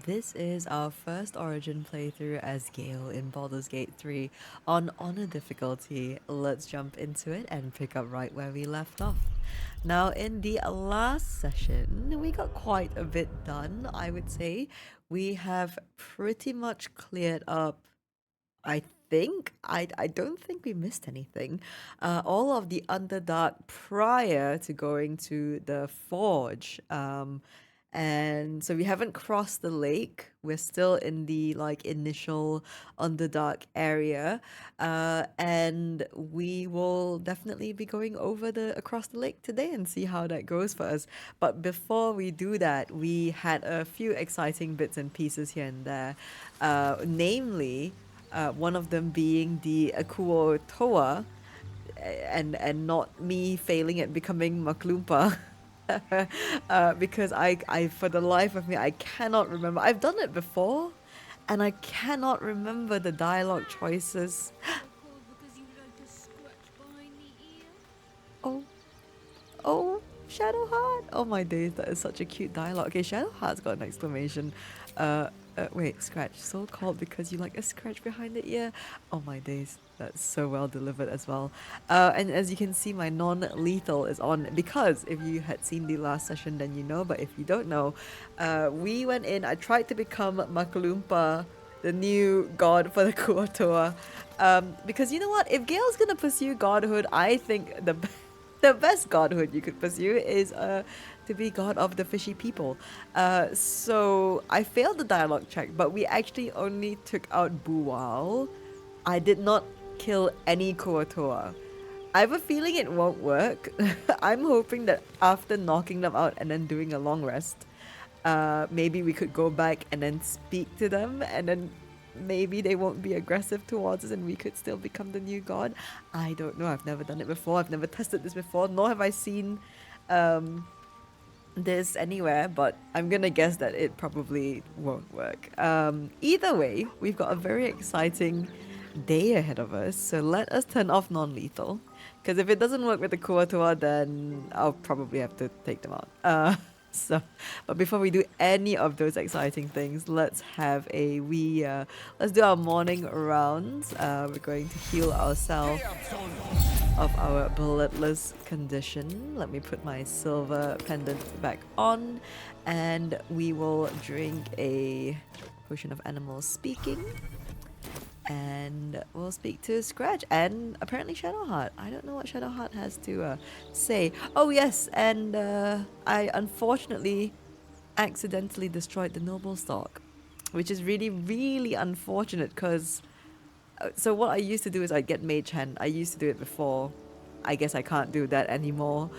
This is our first Origin playthrough as Gale in Baldur's Gate 3 on Honor difficulty. Let's jump into it and pick up right where we left off. Now, in the last session, we got quite a bit done, I would say. We have pretty much cleared up, I think. I don't think we missed anything. All of the Underdark prior to going to the Forge. And so we haven't crossed the lake. We're still in the like initial Underdark area. And we will definitely be going over the across the lake today and see how that goes for us. But before we do that, we had a few exciting bits and pieces here and there. Namely, one of them being the Kuo Toa, and not me failing at becoming Makloompah. Because I for the life of me I cannot remember. I've done it before, and I cannot remember the dialogue choices. Oh, oh, Shadowheart! Oh my days, that is such a cute dialogue. Okay, Shadowheart's got an exclamation. Wait, scratch. So called because you like a scratch behind the ear. Oh my days, that's so well delivered as well. And as you can see, my non-lethal is on because if you had seen the last session, then you know. But if you don't know, we went in. I tried to become Makloompah, the new god for the Kuo Toa. Because you know what? If Gale's gonna pursue godhood, I think the best godhood you could pursue is to be god of the fishy people. So I failed the dialogue check, but we actually only took out Buwal. I did not kill any Kuo Toa. I have a feeling it won't work. I'm hoping that after knocking them out and then doing a long rest, maybe we could go back and then speak to them, and then maybe they won't be aggressive towards us and we could still become the new god. I don't know. I've never done it before. I've never tested this before, nor have I seen this anywhere, but I'm gonna guess that it probably won't work. Either way, we've got a very exciting day ahead of us, so let us turn off non-lethal, because if it doesn't work with the Kuo Toa, then I'll probably have to take them out. So, but before we do any of those exciting things, let's have a let's do our morning rounds. We're going to heal ourselves of our bloodless condition. Let me put my silver pendant back on, and we will drink a potion of animal speaking. And we'll speak to Scratch and apparently Shadowheart. I don't know what Shadowheart has to say. Oh yes, and I unfortunately accidentally destroyed the noble stock, which is really, really unfortunate because so what I used to do is I'd get Mage Hand. I used to do it before. I guess I can't do that anymore.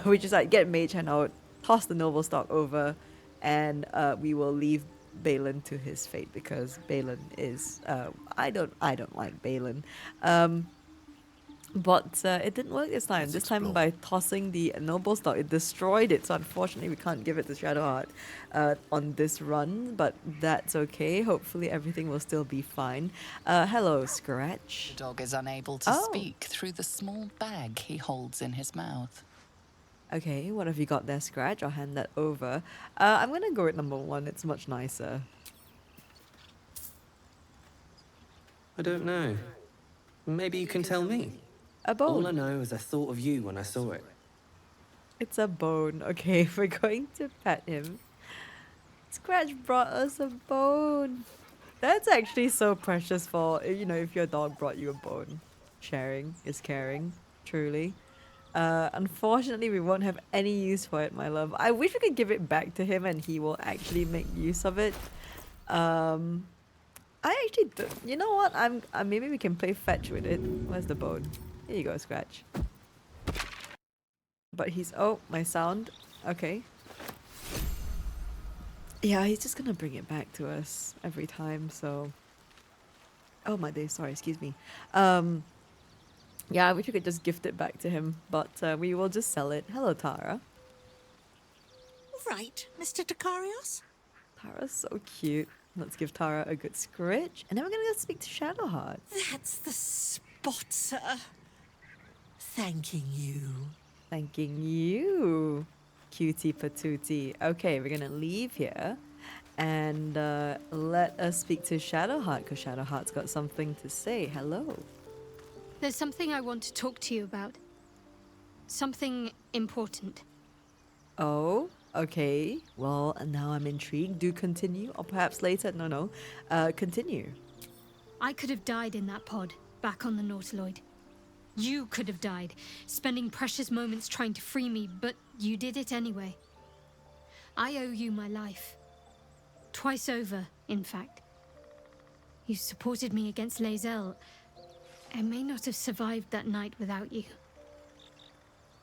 Which is I'd get Mage Hand out, toss the noble stock over, and we will leave Balin to his fate because Balin is I don't like Balin. But it didn't work this time. This time by tossing the noble stock, it destroyed it. So unfortunately, we can't give it to Shadowheart on this run. But that's okay. Hopefully, everything will still be fine. Hello, Scratch. The dog is unable to speak through the small bag he holds in his mouth. Okay, what have you got there, Scratch? I'll hand that over. I'm going to go with number 1. It's much nicer. I don't know. Maybe you can tell me. A bone. All I know is I thought of you when I saw it. It's a bone. Okay, we're going to pet him. Scratch brought us a bone. That's actually so precious for, you know, if your dog brought you a bone. Sharing is caring, truly. Unfortunately, we won't have any use for it, my love. I wish we could give it back to him and he will actually make use of it. I actually do. You know what? Maybe we can play fetch with it. Where's the bone? Here you go, Scratch. But he's... Oh, my sound. Okay. Yeah, he's just gonna bring it back to us every time, so... Oh my days, sorry, excuse me. Yeah, I wish we could just gift it back to him, but we will just sell it. Hello, Tara. Right, Mr. Dakarios? Tara's so cute. Let's give Tara a good scritch, and then we're gonna go speak to Shadowheart. That's the spot, sir. Thanking you. Thanking you, cutie patootie. Okay, we're gonna leave here, And let us speak to Shadowheart, because Shadowheart's got something to say. Hello. There's something I want to talk to you about. Something important. Oh, okay. Well, now I'm intrigued. Do continue, or perhaps later. No, no. Continue. I could have died in that pod, back on the Nautiloid. You could have died, spending precious moments trying to free me, but you did it anyway. I owe you my life. Twice over, in fact. You supported me against Lae'zel. I may not have survived that night without you.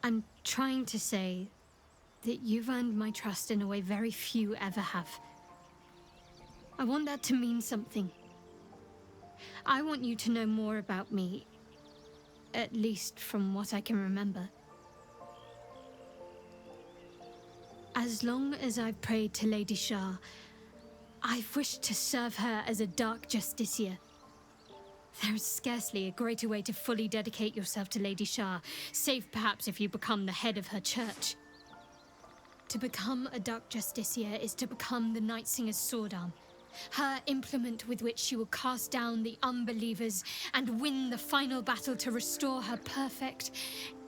I'm trying to say that you've earned my trust in a way very few ever have. I want that to mean something. I want you to know more about me, at least from what I can remember. As long as I've prayed to Lady Shah, I've wished to serve her as a dark justiciar. There is scarcely a greater way to fully dedicate yourself to Lady Shah, save perhaps if you become the head of her church. To become a dark justiciar is to become the Night Singer's sword arm, her implement with which she will cast down the unbelievers and win the final battle to restore her perfect,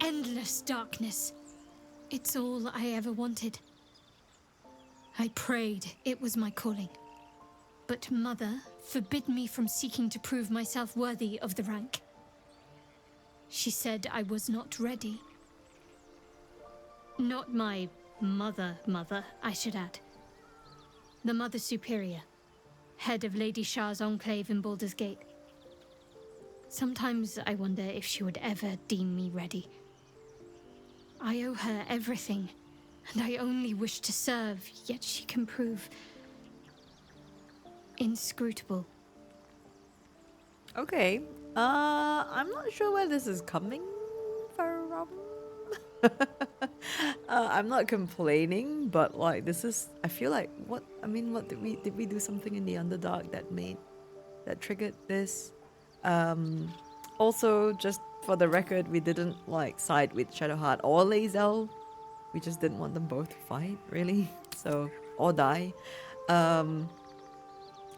endless darkness. It's all I ever wanted. I prayed it was my calling. But Mother forbid me from seeking to prove myself worthy of the rank. She said I was not ready. Not my mother, I should add. The Mother Superior, head of Lady Shah's enclave in Baldur's Gate. Sometimes I wonder if she would ever deem me ready. I owe her everything, and I only wish to serve, yet she can prove inscrutable. Okay. I'm not sure where this is coming from. I'm not complaining, but like this is. I feel like what I mean. What did we do something in the Underdark that triggered this? Also, just for the record, we didn't like side with Shadowheart or Lae'zel. We just didn't want them both to fight, really. So or die.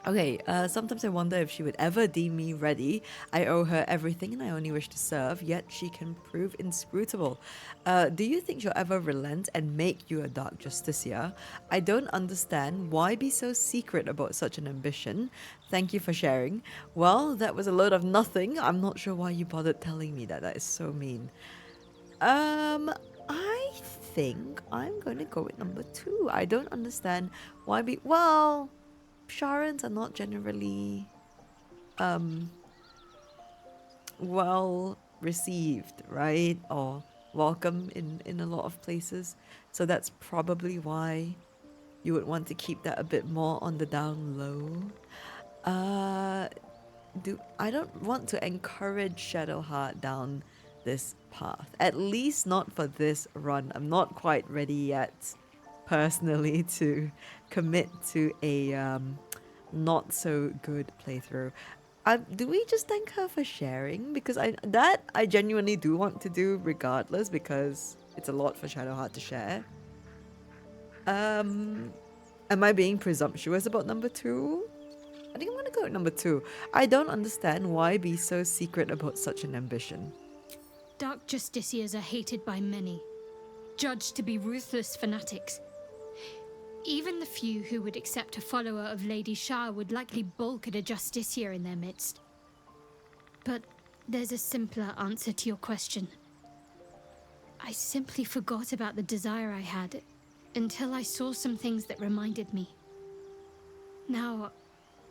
Okay, sometimes I wonder if she would ever deem me ready. I owe her everything and I only wish to serve, yet she can prove inscrutable. Do you think she'll ever relent and make you a Dark Justiciar? I don't understand. Why be so secret about such an ambition? Thank you for sharing. Well, that was a load of nothing. I'm not sure why you bothered telling me that. That is so mean. I think I'm going to go with number 2. I don't understand why be... Well... Sharans are not generally well received, right? Or welcome in a lot of places. So that's probably why you would want to keep that a bit more on the down low. I don't want to encourage Shadowheart down this path. At least not for this run. I'm not quite ready yet personally to commit to a not so good playthrough. Do we just thank her for sharing? Because I genuinely do want to do regardless, because it's a lot for Shadowheart to share. Am I being presumptuous about number 2? I think I'm gonna go with number 2. I don't understand why be so secret about such an ambition. Dark Justiciars are hated by many, judged to be ruthless fanatics. Even the few who would accept a follower of Lady Shah would likely balk at a justiciar in their midst. But there's a simpler answer to your question. I simply forgot about the desire I had until I saw some things that reminded me. Now,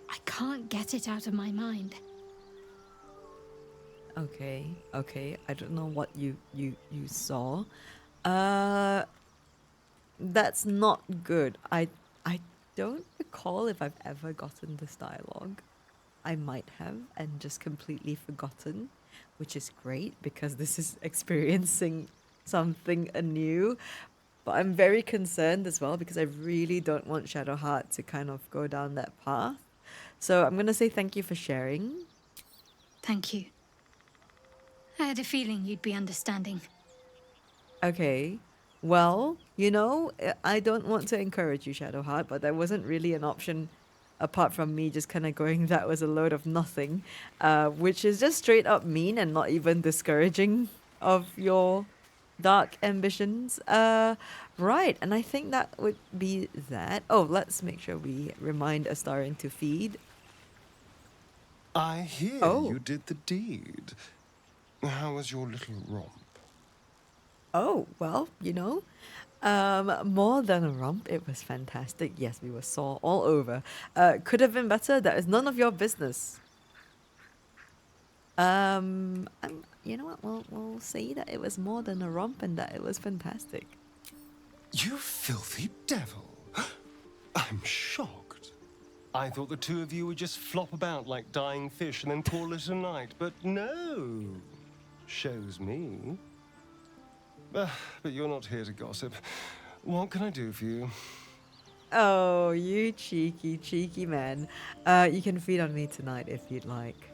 I can't get it out of my mind. Okay. I don't know what you saw. That's not good. I don't recall if I've ever gotten this dialogue. I might have and just completely forgotten, which is great because this is experiencing something anew. But I'm very concerned as well because I really don't want Shadowheart to kind of go down that path. So I'm going to say thank you for sharing. Thank you. I had a feeling you'd be understanding. Okay. Well, you know, I don't want to encourage you, Shadowheart, but there wasn't really an option apart from me just kind of going, that was a load of nothing, which is just straight up mean and not even discouraging of your dark ambitions. Right, and I think that would be that. Oh, let's make sure we remind Astarion to feed. I hear Oh. you did the deed. How was your little romp? Oh, well, you know, more than a romp, it was fantastic. Yes, we were sore all over. Could have been better. That is none of your business. You know what? We'll say that it was more than a romp and that it was fantastic. You filthy devil! I'm shocked. I thought the two of you would just flop about like dying fish and then call it a night, but no. Shows me. But you're not here to gossip. What can I do for you? Oh, you cheeky, cheeky man. You can feed on me tonight if you'd like.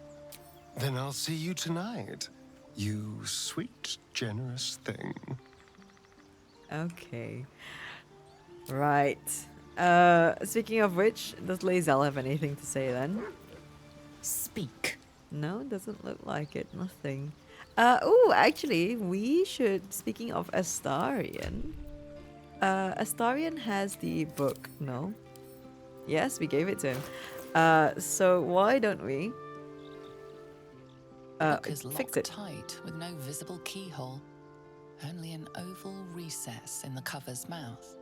Then I'll see you tonight. You sweet, generous thing. Okay. Right. Speaking of which, does Lae'zel have anything to say then? Speak. No, doesn't look like it. Nothing. Oh, actually, we should, speaking of Astarion, Astarion has the book, no? Yes, we gave it to him. So why don't we Book is fix locked it? tight with no visible keyhole, only an oval recess in the cover's mouth.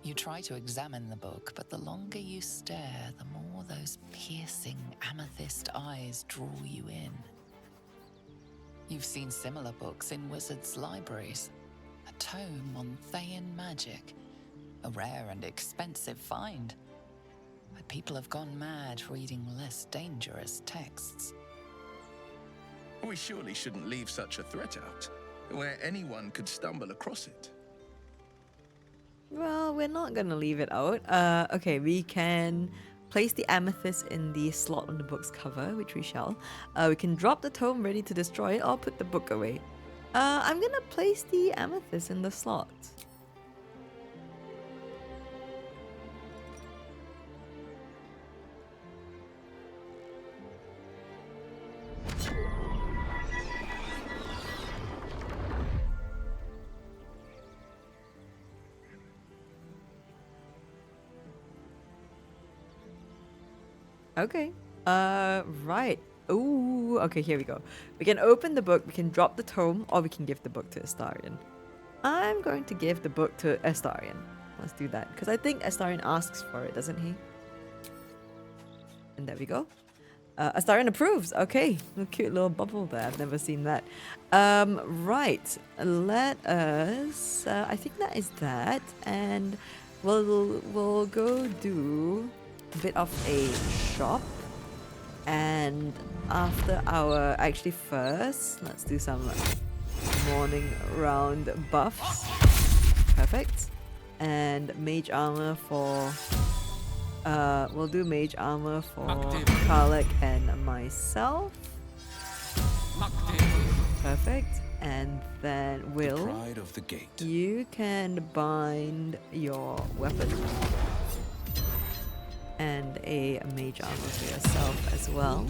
You try to examine the book, but the longer you stare, the more those piercing amethyst eyes draw you in. You've seen similar books in wizards' libraries. A tome on Thayan magic, a rare and expensive find. But people have gone mad reading less dangerous texts. We surely shouldn't leave such a threat out, where anyone could stumble across it. Well, we're not gonna leave it out. Okay, we can place the amethyst in the slot on the book's cover, which we shall. We can drop the tome ready to destroy it or put the book away. I'm gonna place the amethyst in the slot. Okay. Right. Ooh, okay, here we go. We can open the book, we can drop the tome, or we can give the book to Astarion. I'm going to give the book to Astarion. Let's do that, because I think Astarion asks for it, doesn't he? And there we go. Astarion approves. Okay, a cute little bubble there. I've never seen that. Right. Let us. I think that is that, and we'll go do a bit of a shop, and after our first, let's do some morning round buffs. Perfect. And mage armor for. We'll do mage armor for Karlek and myself. Perfect. And then Will, Pride of the gate. you can bind your weapon and a mage armor for yourself as well.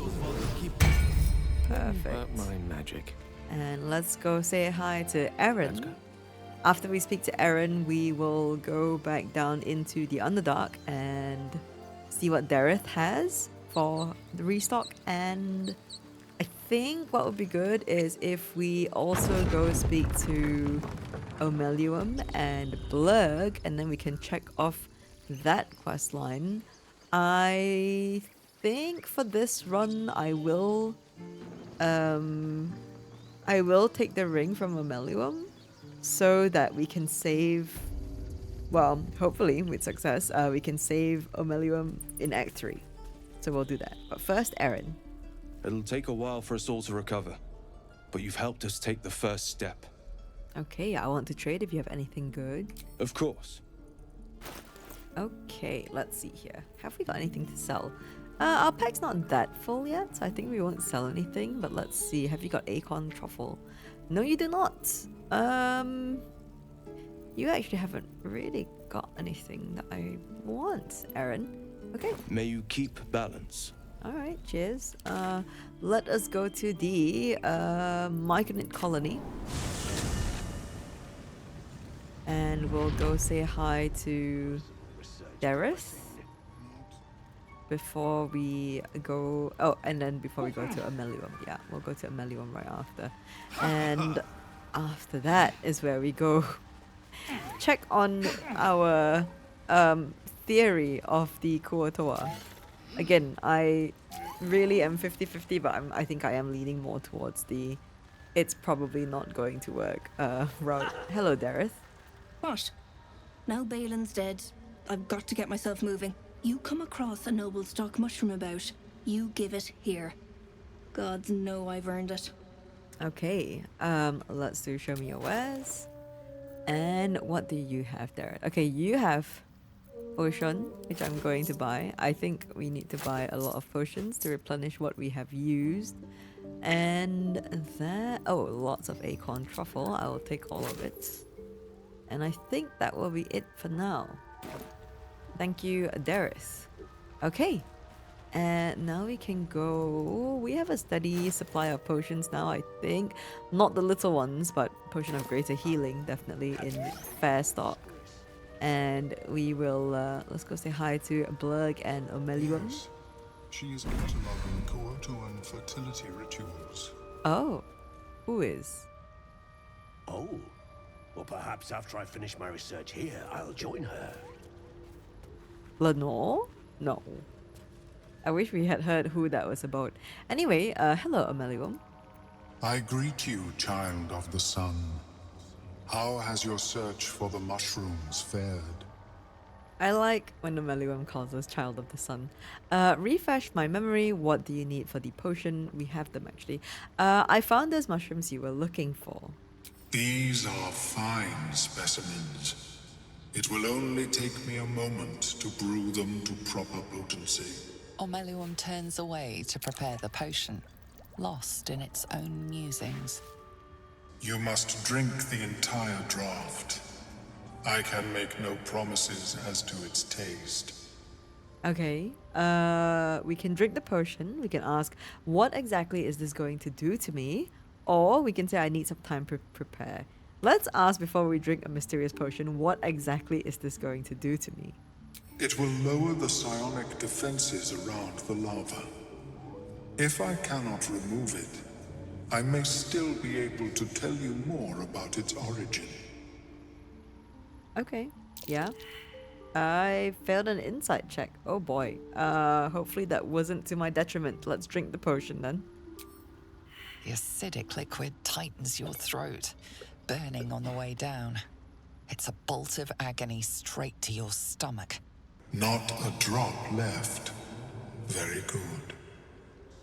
Perfect. My magic. And let's go say hi to Eren. Let's go. After we speak to Eren, we will go back down into the Underdark and see what Dareth has for the restock. And I think what would be good is if we also go speak to Omeluum and Blurg, and then we can check off that quest line. I think for this run, I will take the ring from Omeluum, so that we can save, well, hopefully with success, we can save Omeluum in Act 3. So we'll do that. But first, Eren. It'll take a while for us all to recover, but you've helped us take the first step. Okay, I want to trade if you have anything good. Of course. Okay, let's see here. Have we got anything to sell? Our pack's not that full yet, so I think we won't sell anything, but let's see. Have you got Acorn Truffle? No, you do not. You actually haven't really got anything that I want, Aaron. Okay. May you keep balance. Alright, cheers. Let us go to the Myconid colony. And we'll go say hi to Dareth before we go. Oh, and then before we go to Omeluum. Yeah, we'll go to Omeluum right after. And after that is where we go check on our theory of the Kuo Toa. Again, I really am 50-50, but I think I am leaning more towards the it's probably not going to work route. Hello, Dareth. What? Now Balin's dead. I've got to get myself moving. You come across a noble stock mushroom about, you give it here. Gods know I've earned it. Okay, let's do show me your wares. And what do you have there? Okay, you have potion, which I'm going to buy. I think we need to buy a lot of potions to replenish what we have used. And that, oh, lots of acorn truffle. I will take all of it. And I think that will be it for now. Thank you, Dareth. Okay. And now we can go. We have a steady supply of potions now, I think. Not the little ones, but potion of greater healing, definitely in fair stock. And we will, let's go say hi to Blurg and Omeluum. Yes. She is cataloging Kuo Toa fertility rituals. Oh, who is? Oh, well, perhaps after I finish my research here, I'll join her. Lenore? No. I wish we had heard who that was about. Anyway, hello, Omeluum. I greet you, child of the sun. How has your search for the mushrooms fared? I like when Omeluum calls us child of the sun. Refresh my memory. What do you need for the potion? We have them actually. I found those mushrooms you were looking for. These are fine specimens. It will only take me a moment to brew them to proper potency. Omeluum turns away to prepare the potion, lost in its own musings. You must drink the entire draught. I can make no promises as to its taste. Okay, we can drink the potion. We can ask, what exactly is this going to do to me? Or we can say, I need some time to prepare. Let's ask before we drink a mysterious potion, what exactly is this going to do to me? It will lower the psionic defenses around the lava. If I cannot remove it, I may still be able to tell you more about its origin. Okay, yeah. I failed an insight check. Oh boy. Hopefully that wasn't to my detriment. Let's drink the potion then. The acidic liquid tightens your throat, burning on the way down. It's a bolt of agony straight to your stomach. Not a drop left. Very good.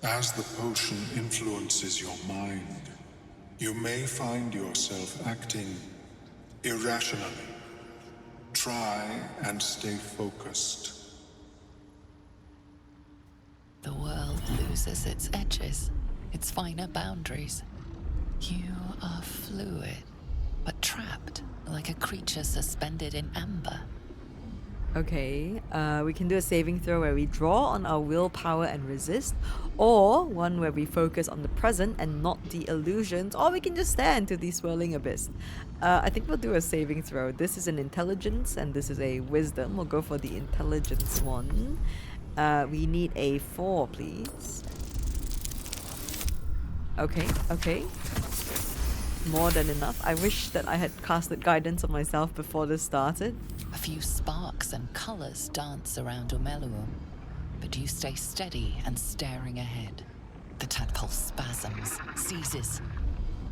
As the potion influences your mind, you may find yourself acting irrationally. Try and stay focused. The world loses its edges, its finer boundaries. You are fluid, but trapped like a creature suspended in amber. Okay, we can do a saving throw where we draw on our willpower and resist, or one where we focus on the present and not the illusions, or we can just stare into the swirling abyss. I think we'll do a saving throw. This is an intelligence and this is a wisdom. We'll go for the intelligence one. We need a 4, please. Okay, okay. More than enough. I wish that I had casted guidance on myself before this started. A few sparks and colours dance around Omeluum, but you stay steady and staring ahead. The tadpole spasms, seizes.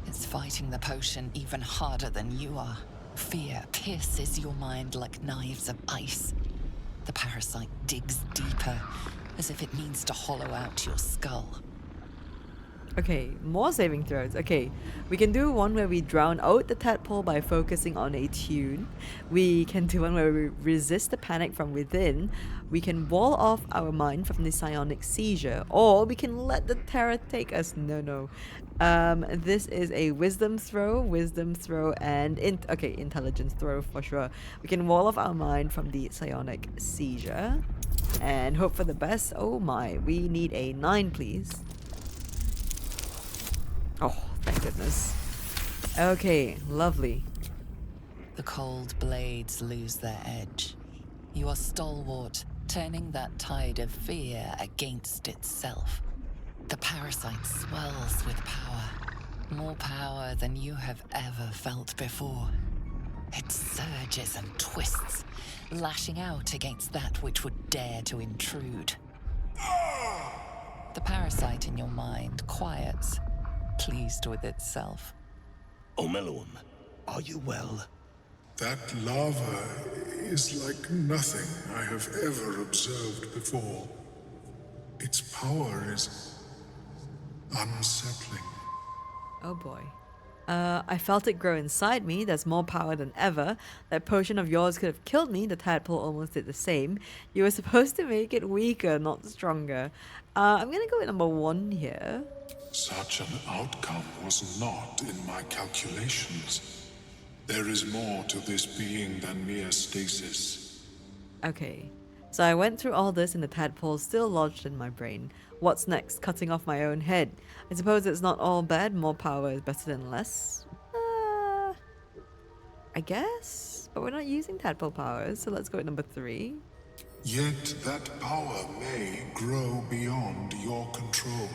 It's fighting the potion even harder than you are. Fear pierces your mind like knives of ice. The parasite digs deeper, as if it needs to hollow out your skull. Okay, more saving throws. Okay, we can do one where we drown out the tadpole by focusing on a tune. We can do one where we resist the panic from within. We can wall off our mind from the psionic seizure, or we can let the terror take us. No. This is a wisdom throw, and intelligence throw for sure. We can wall off our mind from the psionic seizure, and hope for the best. Oh my, we need a 9, please. Oh, thank goodness. Okay, lovely. The cold blades lose their edge. You are stalwart, turning that tide of fear against itself. The parasite swells with power. More power than you have ever felt before. It surges and twists, lashing out against that which would dare to intrude. The parasite in your mind quiets, pleased with itself. Omeluum, are you well? That lava is like nothing I have ever observed before. Its power is unsettling. Oh boy. I felt it grow inside me. There's more power than ever. That potion of yours could have killed me. The tadpole almost did the same. You were supposed to make it weaker, not stronger. I'm gonna go with number 1 here. Such an outcome was not in my calculations. There is more to this being than mere stasis. Okay. So I went through all this and the tadpole still lodged in my brain. What's next? Cutting off my own head. I suppose it's not all bad. More power is better than less. I guess. But we're not using tadpole powers, so let's go with number 3. Yet that power may grow beyond your control.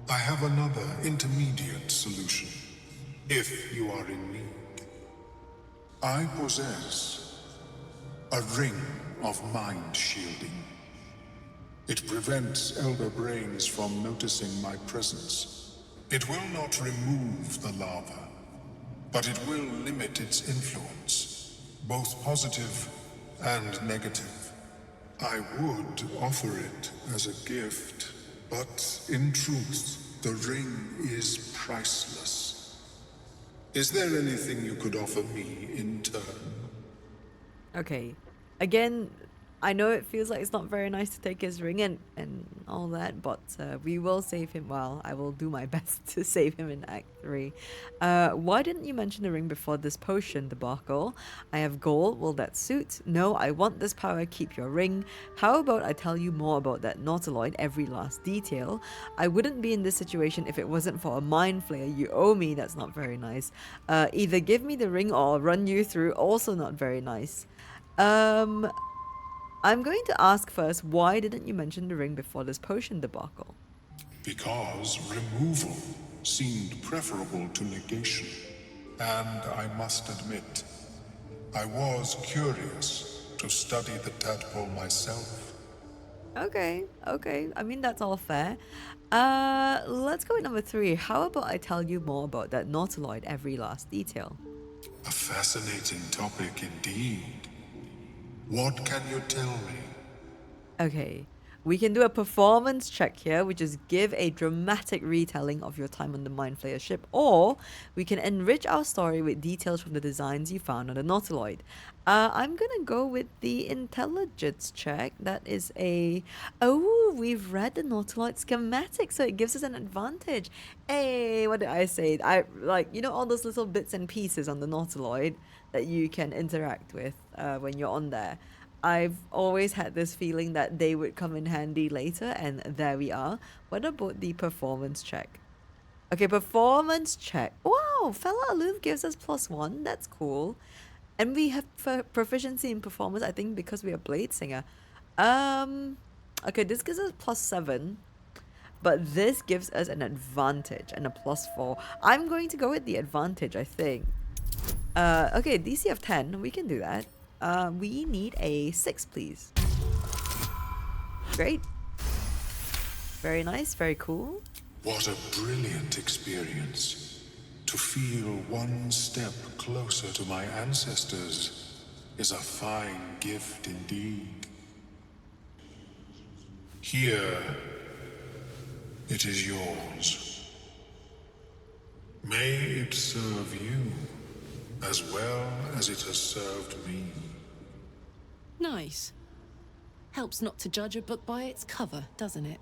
I have another intermediate solution, if you are in need. I possess a ring of mind shielding. It prevents elder brains from noticing my presence. It will not remove the lava, but it will limit its influence, both positive and negative. I would offer it as a gift, but in truth, the ring is priceless. Is there anything you could offer me in turn? Okay. Again, I know it feels like it's not very nice to take his ring and all that, but we will save him. Well, I will do my best to save him in Act 3. Why didn't you mention the ring before this potion debacle? I have gold. Will that suit? No, I want this power. Keep your ring. How about I tell you more about that nautiloid, every last detail? I wouldn't be in this situation if it wasn't for a mind flayer you owe me. That's not very nice. Either give me the ring or I'll run you through. Also not very nice. I'm going to ask first, why didn't you mention the ring before this potion debacle? Because removal seemed preferable to negation. And I must admit, I was curious to study the tadpole myself. Okay. I mean, that's all fair. Let's go with number 3. How about I tell you more about that nautiloid, every last detail? A fascinating topic indeed. What can you tell me? Okay, we can do a performance check here, which is give a dramatic retelling of your time on the Mind Flayer ship, or we can enrich our story with details from the designs you found on the nautiloid. I'm gonna go with the intelligence check. That is we've read the nautiloid schematic, so it gives us an advantage. Hey, what did I say? I like, all those little bits and pieces on the nautiloid that you can interact with when you're on there. I've always had this feeling that they would come in handy later, and there we are. What about the performance check? Okay, performance check. Wow, fellow aloof gives us +1. That's cool. And we have proficiency in performance, I think, because we are Blade Singer. Okay, this gives us +7. But this gives us an advantage and a +4. I'm going to go with the advantage, I think. Okay, DC of 10. We can do that. We need a 6, please. Great. Very nice, very cool. What a brilliant experience. To feel one step closer to my ancestors is a fine gift indeed. Here It is yours. May it serve you as well as it has served me. Nice. Helps not to judge a book by its cover, doesn't it?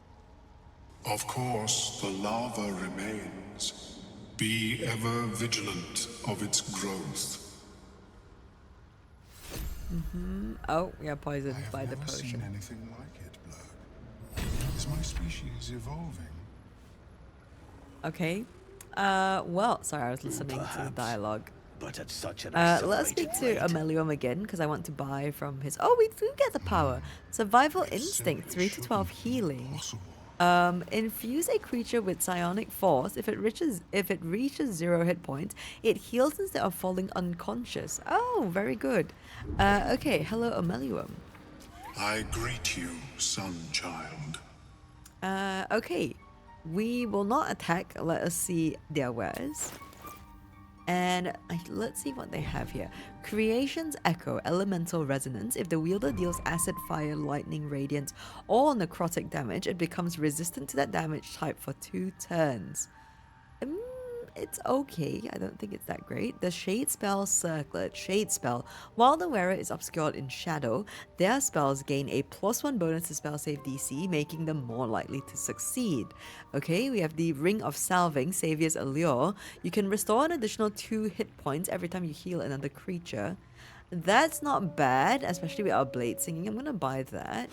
Of course, the lava remains. Be ever vigilant of its growth. Oh, we are poisoned I have by the never seen potion. anything like it, Blurb. Is my species evolving? Okay. Well, sorry, I was listening to the Perhaps. dialogue. But at such an Let's speak accelerated to rate. Omeluum again, because I want to buy from his... Oh, we do get the power. Survival Instinct, 3 to 12 healing. Possible. Infuse a creature with psionic force. If it reaches 0 hit points, it heals instead of falling unconscious. Oh, very good. Okay, hello Omeluum. I greet you, son child. Okay, we will not attack. Let us see their wares. And let's see what they have here. Creation's Echo, Elemental Resonance. If the wielder deals acid, fire, lightning, radiance, or necrotic damage, it becomes resistant to that damage type for 2 turns. It's okay. I don't think it's that great. The Shade Spell Circlet. Shade Spell. While the wearer is obscured in shadow, their spells gain a +1 bonus to spell save DC, making them more likely to succeed. Okay, we have the Ring of Salving, Savior's Allure. You can restore an additional 2 hit points every time you heal another creature. That's not bad, especially with our blade singing. I'm gonna buy that.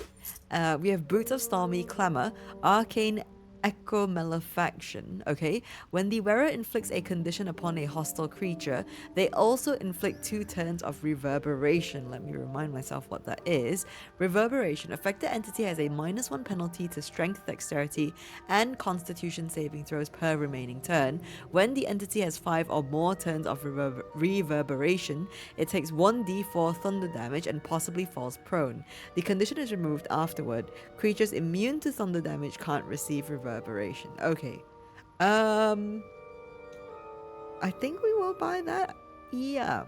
We have Boots of Stormy Clamor, Arcane Echo Malefaction. Okay, when the wearer inflicts a condition upon a hostile creature, they also inflict 2 turns of reverberation. Let me remind myself what that is. Reverberation. Affected entity has a -1 penalty to strength, dexterity, and constitution saving throws per remaining turn. When the entity has 5 or more turns of reverberation, it takes 1d4 thunder damage and possibly falls prone. The condition is removed afterward. Creatures immune to thunder damage can't receive reverberation. Okay. I think we will buy that. Yeah.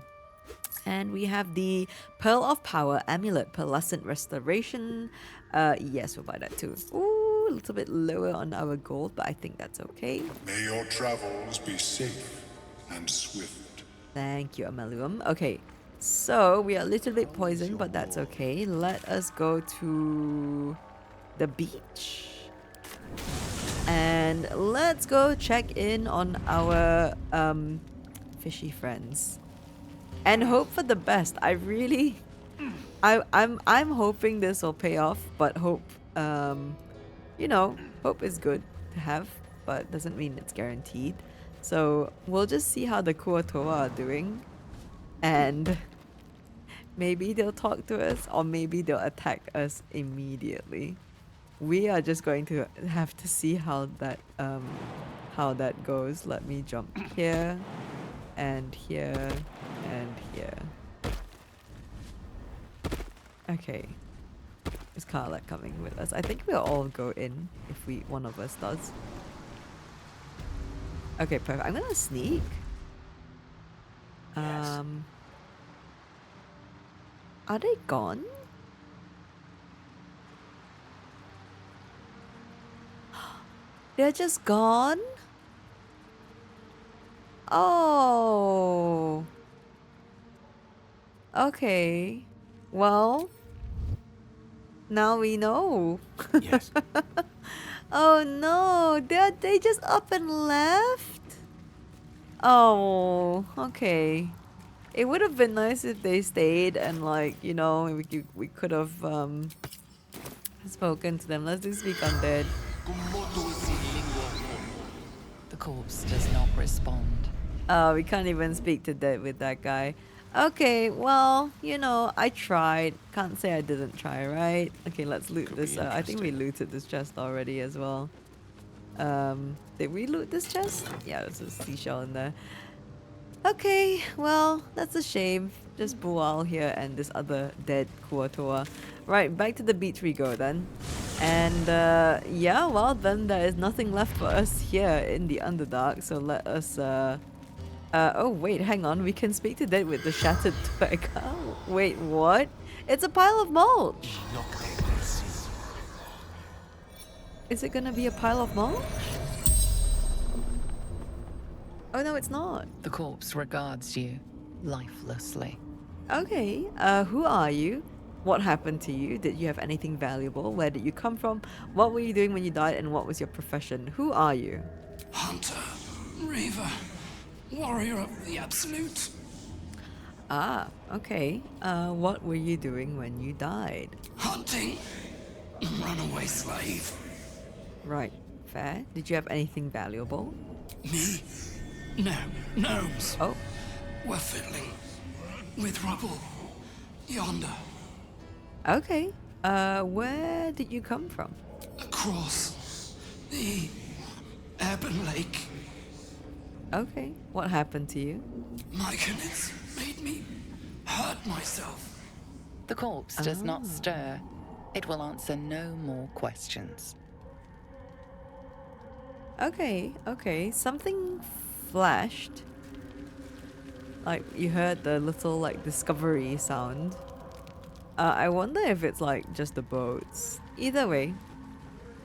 And we have the Pearl of Power Amulet, Pearlescent Restoration. Yes, we'll buy that too. Ooh, a little bit lower on our gold, but I think that's okay. May your travels be safe and swift. Thank you, Omeluum. Okay, so we are a little bit poisoned, but that's okay. Let us go to the beach. And let's go check in on our fishy friends and hope for the best. I'm hoping this will pay off, but hope you know, hope is good to have, but doesn't mean it's guaranteed. So we'll just see how the Kuo Toa are doing, and maybe they'll talk to us, or maybe they'll attack us immediately. We are just going to have to see how that goes. Let me jump here, and here, and here. Okay. Is Carla coming with us? I think we'll all go in if one of us does. Okay, perfect. I'm gonna sneak. Yes. Are they gone? They're just gone? Oh. Okay. Well, now we know. Yes. Oh no, they just up and left? Oh, okay. It would have been nice if they stayed and, like, you know, we could have spoken to them. Let's do Speak Undead. The corpse does not respond. Oh, we can't even speak to dead with that guy. Okay, well, you know, I tried. Can't say I didn't try, right? Okay, let's loot Could this. be I think we interesting. looted this chest already as well. Did we loot this chest? Yeah, there's a seashell in there. Okay, well, that's a shame. Just Bual here and this other dead Kuo Toa. Right, back to the beach we go then. And yeah, well, then there is nothing left for us here in the Underdark. So let us oh wait, hang on. We can speak to dead with the shattered twig. Oh, wait, what? It's a pile of mulch. Is it gonna be a pile of mulch? Oh no, it's not. The corpse regards you lifelessly. Okay, who are you? What happened to you? Did you have anything valuable? Where did you come from? What were you doing when you died, and what was your profession? Who are you? Hunter, Reaver, warrior of the Absolute. Ah, okay. What were you doing when you died? Hunting, runaway slave. Right, fair. Did you have anything valuable? Me? No, gnomes. Oh. We're fiddling with rubble yonder. Okay. Where did you come from? Across the Ebon Lake. Okay. What happened to you? My connects made me hurt myself. The corpse does not stir. It will answer no more questions. Okay, okay. Something flashed. Like, you heard the little, like, discovery sound. I wonder if it's, like, just the boats. Either way,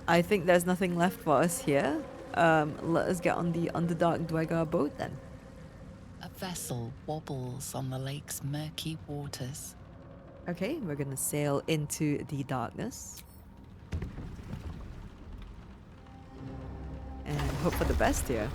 I think there's nothing left for us here. Let us get on the Underdark Dwegar boat, then. A vessel wobbles on the lake's murky waters. Okay, we're gonna sail into the darkness. And hope for the best here.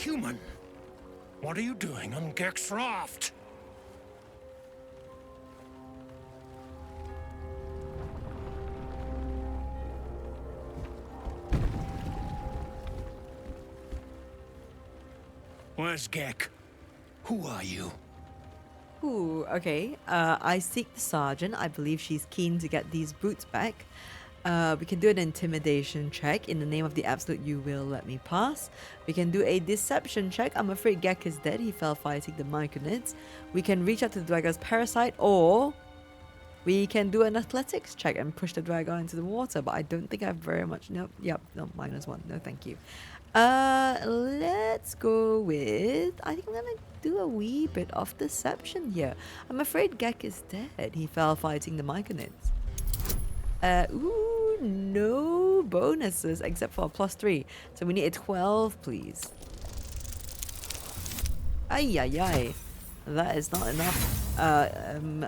Human, what are you doing on Gek's raft? Where's Gek? Who are you? Ooh, okay. I seek the sergeant. I believe she's keen to get these boots back. We can do an intimidation check. In the name of the Absolute, you will let me pass. We can do a deception check. I'm afraid Gek is dead. He fell fighting the Myconids. We can reach out to the Dwegar's parasite, or we can do an athletics check and push the Dwegar into the water. But I don't think I have very much. Nope. Yep. No, -1. No, thank you. Let's go with... I think I'm gonna do a wee bit of deception here. I'm afraid Gek is dead. He fell fighting the Myconids. Ooh, no bonuses except for a +3. So we need a 12, please. Ay, ay, ay. That is not enough.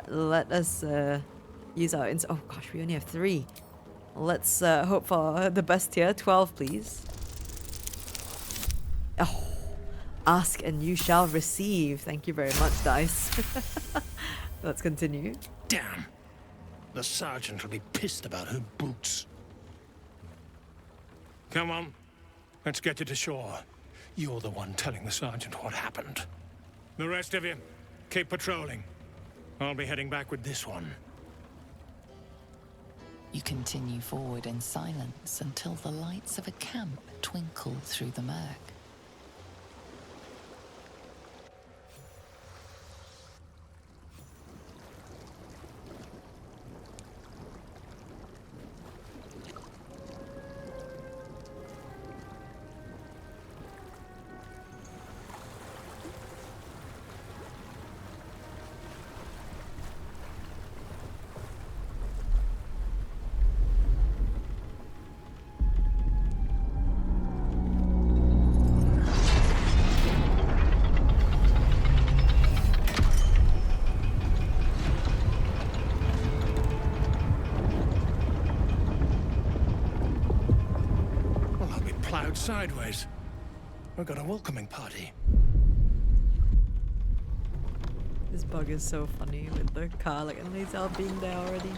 Let us use our... oh gosh, we only have 3. Let's hope for the best here. 12, please. Oh, ask and you shall receive. Thank you very much, dice. Let's continue. Damn. The sergeant will be pissed about her boots. Come on, let's get you to shore. You're the one telling the sergeant what happened. The rest of you, keep patrolling. I'll be heading back with this one. You continue forward in silence until the lights of a camp twinkle through the murk. Sideways. We've got a welcoming party. This bug is so funny with the car, like, and these all being there already.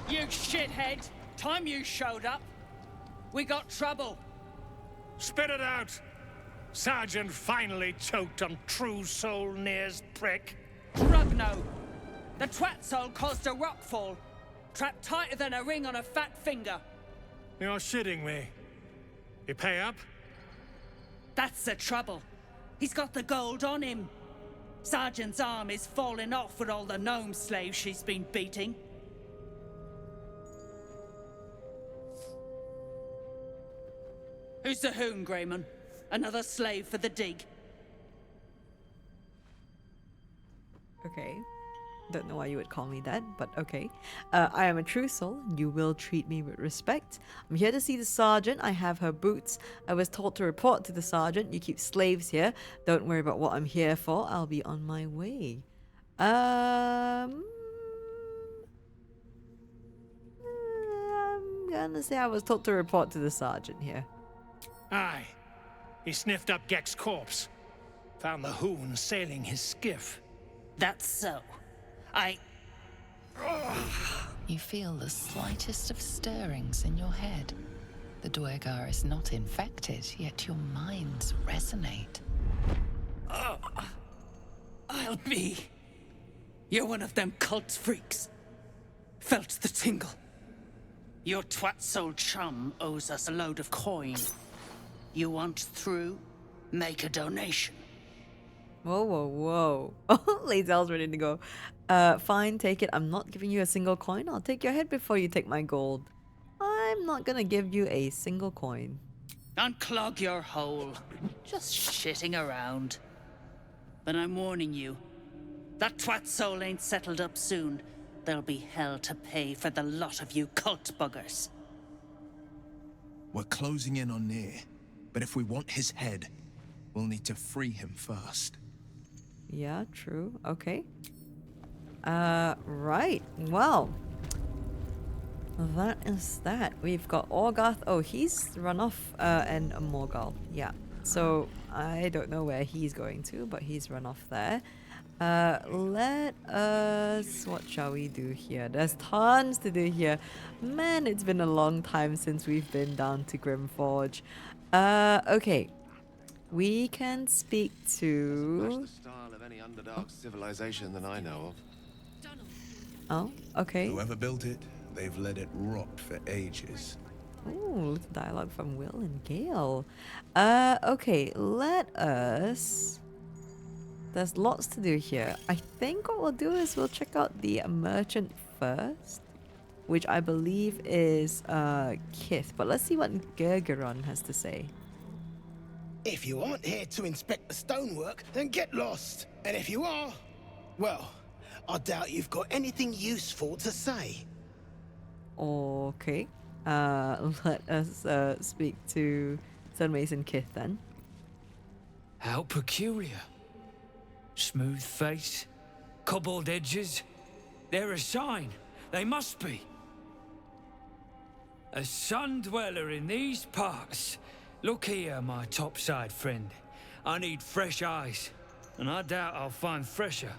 You shithead! Time you showed up, we got trouble. Spit it out! Sergeant finally choked on true soul Nere's prick. Rugno, The twat soul caused a rock fall, trapped tighter than a ring on a fat finger. You're shitting me. You pay up? That's the trouble. He's got the gold on him. Sergeant's arm is falling off with all the gnome slaves she's been beating. Who's the hoon, Greyman? Another slave for the dig? Okay. Don't know why you would call me that, but okay. I am a true soul. You will treat me with respect. I'm here to see the sergeant. I have her boots. I was told to report to the sergeant. You keep slaves here. Don't worry about what I'm here for. I'll be on my way. I'm gonna say I was told to report to the sergeant here. Aye. He sniffed up Gek's corpse. Found the hoon sailing his skiff. That's so. You feel the slightest of stirrings in your head. The Dwergar is not infected, yet your minds resonate. I'll be. You're one of them cult freaks. Felt the tingle. Your twat-soul chum owes us a load of coin. You want through? Make a donation. Whoa, whoa, whoa. Oh, Lazel's ready to go. Fine, take it. I'm not giving you a single coin. I'll take your head before you take my gold. I'm not gonna give you a single coin. Unclog your hole. Just shitting around. But I'm warning you. That twat soul ain't settled up soon. There'll be hell to pay for the lot of you cult buggers. We're closing in on Nere, but if we want his head, we'll need to free him first. Yeah, true. Okay. Right. Well, that is that. We've got Orgarth. Oh, he's run off, and Morgal. Yeah. So, I don't know where he's going to, but he's run off there. Let us... What shall we do here? There's tons to do here. Man, it's been a long time since we've been down to Grimforge. Okay. We can speak to... the style of any underdark civilization that I know of. Oh, okay. Whoever built it, they've let it rot for ages. Ooh, little dialogue from Will and Gale. Okay, let us... There's lots to do here. I think what we'll do is we'll check out the merchant first, which I believe is Kith. But let's see what Gergeron has to say. If you aren't here to inspect the stonework, then get lost. And if you are, well, I doubt you've got anything useful to say. Okay. Let us speak to Stonemason Kith then. How peculiar. Smooth face, cobbled edges. They're a sign. They must be. A sun dweller in these parts. Look here, my topside friend. I need fresh eyes, and I doubt I'll find fresher.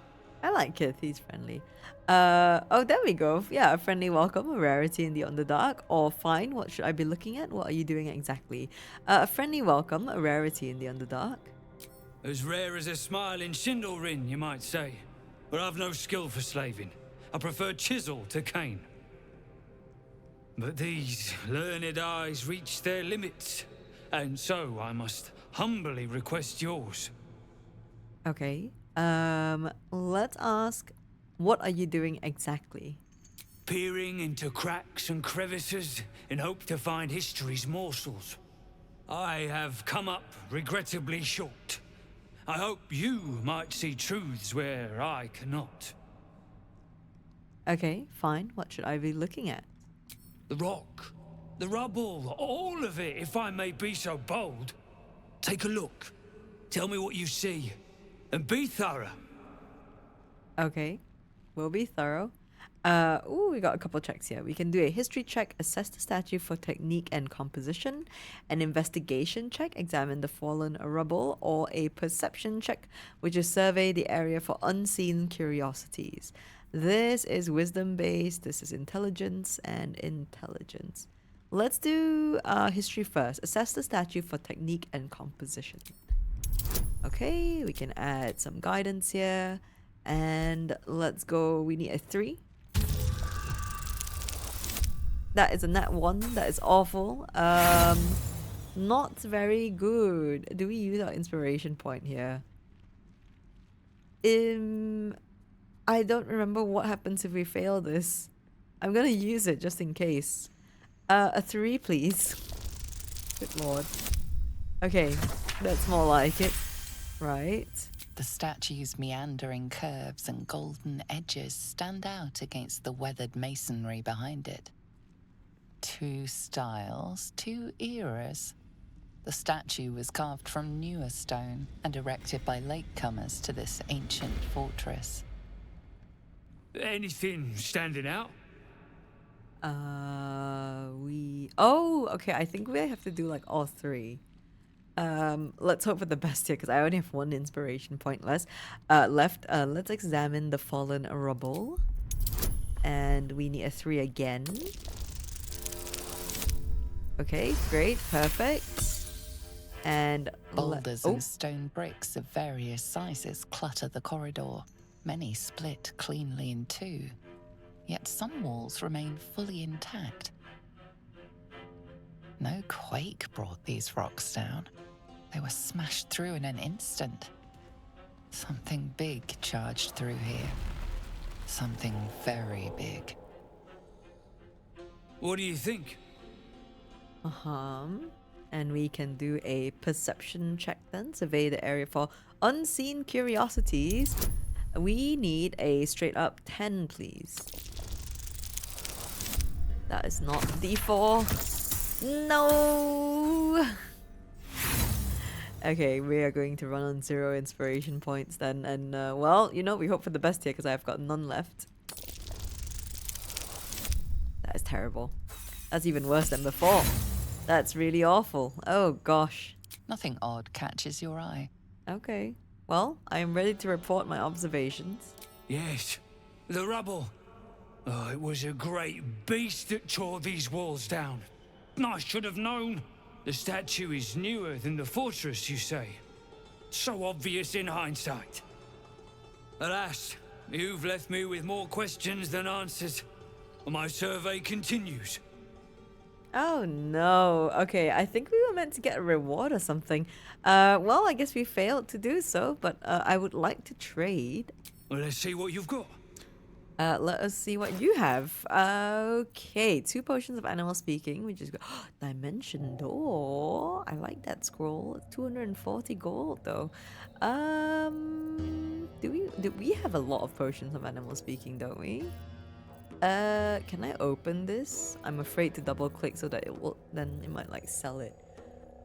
I like Kith, he's friendly. Oh, there we go. Yeah, a friendly welcome, a rarity in the Underdark. Or fine, what should I be looking at? What are you doing exactly? A friendly welcome, a rarity in the Underdark. As rare as a smile in Sindelrin, you might say. But I've no skill for slaving. I prefer chisel to cane. But these learned eyes reach their limits. And so I must humbly request yours. Okay. Let's ask, what are you doing exactly? Peering into cracks and crevices in hope to find history's morsels. I have come up regrettably short. I hope you might see truths where I cannot. Okay, fine. What should I be looking at? The rock, the rubble, all of it, if I may be so bold. Take a look. Tell me what you see. And be thorough. Okay, we'll be thorough. Ooh, we got a couple checks here. We can do a history check, assess the statue for technique and composition, an investigation check, examine the fallen rubble, or a perception check, which is survey the area for unseen curiosities. This is wisdom based, this is intelligence and intelligence. Let's do history first. Assess the statue for technique and composition. Okay, we can add some guidance here. And let's go. We need a 3. That is a nat 1. That is awful. Not very good. Do we use our inspiration point here? I don't remember what happens if we fail this. I'm gonna use it just in case. A 3, please. Good lord. Okay, that's more like it. Right. The statue's meandering curves and golden edges stand out against the weathered masonry behind it. 2 styles, 2 eras. The statue was carved from newer stone and erected by latecomers to this ancient fortress. Anything standing out? Oh, okay, I think we have to do like all 3. Let's hope for the best here, because I only have 1 inspiration point left. Let's examine the fallen rubble. And we need a 3 again. Okay, great, perfect. And boulders and stone bricks of various sizes clutter the corridor, many split cleanly in 2. Yet some walls remain fully intact. No quake brought these rocks down. They were smashed through in an instant. Something big charged through here. Something very big. What do you think? And we can do a perception check then. Survey the area for unseen curiosities. We need a straight up 10, please. That is not D4. No! Okay, we are going to run on 0 inspiration points then. And, well, you know, we hope for the best here because I've got none left. That is terrible. That's even worse than before. That's really awful. Oh, gosh. Nothing odd catches your eye. Okay. Well, I am ready to report my observations. Yes, the rubble. Oh, it was a great beast that tore these walls down. I should have known. The statue is newer than the fortress, you say? So obvious in hindsight. Alas, you've left me with more questions than answers. My survey continues. Oh no. Okay, I think we were meant to get a reward or something. Well, I guess we failed to do so, but I would like to trade. Well, let's see what you've got. Let us see what you have. Okay, 2 potions of animal speaking. We just got dimension door. I like that scroll. It's 240 gold though. Do we have a lot of potions of animal speaking, don't we? Can I open this? I'm afraid to double click so that it might like sell it.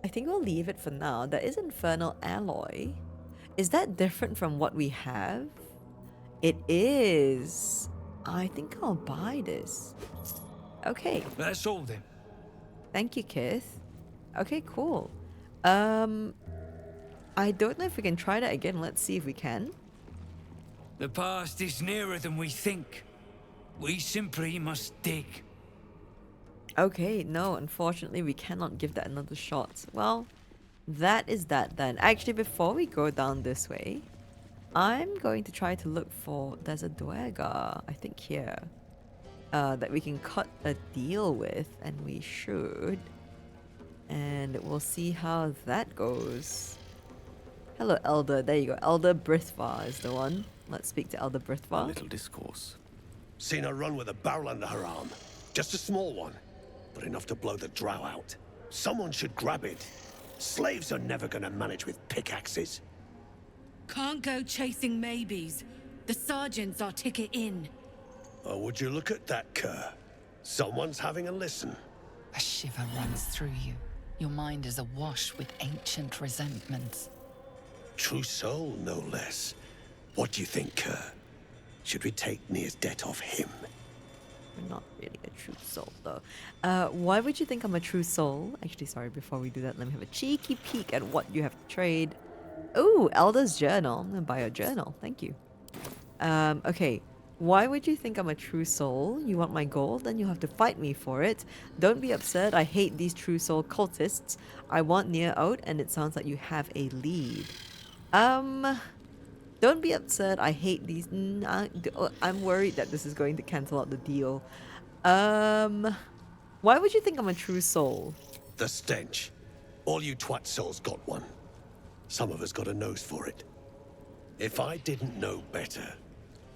I think we'll leave it for now. That is infernal alloy. Is that different from what we have? It is. I think I'll buy this. Okay. That's all then. Thank you, Kith. Okay, cool. I don't know if we can try that again. Let's see if we can. The past is nearer than we think. We simply must dig. Okay, no, unfortunately we cannot give that another shot. Well, that is that then. Actually, before we go down this way, I'm going to try to look for... There's a duergar, I think here, that we can cut a deal with, and we should. And we'll see how that goes. Hello, Elder. There you go. Elder Brithvar is the one. Let's speak to Elder Brithvar. A little discourse. Seen her run with a barrel under her arm. Just a small one, but enough to blow the drow out. Someone should grab it. Slaves are never gonna manage with pickaxes. Can't go chasing maybes. The sergeants are ticket in. Oh, would you look at that, Kerr? Someone's having a listen. A shiver runs through you. Your mind is awash with ancient resentments. True soul, no less. What do you think, Kerr? Should we take Nere's debt off him? We're not really a true soul, though. Why would you think I'm a true soul? Actually, sorry, before we do that, let me have a cheeky peek at what you have to trade. Ooh, Elder's Journal. I'm gonna buy a journal. Thank you. Okay. Why would you think I'm a true soul? You want my gold? Then you have to fight me for it. Don't be absurd. I hate these true soul cultists. I want Nere out, and it sounds like you have a lead. Don't be absurd. I hate these. I'm worried that this is going to cancel out the deal. Why would you think I'm a true soul? The stench. All you twat souls got one. Some of us got a nose for it. If I didn't know better,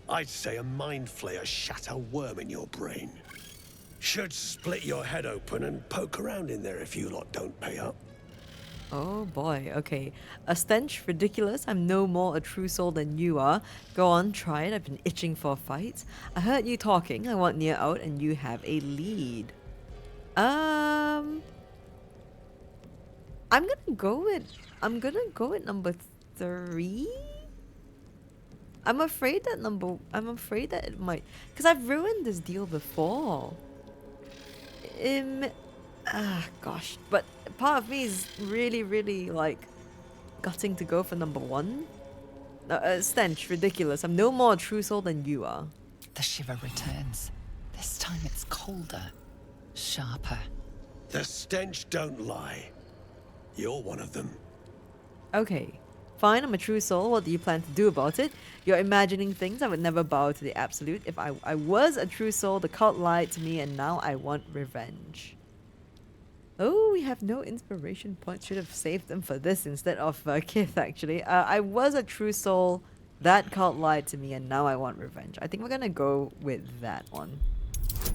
I'd say a mind flayer shat a worm in your brain. Should split your head open and poke around in there if you lot don't pay up. Oh boy, okay. A stench, ridiculous. I'm no more a true soul than you are. Go on, try it. I've been itching for a fight. I heard you talking. I want Nere out and you have a lead. I'm gonna go with number 3. I'm afraid that it might, because I've ruined this deal before. Gosh, but part of me is really like gutting to go for number 1. Stench, ridiculous. I'm no more a true soul than you are. The shiver returns. This time it's colder, sharper. The stench don't lie. You're one of them. Okay, fine, I'm a true soul. What do you plan to do about it? You're imagining things. I would never bow to the absolute. If I was a true soul, the cult lied to me and now I want revenge. Oh, we have no inspiration points. Should have saved them for this instead of Kith, actually. I was a true soul. That cult lied to me and now I want revenge. I think we're gonna go with that one.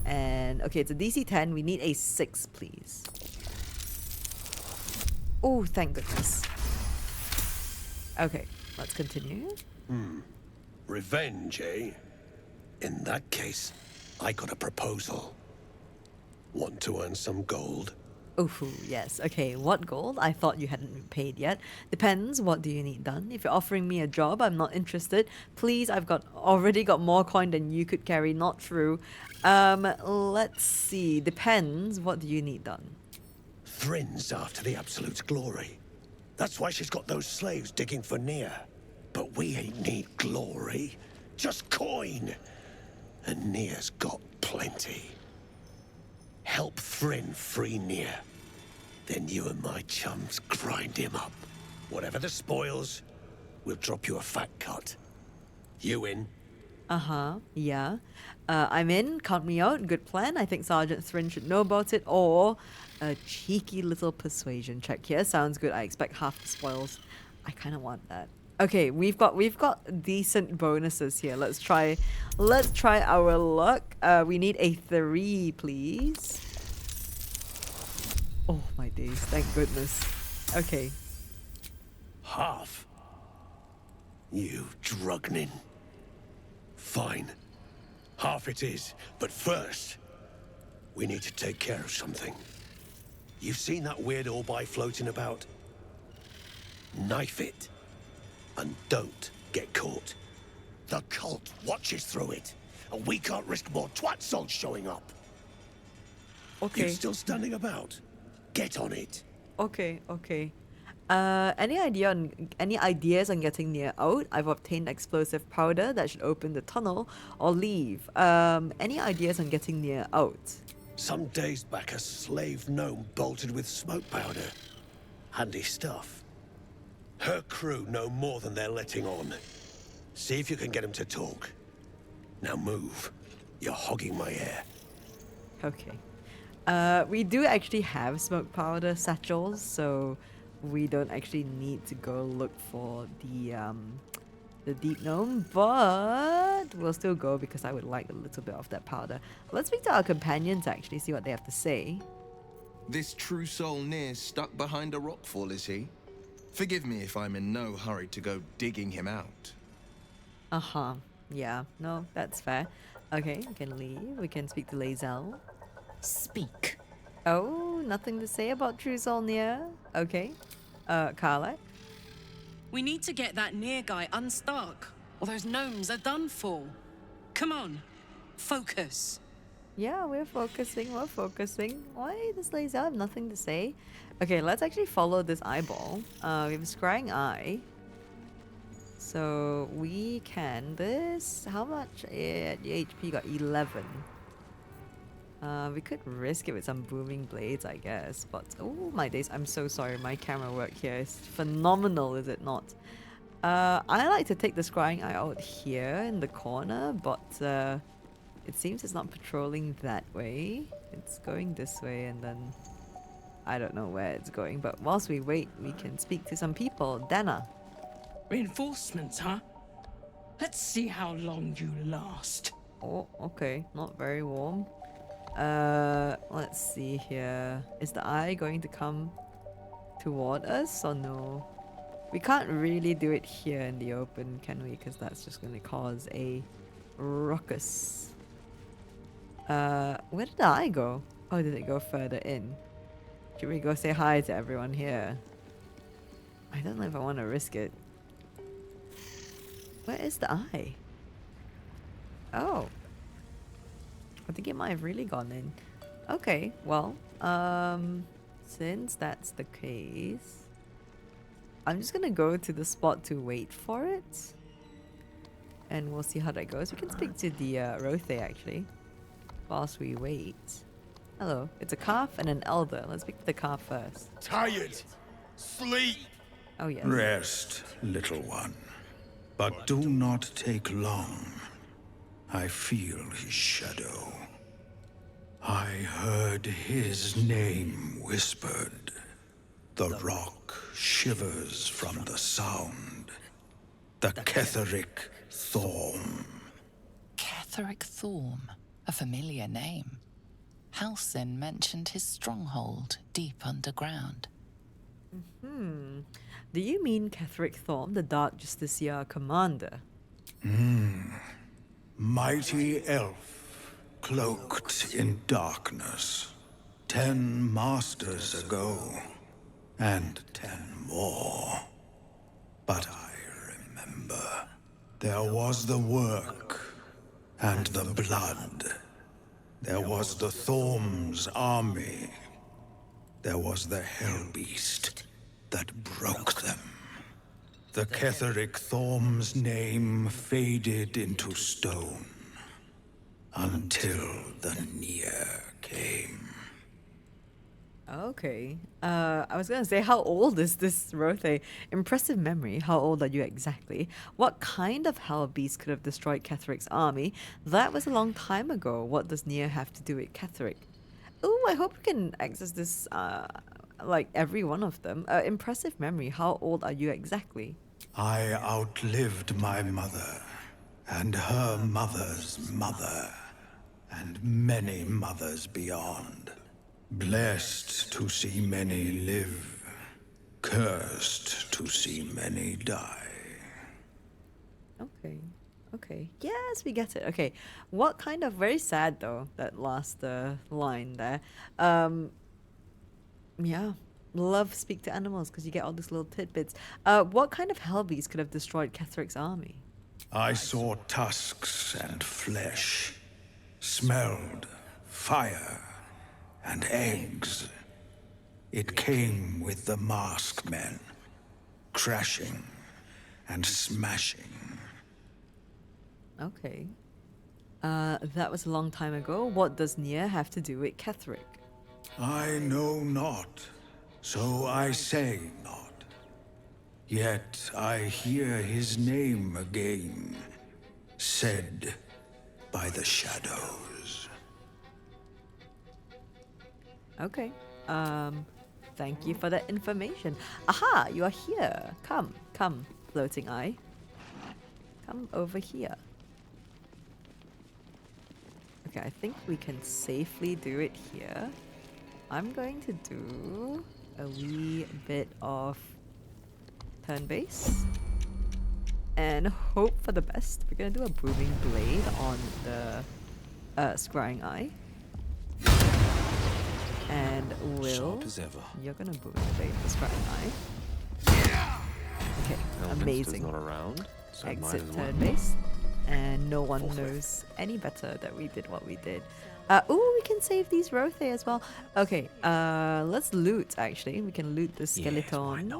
And, okay, it's a DC 10. We need a 6, please. Oh, thank goodness. Okay, let's continue. Revenge, eh? In that case, I got a proposal. Want to earn some gold? Ooh, yes. Okay, what gold? I thought you hadn't been paid yet. Depends, what do you need done? If you're offering me a job, I'm not interested. Please, I've already got more coin than you could carry. Not true. Let's see. Depends, what do you need done? Thrin's after the Absolute's glory. That's why she's got those slaves digging for Nere. But we ain't need glory, just coin. And Nere's got plenty. Help Thrin free Nere. Then you and my chums grind him up. Whatever the spoils, we'll drop you a fat cut. You in? Uh-huh, yeah. I'm in, count me out, good plan. I think Sergeant Thrin should know about it, or a cheeky little persuasion check here. Sounds good, I expect half the spoils. I kind of want that. Okay, we've got decent bonuses here. Let's try our luck. We need a 3, please. Oh my days, thank goodness. Okay. Half? You drugnin. Fine. Half it is, but first, we need to take care of something. You've seen that weird orbi floating about? Knife it. And don't get caught. The cult watches through it, and we can't risk more twat souls showing up. Okay. You still standing about? Get on it. Okay. Any ideas on getting Nere out? I've obtained explosive powder that should open the tunnel or leave. Any ideas on getting Nere out? Some days back, a slave gnome bolted with smoke powder. Handy stuff. Her crew know more than they're letting on. See if you can get them to talk. Now move. You're hogging my air. Okay. We do actually have smoke powder satchels, so we don't actually need to go look for the deep gnome, but we'll still go because I would like a little bit of that powder. Let's speak to our companions actually, see what they have to say. This true soul Nere's stuck behind a rockfall, is he? Forgive me if I'm in no hurry to go digging him out. Uh-huh. Yeah, no, that's fair. Okay, we can leave. We can speak to Lae'zel. Speak. Oh, nothing to say about true soul Nere? Okay. Carla? We need to get that Nere guy unstuck, or those gnomes are done for. Come on, focus. Yeah, we're focusing. Why does Lae'zel have nothing to say? Okay, let's actually follow this eyeball. We have a scrying eye. So we can how much? Yeah, the HP got 11. We could risk it with some booming blades, I guess. But oh my days, I'm so sorry. My camera work here is phenomenal, is it not? I like to take the Scrying eye out here in the corner, but it seems it's not patrolling that way. It's going this way and then I don't know where it's going. But whilst we wait, we can speak to some people. Dana. Reinforcements, huh? Let's see how long you last. Oh, okay. Not very warm. Let's see here. Is the eye going to come toward us or no? We can't really do it here in the open, can we? Because that's just going to cause a ruckus. Where did the eye go? Oh, did it go further in? Should we go say hi to everyone here? I don't know if I want to risk it. Where is the eye? Oh. I think it might have really gone in. Okay, well, since that's the case, I'm just gonna go to the spot to wait for it. And we'll see how that goes. We can speak to the Rothe actually, whilst we wait. Hello, it's a calf and an elder. Let's speak to the calf first. Tired. Sleep. Oh yes. Rest, little one. But do not take long. I feel his shadow. I heard his name whispered. The rock shivers from the sound. The Ketheric Thorm. Ketheric Thorm, a familiar name. Halsin mentioned his stronghold deep underground. Do you mean Ketheric Thorm, the Dark Justiciar commander? Mighty elf, cloaked in darkness. 10 masters ago, and 10 more. But I remember. There was the work, and the blood. There was the Thorm's army. There was the Hellbeast that broke them. The Ketheric Thorm's name faded into stone until the Nere came. Okay. I was gonna say, how old is this Rothe? Impressive memory. How old are you exactly? What kind of hell beast could have destroyed Ketheric's army? That was a long time ago. What does Nere have to do with Ketheric? Ooh, I hope we can access this, like every one of them. Impressive memory. How old are you exactly? I outlived my mother, and her mother's mother, and many mothers beyond. Blessed to see many live, cursed to see many die. Okay. Okay. Yes, we get it. Okay. What kind of, very sad though, that last line there. Yeah. Love speak to animals because you get all these little tidbits. What kind of hellbeast could have destroyed Ketheric's army? I saw tusks and flesh, smelled fire and eggs. It came with the masked men, crashing and smashing. Okay. That was a long time ago. What does Nere have to do with Ketheric? I know not, so I say not. Yet I hear his name again, said by the shadows. Okay. Thank you for that information. Aha, you are here. Come, floating eye. Come over here. Okay, I think we can safely do it here. I'm going to do a wee bit of turn base and hope for the best. We're gonna do a booming blade on the scrying eye. And Will, you're gonna boom blade the scrying eye. Okay, amazing. Not around, so Exit might as turn well. base. And no one knows any better that we did what we did. Ooh, we can save these Rothe as well. Okay, let's loot actually. We can loot the skeleton.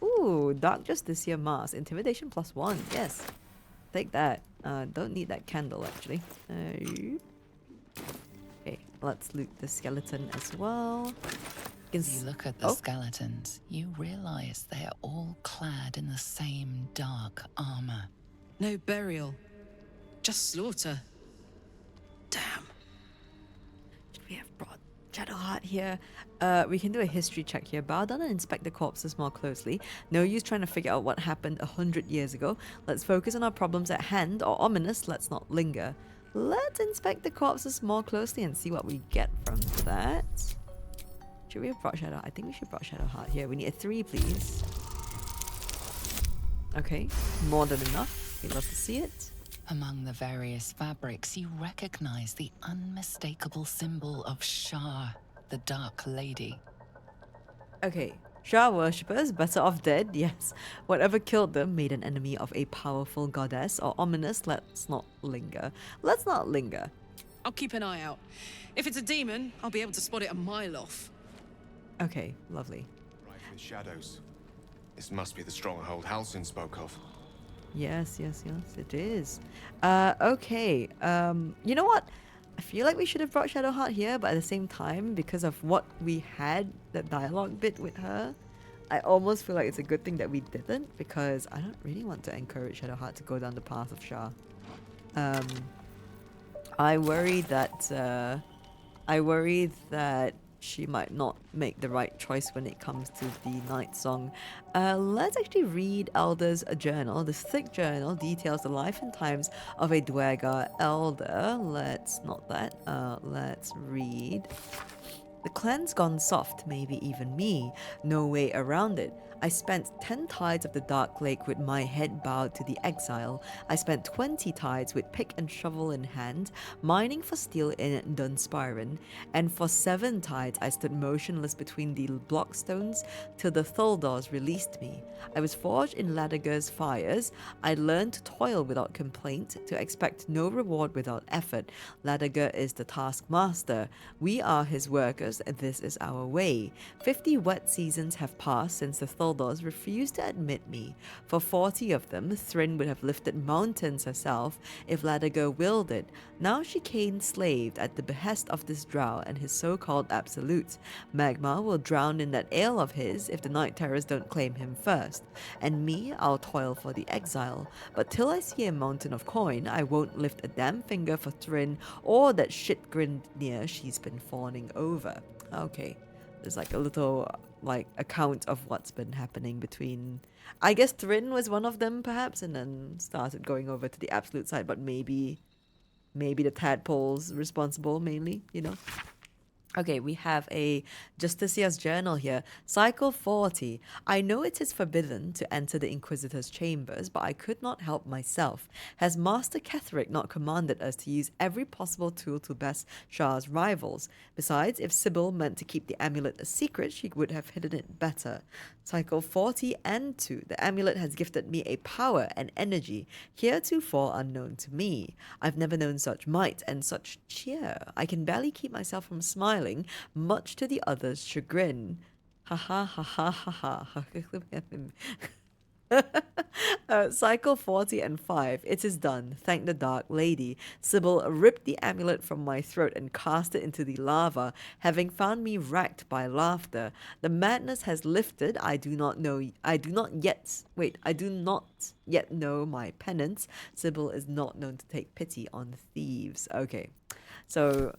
Ooh, Dark Justiciar Mask. Intimidation +1. Yes. Take that. Don't need that candle actually. Okay, let's loot the skeleton as well. As you look at the skeletons, you realize they are all clad in the same dark armor. No burial. Just slaughter. Damn. Should we have brought Shadowheart here? We can do a history check here. Bow down and inspect the corpses more closely. No use trying to figure out what happened 100 years ago. Let's focus on our problems at hand, or ominous, let's not linger. Let's inspect the corpses more closely and see what we get from that. Should we have brought Shadow? I think we should brought Shadowheart here. We need a 3, please. Okay, more than enough. We'd love to see it. Among the various fabrics, you recognize the unmistakable symbol of Shah, the Dark Lady. Okay, Shah worshippers, better off dead, yes. Whatever killed them made an enemy of a powerful goddess, or ominous, let's not linger. Let's not linger. I'll keep an eye out. If it's a demon, I'll be able to spot it a mile off. Okay, lovely. Right with shadows. This must be the stronghold Halsin spoke of. Yes, it is. Okay, you know what? I feel like we should have brought Shadowheart here, but at the same time, because of what we had, that dialogue bit with her, I almost feel like it's a good thing that we didn't, because I don't really want to encourage Shadowheart to go down the path of Shah. I worry that she might not make the right choice when it comes to the night song. Let's actually read Elder's journal. This thick journal details the life and times of a Dwergar elder. Let's read. The clan's gone soft, maybe even me. No way around it. I spent 10 tides of the Dark Lake with my head bowed to the exile. I spent 20 tides with pick and shovel in hand, mining for steel in Dunspiren. And for 7 tides I stood motionless between the blockstones till the Thuldors released me. I was forged in Ladager's fires. I learned to toil without complaint, to expect no reward without effort. Ladager is the taskmaster. We are his workers, and this is our way. 50 wet seasons have passed since the Thuldors refused to admit me. For 40 of them, Thryn would have lifted mountains herself if Ladager willed it. Now she came slaved at the behest of this drow and his so-called absolutes. Magma will drown in that ale of his if the Night Terrors don't claim him first. And me, I'll toil for the exile. But till I see a mountain of coin, I won't lift a damn finger for Thryn or that shit-grinned Nere she's been fawning over. Okay, there's like a little account of what's been happening between, I guess Thryn was one of them perhaps, and then started going over to the absolute side, but maybe the tadpole's responsible mainly, you know. Okay, we have a Justicia's journal here. Cycle 40. I know it is forbidden to enter the Inquisitor's chambers, but I could not help myself. Has Master Ketheric not commanded us to use every possible tool to best Shah's rivals? Besides, if Sybil meant to keep the amulet a secret, she would have hidden it better. Cycle 40 and 2. The amulet has gifted me a power and energy heretofore unknown to me. I've never known such might and such cheer. I can barely keep myself from smiling, much to the others' chagrin. Ha ha ha ha ha ha. Cycle 40 and 5. It is done. Thank the Dark Lady. Sybil ripped the amulet from my throat and cast it into the lava, having found me racked by laughter. The madness has lifted. I do not yet know my penance. Sybil is not known to take pity on thieves. Okay, so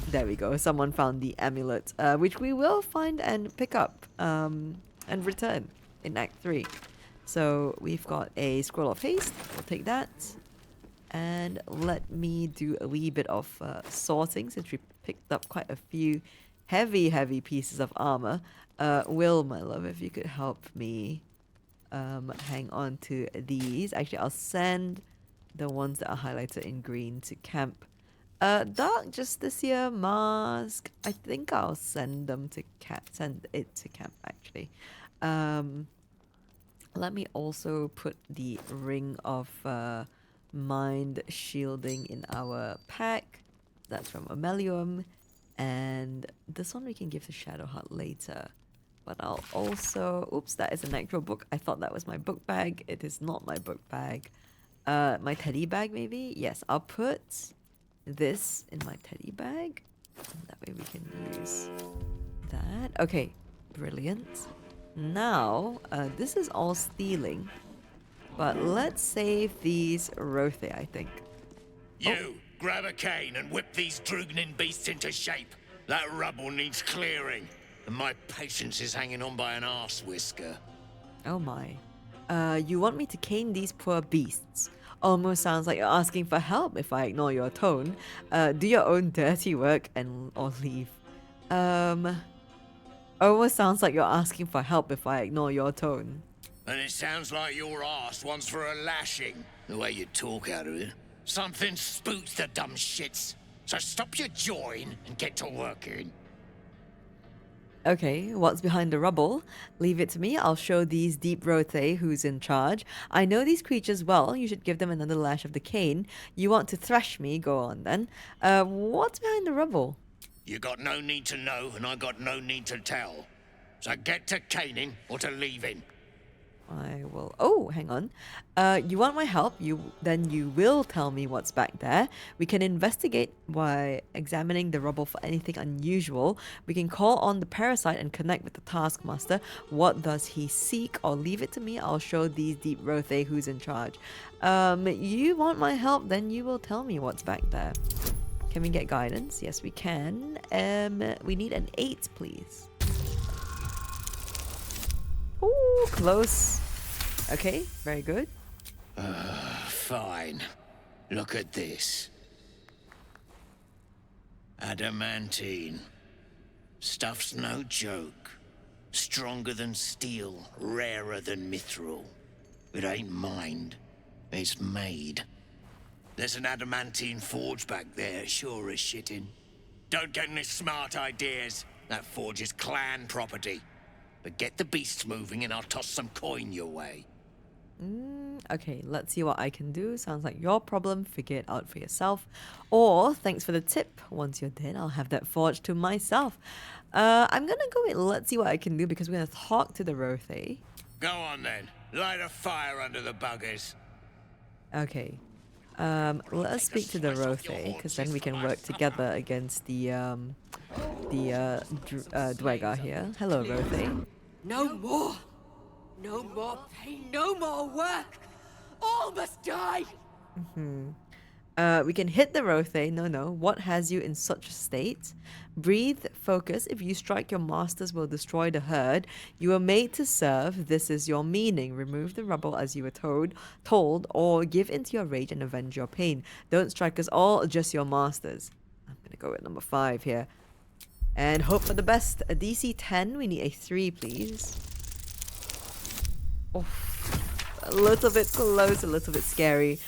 there we go. Someone found the amulet, which we will find and pick up and return in Act 3. So we've got a Scroll of Haste. We'll take that. And let me do a wee bit of sorting, since we picked up quite a few heavy pieces of armor. Will, my love, if you could help me hang on to these. Actually, I'll send the ones that are highlighted in green to camp. Dark Justiciar mask. I think I'll send them to send it to camp actually. Let me also put the ring of mind shielding in our pack. That's from Omeluum, and this one we can give to Shadowheart later. But I'll also, oops, that is an actual book. I thought that was my book bag. It is not my book bag. My teddy bag maybe. Yes, I'll put this in my teddy bag. That way we can use that. Okay, brilliant. Now, this is all stealing. But let's save these Rothe, I think. You, grab a cane and whip these Drugnin beasts into shape. That rubble needs clearing, and my patience is hanging on by an arse whisker. Oh my. You want me to cane these poor beasts? Almost sounds like you're asking for help if I ignore your tone. Do your own dirty work or leave. Almost sounds like you're asking for help if I ignore your tone. And it sounds like your arse wants for a lashing, the way you talk out of it. Something spooks the dumb shits. So stop your jawing and get to working. Okay, what's behind the rubble? Leave it to me. I'll show these deep Rothe who's in charge. I know these creatures well. You should give them another lash of the cane. You want to thrash me? Go on then. What's behind the rubble? You got no need to know, and I got no need to tell. So get to caning or to leaving. I will... Oh, hang on. You want my help? Then you will tell me what's back there. We can investigate by examining the rubble for anything unusual. We can call on the parasite and connect with the taskmaster. What does he seek? Or leave it to me. I'll show these deep Rothe who's in charge. You want my help? Then you will tell me what's back there. Can we get guidance? Yes, we can. We need an 8, please. Ooh, close. Okay, very good. Fine. Look at this. Adamantine. Stuff's no joke. Stronger than steel, rarer than mithril. It ain't mined, it's made. There's an adamantine forge back there, sure as shitting. Don't get any smart ideas. That forge is clan property. But get the beasts moving and I'll toss some coin your way. Okay, let's see what I can do. Sounds like your problem. Figure it out for yourself. Or, thanks for the tip. Once you're dead, I'll have that forge to myself. I'm gonna go with let's see what I can do because we're gonna talk to the Rothe. Go on then. Light a fire under the buggers. Okay. Let us speak to the Rothe because then we can work together against the Dwegar here. Hello, Rothe. No more! No more pain, no more work! All must die! We can hit the Rothe. No. What has you in such a state? Breathe, focus. If you strike, your masters will destroy the herd. You were made to serve. This is your meaning. Remove the rubble as you were told, or give into your rage and avenge your pain. Don't strike us all, just your masters. I'm gonna go with number 5 here. And hope for the best. A DC 10. We need a 3, please. Oh, a little bit close, a little bit scary.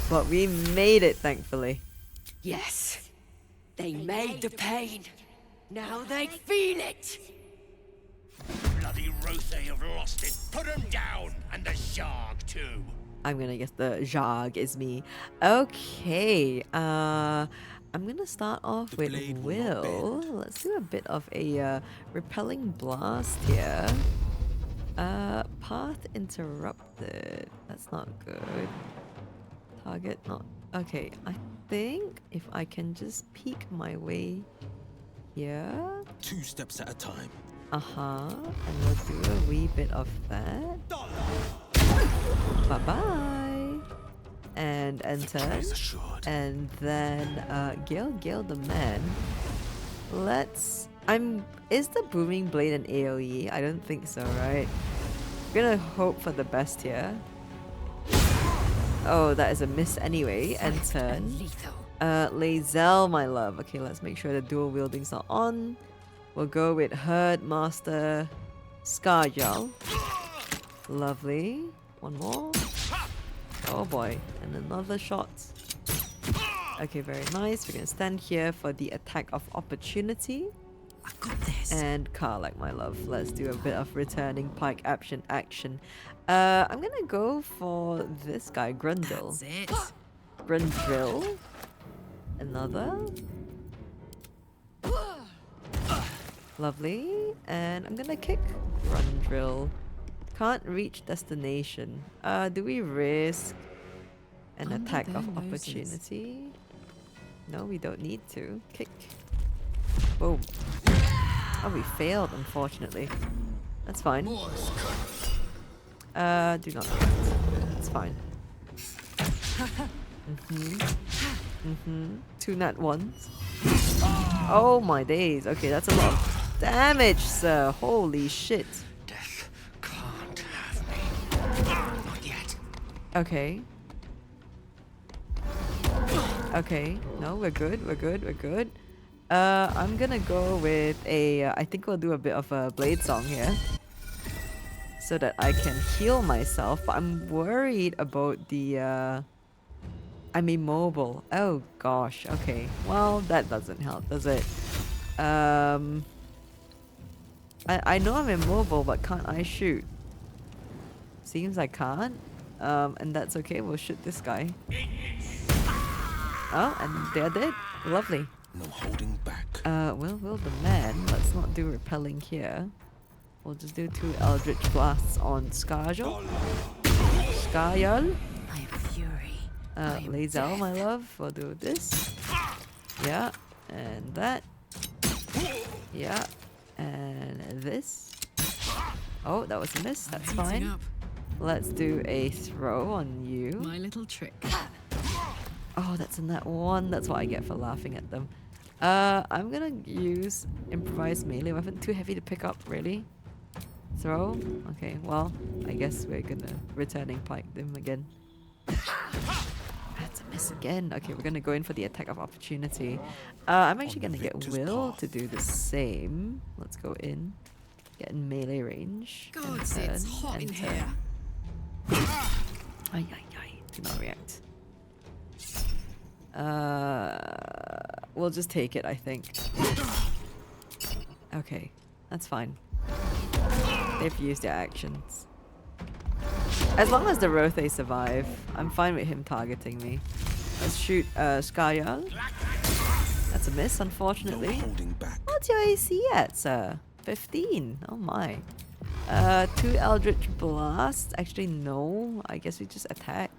But we made it, thankfully. Yes, they made the pain. Now they feel it. Bloody Rothe have lost it. Put them down, and the Shark too. I'm gonna guess the Zharg is me. Okay, I'm gonna start off with Will. Let's do a bit of a repelling blast here. Path interrupted. That's not good. Target not... Okay, I think if I can just peek my way here. 2 steps at a time. And we'll do a wee bit of that. Bye-bye. And enter. And then Gale the man. Let's... Is the booming blade an AoE? I don't think so, right? I'm gonna hope for the best here. Oh, that is a miss anyway. And turn. Lae'zel, my love. Okay, let's make sure the dual wielding's not on. We'll go with Herd Master Scarjal. Lovely. One more. Oh boy. And another shot. Okay, very nice. We're gonna stand here for the attack of opportunity. I got this. And Karlach, my love. Let's do a bit of returning pike action. I'm gonna go for this guy, Grundle. That's it. Grundle. Another. Lovely. And I'm gonna kick Grundle. Can't reach destination. Do we risk an attack of opportunity? No, we don't need to. Kick. Boom. Oh, we failed, unfortunately. That's fine. Do not react. It's fine. Two nat ones. Oh my days. Okay, that's a lot of damage, sir. Holy shit. Death can't have me. Not yet. Okay. Okay. No, we're good. We're good. We're good. I'm gonna go with a... I think we'll do a bit of a blade song here. So that I can heal myself. But I'm worried about the... I'm immobile. Oh gosh. Okay. Well, that doesn't help, does it? I know I'm immobile, but can't I shoot? Seems I can't. And that's okay. We'll shoot this guy. Oh, and they're dead. Lovely. No holding back. Will the man. Let's not do repelling here. We'll just do 2 Eldritch Blasts on Skarjal. Skarjal. I am fury. Lazel, my love. We'll do this. Yeah. And that. Yeah. And this. Oh, that was a miss. That's fine. Let's do a throw on you. My little trick. Oh, that's in that one. That's what I get for laughing at them. I'm gonna use improvised melee weapon. Too heavy to pick up, really. Throw? Okay, well, I guess we're gonna returning pike them again. That's a miss again. Okay, we're gonna go in for the attack of opportunity. I'm actually gonna get Will to do the same. Let's go in. Get in melee range. God, it's hot in here. Ay, ay, ay. Do not react. We'll just take it, I think. Okay, that's fine. They've used their actions. As long as the Rothe survive, I'm fine with him targeting me. Let's shoot Skarjal. That's a miss, unfortunately. What's your AC at, sir? 15. Oh my. 2 Eldritch Blasts. Actually, no. I guess we just attack.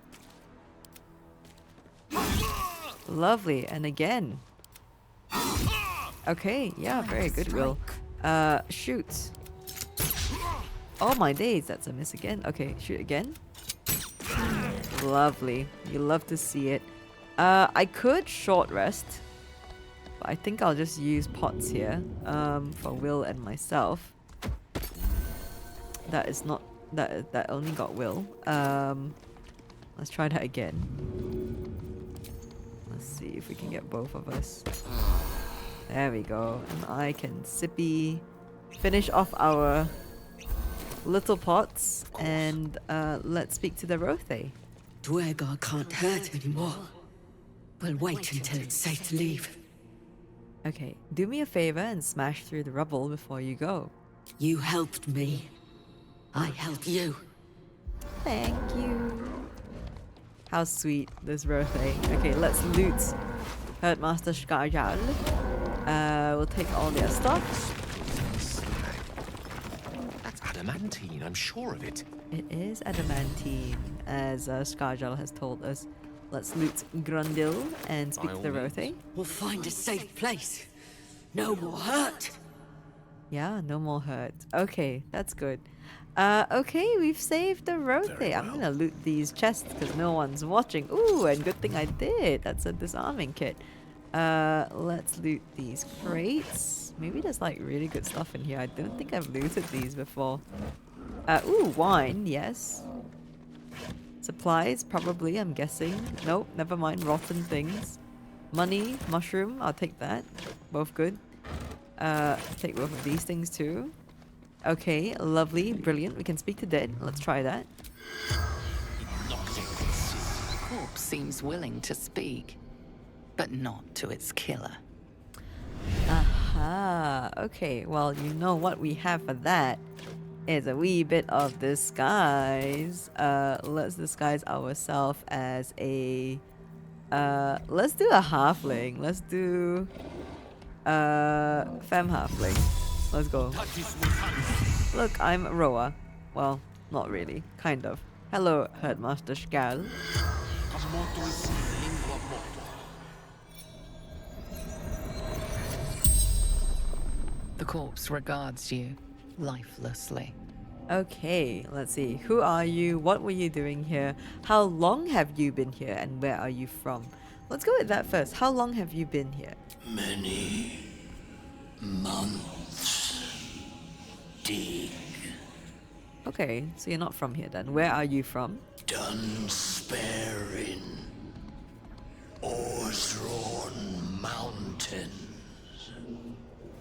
Lovely. And again. Okay. Yeah, very good, Will. Shoot. Oh my days. That's a miss again. Okay, shoot again. Lovely. You love to see it. I could short rest. But I think I'll just use pots here. For Will and myself. That is not... That only got Will. Let's try that again. Let's see if we can get both of us. There we go. And I can sippy finish off our little pots. And let's speak to the Rothe. Duergar can't hurt anymore. We'll wait until it's safe to leave. Okay, do me a favor and smash through the rubble before you go. You helped me. I help you. Thank you. How sweet, this Rothe. Okay, let's loot Herdmaster Skarjal. We'll take all their stuff. That's adamantine, I'm sure of it. It is adamantine, as Skarjal has told us. Let's loot Grundil and speak to the Rothe. We'll find a safe place. No more hurt. Yeah, no more hurt. Okay, that's good. Okay, we've saved the Rothe. I'm gonna loot these chests because no one's watching. Ooh, and good thing I did. That's a disarming kit. Let's loot these crates. Maybe there's like really good stuff in here. I don't think I've looted these before. Ooh, wine, yes. Supplies, probably, I'm guessing. Nope, never mind. Rotten things. Money, mushroom, I'll take that. Both good. Take both of these things too. Okay, lovely, brilliant. We can speak to dead. Let's try that. The corpse seems willing to speak, but not to its killer. Aha, okay. Well, you know what we have for that is a wee bit of disguise. Let's disguise ourselves as a... let's do a halfling. Let's do... femme halfling. Let's go. Look, I'm Roa. Well, not really. Kind of. Hello, Herdmaster Skal. The corpse regards you lifelessly. Okay, let's see. Who are you? What were you doing here? How long have you been here? And where are you from? Let's go with that first. How long have you been here? Many months. Dig. Okay, so you're not from here then. Where are you from? Done sparing. Orzron Mountains.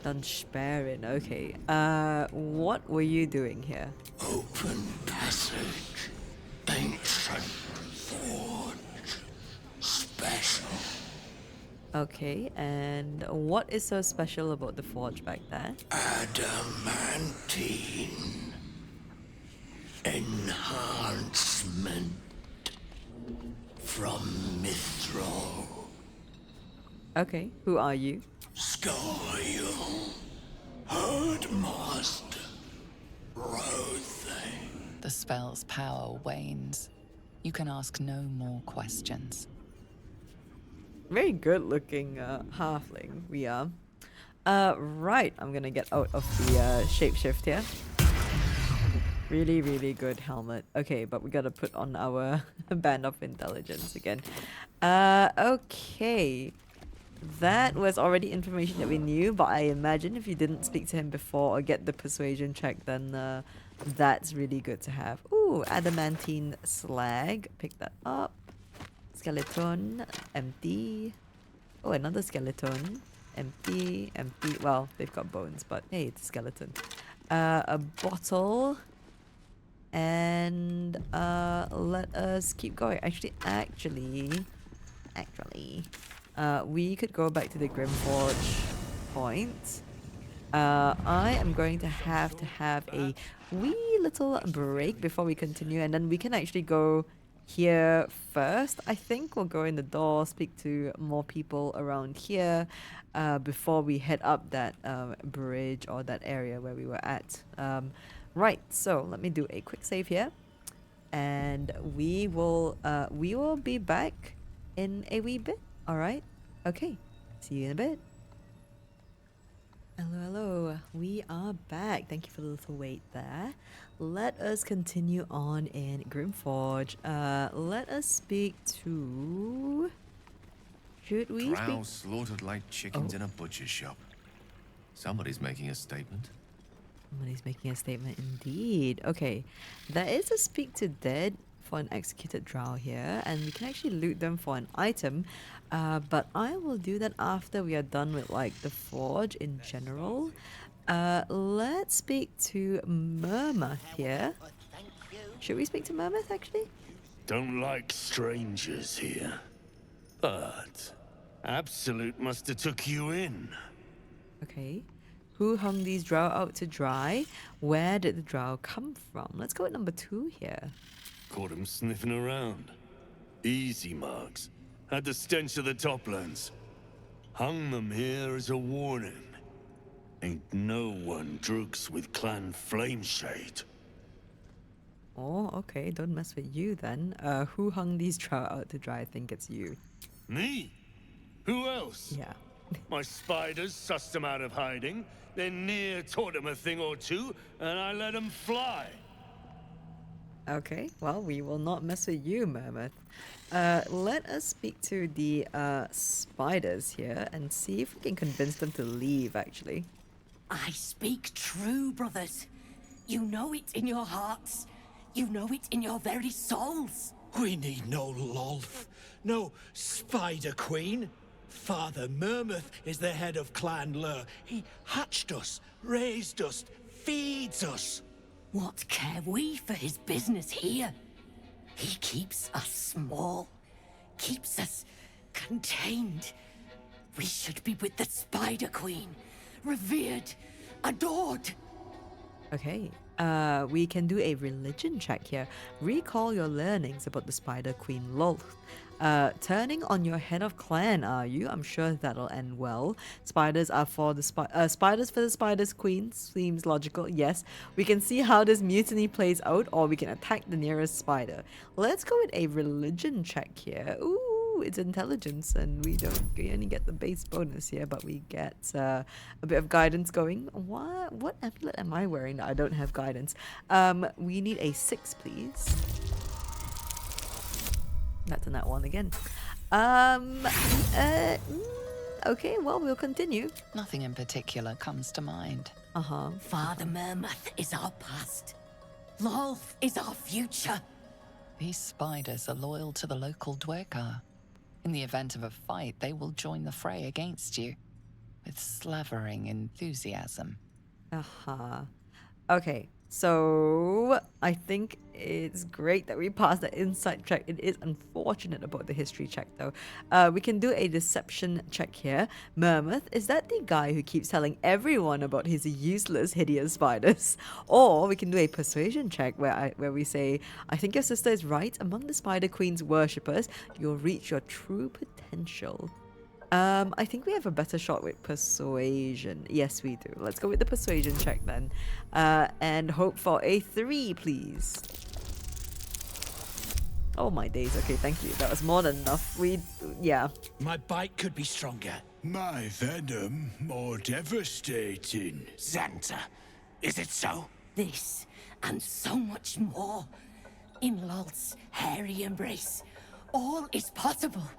Dunsparren, okay. What were you doing here? Open passage. Ancient forge. Special. Okay, and what is so special about the forge back there? Adamantine. Enhancement. From Mithril. Okay, who are you? Scrying. Herdmaster. Rothe. The spell's power wanes. You can ask no more questions. Very good looking halfling we are. Right, I'm gonna get out of the shapeshift here. Really, really good helmet. Okay, but we gotta put on our band of intelligence again. Okay. That was already information that we knew, but I imagine if you didn't speak to him before or get the persuasion check, then that's really good to have. Ooh, adamantine slag. Pick that up. Skeleton. Empty. Oh, another skeleton. Empty. Empty. Well, they've got bones, but hey, it's a skeleton. A bottle. And let us keep going. Actually, we could go back to the Grimforge point. I am going to have a wee little break before we continue, and then we can actually go here first. I think we'll go in the door, speak to more people around here before we head up that bridge or that area where we were at. Right, so let me do a quick save here, and we will be back in a wee bit. All right. Okay. See you in a bit. Hello. We are back. Thank you for the little wait there. Let us continue on in Grimforge. Let us speak to. Should we? Drow slaughtered like chickens in a butcher's shop. Somebody's making a statement. Somebody's making a statement indeed. Okay, there is a speak to dead for an executed drow here, and we can actually loot them for an item, but I will do that after we are done with like the forge in general. Let's speak to Murmath here. Should we speak to Murmath actually? Don't like strangers here. But Absolute must have took you in. Okay. Who hung these drow out to dry? Where did the drow come from? Let's go with number 2 here. Caught him sniffing around. Easy marks. Had the stench of the toplands. Hung them here as a warning. Ain't no one drugs with clan Flameshade. Oh, okay. Don't mess with you then. Who hung these drow out to dry? I think it's you. Me? Who else? Yeah. My spiders sussed them out of hiding, then Nere taught them a thing or two, and I let them fly. Okay, well, we will not mess with you, Murmath. Let us speak to the spiders here and see if we can convince them to leave, actually. I speak true, brothers. You know it in your hearts. You know it in your very souls. We need no Lolth, no Spider Queen. Father Murmath is the head of Clan Lur. He hatched us, raised us, feeds us. What care we for his business here? He keeps us small, keeps us contained. We should be with the Spider Queen, revered, adored. Okay, we can do a religion check here. Recall your learnings about the Spider Queen Lolth. Turning on your head of clan, are you? I'm sure that'll end well. Spiders are for the spiders for the Spider's Queen. Seems logical. Yes, we can see how this mutiny plays out, or we can attack the nearest spider. Let's go with a religion check here. Ooh, Ooh, it's intelligence, and we only get the base bonus here, but we get a bit of guidance going. What amulet am I wearing that I don't have guidance? We need a 6, please. That's a nat 1 again. Okay, well, we'll continue. Nothing in particular comes to mind. Father Murmath is our past. Lolth is our future. These spiders are loyal to the local Dwergar. In the event of a fight, they will join the fray against you, with slavering enthusiasm. Okay, so I think it's great that we passed the insight check. It is unfortunate about the history check, though. We can do a deception check here. Murmath, is that the guy who keeps telling everyone about his useless, hideous spiders? Or we can do a persuasion check where we say, I think your sister is right. Among the Spider Queen's worshippers, you'll reach your true potential. I think we have a better shot with persuasion. Yes, we do. Let's go with the persuasion check then. And hope for a 3, please. Oh my days. Okay, thank you. That was more than enough. Yeah. My bite could be stronger. My venom more devastating. Xanta, is it so? This, and so much more. In Lolth's hairy embrace, all is possible.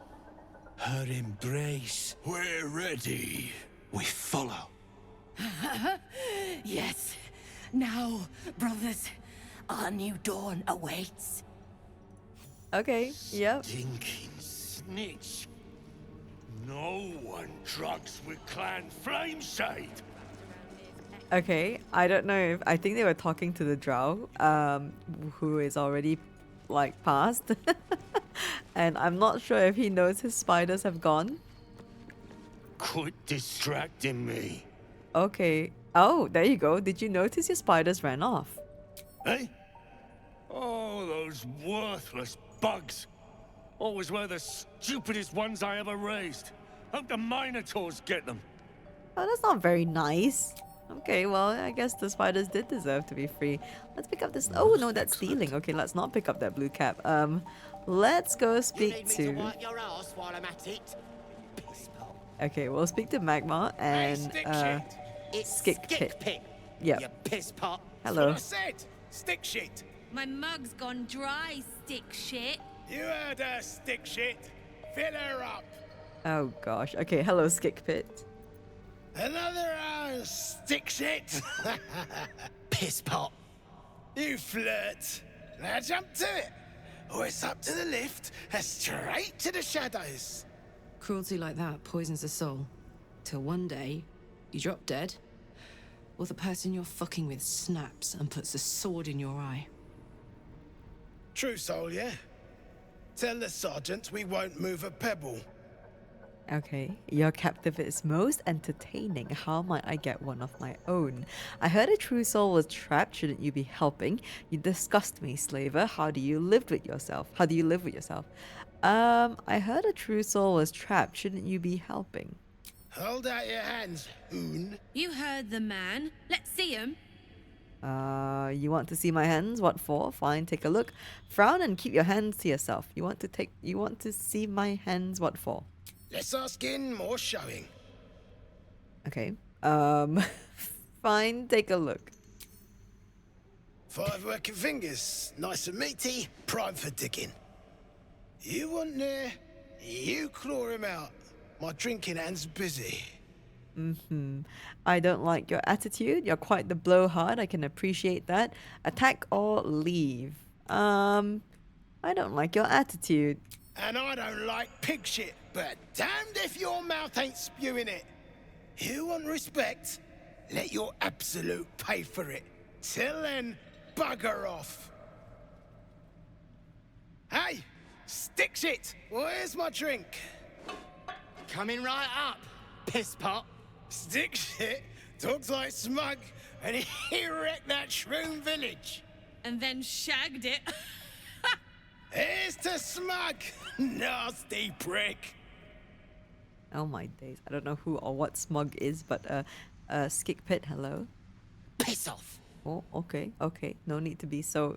Her embrace. We're ready. We follow. Yes. Now, brothers, our new dawn awaits. Okay, yep. Stinking snitch. No one drugs with Clan Flameshade. Okay, I don't know if... I think they were talking to the drow, who is already, like, passed. And I'm not sure if he knows his spiders have gone. Quit distracting me. Okay. Oh, there you go. Did you notice your spiders ran off? Eh? Oh, those worthless bugs. Always were the stupidest ones I ever raised. Hope the Minotaurs get them. Oh, that's not very nice. Okay, well, I guess the spiders did deserve to be free. Let's pick up this... Oh, no, that's stealing. Okay, let's not pick up that blue cap. Let's go speak to... Okay, we'll speak to Magma and Skickpit. Yep. You piss pot. Hello. That's what I said. Stick shit. My mug's gone dry, stick shit. You heard her, stick shit. Fill her up. Oh gosh. Okay, hello Skickpit. Another stick shit. Piss pot. You flirt. Now jump to it. Or it's up to the lift and straight to the shadows. Cruelty like that poisons the soul. Till one day, you drop dead, or the person you're fucking with snaps and puts a sword in your eye. True soul, yeah? Tell the sergeant we won't move a pebble. Okay, your captive is most entertaining. How might I get one of my own? I heard a true soul was trapped. Shouldn't you be helping? You disgust me, slaver. How do you live with yourself? I heard a true soul was trapped. Shouldn't you be helping? Hold out your hands, hoon. You heard the man. Let's see him. You want to see my hands? What for? Fine, take a look. Frown and keep your hands to yourself. You want to see my hands? What for? Less our skin, more showing. Okay. Fine, take a look. 5 working fingers, nice and meaty, prime for digging. You want Nere? You claw him out. My drinking hand's busy. I don't like your attitude. You're quite the blowhard. I can appreciate that. Attack or leave. I don't like your attitude. And I don't like pig shit, but damned if your mouth ain't spewing it. You want respect? Let your absolute pay for it. Till then, bugger off. Hey, stick shit. Where's my drink? Coming right up, piss pot. Stick shit talks like smug, and he wrecked that shroom village. And then shagged it. Here's to smug, nasty prick. Oh my days. I don't know who or what smug is, but Skickpit, hello. Piss off. Oh, okay, okay. No need to be so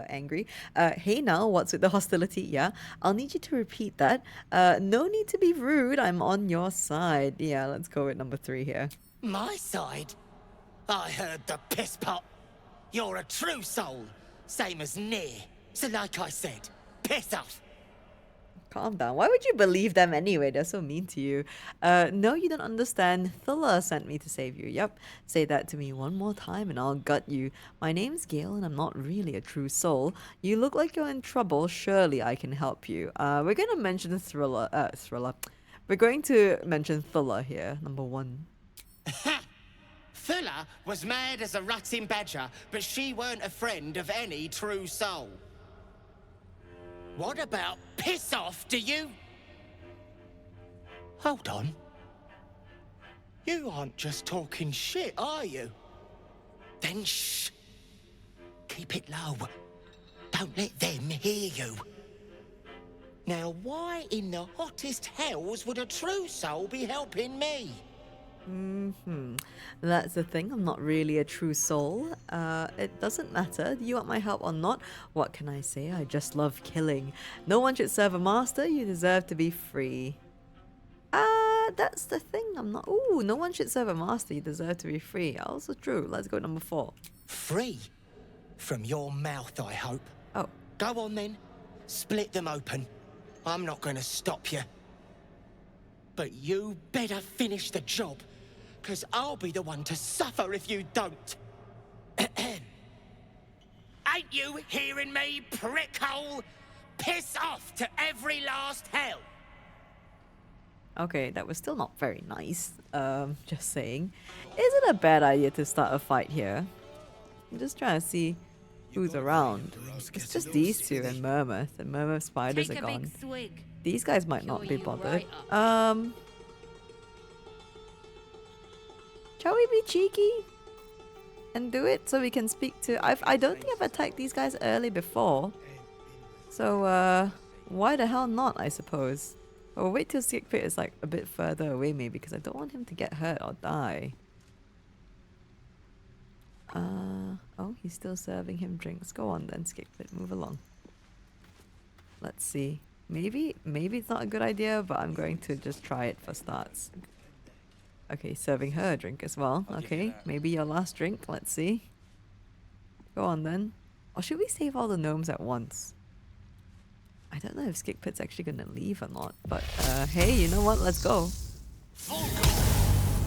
angry. Hey now, what's with the hostility? Yeah, I'll need you to repeat that. No need to be rude. I'm on your side. Yeah, let's go with number 3 here. My side? I heard the piss pot. You're a true soul, same as Nere. So like I said, piss off. Calm down. Why would you believe them anyway? They're so mean to you. No, you don't understand. Thilla sent me to save you. Yep. Say that to me one more time and I'll gut you. My name's Gale and I'm not really a true soul. You look like you're in trouble. Surely I can help you. We're going to mention Thriller. We're going to mention Thilla here. Number 1. Thilla was mad as a rutting badger, but she weren't a friend of any true soul. What about piss off, do you? Hold on. You aren't just talking shit, are you? Then shh. Keep it low. Don't let them hear you. Now, why in the hottest hells would a true soul be helping me? That's the thing. I'm not really a true soul. It doesn't matter. Do you want my help or not? What can I say? I just love killing. No one should serve a master. You deserve to be free. That's the thing. I'm not. Ooh, no one should serve a master. You deserve to be free. Also true. Let's go number 4. Free? From your mouth, I hope. Oh. Go on then. Split them open. I'm not going to stop you. But you better finish the job, because I'll be the one to suffer if you don't. Ain't you hearing me, prickhole? Piss off to every last hell. Okay, that was still not very nice. Just saying. Is it a bad idea to start a fight here? I'm just trying to see who's around. It's just these two and Murmath. And Murmath spiders are gone. These guys might not be bothered. Shall we be cheeky and do it so we can speak to... I don't think I've attacked these guys early before. So, why the hell not, I suppose? Or wait till Skickpit is like a bit further away maybe, because I don't want him to get hurt or die. Oh, he's still serving him drinks. Go on then, Skickpit, move along. Let's see. Maybe it's not a good idea, but I'm going to just try it for starts. Okay, serving her a drink as well. Okay, maybe your last drink. Let's see. Go on then. Or should we save all the gnomes at once? I don't know if Skickpit's actually going to leave or not. But hey, you know what? Let's go. We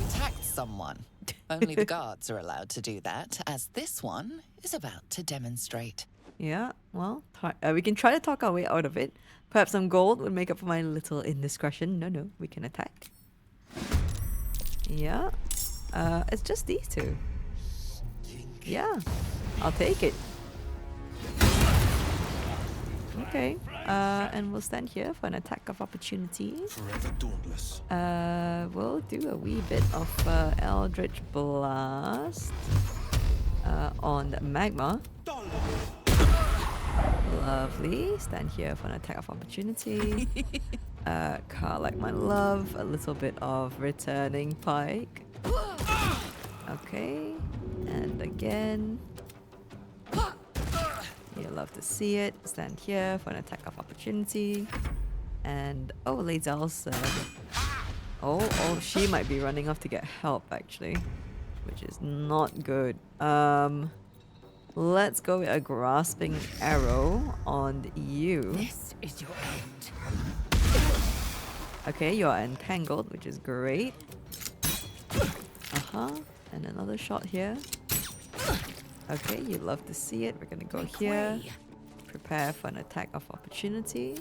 attacked someone. Only the guards are allowed to do that, as this one is about to demonstrate. Yeah, well, we can try to talk our way out of it. Perhaps some gold would make up for my little indiscretion. No, we can attack. Yeah, it's just these two. Yeah, I'll take it. Okay, and we'll stand here for an attack of opportunity. Forever dauntless. We'll do a wee bit of Eldritch Blast on Magma. Lovely. Stand here for an attack of opportunity. Car like my love. A little bit of returning pike. Okay, and again. You'll love to see it. Stand here for an attack of opportunity. And oh, Lazel's oh, she might be running off to get help actually, which is not good. Let's go with a grasping arrow on you. This is your end. Okay, you are entangled, which is great. And another shot here. Okay, you love to see it. We're gonna go here. Prepare for an attack of opportunity.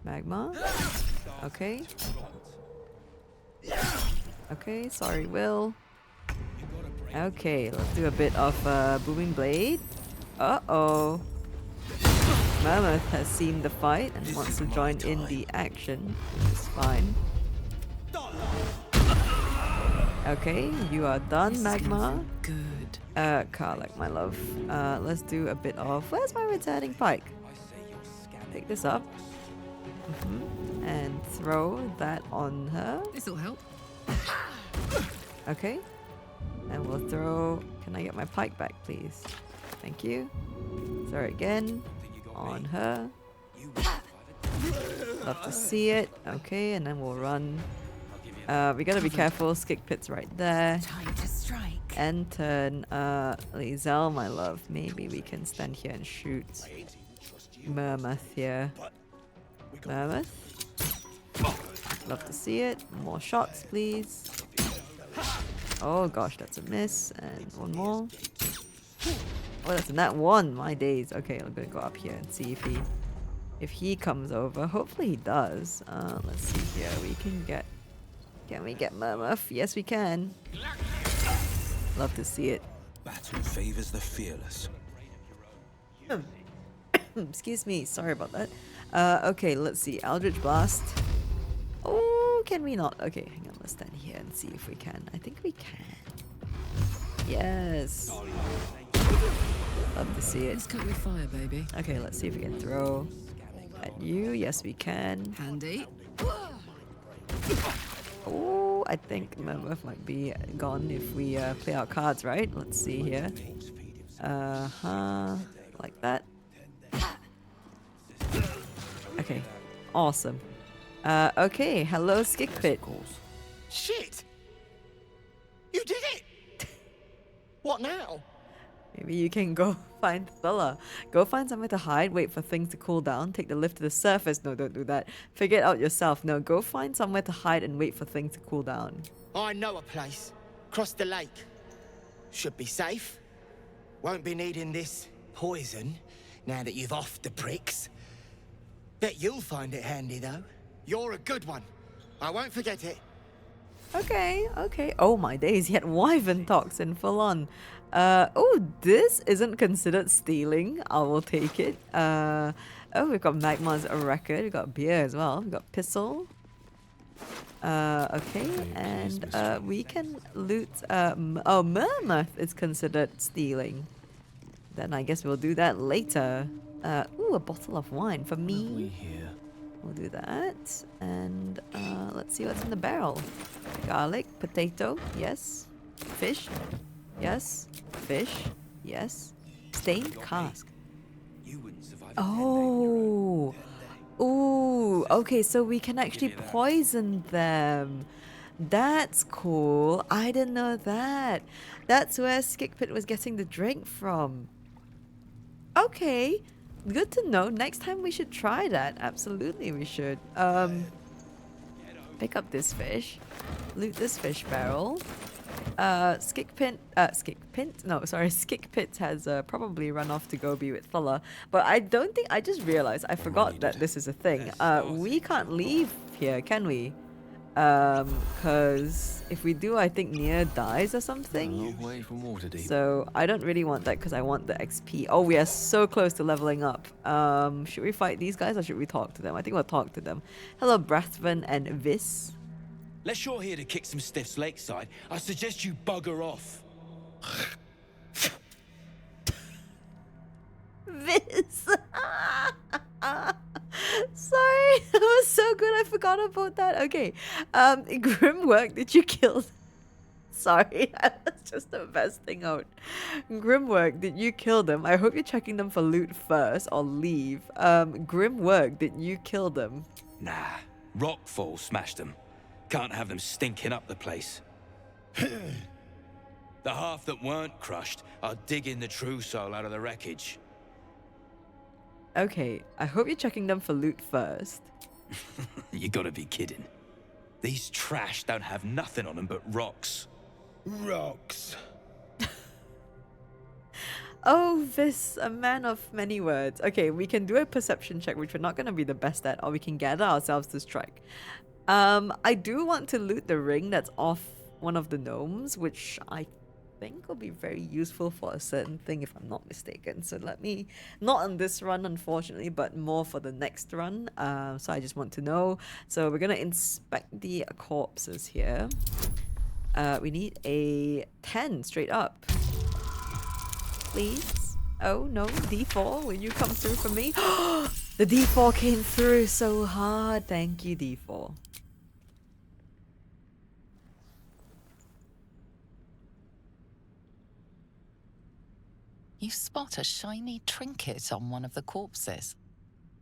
Magma. Okay. Okay, sorry, Will. Okay, let's do a bit of Booming Blade. Uh-oh. Murmath has seen the fight and wants to join in the action, which is fine. Okay, you are done, Magma. Good. Car like my love. Let's do a bit of... Where's my returning pike? Pick this up. And throw that on her. This'll help. Okay. And we'll throw... Can I get my pike back, please? Thank you. Throw it again. On her. Love to see it. Okay, and then we'll run. We gotta be careful. Skickpit's right there. Time to strike. End turn. Lizelle, my love. Maybe we can stand here and shoot Murmath here. Murmath. Love to see it. More shots, please. Oh gosh, that's a miss. And one more. Oh, that's a nat 1. My days. Okay, I'm gonna go up here and see if he comes over. Hopefully he does. Let's see here. We can get... Can we get Murmath? Yes, we can. Love to see it. Battle favors the fearless. Excuse me. Sorry about that. Okay, let's see. Eldritch Blast. Oh, can we not? Okay, hang on. Let's stand here and see if we can. I think we can. Yes. Love to see it. Let's cut with fire, baby. Okay, let's see if we can throw at you. Yes, we can. Handy. Oh, I think Murmath might be gone if we play our cards right. Let's see here. Like that. Okay, awesome. Okay, hello Skickpit. Shit! You did it! What now? Maybe you can go find Thula. Go find somewhere to hide, wait for things to cool down, take the lift to the surface. No, don't do that. Figure it out yourself. No, go find somewhere to hide and wait for things to cool down. I know a place. Across the lake. Should be safe. Won't be needing this poison now that you've offed the pricks. Bet you'll find it handy though. You're a good one. I won't forget it. Okay, okay. Oh my days, he had wyvern toxin full on. Oh, this isn't considered stealing. I will take it. Oh, we've got Magma's a record. We've got beer as well. We've got pistol. Okay, and we can loot. Oh, Murmath is considered stealing. Then I guess we'll do that later. Ooh, a bottle of wine for me. We'll do that. And let's see what's in the barrel. Garlic, potato, yes. Fish, yes. Fish, yes. Stained cask. Oh. Ooh, okay, so we can actually poison them. That's cool. I didn't know that. That's where Skickpit was getting the drink from. Okay. Good to know. Next time we should try that. Absolutely we should. Pick up this fish. Loot this fish barrel. Skickpit has probably run off to go be with Thula. But I don't think... I just realized. I forgot that this is a thing. We can't leave here, can we? Because if we do, I think Nere dies or something. So I don't really want that because I want the XP. Oh, we are so close to leveling up. Should we fight these guys or should we talk to them? I think we'll talk to them. Hello, Brathwen and Viss. Unless you're here to kick some stiffs lakeside, I suggest you bugger off. Viss! Sorry, that was so good. I forgot about that. Okay. Grimwork, did you kill... Sorry, that's just the best thing out. Grimwork, did you kill them? I hope you're checking them for loot first or leave. Grimwork, did you kill them? Nah, rockfall smashed them. Can't have them stinking up the place. The half that weren't crushed are digging the true soul out of the wreckage. Okay, I hope you're checking them for loot first. You gotta be kidding. These trash don't have nothing on them but rocks. Rocks. Oh, Viss, a man of many words. Okay, we can do a perception check, which we're not going to be the best at, or we can gather ourselves to strike. I do want to loot the ring that's off one of the gnomes, which I think will be very useful for a certain thing, if I'm not mistaken. So let me, not on this run, unfortunately, but more for the next run. So I just want to know. So we're going to inspect the corpses here. We need a 10 straight up. Please. Oh, no. D4, will you come through for me? The D4 came through so hard. Thank you, D4. You spot a shiny trinket on one of the corpses.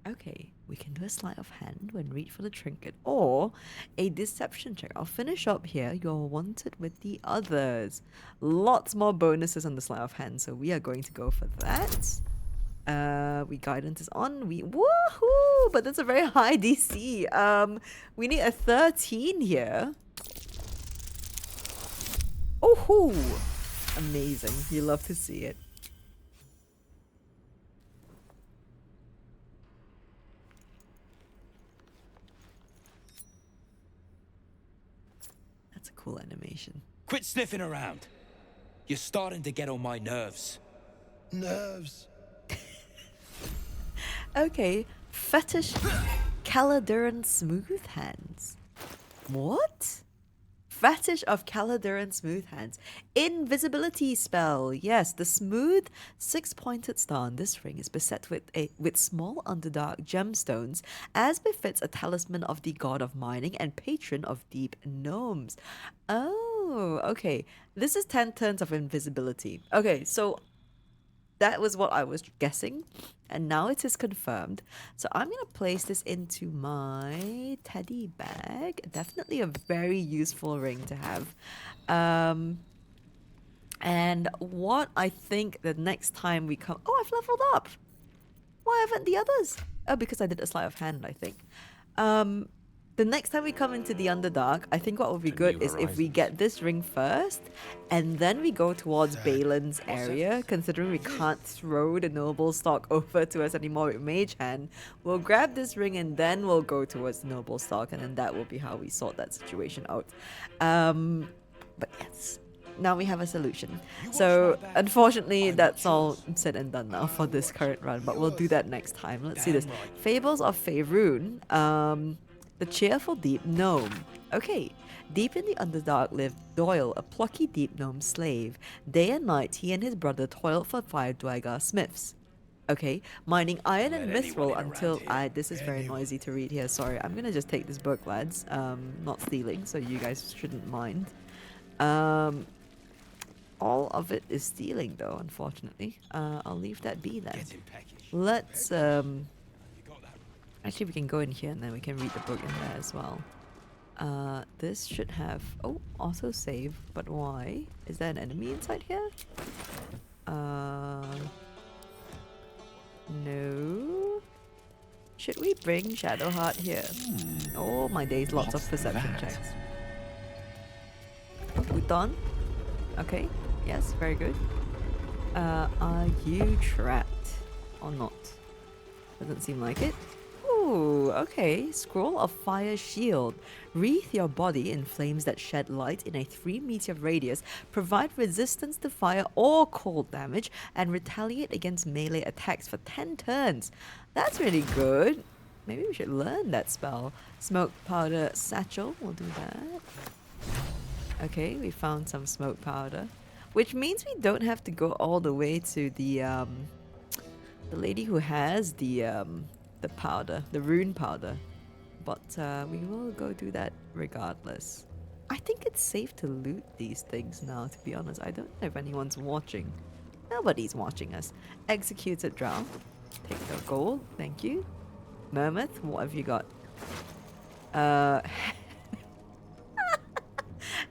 Okay, we can do a sleight of hand when reach for the trinket or a deception check. I'll finish up here. You're wanted with the others. Lots more bonuses on the sleight of hand, so we are going to go for that. We guidance is on. We woohoo! But that's a very high DC. We need a 13 here. Oh, amazing! You love to see it. That's a cool animation. Quit sniffing around. You're starting to get on my nerves. Nerves? Okay, fetish Caladuran smooth hands. What? Fetish of Caladuran smooth hands. Invisibility spell. Yes, the smooth six-pointed star on this ring is beset with small underdark gemstones, as befits a talisman of the god of mining and patron of deep gnomes. Oh, okay. This is 10 turns of invisibility. Okay, so that was what I was guessing, and now it is confirmed. So I'm going to place this into my teddy bag. Definitely a very useful ring to have. And what I think the next time we come... Oh, I've leveled up! Why haven't the others? Oh, because I did a sleight of hand, I think. The next time we come into the Underdark, I think what would be good is if we get this ring first, and then we go towards Balin's area, considering we can't throw the noble stock over to us anymore with Mage Hand. We'll grab this ring and then we'll go towards the noble stock, and then that will be how we sort that situation out. But yes, now we have a solution. So unfortunately, that's all said and done now for this current run, but we'll do that next time. Let's see this. Fables of Faerun. The cheerful deep gnome. Okay, deep in the Underdark lived Doyle, a plucky deep gnome slave. Day and night, he and his brother toiled for 5 Dwagar smiths. Okay, mining iron and mithril until... this is very noisy to read here, sorry. I'm gonna just take this book, lads. Not stealing, so you guys shouldn't mind. All of it is stealing, though, unfortunately. I'll leave that be then. Let's... Actually, we can go in here and then we can read the book in there as well. This should have... Oh, auto save. But why? Is there an enemy inside here? No. Should we bring Shadowheart here? Oh my days, lots of perception checks. Bhutan? Okay. Yes, very good. Are you trapped? Or not? Doesn't seem like it. Ooh, okay. Scroll of Fire Shield. Wreathe your body in flames that shed light in a 3-meter radius, provide resistance to fire or cold damage, and retaliate against melee attacks for 10 turns. That's really good. Maybe we should learn that spell. Smoke Powder Satchel. We'll do that. Okay, we found some smoke powder. Which means we don't have to go all the way to the lady who has the powder, the rune powder. But we will go do that regardless. I think it's safe to loot these things now, to be honest. I don't know if anyone's watching. Nobody's watching us. Executed Drow. Take the gold, thank you. Murmath, what have you got?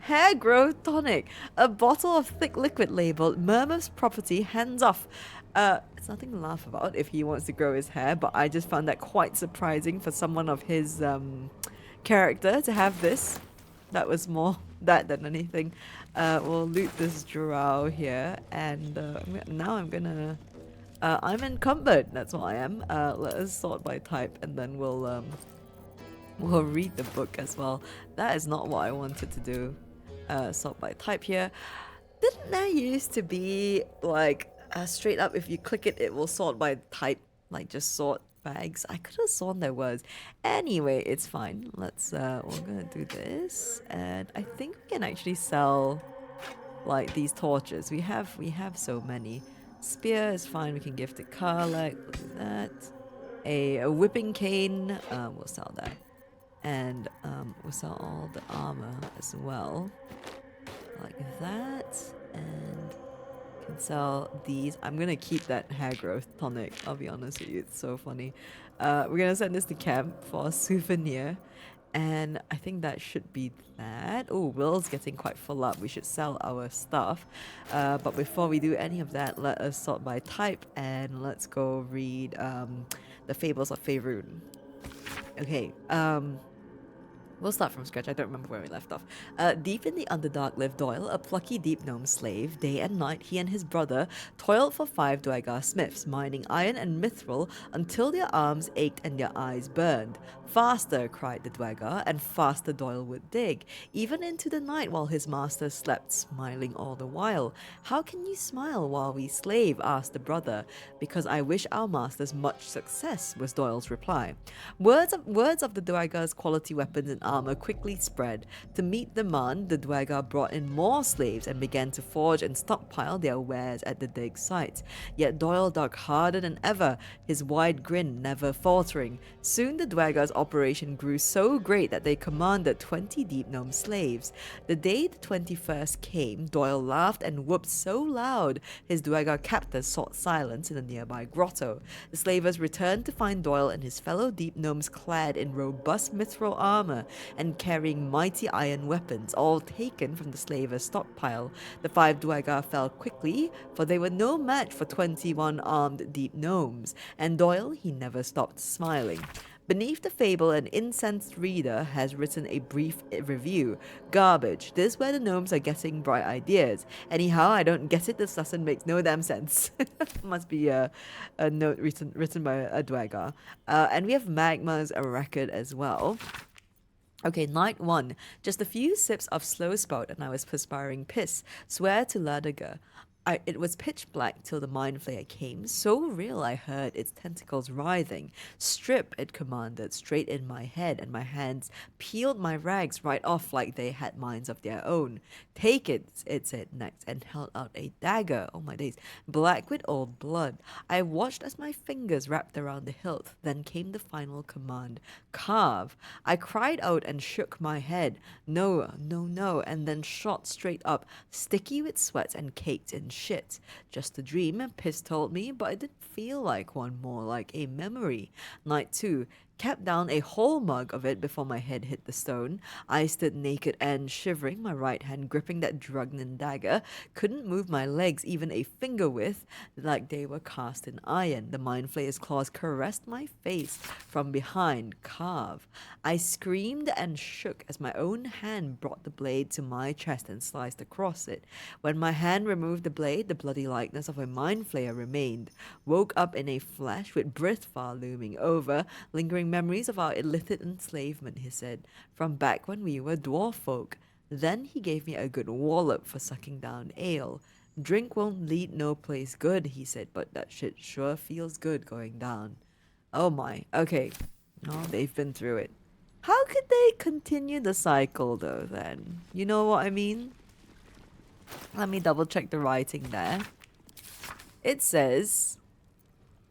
Hair growth tonic. A bottle of thick liquid labeled Murmath's property, hands off. It's nothing to laugh about if he wants to grow his hair, but I just found that quite surprising for someone of his character to have this. That was more that than anything. We'll loot this drow here, and now I'm gonna... I'm encumbered, that's what I am. Let us sort by type, and then we'll read the book as well. That is not what I wanted to do. Sort by type here. Didn't there used to be like straight up if you click it, it will sort by type, like just sort bags? I could have sworn there was. Anyway, it's fine. Let's we're gonna do this, and I think we can actually sell like these torches. We have so many. Spear is fine. We can give to Karlak. We'll do that. A whipping cane. We'll sell that. And we'll sell all the armor as well. Like that. And Sell these. I'm gonna keep that hair growth tonic. I'll be honest with you, it's so funny. We're gonna send this to camp for a souvenir. And I think that should be that. Oh, Will's getting quite full up. We should sell our stuff. But before we do any of that, let us sort by type and let's go read the Fables of Faerun. Okay, we'll start from scratch. I don't remember where we left off. Deep in the Underdark lived Doyle, a plucky deep gnome slave. Day and night, he and his brother toiled for 5 Dwegar smiths, mining iron and mithril until their arms ached and their eyes burned. Faster, cried the Dwegar, and faster Doyle would dig, even into the night while his master slept, smiling all the while. How can you smile while we slave? Asked the brother. Because I wish our masters much success, was Doyle's reply. Words of the Dwegar's quality weapons and armor quickly spread. To meet demand, the Dwegar brought in more slaves and began to forge and stockpile their wares at the dig site. Yet Doyle dug harder than ever, his wide grin never faltering. Soon the Dwegar's operation grew so great that they commanded 20 deep gnome slaves. The day the 21st came, Doyle laughed and whooped so loud his Dwegar captors sought silence in a nearby grotto. The slavers returned to find Doyle and his fellow deep gnomes clad in robust mithril armor and carrying mighty iron weapons, all taken from the slavers' stockpile. The 5 Dwegar fell quickly, for they were no match for 21 armed deep gnomes, and Doyle, he never stopped smiling. Beneath the fable, an incensed reader has written a brief review. Garbage. This is where the gnomes are getting bright ideas. Anyhow, I don't get it. This lesson makes no damn sense. Must be a note written by a Dwegar. And we have Magma's record as well. Okay, night 1. Just a few sips of slow spout and I was perspiring piss. Swear to Ladaga. It was pitch black till the mind flayer came. So real I heard its tentacles writhing. Strip, it commanded, straight in my head, and my hands peeled my rags right off like they had minds of their own. Take it said next, and held out a dagger. Oh my days. Black with old blood. I watched as my fingers wrapped around the hilt. Then came the final command. Carve. I cried out and shook my head. No, no, no, and then shot straight up, sticky with sweat and caked in shit. Just a dream, Piss told me, but it didn't feel like one, more like a memory. Night 2. Kept down a whole mug of it before my head hit the stone. I stood naked and shivering, my right hand gripping that Drugnan dagger. Couldn't move my legs even a finger width, like they were cast in iron. The mind flayer's claws caressed my face from behind. Carve. I screamed and shook as my own hand brought the blade to my chest and sliced across it. When my hand removed the blade, the bloody likeness of a mind flayer remained. Woke up in a flash with Brithvar looming over, lingering memories of our illicit enslavement, he said, from back when we were dwarf folk. Then he gave me a good wallop for sucking down ale. Drink won't lead no place good, he said, but that shit sure feels good going down. Oh my, okay. Oh, they've been through it. How could they continue the cycle though then? You know what I mean? Let me double check the writing there. It says,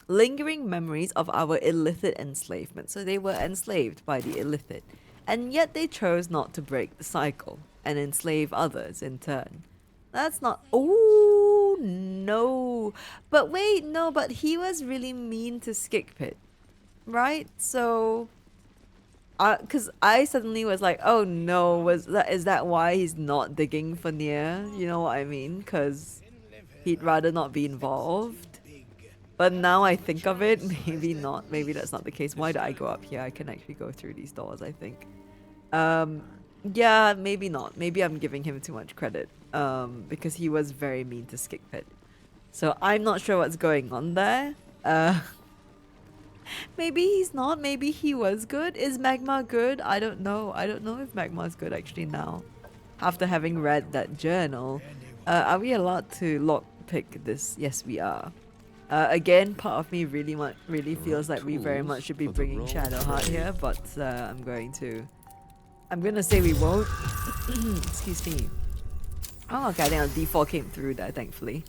lingering memories of our illicit enslavement. So they were enslaved by the illicit. And yet they chose not to break the cycle and enslave others in turn. That's not... Oh, no. But wait, no, but he was really mean to Skickpit. Right? So... because I suddenly was like, oh no, is that why he's not digging for Nere? You know what I mean? Because he'd rather not be involved. But now I think of it, maybe not. Maybe that's not the case. Why do I go up here? I can actually go through these doors, I think. Yeah, maybe not. Maybe I'm giving him too much credit. Because he was very mean to Skickpit. So I'm not sure what's going on there. Maybe he's not. Maybe he was good. Is Magma good? I don't know. I don't know if Magma's good actually now. After having read that journal. Are we allowed to lockpick this? Yes, we are. Again, part of me really feels like we very much should be bringing Shadowheart here, but I'm gonna say we won't. Excuse me. Oh, okay, I think D4 came through there, thankfully.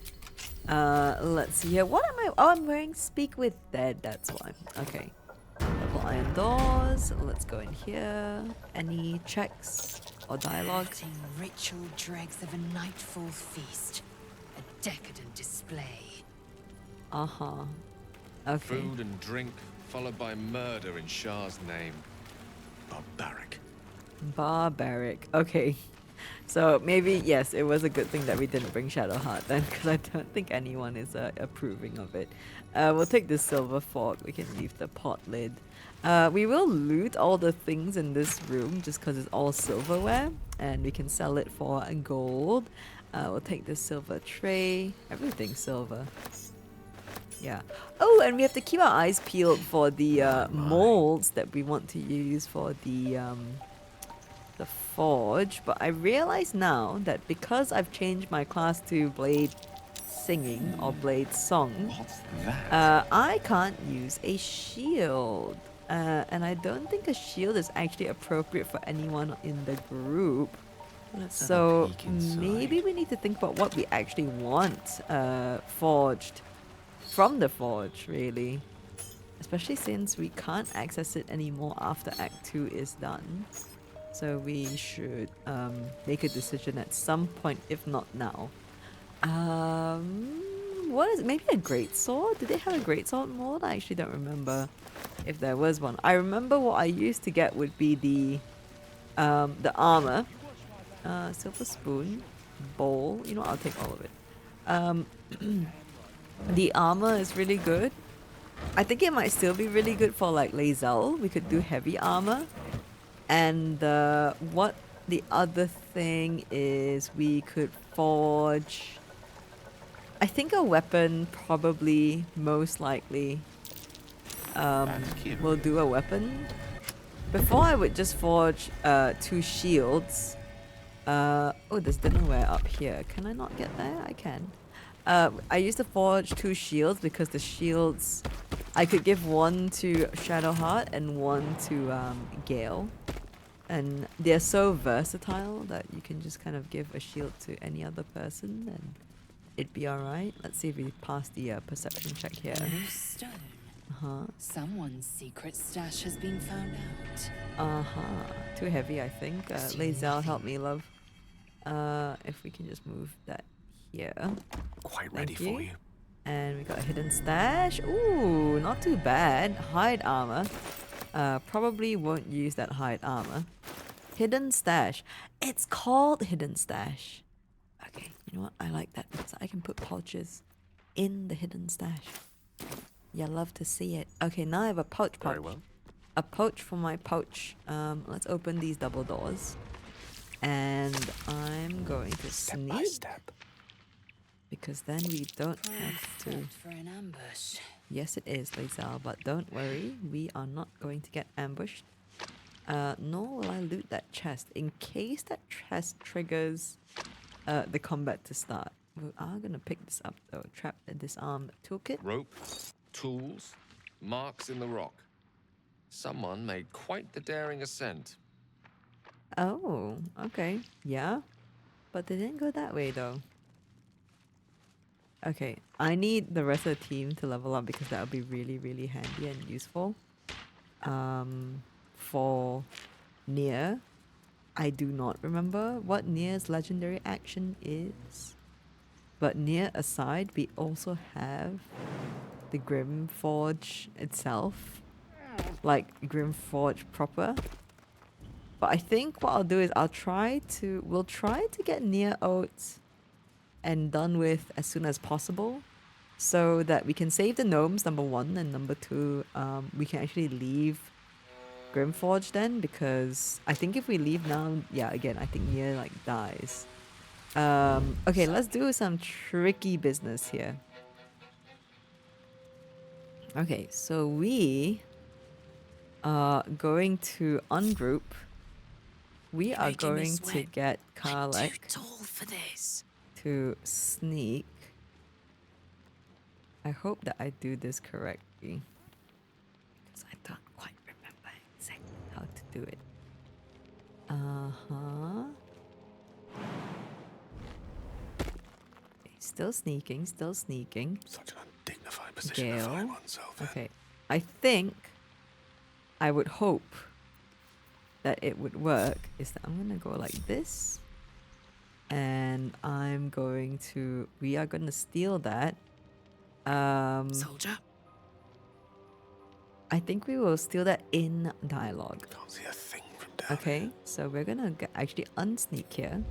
Let's see here. What am I? Oh, I'm wearing Speak with Dead, that's why. Okay. Double iron doors. Let's go in here. Any checks or dialogue? Ritual dregs of a nightfall feast. A decadent display. Uh-huh. Okay. Food and drink, followed by murder in Shah's name. Barbaric. Barbaric. Okay. So maybe, yes, it was a good thing that we didn't bring Shadowheart then, because I don't think anyone is approving of it. We'll take this silver fork. We can leave the pot lid. We will loot all the things in this room just because it's all silverware, and we can sell it for gold. We'll take this silver tray. Everything's silver. Yeah. Oh, and we have to keep our eyes peeled for the molds that we want to use for the forge. But I realize now that because I've changed my class to blade singing or blade song, I can't use a shield. And I don't think a shield is actually appropriate for anyone in the group. So maybe we need to think about what we actually want forged from the forge, really. Especially since we can't access it anymore after Act 2 is done. So we should make a decision at some point, if not now. What is it? Maybe a greatsword? Did they have a greatsword mold? I actually don't remember if there was one. I remember what I used to get would be the armor. Silver spoon, bowl. You know what? I'll take all of it. The armor is really good. I think it might still be really good for like Lae'zel. We could do heavy armor. And what the other thing is, we could forge. I think a weapon probably most likely will do a weapon. Before I would just forge 2 shields. Oh, there's dinnerware up here. Can I not get there? I can. I used to forge 2 shields because the shields, I could give one to Shadowheart and one to Gale. And they're so versatile that you can just kind of give a shield to any other person and it'd be alright. Let's see if we pass the perception check here. No stone. Someone's secret stash has been found out. Too heavy, I think. Lae'zel, help me, love. If we can just move that here. Quite ready for you. And we got a hidden stash. Ooh, not too bad. Hide armor. Probably won't use that hide armor. Hidden stash. It's called hidden stash. Okay, you know what? I like that because I can put pouches in the hidden stash. You love to see it. Okay, now I have a pouch. Very well. A pouch for my pouch. Let's open these double doors. And I'm going to sneak. Step by step. Because then we don't have to. For an ambush. Yes, it is, Lae'zel, but don't worry, we are not going to get ambushed. Nor will I loot that chest in case that chest triggers the combat to start. We are gonna pick this up though. Trap and disarm toolkit. Rope, tools, marks in the rock. Someone made quite the daring ascent. Oh, okay, yeah, but they didn't go that way though. Okay, I need the rest of the team to level up because that would be really, really handy and useful. For Nere, I do not remember what Nere's legendary action is. But Nere aside, we also have the Grimforge itself. Like Grimforge proper. But I think what I'll do is we'll try to get Nere Oats and done with as soon as possible so that we can save the gnomes, number 1, and number 2, we can actually leave Grimforge then, because I think if we leave now, yeah, again, I think Nere like dies. Okay, let's do some tricky business here. Okay, so we are going to ungroup. We are going to get Karlek for this. to sneak. I hope that I do this correctly, because I don't quite remember exactly how to do it. Okay, still sneaking, still sneaking. Such an undignified position Gale. to find oneself in. Okay, I think I would hope that it would work is that I'm gonna go like this And we are going to steal that. Soldier? I think we will steal that in dialogue. Can't see a thing from down Okay, so we're gonna actually unsneak here.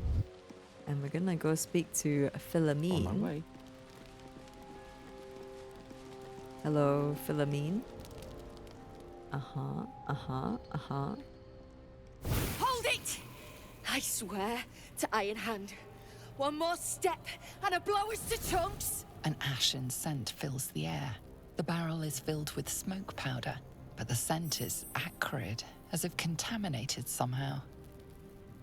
And we're gonna go speak to Philomeen. On my way. Hello, Philomeen. Hold it! I swear to Iron Hand. One more step and a blow us to chunks! An ashen scent fills the air. The barrel is filled with smoke powder, but the scent is acrid, as if contaminated somehow.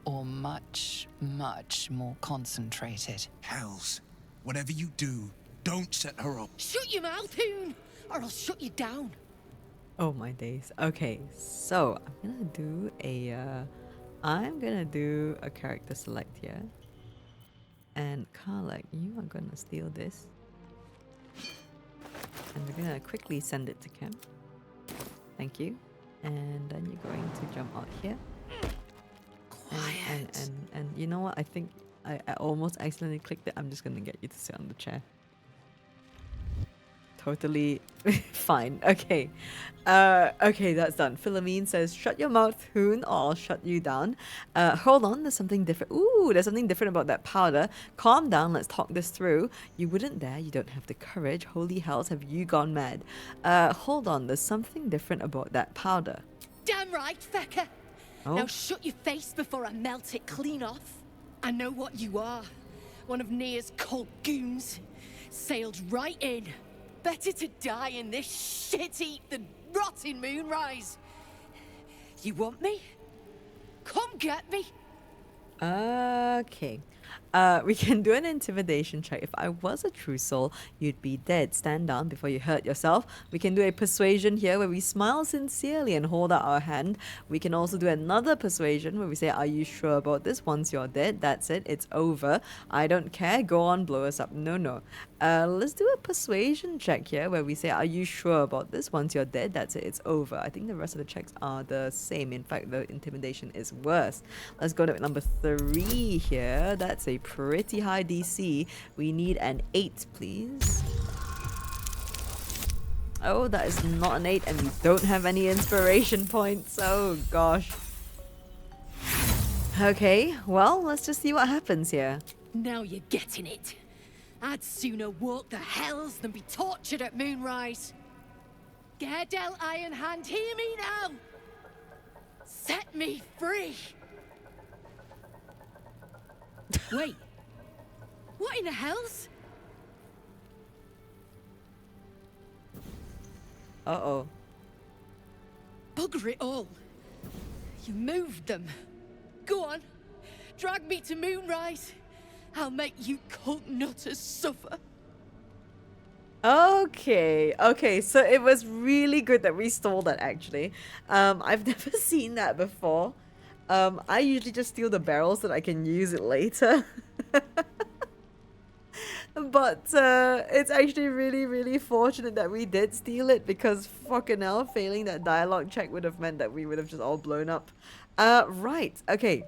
Or much, much more concentrated. Hells. Whatever you do, don't set her up. Shut your mouth, Hoon, or I'll shut you down. Oh my days. Okay, so I'm gonna do a character select here. And Karlek, you are gonna steal this. And we're gonna quickly send it to Cam. Thank you. And then you're going to jump out here. Quiet. And you know what? I think I almost accidentally clicked it. I'm just gonna get you to sit on the chair. Totally fine. Okay. Okay, that's done. Philomeen says, shut your mouth, Hoon, or I'll shut you down. Hold on, there's something different. Ooh, there's something different about that powder. Calm down, let's talk this through. You wouldn't dare, you don't have the courage. Holy hells, have you gone mad? Hold on, there's something different about that powder. Damn right, fecker. Oh. Now shut your face before I melt it clean off. I know what you are. One of Nere's cult goons. Sailed right in. Better to die in this shit heap than rot in Moonrise. You want me? Come get me. Okay. We can do an intimidation check. If I was a true soul, you'd be dead. Stand down before you hurt yourself. We can do a persuasion here where we smile sincerely and hold out our hand. We can also do another persuasion where we say, are you sure about this? Once you're dead, that's it. It's over. I don't care. Go on, blow us up. No. Let's do a persuasion check here where we say, are you sure about this? Once you're dead, that's it. It's over. I think the rest of the checks are the same. In fact, the intimidation is worse. Let's go to number 3 here. That's a pretty high DC. We need an 8, please. Oh, that is not an 8, and we don't have any inspiration points. Oh, gosh. Okay, well, let's just see what happens here. Now you're getting it. I'd sooner walk the hells than be tortured at Moonrise. Gerdel Iron Hand, hear me now! Set me free! Wait. What in the hells? Uh-oh. Bugger it all. You moved them. Go on. Drag me to Moonrise. I'll make you cult nutters suffer. Okay, so it was really good that we stole that, actually. I've never seen that before. I usually just steal the barrels so that I can use it later. But it's actually really, really fortunate that we did steal it, because fucking hell, failing that dialogue check would have meant that we would have just all blown up. Right, okay.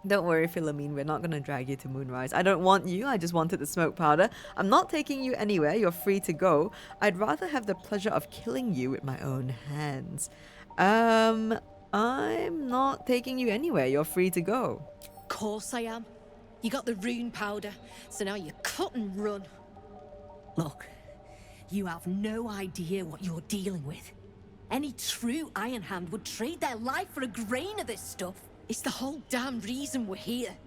Don't worry, Philomeen, we're not going to drag you to Moonrise. I don't want you, I just wanted the smoke powder. I'm not taking you anywhere, you're free to go. I'd rather have the pleasure of killing you with my own hands. I'm not taking you anywhere, you're free to go. Course I am. You got the rune powder, so now you cut and run. Look, you have no idea what you're dealing with. Any true Iron Hand would trade their life for a grain of this stuff. It's the whole damn reason we're here.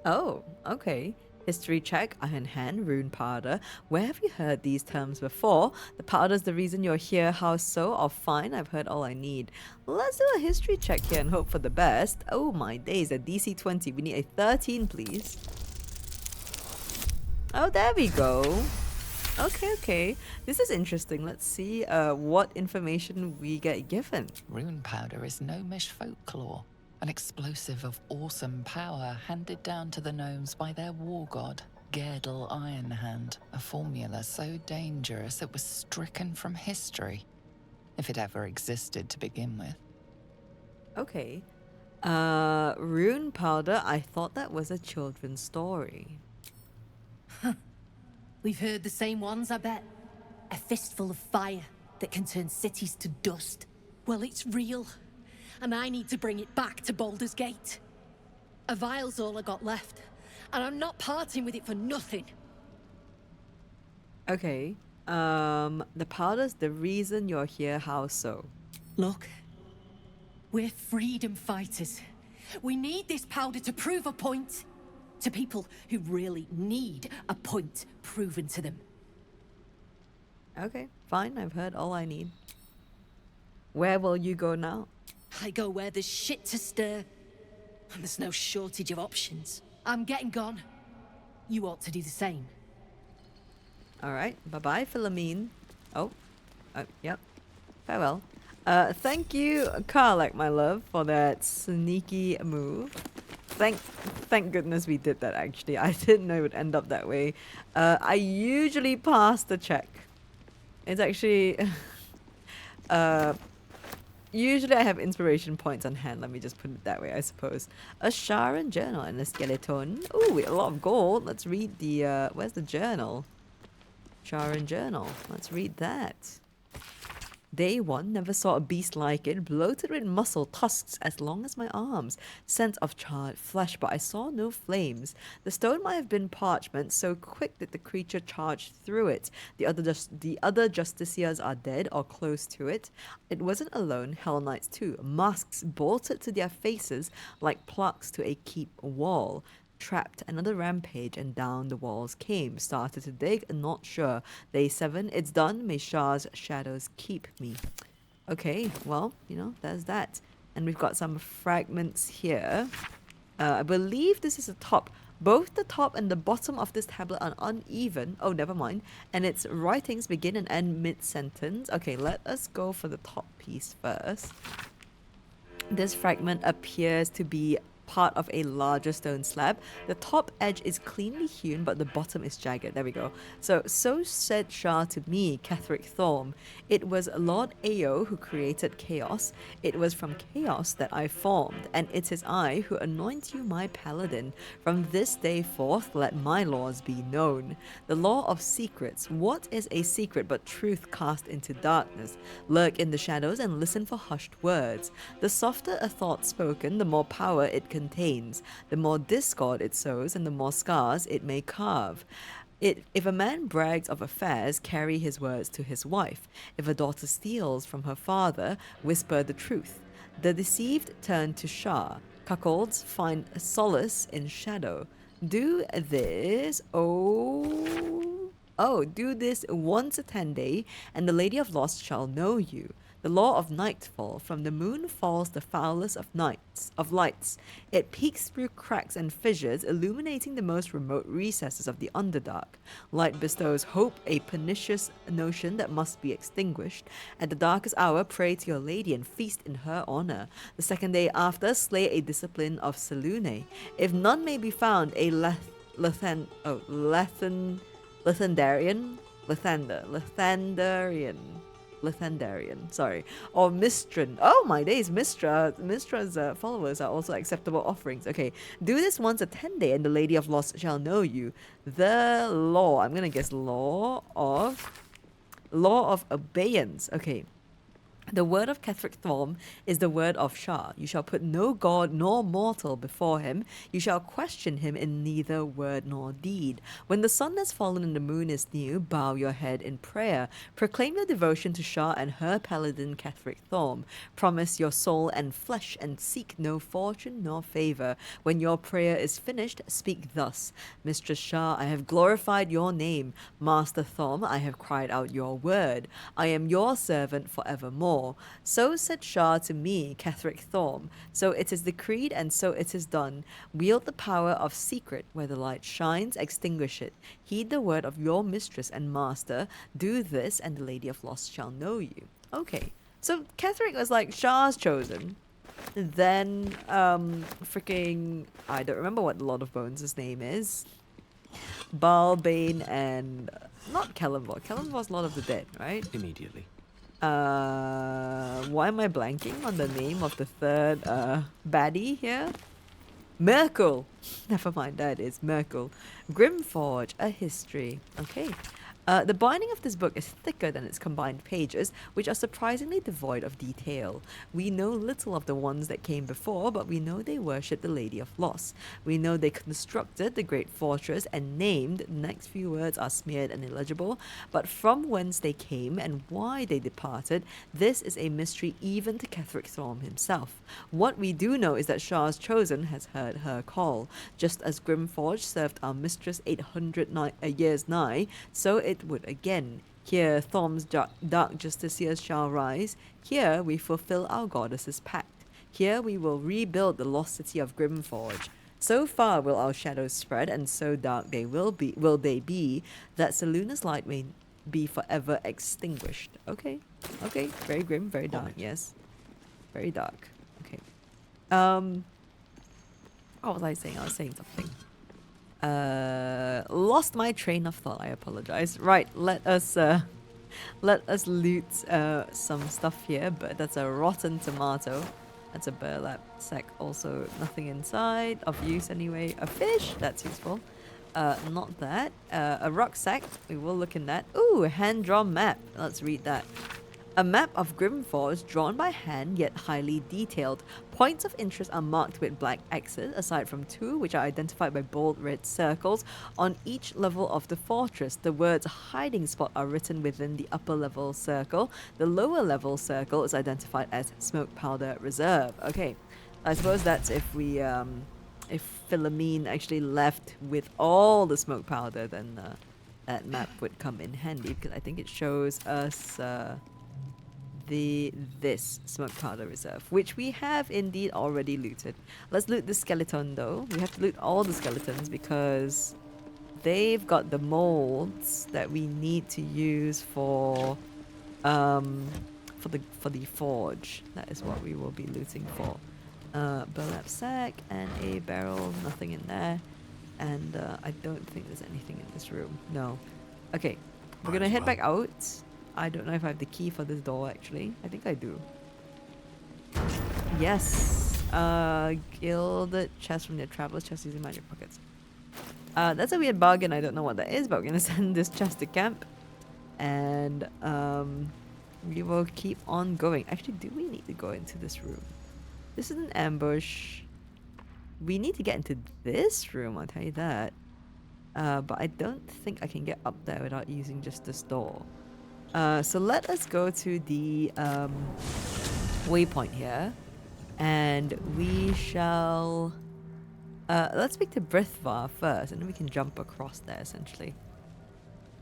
Oh, okay. History check, Iron Hand, rune powder. Where have you heard these terms before? The powder's the reason you're here, how so? Oh, fine, I've heard all I need. Let's do a history check here and hope for the best. Oh my days, a DC 20. We need a 13, please. Oh, there we go. Okay. This is interesting. Let's see what information we get given. Rune powder is gnomish folklore. An explosive of awesome power handed down to the gnomes by their war god, Gale Iron Hand. A formula so dangerous it was stricken from history, if it ever existed to begin with. Okay. Rune powder. I thought that was a children's story. We've heard the same ones, I bet. A fistful of fire that can turn cities to dust. Well, it's real. And I need to bring it back to Baldur's Gate. A vial's all I got left. And I'm not parting with it for nothing. Okay. The powder's the reason you're here. How so? Look. We're freedom fighters. We need this powder to prove a point. To people who really need a point proven to them. Okay, fine. I've heard all I need. Where will you go now? I go where there's shit to stir. And there's no shortage of options. I'm getting gone. You ought to do the same. Alright, bye-bye, Philomeen. Oh, yep. Farewell. Thank you, Karlak, my love, for that sneaky move. Thank goodness we did that, actually. I didn't know it would end up that way. I usually pass the check. It's actually... usually I have inspiration points on hand. Let me just put it that way, I suppose. A Sharon journal and a skeleton. Ooh, a lot of gold. Let's read the... where's the journal? Sharon journal. Let's read that. Day 1, never saw a beast like it, bloated with muscle, tusks as long as my arms, scent of charred flesh, but I saw no flames. The stone might have been parchment, so quick that the creature charged through it. The other justiciars are dead or close to it. It wasn't alone, Hell Knights too, masks bolted to their faces like plaques to a keep wall. Trapped, another rampage, and down the walls came. Started to dig, not sure. Day 7, it's done. May Shah's shadows keep me. Okay, well, you know, there's that. And we've got some fragments here. I believe this is the top. Both the top and the bottom of this tablet are uneven. Oh, never mind. And its writings begin and end mid-sentence. Okay, let us go for the top piece first. This fragment appears to be part of a larger stone slab. The top edge is cleanly hewn, but the bottom is jagged. There we go. So said Shah to me, Ketheric Thorm. It was Lord Ao who created chaos. It was from chaos that I formed, and it is I who anoint you my paladin. From this day forth, let my laws be known. The law of secrets. What is a secret but truth cast into darkness? Lurk in the shadows and listen for hushed words. The softer a thought spoken, the more power it contains, the more discord it sows, and the more scars it may carve. If a man brags of affairs, carry his words to his wife. If a daughter steals from her father, whisper the truth. The deceived turn to Shah. Cuckolds find solace in shadow. Do this, do this once a 10 day, and the Lady of Lost shall know you. The law of nightfall. From the moon falls the foulest of lights. It peeks through cracks and fissures, illuminating the most remote recesses of the Underdark. Light bestows hope, a pernicious notion that must be extinguished. At the darkest hour, pray to your lady and feast in her honor. The second day after, slay a discipline of Selune. If none may be found, a Lethandarian, sorry, or Mistran. Oh my days, Mistra's followers are also acceptable offerings. Okay, do this once a 10 day, and the Lady of Lost shall know you. The law, I'm gonna guess law of abeyance. Okay. The word of Ketheric Thorm is the word of Shah. You shall put no god nor mortal before him. You shall question him in neither word nor deed. When the sun has fallen and the moon is new, bow your head in prayer. Proclaim your devotion to Shah and her paladin Ketheric Thorm. Promise your soul and flesh and seek no fortune nor favor. When your prayer is finished, speak thus. Mistress Shah, I have glorified your name. Master Thorm, I have cried out your word. I am your servant forevermore. So said Shah to me, Ketheric Thorm. So it is decreed, and so it is done. Wield the power of secret. Where the light shines, extinguish it. Heed the word of your mistress and master. Do this, and the Lady of Lost shall know you. Okay, so Ketheric was like Shah's chosen. Then, freaking, I don't remember what the Lord of Bones' name is. Balbane and not Kellenvor. Kellenvor's Lord of the Dead, right? Immediately. Why am I blanking on the name of the third baddie here? Merkel! Never mind, that is Merkel. Grimforge, a history. Okay. The binding of this book is thicker than its combined pages, which are surprisingly devoid of detail. We know little of the ones that came before, but we know they worshipped the Lady of Loss. We know they constructed the great fortress and named, the next few words are smeared and illegible, but from whence they came and why they departed, this is a mystery even to Ketheric Thorm himself. What we do know is that Shah's Chosen has heard her call. Just as Grimforge served our mistress 800 years nigh, so it would again. Here Thorm's dark justiciars shall rise. Here we fulfill our goddess's pact. Here we will rebuild the lost city of Grimforge. So far will our shadows spread, and so dark they will they be, that Seluna's light may be forever extinguished. Okay. Okay. Very grim, very dark, yes. Very dark. Okay. What was I saying? I was saying something. Lost my train of thought. I apologize. Right, let us loot some stuff here. But that's a rotten tomato. That's a burlap sack. Also, nothing inside of use anyway. A fish. That's useful. Not that. A rucksack. We will look in that. Ooh, a hand-drawn map. Let's read that. A map of Grimforge drawn by hand yet highly detailed. Points of interest are marked with black X's, aside from two which are identified by bold red circles. On each level of the fortress, the words hiding spot are written within the upper level circle. The lower level circle is identified as smoke powder reserve. Okay, I suppose that's if we if Philomeen actually left with all the smoke powder, then that map would come in handy, because I think it shows us this smoke powder reserve, which we have indeed already looted. Let's loot the skeleton though. We have to loot all the skeletons because they've got the molds that we need to use for the forge. That is what we will be looting for. Burlap sack and a barrel, nothing in there. And I don't think there's anything in this room. No. Okay, we're gonna head back out. I don't know if I have the key for this door actually. I think I do. Yes. Gilded chest from their traveler's chest using magic pockets. That's a weird bargain. I don't know what that is, but we're gonna send this chest to camp. And we will keep on going. Actually, do we need to go into this room? This is an ambush. We need to get into this room, I'll tell you that. But I don't think I can get up there without using just this door. So let us go to the waypoint here, and we shall let's speak to Brithvar first, and then we can jump across there essentially.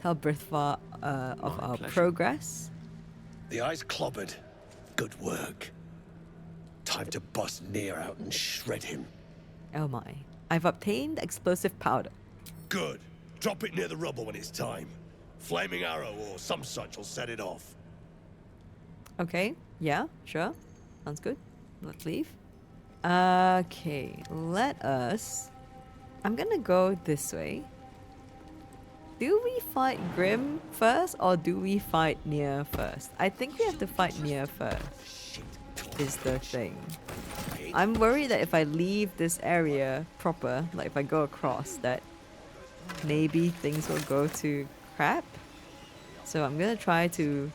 Tell Brithvar of our progress. The eye's clobbered. Good work. Time to bust Nere out and shred him. Oh my. I've obtained explosive powder. Good. Drop it near the rubble when it's time. Flaming arrow or some such will set it off. Okay, yeah, sure. Sounds good. Let's leave. Okay, let us... I'm gonna go this way. Do we fight Grim first or do we fight Nere first? I think we have to fight Nere first, is the thing. I'm worried that if I leave this area proper, like if I go across, that maybe things will go to crap. So I'm gonna try to...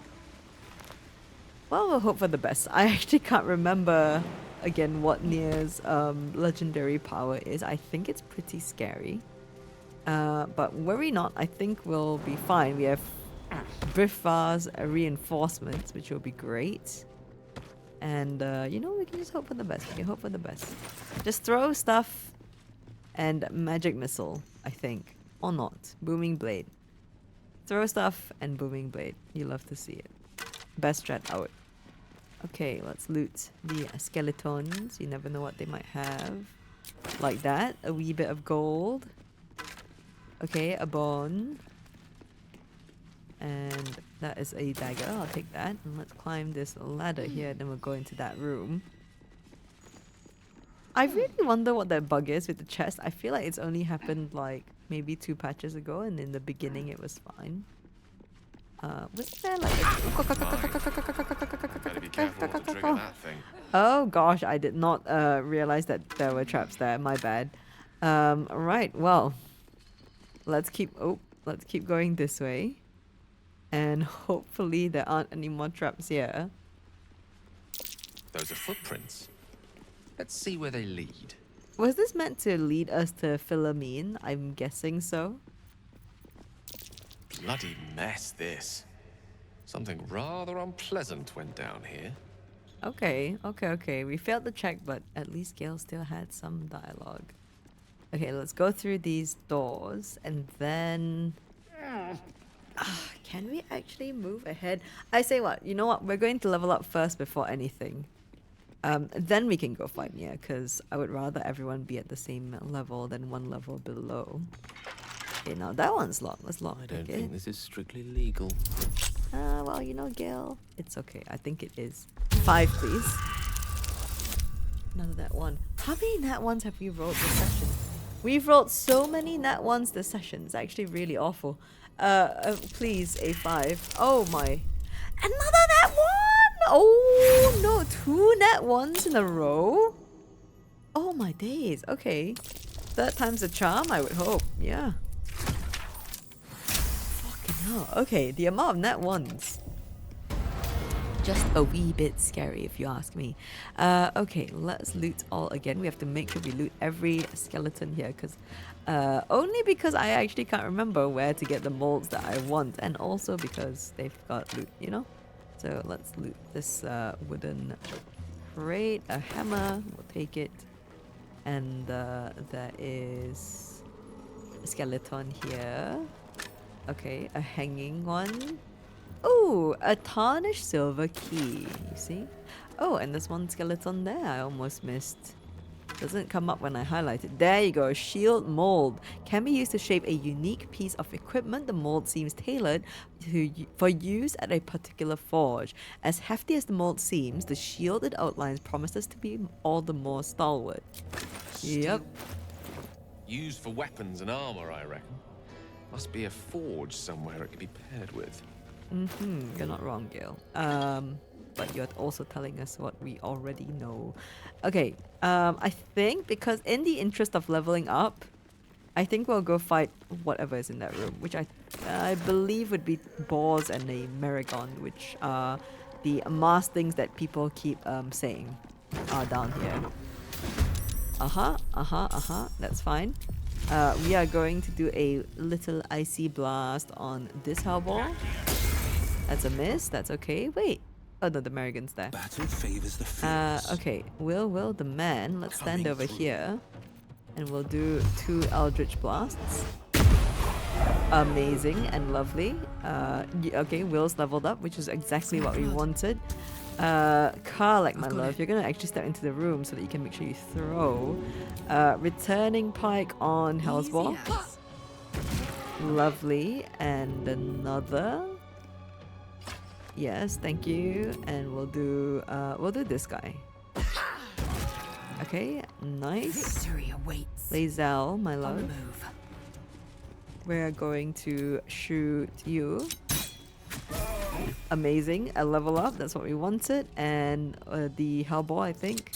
Well, we'll hope for the best. I actually can't remember, again, what Nere's legendary power is. I think it's pretty scary. But worry not, I think we'll be fine. We have Brithvar's reinforcements, which will be great. And, you know, we can just hope for the best. We can hope for the best. Just throw stuff and magic missile, I think. Or not. Booming blade. Throw stuff and booming blade. You love to see it. Best strat out. Okay, let's loot the skeletons. You never know what they might have. Like that. A wee bit of gold. Okay, a bone. And that is a dagger. I'll take that. And let's climb this ladder here. Then we'll go into that room. I really wonder what that bug is with the chest. I feel like it's only happened like maybe 2 patches ago, and in the beginning it was fine. wasn't there like a... Better be careful not to trigger that thing. Oh gosh, I did not realize that there were traps there. My bad. Right, well, let's keep going this way, and hopefully there aren't any more traps here. Those are footprints. Let's see where they lead. Was this meant to lead us to Philomeen? I'm guessing so. Bloody mess, this. Something rather unpleasant went down here. Okay. We failed the check, but at least Gale still had some dialogue. Okay, let's go through these doors, and then... can we actually move ahead? I say what? You know what? We're going to level up first before anything. Then we can go fight Nere, because I would rather everyone be at the same level than one level below. Okay, now that one's locked. Let's lock it. I don't think this is strictly legal. Well, you know, Gale, it's okay. I think it is. 5, please. Another nat 1. How many nat 1s have we rolled this session? We've rolled so many nat 1s this session. It's actually really awful. Please, a 5. Oh my. Another nat 1! Oh no, 2 nat 1s in a row? Oh my days. Okay. Third time's a charm, I would hope. Yeah. Fucking hell. Okay, the amount of nat 1s. Just a wee bit scary if you ask me. Okay, let's loot all again. We have to make sure we loot every skeleton here, because only because I actually can't remember where to get the molds that I want, and also because they've got loot, you know? So let's loot this wooden crate, a hammer, we'll take it. And there is a skeleton here. Okay, a hanging one. Oh, a tarnished silver key, you see? Oh, and there's one skeleton there I almost missed. Doesn't come up when I highlight it. There you go, shield mold. Can be used to shape a unique piece of equipment. The mold seems tailored for use at a particular forge. As hefty as the mold seems, the shielded outlines promises to be all the more stalwart. Yep. Used for weapons and armor, I reckon. Must be a forge somewhere it could be paired with. You're not wrong, Gale. But you're also telling us what we already know. Okay, I think because in the interest of leveling up, I think we'll go fight whatever is in that room, which I believe would be boars and a Merregon, which are the mass things that people keep saying are down here. That's fine. We are going to do a little icy blast on this Hellboar. That's a miss. That's okay. Wait. Oh no, the Merregon's there. Battle favors the fierce. Okay. Will the man. Let's stand over here, and we'll do 2 Eldritch blasts. Amazing and lovely. Okay, Will's leveled up, which is exactly what we wanted. Karlek, my love, you're gonna actually step into the room so that you can make sure you throw. Returning pike on Hellboar. Lovely. And another. Yes, thank you. And we'll do this guy. Okay, nice. Victory awaits. Lae'zel, my love. We're going to shoot you. Amazing, a level up, that's what we wanted. And the Hellboar, I think.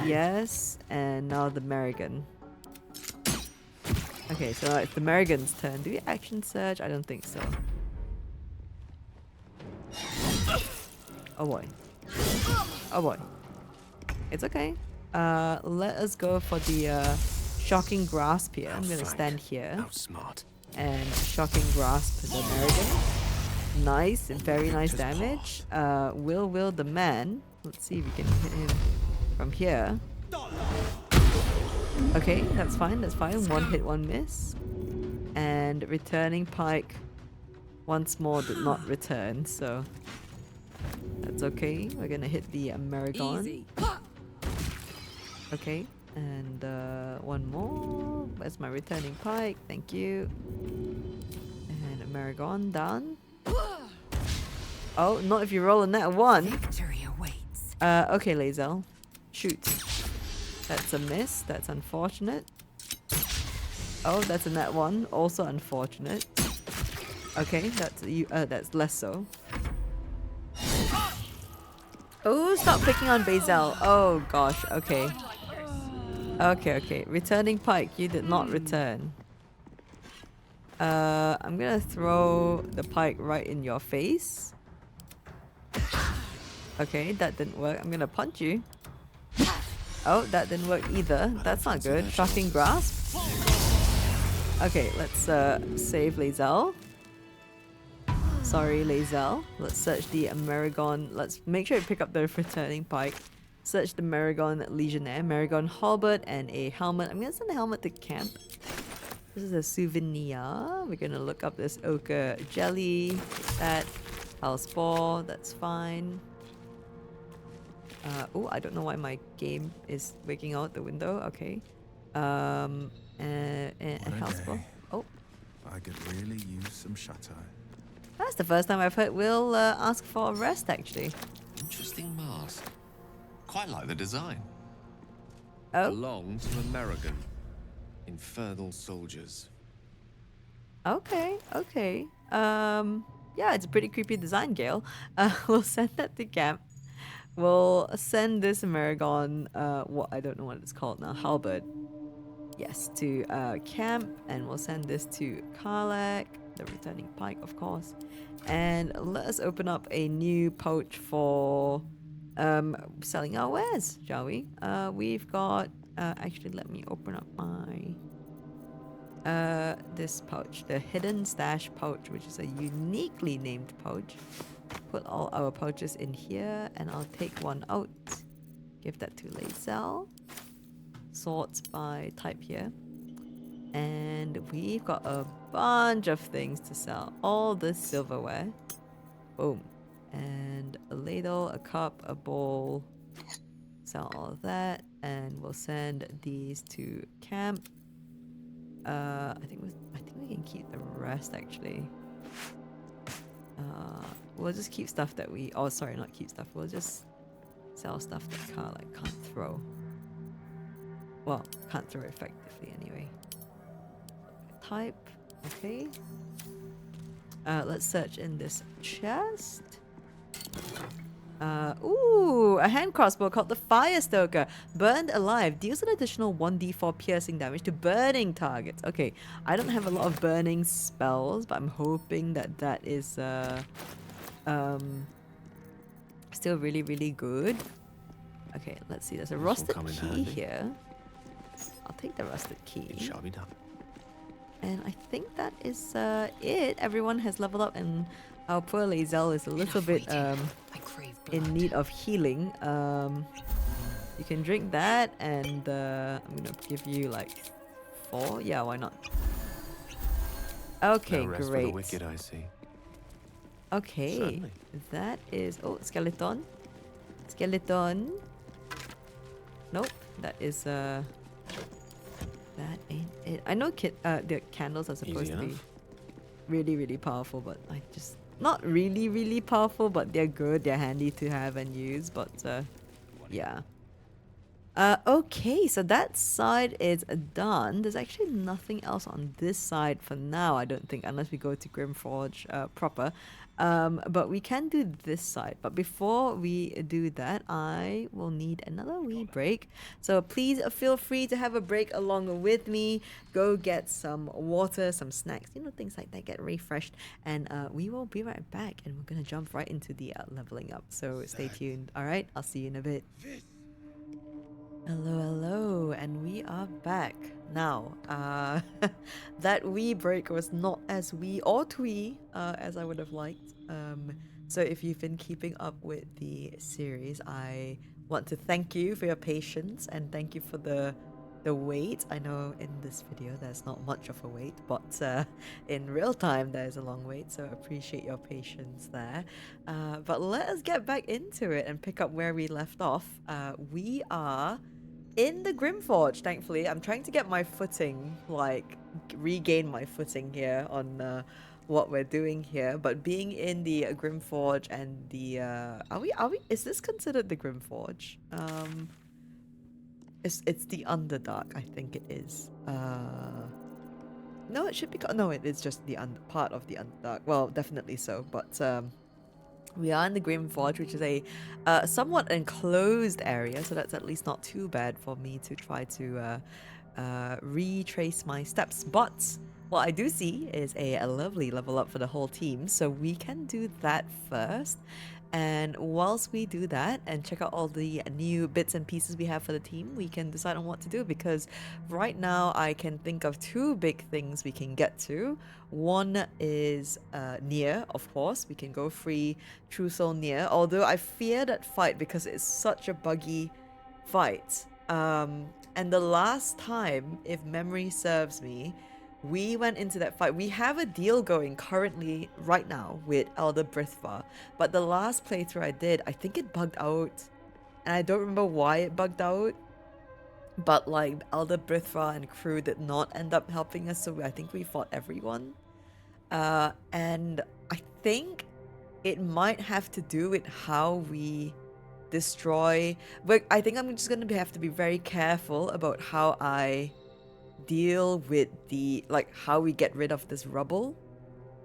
Yes, and now the Merregon. Okay, so it's the Merregon's turn. Do we action surge? I don't think so. Oh boy. Oh boy. It's okay. Let us go for the shocking grasp here. I'm gonna stand here. Outsmart. And shocking grasp the Merregon. Nice, very nice damage. Will the man. Let's see if we can hit him from here. Okay, that's fine, that's fine. 1 hit, 1 miss. And returning pike once more did not return, so that's okay. We're gonna hit the Merregon. Okay, and 1 more. Where's my returning pike? Thank you. And Merregon done. Oh, not if you roll a nat 1. Victory awaits. Okay, Lae'zel. Shoot. That's a miss. That's unfortunate. Oh, that's a nat 1. Also unfortunate. Okay, that's you. That's less so. Oh, stop picking on Bazel. Oh gosh. Okay. Okay. Returning pike, you did not return. I'm gonna throw the pike right in your face. Okay, that didn't work. I'm gonna punch you. Oh, that didn't work either. That's not good. Shocking grasp. Okay, let's save Lae'zel. Sorry, Lae'zel. Let's search the Merregon. Let's make sure to pick up the returning pike. Search the Merregon Legionnaire, Merregon halberd, and a helmet. I'm gonna send the helmet to camp. This is a souvenir. We're gonna look up this ochre jelly. That Spaw. That's fine. Oh, I don't know why my game is waking out the window. Okay. And Spaw. Oh. I could really use some shut-eye. That's the first time I've heard Will ask for a rest, actually. Interesting mask. Quite like the design. Oh. Belonged to a Merregon. Infernal soldiers. Okay. Yeah, it's a pretty creepy design, Gale. We'll send that to camp. We'll send this Merregon, what I don't know what it's called now, halberd. Yes, to camp, and we'll send this to Karlach, the returning pike, of course. And let us open up a new pouch for selling our wares, shall we? We've got actually, let me open up my this pouch, the hidden stash pouch, which is a uniquely named pouch. Put all our pouches in here, and I'll take one out. Give that to Lae'zel. Sorts by type here. And we've got a bunch of things to sell. All this silverware. Boom. And a ladle, a cup, a bowl. Sell all of that. And we'll send these to camp. I think we can keep the rest, actually. We'll just keep stuff that we... Oh, sorry, not keep stuff. We'll just sell stuff that can't throw. Well, can't throw effectively anyway. Type. Okay. Let's search in this chest. Ooh, a hand crossbow called the Fire Stoker. Burned alive. Deals an additional 1d4 piercing damage to burning targets. Okay, I don't have a lot of burning spells, but I'm hoping that that is still really, really good. Okay, let's see. There's a rusted key here. I'll take the rusted key. It shall be done. And I think that is it. Everyone has leveled up, and our poor Lae'zel is a little bit in need of healing. You can drink that, and I'm gonna give you like 4. Yeah, why not? Okay, No rest great. for the wicked, I see. Okay, Certainly. that is... Oh, skeleton. Skeleton. Nope, that is... That ain't it. I know the candles are supposed to be really, really powerful, but I just... Not really, really powerful, but they're good. They're handy to have and use, but yeah. Okay, so that side is done. There's actually nothing else on this side for now, I don't think, unless we go to Grimforge proper. But we can do this side. But before we do that, I will need another wee break. So please feel free to have a break along with me. Go get some water, some snacks, you know, things like that. Get refreshed. And we will be right back. And we're going to jump right into the leveling up. So stay tuned. All right, I'll see you in a bit. Hello, and we are back. Now, that wee break was not as wee or twee as I would have liked. So if you've been keeping up with the series, I want to thank you for your patience and thank you for the wait. I know in this video there's not much of a wait, but in real time there's a long wait, so appreciate your patience there. But let us get back into it and pick up where we left off. We are in the Grimforge, thankfully. I'm trying to get my footing, like regain my footing here on what we're doing here. But being in the Grimforge and the are we is this considered the Grimforge? It's the Underdark, I think it is. No, it should be. No, it is just the part of the Underdark. Well, definitely so. But we are in the Grim Forge, which is a somewhat enclosed area, so that's at least not too bad for me to try to retrace my steps. But what I do see is a lovely level up for the whole team, so we can do that first. And whilst we do that and check out all the new bits and pieces we have for the team, we can decide on what to do, because right now I can think of two big things we can get to. One is Nere, of course. We can go free True Soul Nere, although I fear that fight because it's such a buggy fight. And the last time, if memory serves me, we went into that fight. We have a deal going currently right now with Elder Brithvar, but the last playthrough I did, I think it bugged out, and I don't remember why it bugged out, but like Elder Brithvar and crew did not end up helping us, so I think we fought everyone. And I think it might have to do with how we destroy, but I think I'm just going to have to be very careful about how I deal with the, like, how we get rid of this rubble.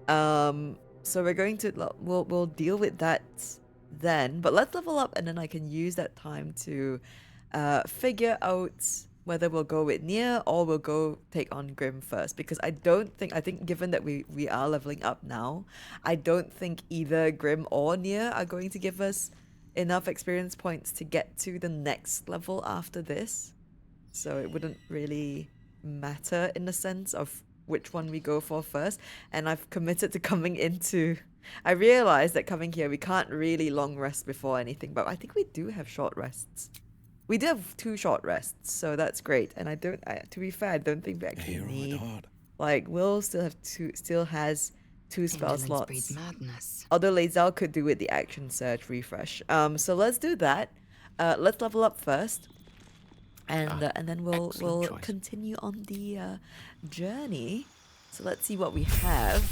So we're going to, we'll deal with that then, but let's level up and then I can use that time to figure out whether we'll go with Nere or we'll go take on Grim first, because I think given that we are leveling up now, I don't think either Grim or Nere are going to give us enough experience points to get to the next level after this, so it wouldn't really matter in the sense of which one we go for first. And I've committed to coming into, I realized that coming here we can't really long rest before anything, but I think we do have short rests. We do have 2 short rests, so that's great. And to be fair, I don't think we actually need, like, Will still has 2 spell slots, although Lae'zel could do with the action surge refresh. So let's do that. Let's level up first, and then we'll continue on the journey. So let's see what we have,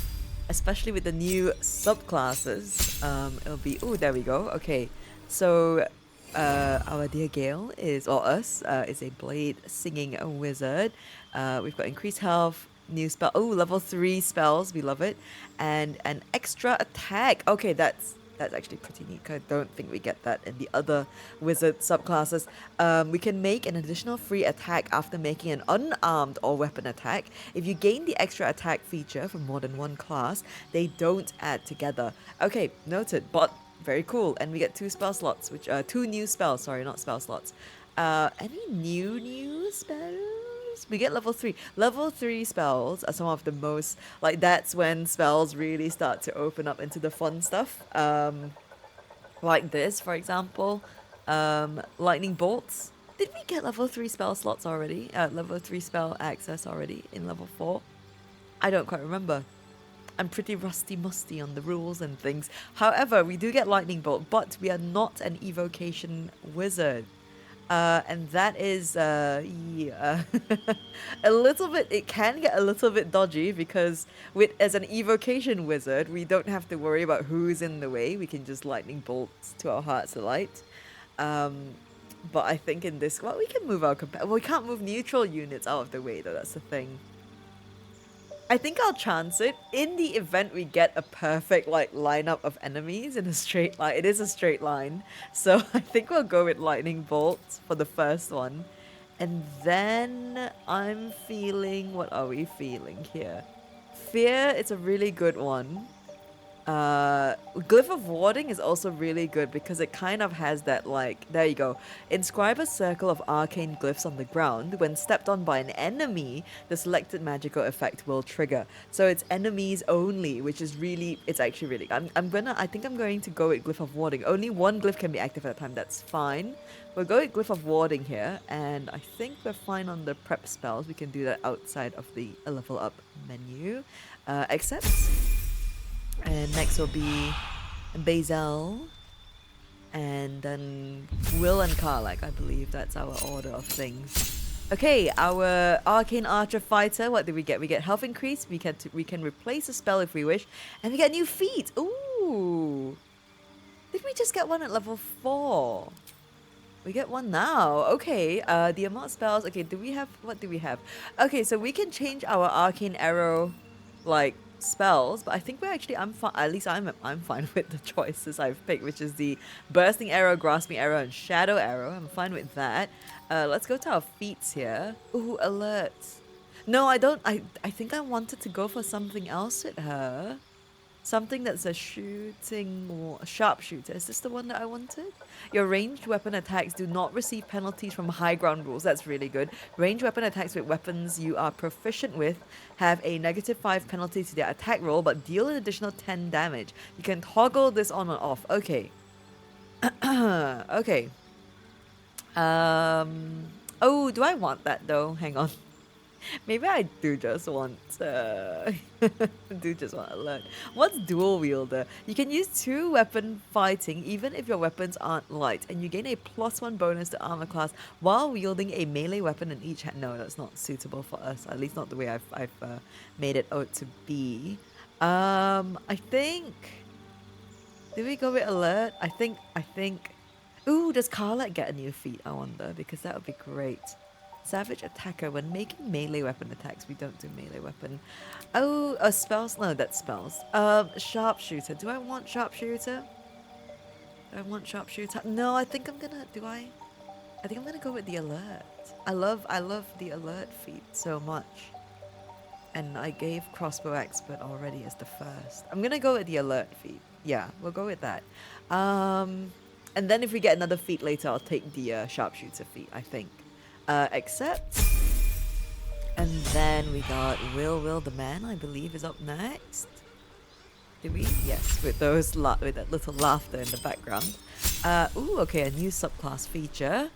especially with the new subclasses. It'll be, oh, there we go. Okay, so our dear Gale is a blade singing wizard. We've got increased health, new spell, level 3 spells, we love it, and an extra attack. Okay, that's actually pretty neat, because I don't think we get that in the other wizard subclasses. We can make an additional free attack after making an unarmed or weapon attack. If you gain the extra attack feature from more than one class, they don't add together. Okay, noted, but very cool. And we get 2 spell slots, which are 2 new spells, sorry, not spell slots. Any new spells? We get level 3. Level 3 spells are some of the most, like, that's when spells really start to open up into the fun stuff. Like this, for example. Lightning bolts. Did we get level 3 spell slots already? Level 3 spell access already in level 4? I don't quite remember. I'm pretty rusty-musty on the rules and things. However, we do get lightning bolt, but we are not an evocation wizard. And that is, a little bit, it can get a little bit dodgy, because as an evocation wizard, we don't have to worry about who's in the way. We can just lightning bolt to our heart's delight. But I think in this, well, we can move our, we can't move neutral units out of the way though, that's the thing. I think I'll chance it in the event we get a perfect, like, lineup of enemies in a straight line. It is a straight line, so I think we'll go with lightning bolt for the first one. And then I'm feeling, what are we feeling here? Fear, it's a really good one. Glyph of Warding is also really good, because it kind of has that, like, there you go. Inscribe a circle of arcane glyphs on the ground. When stepped on by an enemy, the selected magical effect will trigger. So it's enemies only, which is really, it's actually really, I think I'm going to go with Glyph of Warding. Only one glyph can be active at a time, that's fine. We'll go with Glyph of Warding here, and I think we're fine on the prep spells. We can do that outside of the level up menu. Except... And next will be Bazel, and then Will and Karlak, I believe that's our order of things. Okay, our Arcane Archer Fighter, what do we get? We get health increase, we can replace a spell if we wish, and we get new feat! Ooh! Did we just get one at level 4? We get one now. Okay, the amount of spells. Okay, what do we have? Okay, so we can change our arcane arrow, like, spells, but I think we're actually, I'm fine with the choices I've picked, which is the bursting arrow, grasping arrow, and shadow arrow. I'm fine with that. Let's go to our feats here. Ooh, alerts. No, I don't. I think I wanted to go for something else with her. Something that's a sharpshooter. Is this the one that I wanted? Your ranged weapon attacks do not receive penalties from high ground rules. That's really good. Ranged weapon attacks with weapons you are proficient with have a -5 penalty to their attack roll, but deal an additional 10 damage. You can toggle this on and off. Okay. Okay. Oh, do I want that though? Hang on. Maybe I do just want alert. What's dual wielder? You can use 2 weapon fighting even if your weapons aren't light, and you gain a +1 bonus to armor class while wielding a melee weapon in each hand. No, that's not suitable for us. At least not the way I've made it out to be. I think. Did we go with alert? I think. Ooh, does Karlach get a new feat? I wonder, because that would be great. Savage attacker. When making melee weapon attacks, we don't do melee weapon. Oh, spells? No, that's spells. Sharpshooter. Do I want sharpshooter? Do I want sharpshooter? No, I think I'm gonna. I think I'm gonna go with the alert. I love the alert feat so much. And I gave crossbow expert already as the first. I'm gonna go with the alert feat. Yeah, we'll go with that. And then if we get another feat later, I'll take the sharpshooter feat, I think. Accept. And then we got Will the Man, I believe, is up next. Did we? Yes, with with that little laughter in the background. Ooh, okay, a new subclass feature.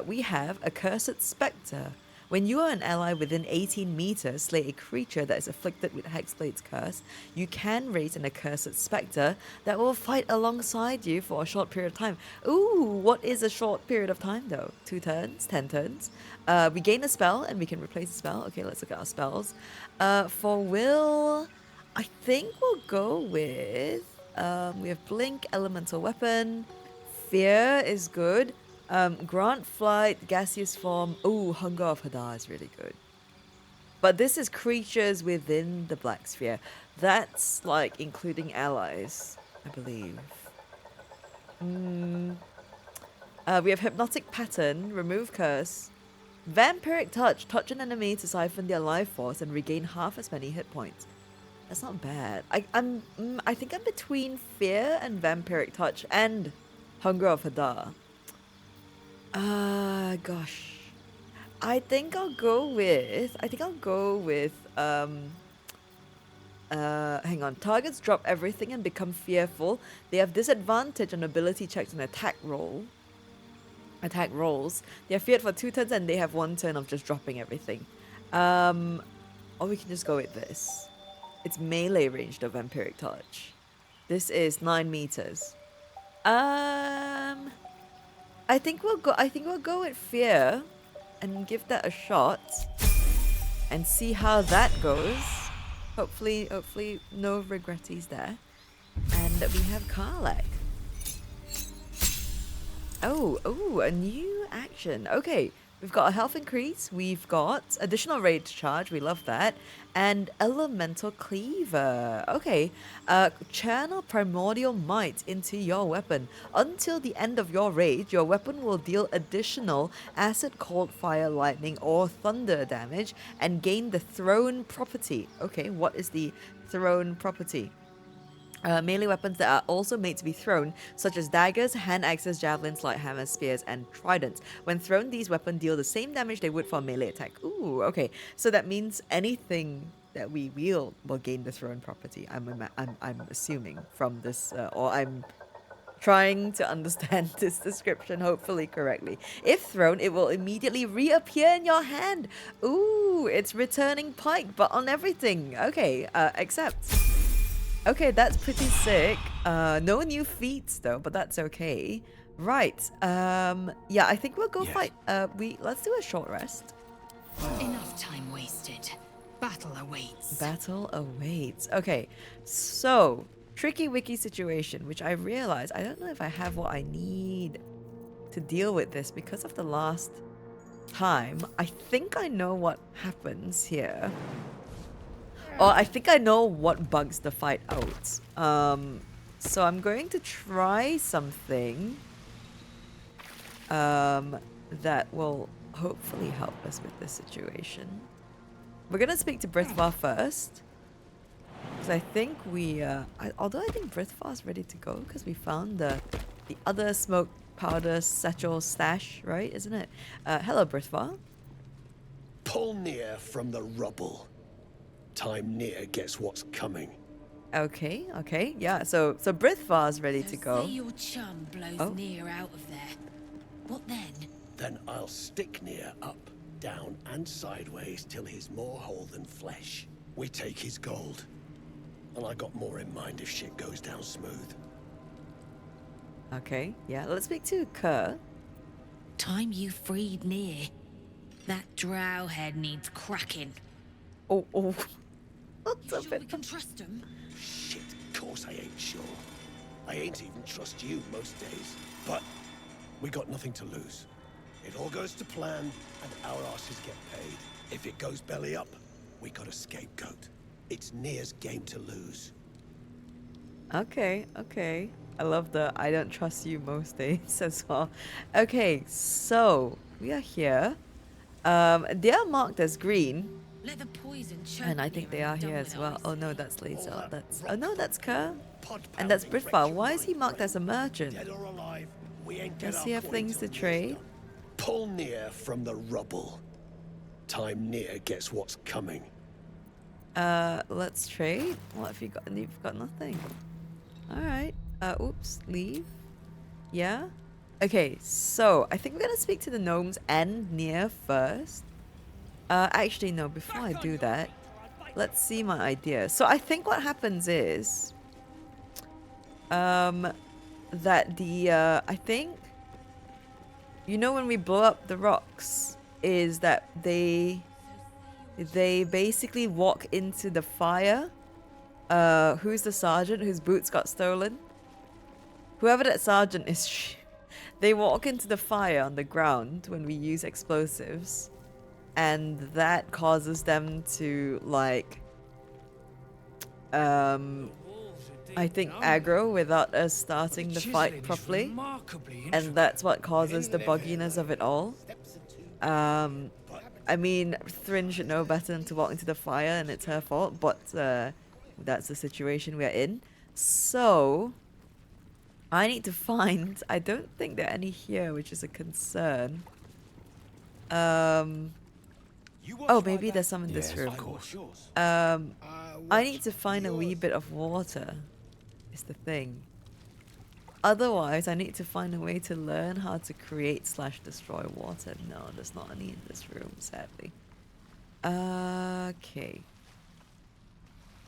We have Accursed Spectre. When you are an ally within 18 meters, slay a creature that is afflicted with Hexblade's curse, you can raise an Accursed Spectre that will fight alongside you for a short period of time. Ooh, what is a short period of time though? 2 turns? 10 turns? We gain a spell and we can replace the spell. Okay, let's look at our spells. For Will, I think we'll go with... we have Blink, Elemental Weapon. Fear is good. Grant Flight, Gaseous Form. Ooh, Hunger of Hadar is really good. But this is creatures within the Black Sphere. That's like including allies, I believe. We have Hypnotic Pattern, Remove Curse. Vampiric Touch. Touch an enemy to siphon their life force and regain half as many hit points. That's not bad. I think I'm between Fear and Vampiric Touch and Hunger of Hadar. Gosh. I think I'll go with... hang on. Targets drop everything and become fearful. They have disadvantage on ability checks and attack rolls. They are feared for 2 turns and they have 1 turn of just dropping everything. Or we can just go with this. It's melee ranged of Vampiric Touch. This is 9 meters. I think we'll go with Fear and give that a shot and see how that goes. Hopefully no regretties there. And we have Karlach. Oh, a new action. Okay, we've got a health increase. We've got additional rage charge. We love that. And elemental cleaver. Okay, channel primordial might into your weapon. Until the end of your rage, your weapon will deal additional acid, cold, fire, lightning, or thunder damage and gain the thrown property. Okay, what is the thrown property? Melee weapons that are also made to be thrown, such as daggers, hand axes, javelins, light hammers, spears, and tridents. When thrown, these weapons deal the same damage they would for a melee attack. Ooh, okay. So that means anything that we wield will gain the thrown property. I'm assuming from this, or I'm trying to understand this description hopefully correctly. If thrown, it will immediately reappear in your hand. Ooh, it's returning pike, but on everything. Okay, accept. Okay, that's pretty sick. No new feats though, but that's okay. Right. Yeah, I think we'll go fight. Let's do a short rest. Enough time wasted. Battle awaits. Battle awaits. Okay, so tricky wiki situation, which I realize I don't know if I have what I need to deal with this because of the last time. I think I know what happens here. Or I think I know what bugs the fight out. So I'm going to try something that will hopefully help us with this situation. We're gonna speak to Brithvar first. Because I think we, although I think Brithvar's ready to go because we found the other smoke powder satchel stash, right? Isn't it? Hello, Brithvar. Pull Nere from the rubble. Time Nere gets what's coming. Okay, okay, yeah. So Brithvar's ready to go. Say your chum blows Nere out of there. What then? Then I'll stick Nere up, down, and sideways till he's more whole than flesh. We take his gold. And I got more in mind if shit goes down smooth. Okay, yeah. Let's speak to Kerr. Time you freed Nere. That drow head needs cracking. Oh. You sure we can trust him? Shit, of course I ain't sure. I ain't even trust you most days. But we got nothing to lose. It all goes to plan, and our asses get paid. If it goes belly up, we got a scapegoat. It's Nere's game to lose. Okay, okay. I love the I don't trust you most days as well. Okay, so we are here. They are marked as green. Let the poison choke And I think they are Nere here and as done well. with Oh no, that's later. That's no, that's Kerr. And that's Brithvar. Why is he marked as a merchant? Dead or alive, we ain't Does get he our have coin things to till Nere's trade? done. Pull Nere from the rubble. Time Nere gets what's coming. Let's trade. What have you got? You've got nothing. Alright. Oops, leave. Yeah? Okay, so I think we're gonna speak to the gnomes and Nere first. Actually no, before I do that, let's see my idea. So I think what happens is that the I think, you know, when we blow up the rocks, is that they basically walk into the fire. Who's the sergeant whose boots got stolen? Whoever that sergeant is, they walk into the fire on the ground when we use explosives, and that causes them to, like, I think aggro without us starting the fight properly, and that's what causes the bugginess of it all. I mean, Thrin should know better than to walk into the fire, and it's her fault, but that's the situation we're in. So I need to find, I don't think there are any here, which is a concern. Oh, maybe there's some in this room. Of course. I need to find a wee bit of water, is the thing. Otherwise, I need to find a way to learn how to create / destroy water. No, there's not any in this room, sadly. Okay.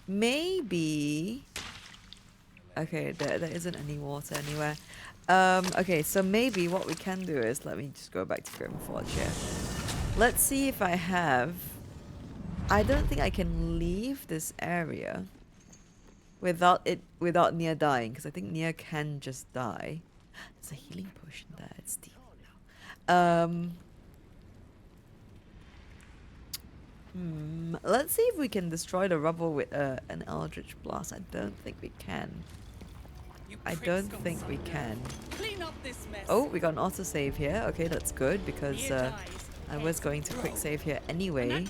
Maybe... Okay, there isn't any water anywhere. Okay, so maybe what we can do is... Let me just go back to Grimforge here. Let's see if I have... I don't think I can leave this area without Nere dying, because I think Nere can just die. There's a healing potion there. It's deep now. Let's see if we can destroy the rubble with an Eldritch Blast. I don't think we can. I don't think we can. Oh, we got an autosave here. Okay, that's good, because I was going to quick save here anyway.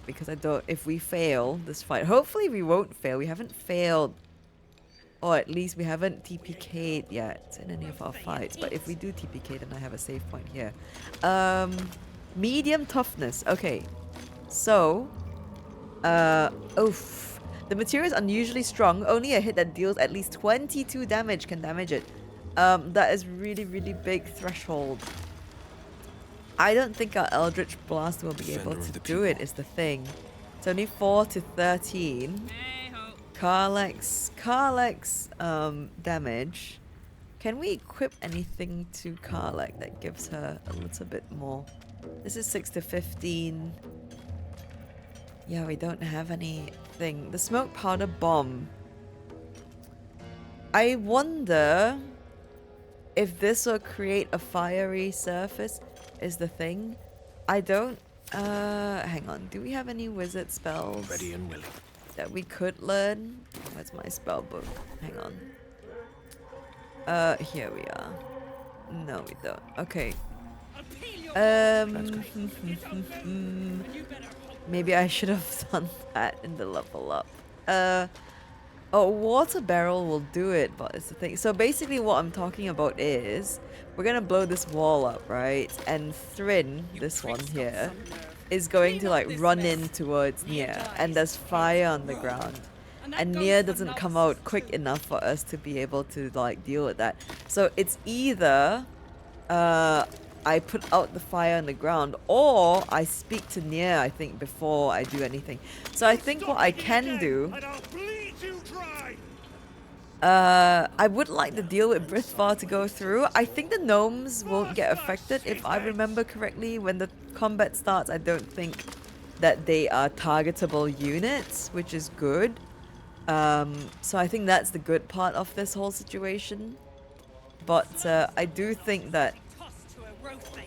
Because I don't... If we fail this fight... Hopefully we won't fail. We haven't failed. Or at least we haven't TPK'd yet in any of our fights. But if we do TPK, then I have a save point here. Medium toughness. Okay. So... oof. The material is unusually strong. Only a hit that deals at least 22 damage can damage it. That is really, really big threshold. I don't think our Eldritch Blast will be able to do it, is the thing. It's only 4 to 13. Karlach's damage. Can we equip anything to Karlach that gives her a little bit more? This is 6 to 15. Yeah, we don't have anything. The smoke powder bomb. I wonder... if this will create a fiery surface is the thing. I don't... hang on. Do we have any wizard spells? Ready and willing. That we could learn? Where's my spell book? Hang on. Here we are. No, we don't. Okay. Maybe I should have done that in the level up. Oh, water barrel will do it, but it's the thing. So basically what I'm talking about is we're gonna blow this wall up, right? And Thrin, this one here, is going to like run in towards Nere, and there's fire on the ground. And Nere doesn't come out quick enough for us to be able to like deal with that. So it's either I put out the fire on the ground, or I speak to Nere, I think, before I do anything. So I think what I can do... I would like the deal with Brithvar to go through. I think the gnomes won't get affected, if I remember correctly. When the combat starts, I don't think that they are targetable units, which is good. So I think that's the good part of this whole situation. But I do think that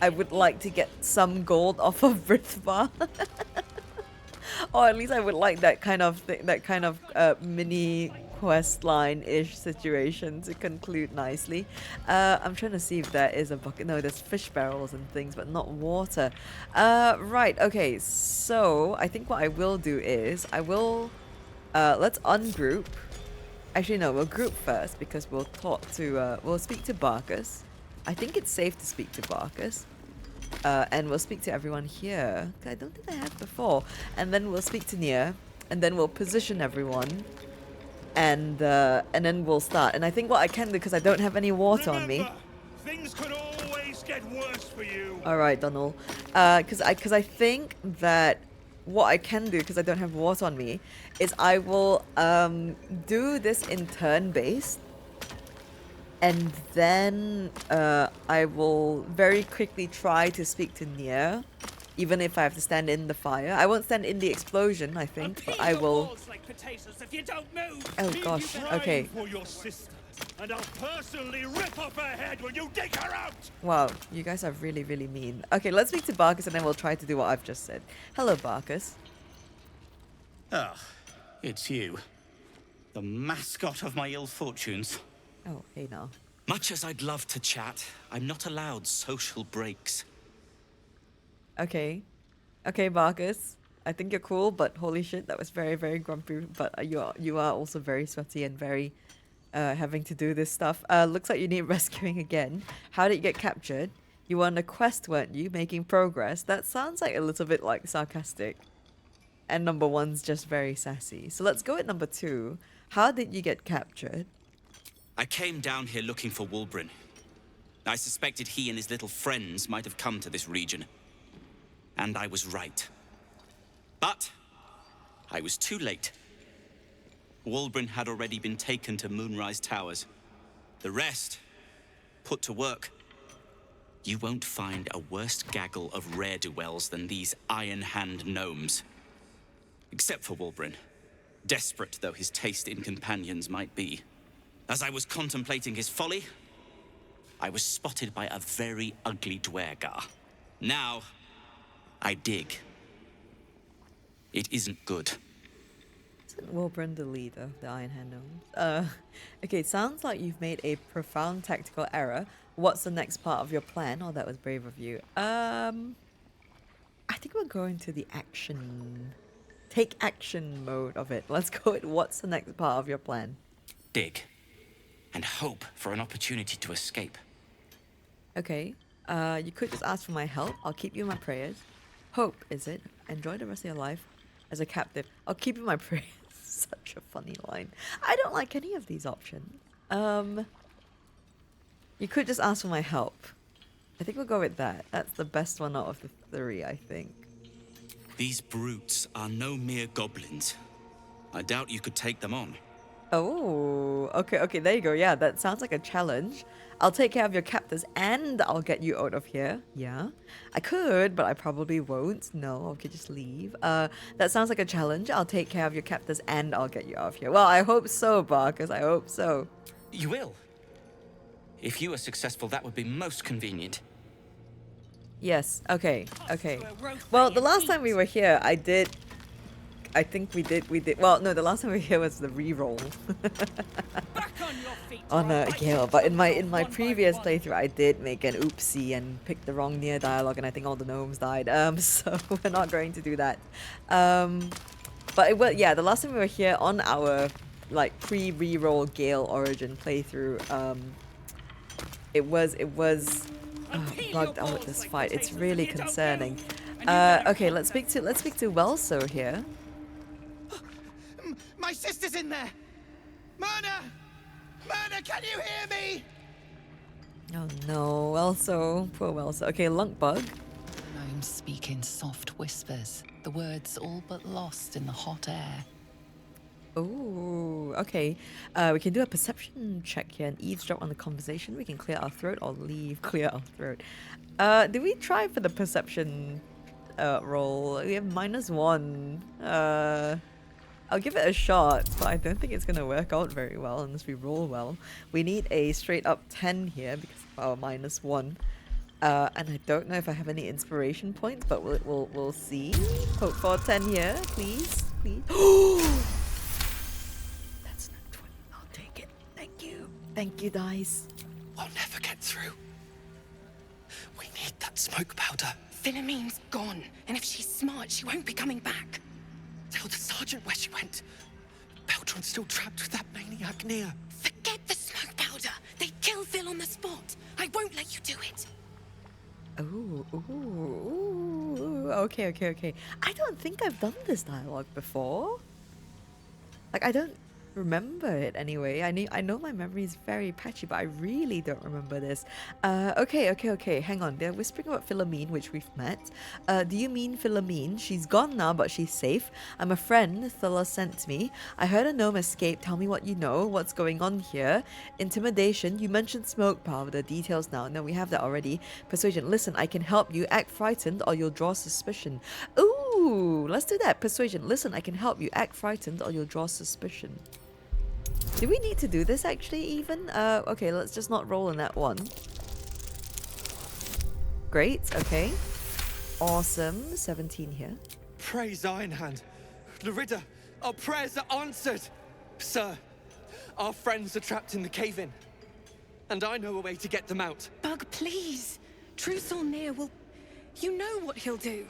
I would like to get some gold off of Brithvar. Or at least I would like that kind of mini quest line-ish situation to conclude nicely. I'm trying to see if there is a bucket. No, there's fish barrels and things, but not water. Right, okay, so I think what I will do is I will let's ungroup. Actually no, we'll group first because we'll we'll speak to Barcus. I think it's safe to speak to Barcus. And we'll speak to everyone here. I don't think I have before. And then we'll speak to Nere, and then we'll position everyone, and then we'll start. And I think what I can do, because I don't have any water on me. Things could always get worse for you. All right, Donald. Because I think that what I can do, because I don't have water on me, is I will do this in turn-based. And then I will very quickly try to speak to Nere, even if I have to stand in the fire. I won't stand in the explosion, I think, but I will... Oh gosh, okay. And I'll personally rip off her head when you dig her out! Wow, you guys are really, really mean. Okay, let's speak to Barcus and then we'll try to do what I've just said. Hello, Barcus. Ah, it's you. The mascot of my ill fortunes. Oh, hey now. Much as I'd love to chat, I'm not allowed social breaks. Okay. Okay, Barcus. I think you're cool, but holy shit, that was very, very grumpy. But you are also very sweaty and very having to do this stuff. Looks like you need rescuing again. How did you get captured? You were on a quest, weren't you? Making progress. That sounds like a little bit like sarcastic. And number one's just very sassy. So let's go at number two. How did you get captured? I came down here looking for Wulbren. I suspected he and his little friends might have come to this region. And I was right. But I was too late. Wulbren had already been taken to Moonrise Towers. The rest, put to work. You won't find a worse gaggle of rare-dwells than these Iron Hand gnomes. Except for Wulbren, desperate though his taste in companions might be. As I was contemplating his folly, I was spotted by a very ugly dwergar. Now, I dig. It isn't good. Isn't Wulbren the leader of the Iron Hand Gnomes? Okay, sounds like you've made a profound tactical error. What's the next part of your plan? Oh, that was brave of you. I think we're going to the action... Take action mode of it. Let's go with what's the next part of your plan? Dig. And hope for an opportunity to escape. Okay. You could just ask for my help. I'll keep you in my prayers. Hope, is it? Enjoy the rest of your life as a captive. I'll keep you in my prayers. Such a funny line. I don't like any of these options. You could just ask for my help. I think we'll go with that. That's the best one out of the three, I think. These brutes are no mere goblins. I doubt you could take them on. Oh, okay, there you go. Yeah, that sounds like a challenge. I'll take care of your captors and I'll get you out of here. Yeah, I could, but I probably won't. No, I could just leave. That sounds like a challenge. I'll take care of your captors and I'll get you out of here. Well, I hope so, Barcus. I hope so. You will? If you are successful, that would be most convenient. Yes. Okay. Okay. Well, the last time we were here, I think we did. Well, no, the last time we were here was the reroll on Gale. But in my previous playthrough, I did make an oopsie and picked the wrong Nere dialogue, and I think all the gnomes died. So we're not going to do that. But it was, yeah, the last time we were here on our like pre-reroll Gale origin playthrough, it was bugged out with this fight. It's really concerning. Okay, let's speak to Welso here. My sister's in there! Murder! Murder, can you hear me? Oh no, Welso. Poor Welso. Okay, Lunkbug. Gnomes speak in soft whispers, the words all but lost in the hot air. Ooh, okay. We can do a perception check here and eavesdrop on the conversation. We can clear our throat or leave clear our throat. Do we try for the perception roll? We have -1. I'll give it a shot, but I don't think it's going to work out very well unless we roll well. We need a straight up 10 here because of our -1. And I don't know if I have any inspiration points, but we'll see. Hope for 10 here, please. That's not 20. I'll take it. Thank you. Thank you, dice. I'll never get through. We need that smoke powder. Philomeen's gone, and if she's smart, she won't be coming back. Tell the sergeant where she went. Baltur's still trapped with that maniac Nere. Forget the smoke powder. They'd kill Phil on the spot. I won't let you do it. Ooh. Okay. I don't think I've done this dialogue before. Like, I don't remember it anyway. I know my memory is very patchy, but I really don't remember this. Okay. Hang on. They're whispering about Philomeen, which we've met. Do you mean Philomeen? She's gone now, but she's safe. I'm a friend Thilla sent me. I heard a gnome escape. Tell me what you know. What's going on here? Intimidation. You mentioned smoke powder. Details now. No, we have that already. Persuasion. Listen, I can help you. Act frightened or you'll draw suspicion. Ooh, let's do that. Persuasion. Listen, I can help you. Act frightened or you'll draw suspicion. Do we need to do this actually even? Okay, let's just not roll in that one. Great, okay. Awesome, 17 here. Praise Ironhand. Lerida, our prayers are answered. Sir, our friends are trapped in the cave-in. And I know a way to get them out. Bug, please. Truthful Nere will... You know what he'll do.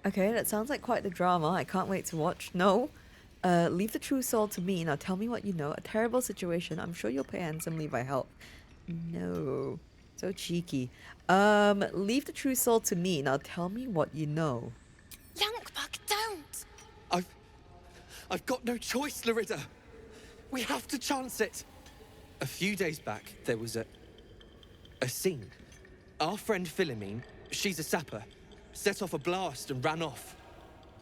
Okay, that sounds like quite the drama. I can't wait to watch. No. Leave the true soul to me. Now tell me what you know. A terrible situation. I'm sure you'll pay handsomely if I help. No. So cheeky. Leave the true soul to me. Now tell me what you know. Lunkbug, don't! I've got no choice, Lerida. We have to chance it. A few days back, there was a scene. Our friend Philomeen, she's a sapper, set off a blast and ran off.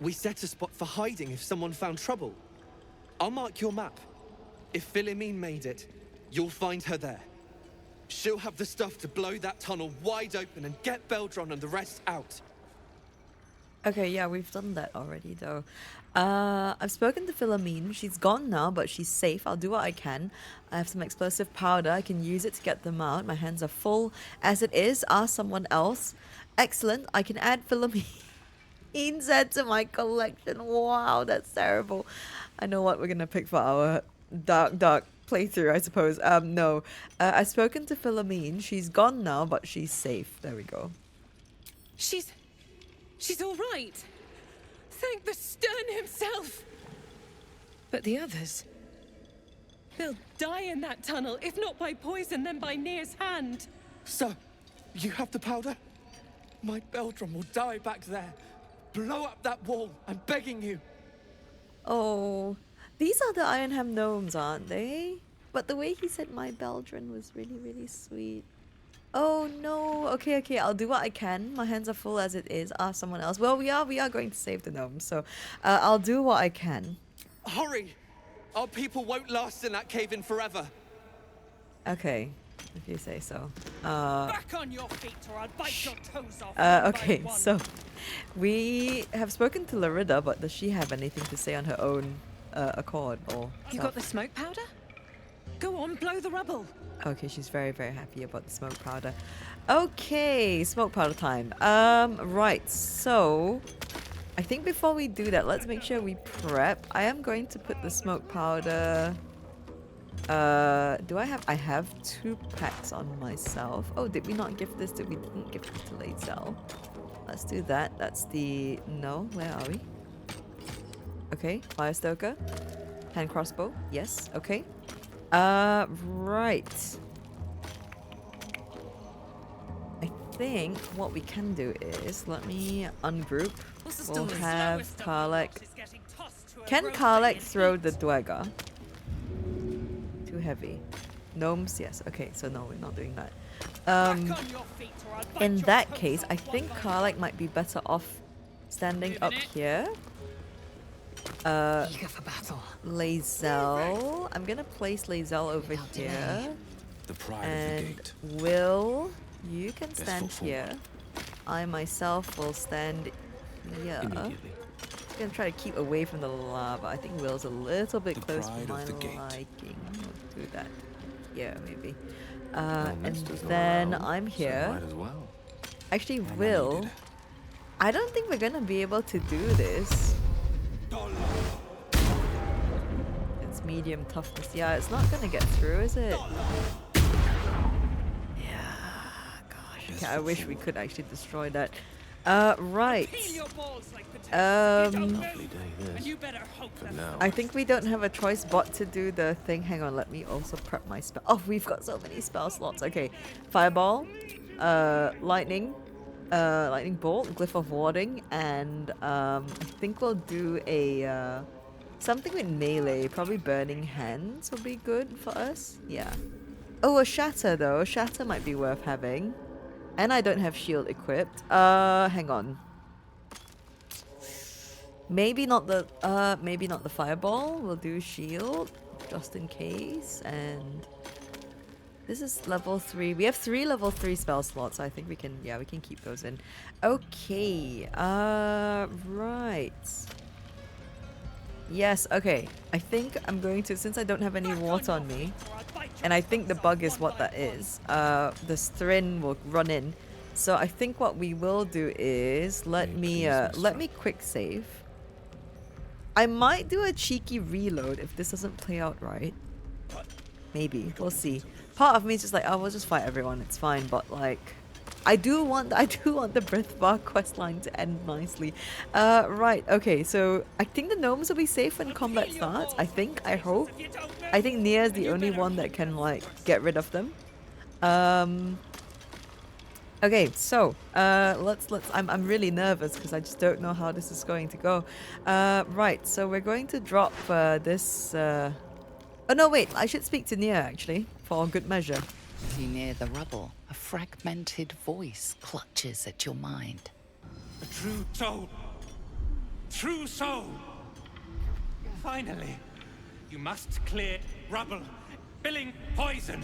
We set a spot for hiding if someone found trouble. I'll mark your map. If Philomeen made it, you'll find her there. She'll have the stuff to blow that tunnel wide open and get Baldur and the rest out. Okay, yeah, we've done that already though. I've spoken to Philomeen. She's gone now, but she's safe. I'll do what I can. I have some explosive powder. I can use it to get them out. My hands are full as it is. Ask someone else. Excellent. I can add Philomeen to my collection. Wow, that's terrible. I know what we're gonna pick for our dark playthrough, I suppose. No. I've spoken to Philomeen. She's gone now, but she's safe. There we go. She's all right. Thank the Stern himself. But the others... They'll die in that tunnel, if not by poison, then by Nere's hand. So, you have the powder? My Baldur will die back there. Blow up that wall, I'm begging you. Oh, these are the Ironham gnomes, aren't they? But the way he said my Baldur was really, really sweet. Oh no, okay, I'll do what I can. My hands are full as it is. Ask someone else. Well, we are going to save the gnomes, so I'll do what I can. Hurry! Our people won't last in that cave-in forever. Okay, if you say so. Back on your feet or I'll bite your toes off. Okay, so we have spoken to Lerida, but does she have anything to say on her own accord or You got the smoke powder? Go on, blow the rubble. Okay, she's very, very happy about the smoke powder. Okay, smoke powder time. Right, so I think before we do that, let's make sure we prep. I am going to put the smoke powder. Do I have 2 packs on myself. Oh, did we not give this? We didn't give it to Lae'zel. Let's do that. That's the... No, where are we? Okay, fire stoker. Hand crossbow. Yes, okay. Right. I think what we can do is, let me ungroup. We'll have Karlek. Can Karlek throw the Dwagger? Too heavy. Gnomes, yes. Okay, so no, we're not doing that. In that case, I think Karlek might be better off standing up here. Lae'zel. I'm gonna place Lae'zel over here. The pride and of the gate. Will, you can stand here. I myself will stand here. I'm gonna try to keep away from the lava. I think Will's a little bit close for my liking. We'll do that. Yeah, maybe. And then I'm here. Might as well. Actually, Will, I don't think we're gonna be able to do this. It's medium toughness. Yeah, it's not gonna get through, is it? Yeah, gosh. Okay, I wish we could actually destroy that. Right. I think we don't have a choice but to do the thing. Hang on, let me also prep my spell. Oh, we've got so many spell slots. Okay, fireball, lightning, lightning bolt, glyph of warding, and I think we'll do a something with melee. Probably burning hands would be good for us. Yeah. Oh, a shatter though. A shatter might be worth having. And I don't have shield equipped. Hang on. Maybe not the fireball. We'll do shield just in case. And this is level 3. We have 3 level 3 spell slots. So I think we can keep those in. Okay. Right. Yes, okay. I think I'm going to, since I don't have any water on me, and I think the bug is what that is, the Thrin will run in. So I think what we will do is, let me quick save. I might do a cheeky reload if this doesn't play out right. Maybe, we'll see. Part of me is just like, oh, we'll just fight everyone, it's fine, but like, I do want the Brithvar questline to end nicely. Right, okay, so I think the gnomes will be safe when combat starts. I hope. I think Nere is the only one that can like get rid of them. Okay, so I'm really nervous because I just don't know how this is going to go. Right, so we're going to drop this. Oh no, wait! I should speak to Nere actually for good measure. You near the rubble, a fragmented voice clutches at your mind. A true soul. True soul. Finally, you must clear rubble, spilling poison.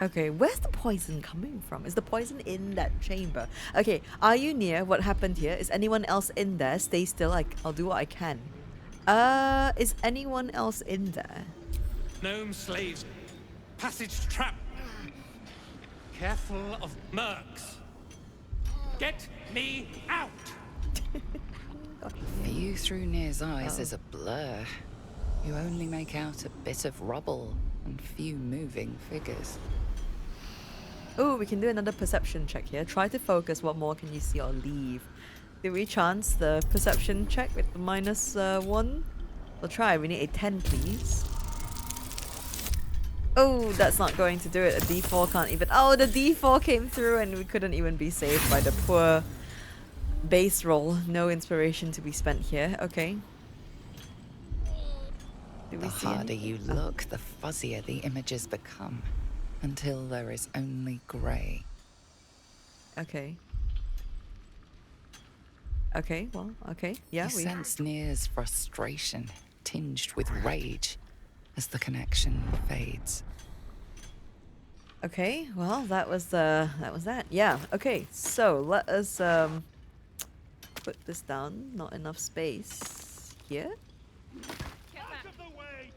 Okay, where's the poison coming from? Is the poison in that chamber? Okay, are you near? What happened here? Is anyone else in there? Stay still, I'll do what I can. Is anyone else in there? Gnome slaves. Passage trap. Careful of mercs. Get me out! View through Nere's eyes is a blur. You only make out a bit of rubble and few moving figures. Oh, we can do another perception check here. Try to focus. What more can you see or leave? Did we chance the perception check with the -1? We'll try. We need a 10, please. Oh, that's not going to do it. A D4 can't even... Oh, the D4 came through and we couldn't even be saved by the poor base roll. No inspiration to be spent here. Okay. The harder you look, the fuzzier the images become, until there is only grey. Okay. Okay, well, okay. Yeah, you sense Nere's frustration, tinged with rage, as the connection fades. Okay, well, that was that. Yeah, okay, so let us put this down. Not enough space here.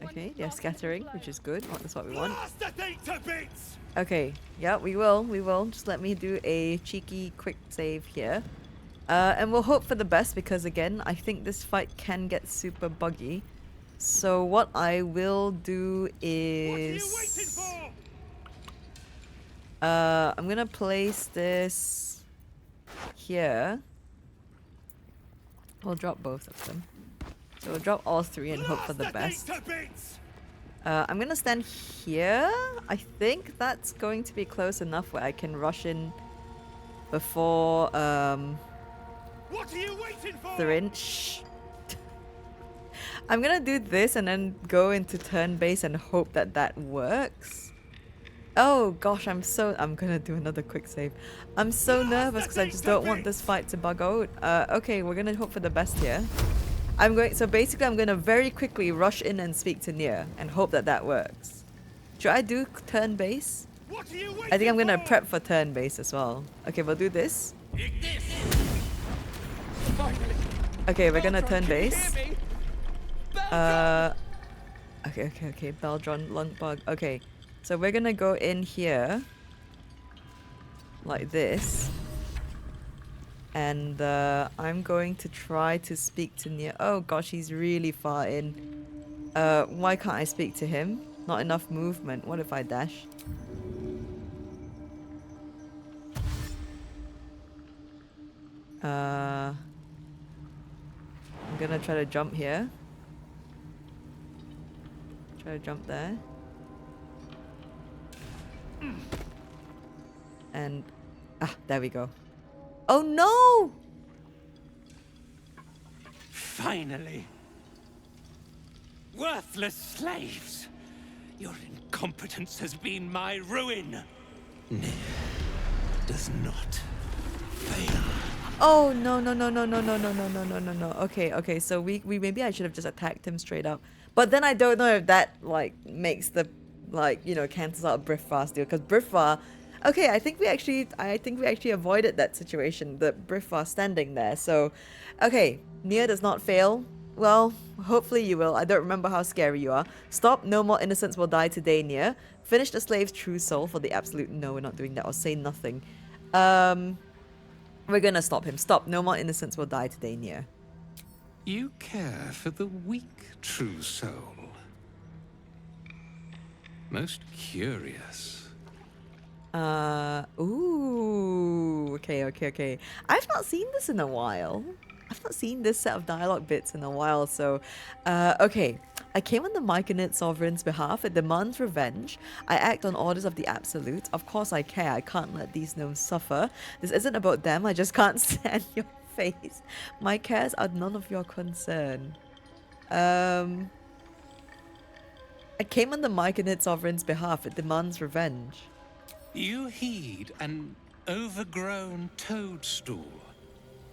Okay, they're scattering, which is good. That's what we want. Blast the thing to bits! Okay, yeah, we will. Just let me do a cheeky quick save here. And we'll hope for the best because again, I think this fight can get super buggy. So what I will do is... I'm gonna place this here. We'll drop both of them. So we'll drop all three and hope for the best. I'm gonna stand here. I think that's going to be close enough where I can rush in before What are you waiting for? Thrin. Shh. I'm gonna do this and then go into turn base and hope that that works. Oh gosh, I'm gonna do another quick save. I'm so nervous because I just don't want this fight to bug out. Okay, we're gonna hope for the best here. So basically I'm gonna very quickly rush in and speak to Nere and hope that that works. Should I do turn base? I think I'm gonna prep for turn base as well. Okay, we'll do this. Okay, we're gonna turn base. Okay, Beldron, Lunkbug. Okay, so we're gonna go in here like this. And I'm going to try to speak to Nere. Oh gosh, he's really far in. Why can't I speak to him? Not enough movement. What if I dash? I'm gonna try to jump here. Try to jump there. And... there we go. Oh no! Finally! Worthless slaves! Your incompetence has been my ruin! Nere does not fail. Oh no. Okay, so we maybe I should have just attacked him straight up. But then I don't know if that like makes the cancels out Brithvar's deal, because Brithvar. Okay, I think we actually avoided that situation, the Brithvar standing there. So, okay, Nere does not fail. Well, hopefully you will. I don't remember how scary you are. Stop, no more innocents will die today, Nere. Finish the slave's true soul for the absolute no, we're not doing that, or say nothing. We're gonna stop him. Stop, no more innocents will die today, Nere. You care for the weak true soul. Most curious. Ooh, okay. I've not seen this in a while. I've not seen this set of dialogue bits in a while, so, okay. I came on the Myconid Sovereign's behalf. It demands revenge. I act on orders of the Absolute. Of course I care. I can't let these gnomes suffer. This isn't about them. I just can't stand your face. My cares are none of your concern. I came on the Myconid Sovereign's behalf. It demands revenge. You heed an overgrown toadstool,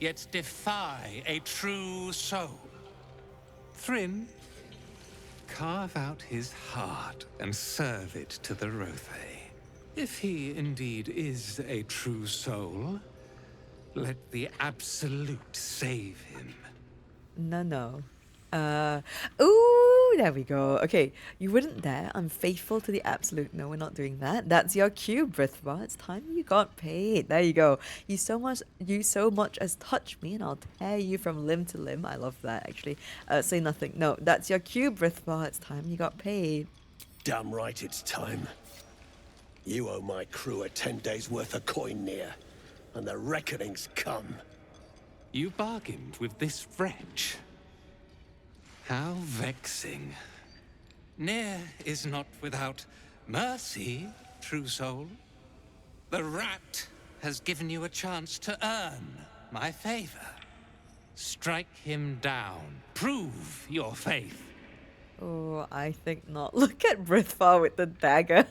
yet defy a true soul. Thrin, carve out his heart and serve it to the Rothe. If he indeed is a true soul, let the Absolute save him. No. Ooh, there we go. Okay, you wouldn't dare. I'm faithful to the Absolute. No, we're not doing that. That's your cue, Brithvar. It's time you got paid. There you go. You so much as touch me and I'll tear you from limb to limb. I love that, actually. Say nothing. No, that's your cue, Brithvar. It's time you got paid. Damn right it's time. You owe my crew a 10 days' worth of coin, Nere, and the reckoning's come. You bargained with this wretch. How vexing. Nere is not without mercy, true soul. The rat has given you a chance to earn my favor. Strike him down. Prove your faith. Oh, I think not. Look at Brithvar with the dagger.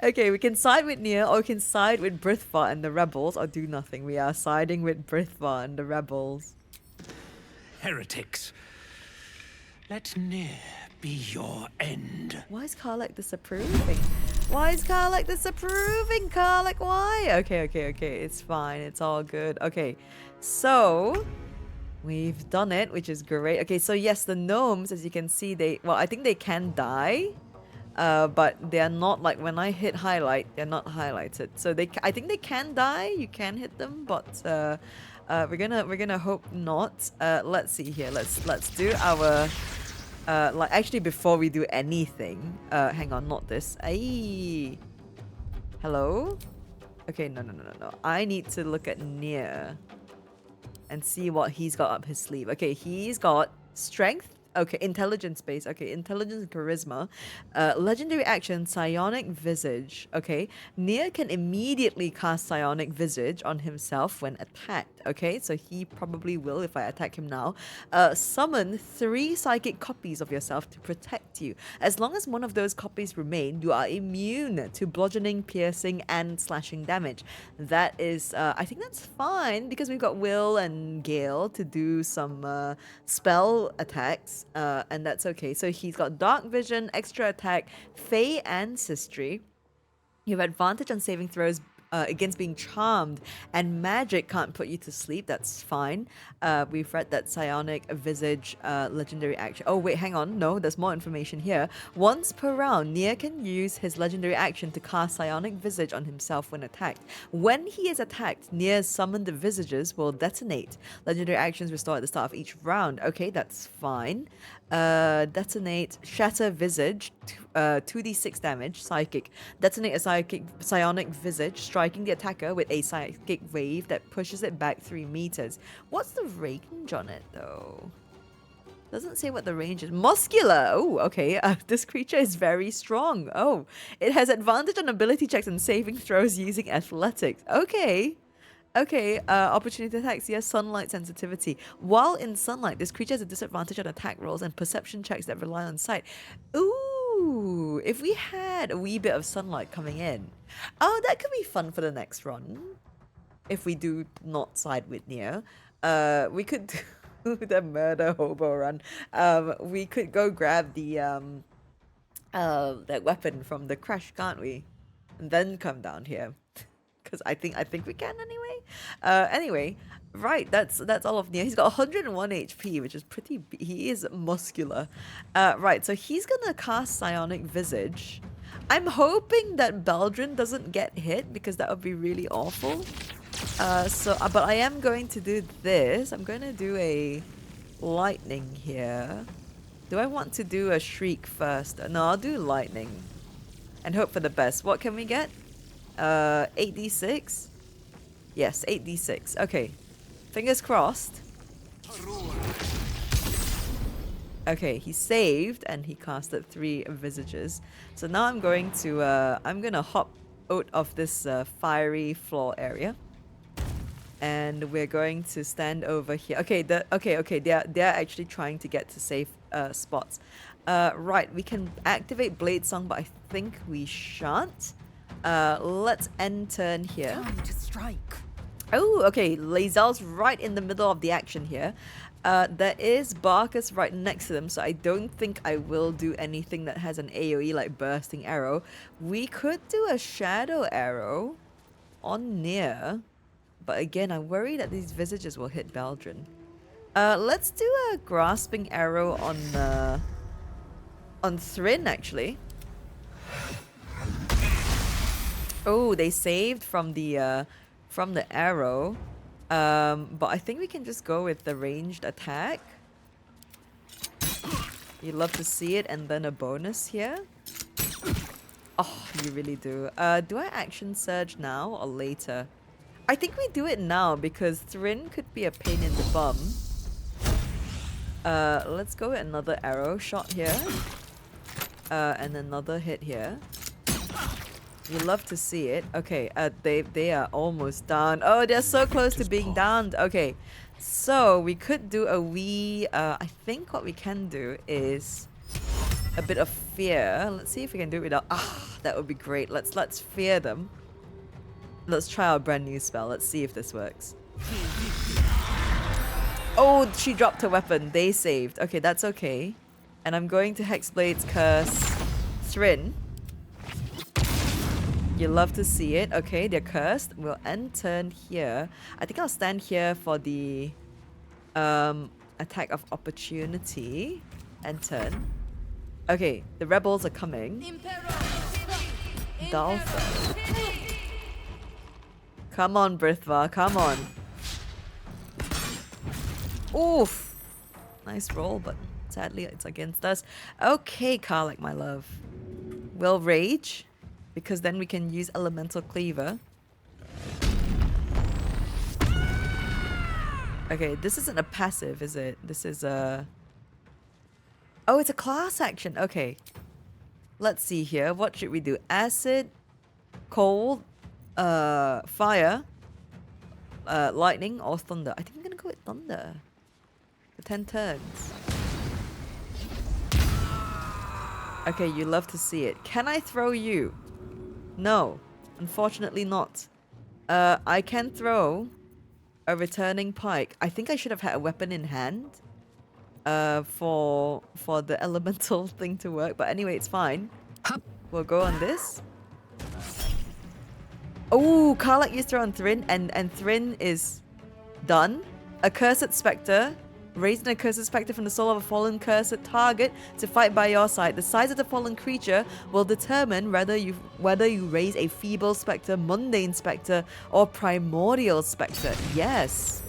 Okay, we can side with Nere or we can side with Brithvar and the rebels or do nothing. We are siding with Brithvar and the rebels. Heretics. Let Nere be your end. Why is Karlach disapproving? Why? Karlach, why? Okay. It's fine. It's all good. Okay, so We've done it, which is great. Okay, so yes, the gnomes, as you can see, I think they can die. But they are not, like, when I hit highlight, they're not highlighted. So I think they can die. You can hit them, but we're gonna hope not. Let's see here. Let's do our like, actually, before we do anything, hang on, not this. Ay. Hello? Okay, no. I need to look at Nere and see what he's got up his sleeve. Okay, he's got strength. Okay, intelligence base. Okay, intelligence and charisma. Legendary action, psionic visage. Okay, Nere can immediately cast psionic visage on himself when attacked. Okay, so he probably will if I attack him now. Summon 3 psychic copies of yourself to protect you. As long as one of those copies remain, you are immune to bludgeoning, piercing, and slashing damage. That is, I think that's fine because we've got Will and Gale to do some spell attacks. And that's okay. So he's got Dark Vision, Extra Attack, Fey Ancestry. You have advantage on saving throws against being charmed, and magic can't put you to sleep. That's fine. We've read that Psionic Visage legendary action. Oh wait, hang on. No, there's more information here. Once per round, Nere can use his legendary action to cast Psionic Visage on himself when attacked. When he is attacked, Nere's summoned visages will detonate. Legendary actions restore at the start of each round. Okay, that's fine. Detonate, shatter visage, 2d6 damage, psychic. Detonate a psionic visage, striking the attacker with a psychic wave that pushes it back 3 meters. What's the range on it though? Doesn't say what the range is. Muscular! Oh, okay. This creature is very strong. Oh, it has advantage on ability checks and saving throws using athletics. Okay. Okay, opportunity attacks, yes, sunlight sensitivity. While in sunlight, this creature has a disadvantage on attack rolls and perception checks that rely on sight. Ooh, if we had a wee bit of sunlight coming in. Oh, that could be fun for the next run. If we do not side with Nere. We could do the murder hobo run. We could go grab the that weapon from the crash, can't we? And then come down here. Because I think we can anyway. Anyway, right, that's all of Nere. He's got 101 HP, which is pretty. He is muscular. Right, so he's gonna cast Psionic Visage. I'm hoping that Baldur doesn't get hit because that would be really awful. But I am going to do this. I'm going to do a lightning here. Do I want to do a shriek first? No, I'll do lightning and hope for the best. What can we get? 8d6? Yes, 8d6. Okay. Fingers crossed. Okay, he saved and he casted 3 visages. So now I'm going to hop out of this fiery floor area. And we're going to stand over here. Okay, they're actually trying to get to safe spots. Right, we can activate Blade Song, but I think we shan't. Let's end turn here. Time to strike. Oh, okay. Lae'zel's right in the middle of the action here. There is Barcus right next to them, so I don't think I will do anything that has an AoE like Bursting Arrow. We could do a Shadow Arrow on Nere, but again, I'm worried that these visages will hit Baldur. Let's do a Grasping Arrow on Thrin, actually. Oh, they saved from the arrow. But I think we can just go with the ranged attack. You love to see it, and then a bonus here. Oh, you really do. Do I action surge now or later? I think we do it now because Thrin could be a pain in the bum. Let's go with another arrow shot here. And another hit here. You love to see it. Okay, they are almost down. Oh, they're so close to being downed. Okay, so we could do a wee... I think what we can do is a bit of fear. Let's see if we can do it without... Ah, that would be great. Let's fear them. Let's try our brand new spell. Let's see if this works. Oh, she dropped her weapon. They saved. Okay, that's okay. And I'm going to Hexblade's Curse Thrin. You love to see it. Okay, they're cursed. We'll end turn here. I think I'll stand here for the Attack of opportunity. And turn. Okay, the rebels are coming. Dolphin. Come on, Brithvar, come on. Oof. Nice roll, but sadly it's against us. Okay, Karlach, my love. We'll rage, because then we can use Elemental Cleaver. Okay, this isn't a passive, is it? This is a... Oh, it's a class action. Okay. Let's see here. What should we do? Acid, cold, fire, lightning, or thunder? I think I'm gonna go with thunder. For 10 turns. Okay, you love to see it. Can I throw you? No. Unfortunately not. I can throw a returning pike. I think I should have had a weapon in hand. For the elemental thing to work. But anyway, it's fine. We'll go on this. Oh, Karlach used her on Thrin, and Thrin is done. Accursed Spectre. Raise an Accursed Spectre from the soul of a fallen cursed target to fight by your side. The size of the fallen creature will determine whether you raise a Feeble Spectre, Mundane Spectre, or Primordial Spectre. Yes.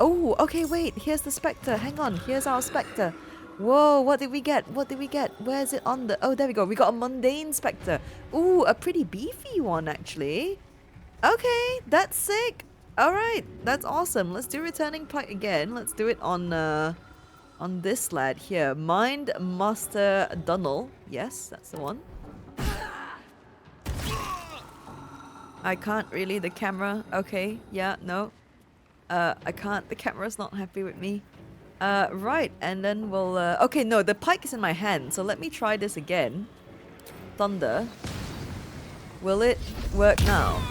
Oh, okay, wait. Here's the Spectre. Hang on. Here's our Spectre. Whoa, what did we get? What did we get? Where is it on the... Oh, there we go. We got a Mundane Spectre. Ooh, a pretty beefy one, actually. Okay, that's sick. Alright, that's awesome. Let's do Returning Pike again. Let's do it on this lad here. Mind Master Dunnel. Yes, that's the one. I can't really. The camera. Okay, yeah, no. I can't. The camera's not happy with me. Right, and then we'll... okay, no, the pike is in my hand, so let me try this again. Thunder. Will it work now?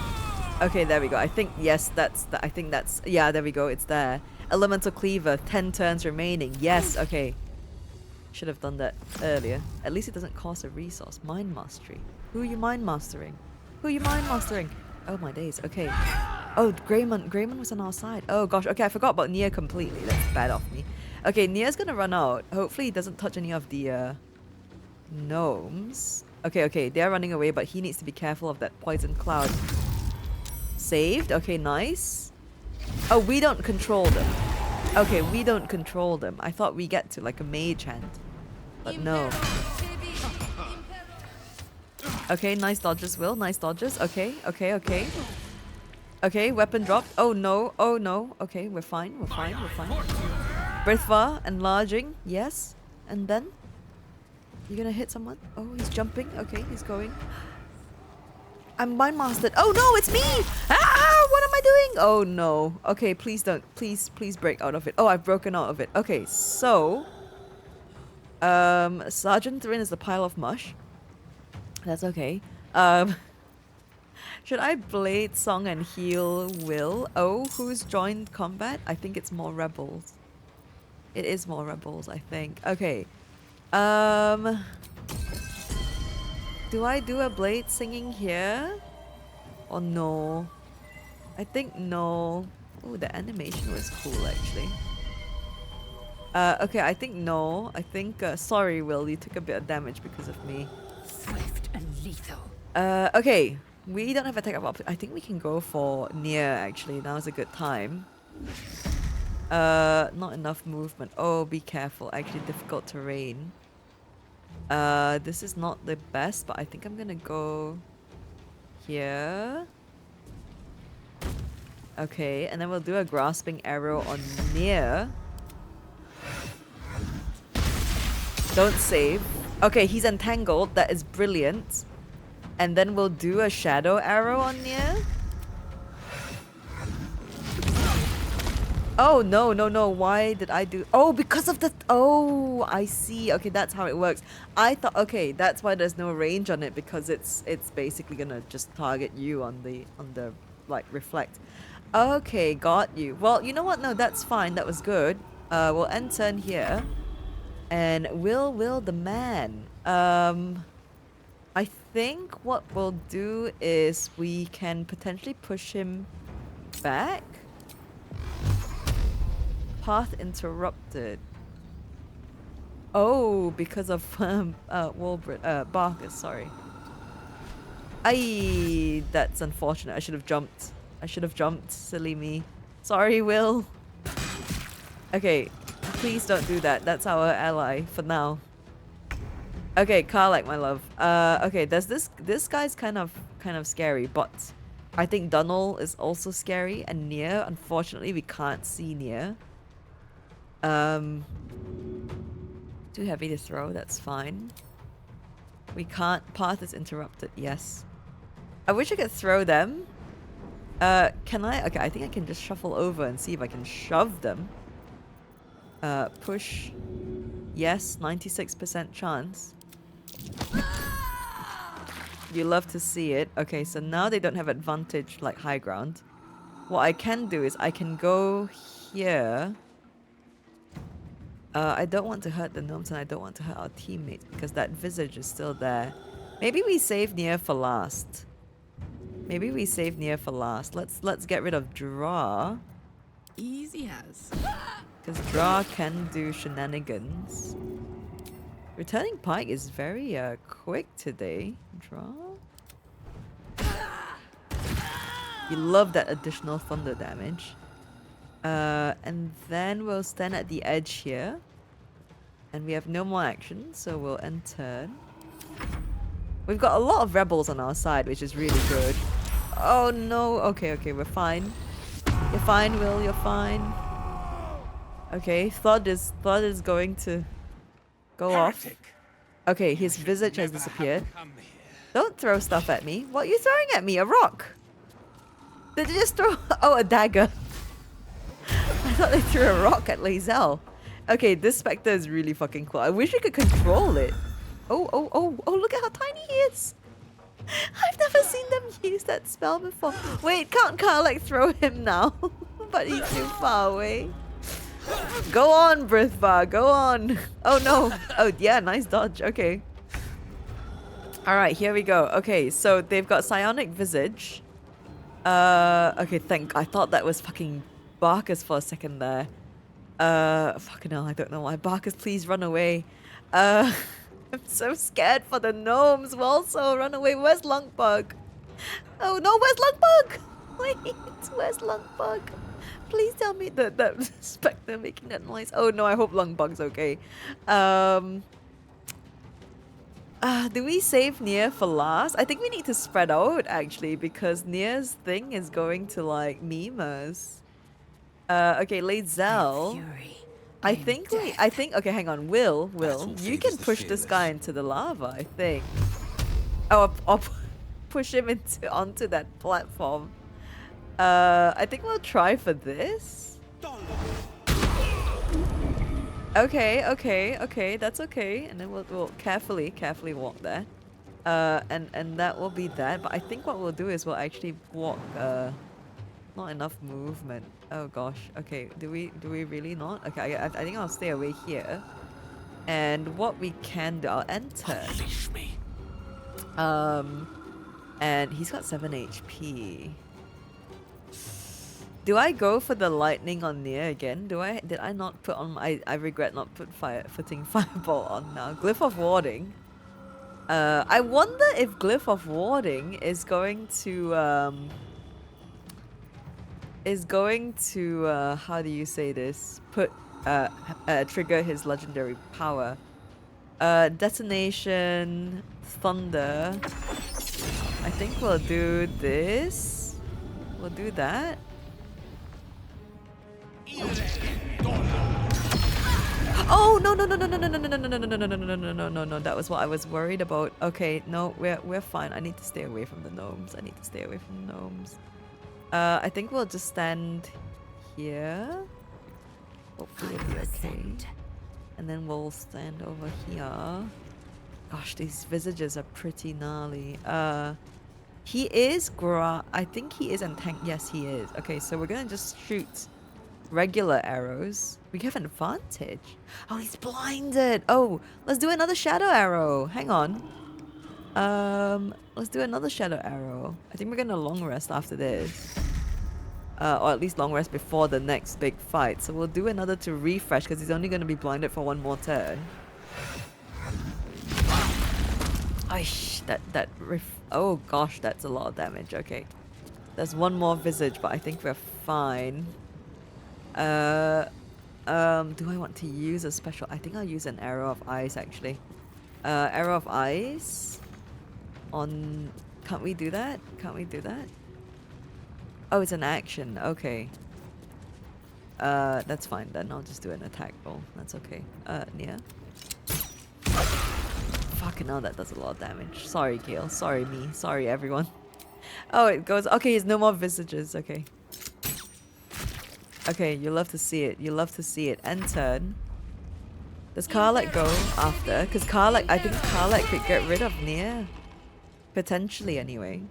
Okay, there we go. I think, yes, I think that's... Yeah, there we go, it's there. Elemental Cleaver, 10 turns remaining. Yes, okay. Should have done that earlier. At least it doesn't cost a resource. Mind Mastery. Who are you Mind Mastering? Who are you Mind Mastering? Oh my days, okay. Oh, Greymon was on our side. Oh gosh, okay, I forgot about Nere completely. That's bad off me. Okay, Nere's gonna run out. Hopefully he doesn't touch any of the gnomes. Okay, they're running away, but he needs to be careful of that poison cloud. Saved. Okay, nice. Oh, we don't control them. Okay, we don't control them. I thought we get to like a mage hand. But no. Okay, nice dodges, Will. Nice dodges. Okay. Okay, weapon dropped. Oh no. Okay, we're fine. Brithvar, enlarging. Yes. And then? You gonna hit someone? Oh, he's jumping. Okay, he's going. I'm Mind Mastered. Oh no, it's me! Ah, what am I doing? Oh no. Okay, please don't. Please break out of it. Oh, I've broken out of it. Okay, so... Sergeant Thrin is the pile of mush. That's okay. Should I Blade Song and heal Will? Oh, who's joined combat? I think it's more rebels. It is more rebels, I think. Okay. Do I do a Blade singing here? Or no? I think no. Oh, the animation was cool actually. Okay, I think no. I think, sorry Will, you took a bit of damage because of me. Swift and lethal. Okay. We don't have attack of opportunity. I think we can go for Nere actually. Now's a good time. Not enough movement. Oh, be careful. Actually, difficult terrain. This is not the best, but I think I'm gonna go here. Okay, and then we'll do a grasping arrow on Nere. Don't save. Okay, he's entangled. That is brilliant. And then we'll do a shadow arrow on Nere. Oh, no. Why did I do... Oh, because of the... Oh, I see. Okay, that's how it works. I thought... Okay, that's why there's no range on it, because it's basically gonna just target you on the like, reflect. Okay, got you. Well, you know what? No, that's fine. That was good. We'll end turn here. And Will the man. I think what we'll do is we can potentially push him back. Path interrupted. Oh, because of Barcus, sorry. Aye, that's unfortunate. I should have jumped. I should have jumped. Silly me. Sorry, Will. Okay, please don't do that. That's our ally for now. Okay, Karlak, my love. Okay, there's this guy's kind of scary, but I think Dunnel is also scary, and Nere, unfortunately, we can't see Nere. Too heavy to throw, that's fine. We can't. Path is interrupted, yes. I wish I could throw them. Can I? Okay, I think I can just shuffle over and see if I can shove them. Push. Yes, 96% chance. You love to see it. Okay, so now they don't have advantage like high ground. What I can do is I can go here. I don't want to hurt the gnomes and I don't want to hurt our teammates because that visage is still there. Maybe we save Nere for last. Maybe we save Nere for last. Let's get rid of Draw. Easy as. Because Draw can do shenanigans. Returning Pike is very quick today. Draw. You love that additional thunder damage. And then we'll stand at the edge here. And we have no more action, so we'll end turn. We've got a lot of rebels on our side, which is really good. Oh no, okay, we're fine. You're fine, Will, you're fine. Okay, Thud is going to go off. Okay, his visage has disappeared. Don't throw stuff at me. What are you throwing at me? A rock? Did you just throw... Oh, a dagger. I thought they threw a rock at Lae'zel. Okay, this Spectre is really fucking cool. I wish we could control it. Oh, look at how tiny he is. I've never seen them use that spell before. Wait, can't Karlak throw him now? But he's too far away. Go on, Brithvar, go on. Oh no. Oh yeah, nice dodge. Okay. Alright, here we go. Okay, so they've got Psionic Visage. Okay, I thought that was fucking Barcus for a second there. Fucking hell, I don't know why. Barcus, please run away. I'm so scared for the gnomes. Also, run away. Where's Lunkbug? Oh no, where's Lunkbug? Wait, where's Lunkbug? Please tell me that Spectre making that noise. Oh no, I hope Lunkbug's okay. Do we save Nere for last? I think we need to spread out actually because Nere's thing is going to like meme us. Okay, Lae'zel. I think okay, hang on. Will, you can push this guy into the lava, I think. Oh, I'll push him onto that platform. I think we'll try for this. Okay, that's okay. And then we'll carefully walk there. And that will be that. But I think what we'll do is we'll actually walk, not enough movement. Oh gosh. Okay, do we really not? Okay, I think I'll stay away here. And what we can do, I'll enter. Unleash me. And he's got 7 HP. Do I go for the lightning on Nere again? Did I not put on I regret not putting fireball on now. Glyph of warding. I wonder if Glyph of warding is going to how do you say this? Trigger his legendary power. Detonation, thunder. I think we'll do this. We'll do that. Oh no! That was what I was worried about. Okay, no, we're fine. I need to stay away from the gnomes. I think we'll just stand here. Hopefully it'll be okay. And then we'll stand over here. Gosh, these visages are pretty gnarly. He is I think he is yes, he is. Okay, so we're gonna just shoot regular arrows. We have an advantage. Oh, he's blinded. Oh, let's do another shadow arrow. Hang on. Let's do another shadow arrow. I think we're gonna long rest after this. or at least long rest before the next big fight. So we'll do another to refresh because he's only going to be blinded for one more turn. Oh gosh, that's a lot of damage. Okay, there's one more visage, but I think we're fine. Do I want to use a special? I think I'll use an arrow of ice actually. Arrow of ice on. Can't we do that? Can't we do that? Oh, it's an action. Okay. That's fine then. I'll just do an attack roll. That's okay. Nere. Fucking hell, that does a lot of damage. Sorry, Gale. Sorry, me. Sorry, everyone. Oh, it goes. Okay, there's no more visages. Okay. Okay, you love to see it. You love to see it. End turn. Does Karlach go after? Because Karlach, I think Karlach could get rid of Nere. Potentially, anyway.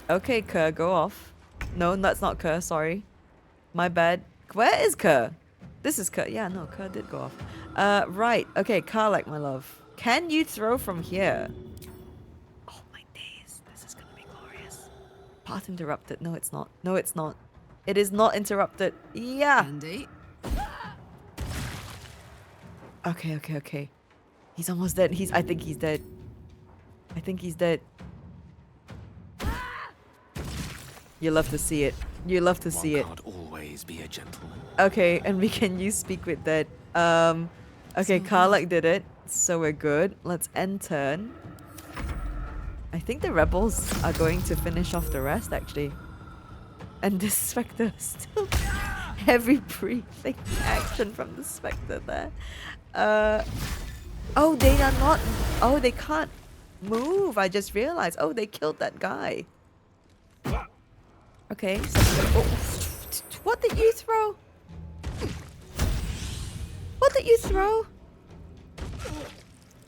Okay, Kerr, go off. No, that's not Kerr, sorry. My bad. Where is Kerr? This is Kerr. Yeah, no, Kerr did go off. Right. Okay, Karlach, my love. Can you throw from here? Oh my days. This is gonna be glorious. Path interrupted. No, it's not. No, it's not. It is not interrupted. Yeah. Andy. Okay, okay, okay. He's almost dead. I think he's dead. I think he's dead. You love to see it. You love to see it. One can't always be a gentleman. Okay, and we can use Speak with Dead. Okay, Karlach did it, so we're good. Let's end turn. I think the rebels are going to finish off the rest, actually. And the Spectre still heavy breathing action from the Spectre there. Oh, they are not. Oh, they can't move. I just realized. Oh, they killed that guy. Okay. Oh, what did you throw? What did you throw?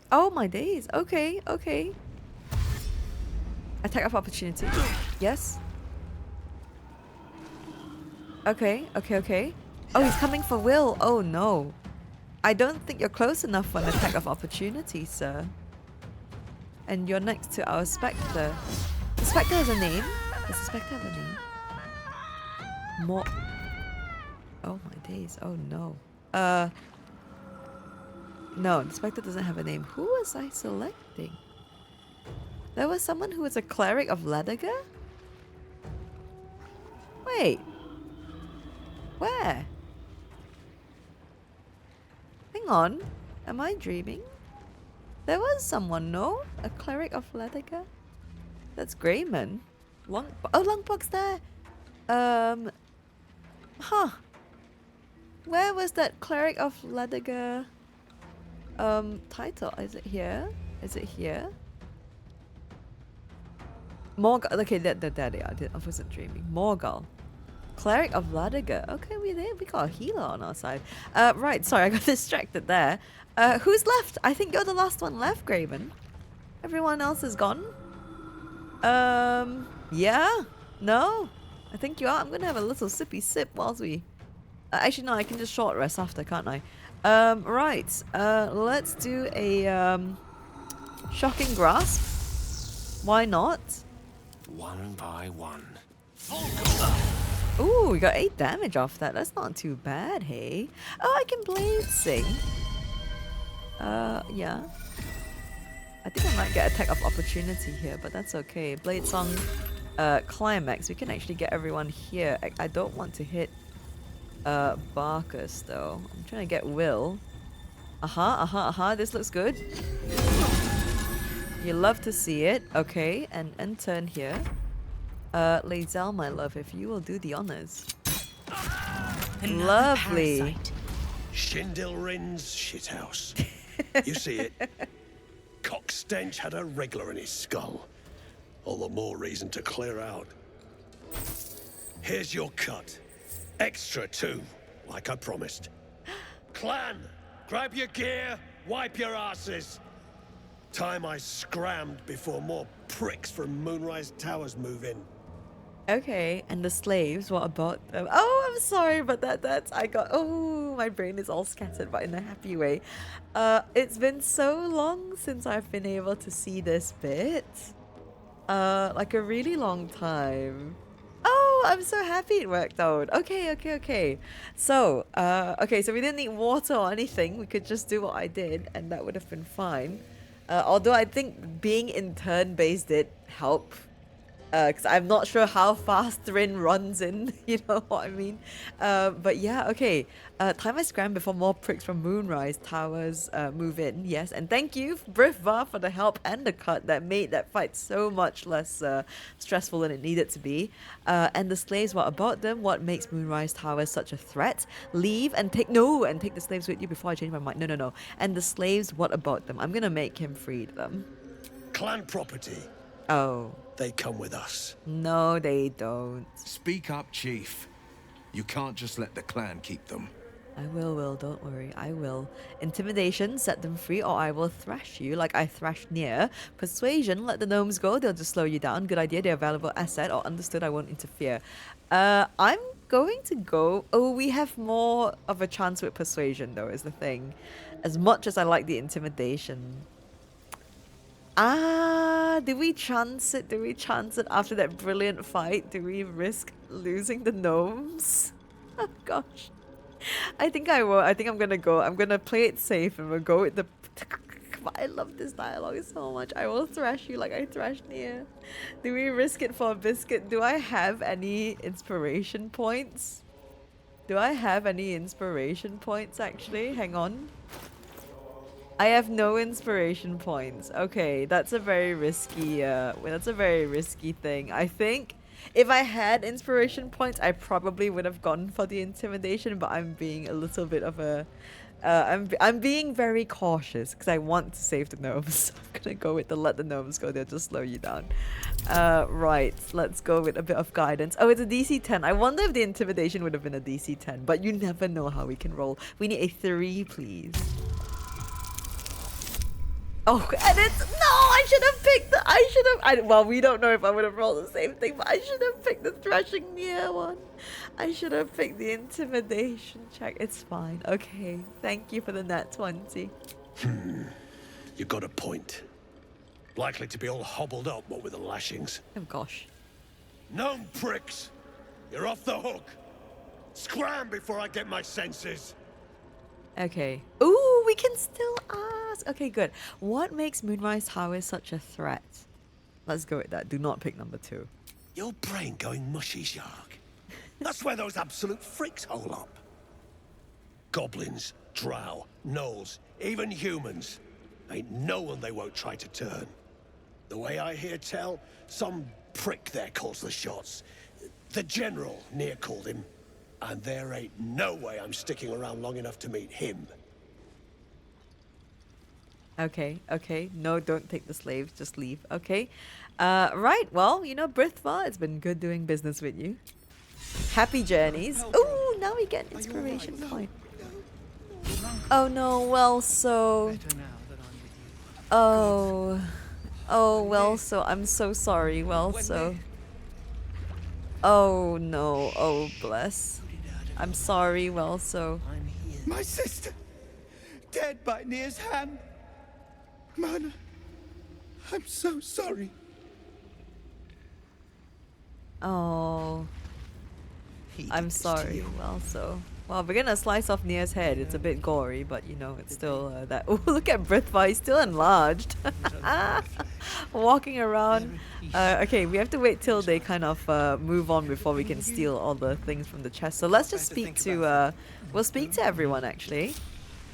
Oh my days. Okay, okay. Attack of opportunity. Yes. Okay, okay, okay. Oh, he's coming for Will. Oh no. I don't think you're close enough for an attack of opportunity, sir. And you're next to our Spectre. The Spectre has a name? Does the Spectre have a name? More. Oh my days. Oh no. No, the Spectre doesn't have a name. Who was I selecting? There was someone who was a cleric of Ledager? Wait. Where? Hang on. Am I dreaming? There was someone, no? A cleric of Ledager? That's Greyman. Oh, Longbox's there. Huh. Where was that cleric of Ledager title? Is it here? Is it here? Morgal. Okay, there they are. I wasn't dreaming. Morgal. Cleric of Ledager. Okay, we got a healer on our side. Right, sorry, I got distracted there. Who's left? I think you're the last one left, Graven. Everyone else is gone. Yeah? No? I think you are. I'm gonna have a little sippy sip whilst we... actually, no, I can just short rest after, can't I? Right. Let's do a shocking grasp. Why not? One by one. Ooh, we got 8 damage off that. That's not too bad, hey? Oh, I can blade sing. Yeah. I think I might get attack of opportunity here, but that's okay. Blade song, climax. We can actually get everyone here. I don't want to hit Barcus though. I'm trying to get Will. This looks good. You love to see it. Okay, and end turn here. Lae'zel, my love, if you will do the honors. Lovely. Shindilrin's shithouse. You see it? Cockstench had a wriggler in his skull. All the more reason to clear out. Here's your cut. Extra too, like I promised. Clan, grab your gear, wipe your asses. Time I scrammed before more pricks from Moonrise Towers move in. Okay, and the slaves, what about them? Oh, I'm sorry, but that's oh, my brain is all scattered, but in a happy way. It's been so long since I've been able to see this bit. Like a really long time. Oh, I'm so happy it worked out. Okay. So, so we didn't need water or anything. We could just do what I did, and that would have been fine. Although I think being in turn-based did help. Because I'm not sure how fast Thrin runs in, you know what I mean? But yeah, okay. Time I scram before more pricks from Moonrise Towers move in, yes. And thank you, Brithvar, for the help and the cut that made that fight so much less stressful than it needed to be. And the slaves, what about them? What makes Moonrise Towers such a threat? Leave and take the slaves with you before I change my mind. No. And the slaves, what about them? I'm gonna make him free them. Clan property. Oh. They come with us. No, they don't. Speak up, Chief. You can't just let the clan keep them. I will, don't worry, I will. Intimidation, set them free, or I will thrash you like I thrashed Nere. Persuasion, let the gnomes go, they'll just slow you down. Good idea, they're a valuable asset, or understood, I won't interfere. I'm going to go... Oh, we have more of a chance with persuasion, though, is the thing. As much as I like the intimidation... did we chance it? Did we chance it after that brilliant fight? Do we risk losing the gnomes? Oh gosh. I think I will. I think I'm gonna play it safe and we'll go with the... But I love this dialogue so much. I will thrash you like I thrashed Nere. Do we risk it for a biscuit? Do I have any inspiration points? Actually? Hang on. I have no inspiration points. Okay, that's a very risky thing. I think if I had inspiration points, I probably would have gone for the intimidation, but I'm being a little bit of a I'm being very cautious because I want to save the gnomes. So I'm gonna go with the let the gnomes go, they'll just slow you down. Right, let's go with a bit of guidance. Oh, it's a DC 10. I wonder if the intimidation would have been a DC 10, but you never know how we can roll. We need a 3, please. Oh, and it's... No, I should have picked the... well, we don't know if I would have rolled the same thing, but I should have picked the thrashing near one. I should have picked the intimidation check. It's fine. Okay. Thank you for the nat 20. You got a point. Likely to be all hobbled up, what with the lashings. Oh, gosh. Gnome pricks! You're off the hook! Scram before I get my senses! Okay. Ooh, we can still ask. Okay, good. What makes Moonrise Towers such a threat? Let's go with that. Do not pick number 2. Your brain going mushy, Shark. That's where those absolute freaks hole up. Goblins, drow, gnolls, even humans. Ain't no one they won't try to turn. The way I hear tell, some prick there calls the shots. The General, Nere called him. And there ain't no way I'm sticking around long enough to meet him. Okay. No, don't take the slaves. Just leave. Okay. Right. Well, you know, Brithvar, it's been good doing business with you. Happy journeys. Ooh, now we get an inspiration point. Oh no, well, so... Oh, well, so I'm so sorry. Well, so... Oh no, oh bless. I'm sorry, well, so... My sister, dead by Nere's hand. Mana, I'm so sorry. Oh, I'm sorry. Well, so... Well, we're gonna slice off Nere's head. It's a bit gory, but you know, it's still that... Oh, look at Brithvar, he's still enlarged. Walking around. Okay, we have to wait till they kind of move on before we can steal all the things from the chest. So let's just speak to... we'll speak to everyone, actually.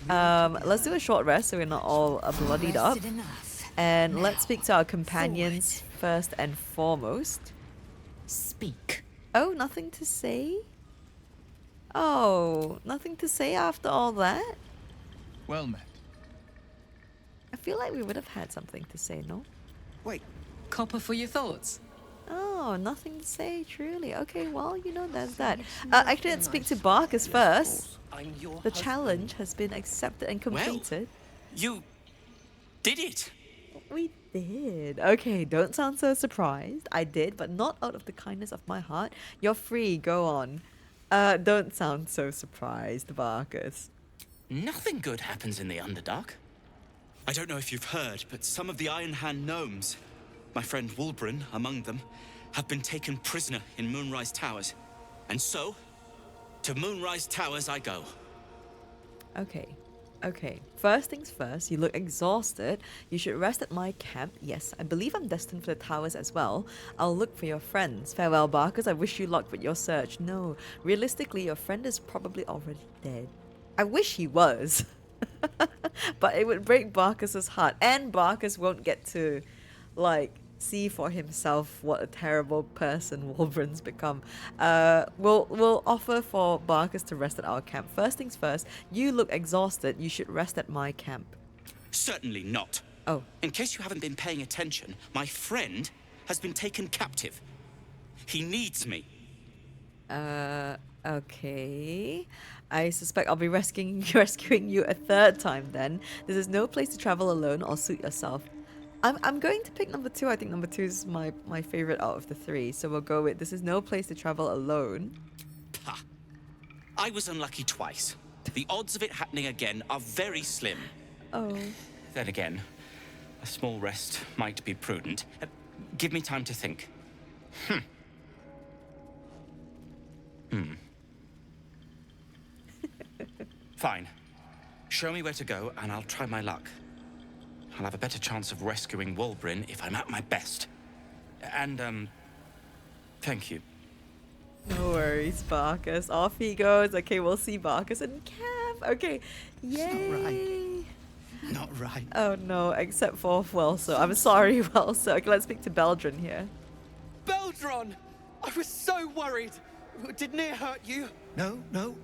Let's do a short rest so we're not all bloodied up. And let's speak to our companions first and foremost. Speak. Oh, nothing to say? Oh, nothing to say after all that? Well met. I feel like we would have had something to say, no? Wait, copper for your thoughts? Oh, nothing to say, truly. Okay, well, you know, there's that. Actually, let's speak to Barcus first. The challenge has been accepted and completed. Well, you did it. We did. Okay, don't sound so surprised. I did, but not out of the kindness of my heart. You're free, go on. Don't sound so surprised, Barcus. Nothing good happens in the Underdark. I don't know if you've heard, but some of the Iron Hand gnomes my friend Wulbren among them, have been taken prisoner in Moonrise Towers. And so, to Moonrise Towers I go. Okay. Okay. First things first, you look exhausted. You should rest at my camp. Yes, I believe I'm destined for the towers as well. I'll look for your friends. Farewell, Barcus. I wish you luck with your search. No, realistically, your friend is probably already dead. I wish he was. But it would break Barcus's heart. And Barcus won't get to, like, see for himself what a terrible person Wulbren's become. We'll offer for Barcus to rest at our camp. First things first, you look exhausted. You should rest at my camp. Certainly not. Oh. In case you haven't been paying attention, my friend has been taken captive. He needs me. Okay. I suspect I'll be rescuing you a third time then. This is no place to travel alone or suit yourself. I'm going to pick number 2. I think number 2 is my favorite out of the 3. So we'll go with this is no place to travel alone. Pah. I was unlucky twice. The odds of it happening again are very slim. Oh. Then again, a small rest might be prudent. Give me time to think. Fine. Show me where to go and I'll try my luck. I'll have a better chance of rescuing Wulbren if I'm at my best. And, thank you. No worries, Barcus. Off he goes. Okay, we'll see Barcus and Cav. Okay, yay. Not right. Oh no, except for Welso. I'm sorry, Welso. Okay, let's speak to Beldron here. Beldron! I was so worried. Did Nere hurt you? No,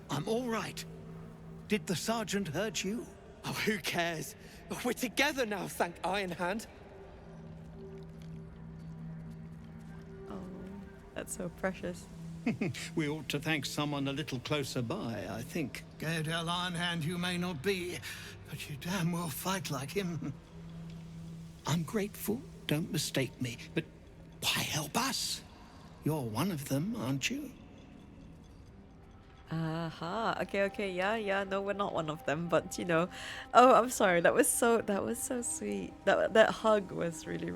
I'm all right. Did the sergeant hurt you? Oh, who cares? We're together now, thank Iron Hand. Oh, that's so precious. We ought to thank someone a little closer by, I think. Gale Iron Hand you may not be, but you damn well fight like him. I'm grateful, don't mistake me, but why help us? You're one of them, aren't you? Aha. Okay. Yeah. No, we're not one of them, but you know. Oh, I'm sorry. That was so sweet. That hug was really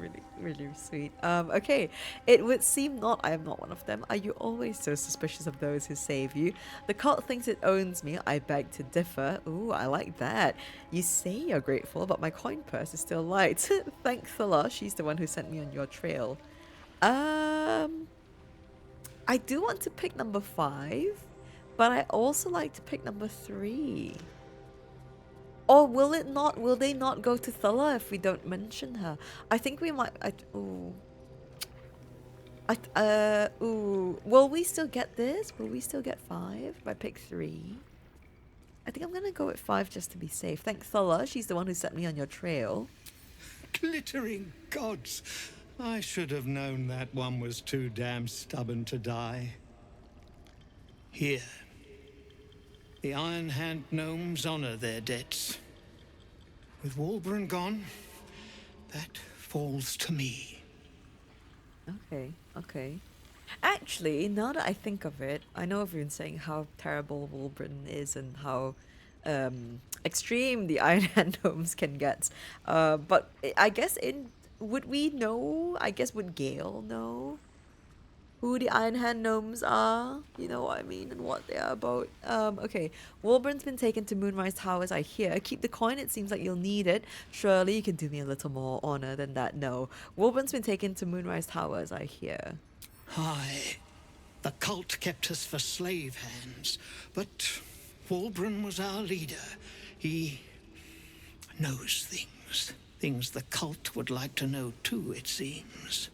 sweet. Okay. It would seem not I am not one of them. Are you always so suspicious of those who save you? The cult thinks it owns me. I beg to differ. Ooh, I like that. You say you're grateful, but my coin purse is still light. Thank Thala. She's the one who sent me on your trail. I do want to pick number 5. But I also like to pick number 3. Or will they not go to Thala if we don't mention her? I think we might. Will we still get this? Will we still get 5 if I pick 3? I think I'm gonna go with 5 just to be safe. Thank Thala. She's the one who set me on your trail. Glittering gods. I should have known that one was too damn stubborn to die. Here. The Iron Hand Gnomes honor their debts. With Wulbren gone, that falls to me. Okay. Actually, now that I think of it, I know everyone's saying how terrible Wulbren is and how extreme the Iron Hand Gnomes can get. But I guess would we know? I guess would Gale know who the Iron Hand Gnomes are? You know what I mean? And what they are about. Okay. Wulbren's been taken to Moonrise Towers, I hear. Keep the coin, it seems like you'll need it. Surely you can do me a little more honor than that. No. Wulbren's been taken to Moonrise Towers, I hear. Aye. The cult kept us for slave hands. But Wulbren was our leader. He knows things. Things the cult would like to know too, it seems.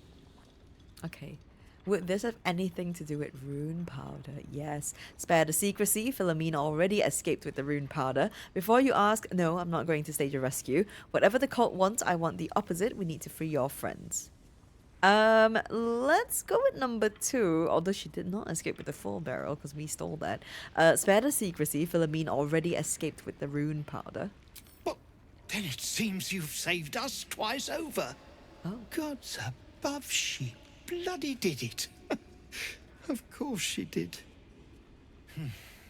Okay. Would this have anything to do with rune powder? Yes. Spare the secrecy. Philomeen already escaped with the rune powder. Before you ask, no, I'm not going to stage a rescue. Whatever the cult wants, I want the opposite. We need to free your friends. Let's go with number 2, although she did not escape with the full barrel because we stole that. Spare the secrecy. Philomeen already escaped with the rune powder. But then it seems you've saved us twice over. Oh. Gods above, she bloody did it. Of course she did.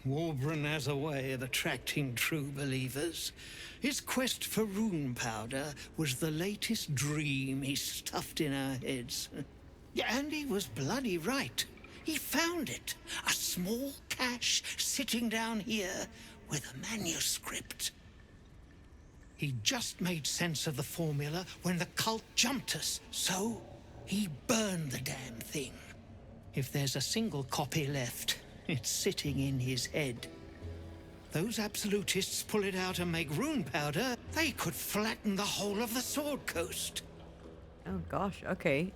Wulbren has a way of attracting true believers. His quest for rune powder was the latest dream he stuffed in our heads. Yeah, and he was bloody right. He found it. A small cache sitting down here with a manuscript. He just made sense of the formula when the cult jumped us, so he burned the damn thing. If there's a single copy left, it's sitting in his head. Those absolutists pull it out and make rune powder, they could flatten the whole of the Sword Coast. Oh gosh, okay.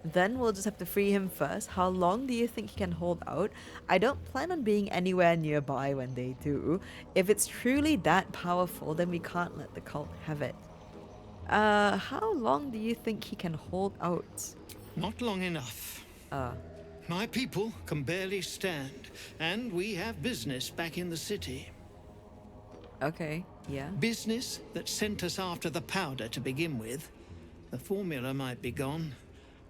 Then we'll just have to free him first. How long do you think he can hold out? I don't plan on being anywhere nearby when they do. If it's truly that powerful, then we can't let the cult have it. How long do you think he can hold out? Not long enough. My people can barely stand, and we have business back in the city. Okay, yeah. Business that sent us after the powder to begin with. The formula might be gone,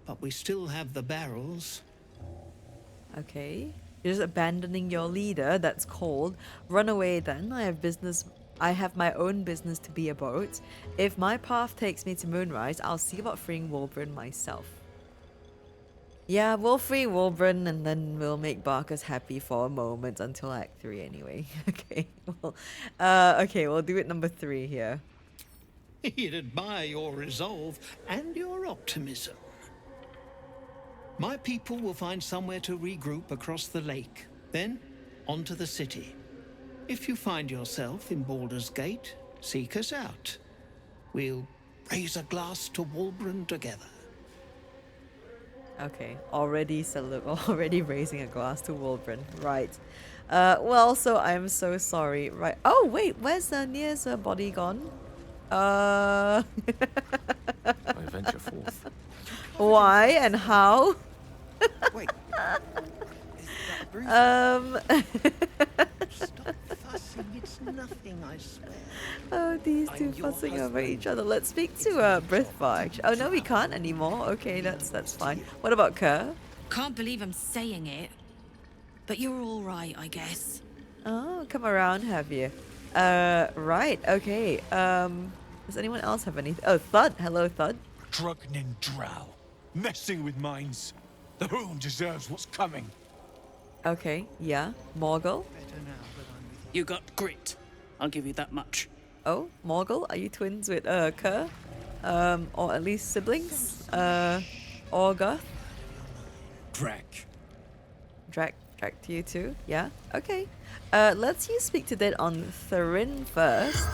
but we still have the barrels. Okay. You're just abandoning your leader, that's cold. Run away then. I have my own business to be about. If my path takes me to Moonrise, I'll see about freeing Wulbren myself. Yeah, we'll free Wulbren and then we'll make Barcus happy for a moment until Act 3 anyway. Okay, well, okay, we'll do it number 3 here. He'd admire your resolve and your optimism. My people will find somewhere to regroup across the lake, then onto the city. If you find yourself in Baldur's Gate, seek us out. We'll raise a glass to Wulbren together. Okay, already raising a glass to Wulbren. Right. Well, so I'm so sorry. Right. Oh, wait, where's Nere's body gone? I venture forth. Why and how? Wait. Stop fussing, it's nothing, I swear. Oh, these two fussing over each other. Let's speak to Brithvar. Oh no, we can't anymore. Okay, that's fine. What about Kerr? Can't believe I'm saying it, but you're all right, I guess. Oh, come around, have you? Right. Okay. Does anyone else have anything? Oh, Thud. Hello, Thud. Drugnin drow. Messing with minds. The rune deserves what's coming. Okay, yeah. Morgul? You got grit. I'll give you that much. Oh, Morgul? Are you twins with Kerr? Or at least siblings? Orga? Drac. Drac to you too? Yeah? Okay. Let's you speak to that on Thurin first.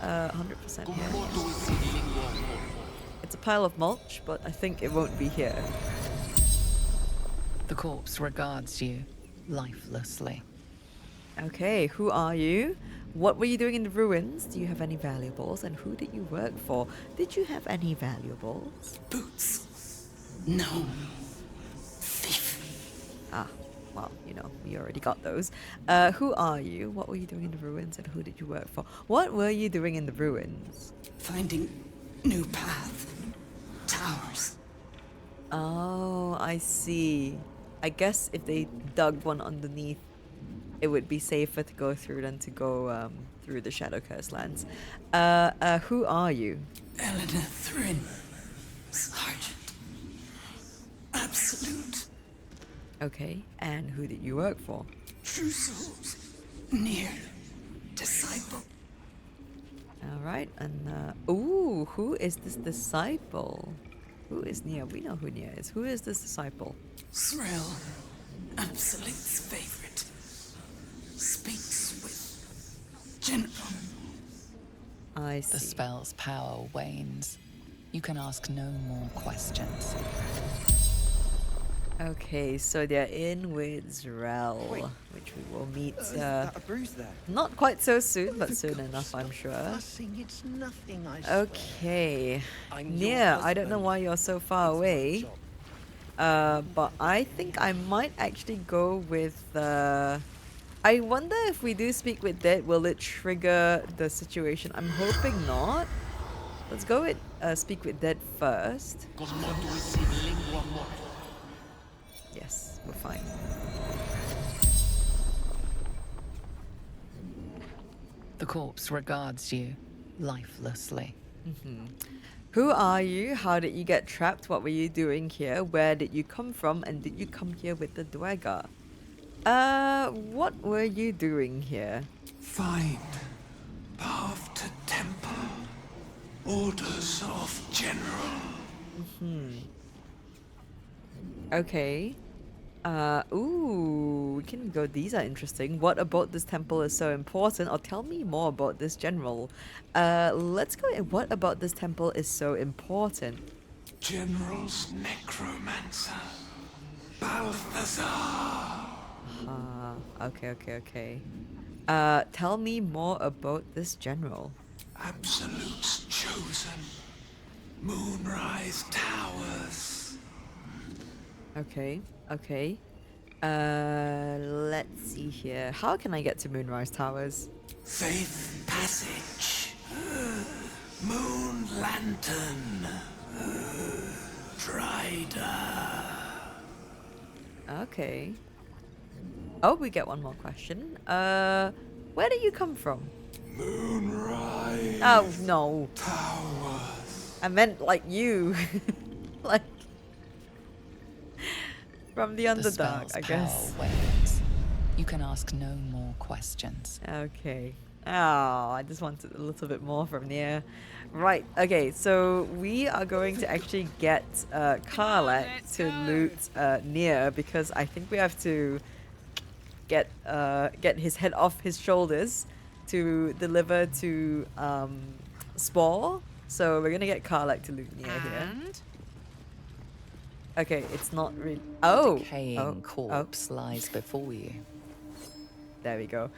100% here. It's a pile of mulch, but I think it won't be here. The corpse regards you lifelessly. Okay, who are you? What were you doing in the ruins? Do you have any valuables? And who did you work for? Did you have any valuables? Boots. No. Thief. Ah, well, you know, we already got those. Who are you? What were you doing in the ruins? And who did you work for? What were you doing in the ruins? Finding new path. Towers. Oh, I see. I guess if they dug one underneath, it would be safer to go through than to go through the Shadow Curse lands. Who are you? Eleanor Thrin. Sergeant. Absolute. Okay, and who did you work for? True souls. Nere. Disciple. Alright, and ooh, who is this disciple? Who is Nere? We know who Nere is. Who is this disciple? Thrill. Absolute's favorite. Speaks with general. I see. The spell's power wanes. You can ask no more questions. Okay, so they're in with Zrel, which we will meet that a bruise there? not quite so soon, but soon enough, I'm sure. Fussing, it's nothing, I swear. Okay, Nere, I don't know why you're so far away, but I think I might actually go with... I wonder if we do speak with Dead, will it trigger the situation? I'm hoping not. Let's go with speak with Dead first. Yes, we're fine. The corpse regards you lifelessly. Who are you? How did you get trapped? What were you doing here? Where did you come from? And did you come here with the Dweger? What were you doing here? Find path to temple. Orders of general. Okay. Ooh, we can go. These are interesting. What about this temple is so important? Or tell me more about this general. Let's go. What about this temple is so important? General's necromancer. Balthazar. Okay. Tell me more about this general. Absolute's chosen. Moonrise Towers. Okay. Let's see here. How can I get to Moonrise Towers? Safe passage. Moon lantern. Trider. Okay. Oh, we get one more question. Where do you come from? Moonrise. Oh, no. Towers. I meant like you. Like from the Underdark, spell's I guess. power wanes. You can ask no more questions. Okay. Oh, I just wanted a little bit more from Nere. Right, okay, so we are going to actually get Karlach to loot Nere because I think we have to get his head off his shoulders to deliver to Spaw. So we're gonna get Karlach to loot Nere here. Okay, it's not really. A decaying corpse lies before you. There we go.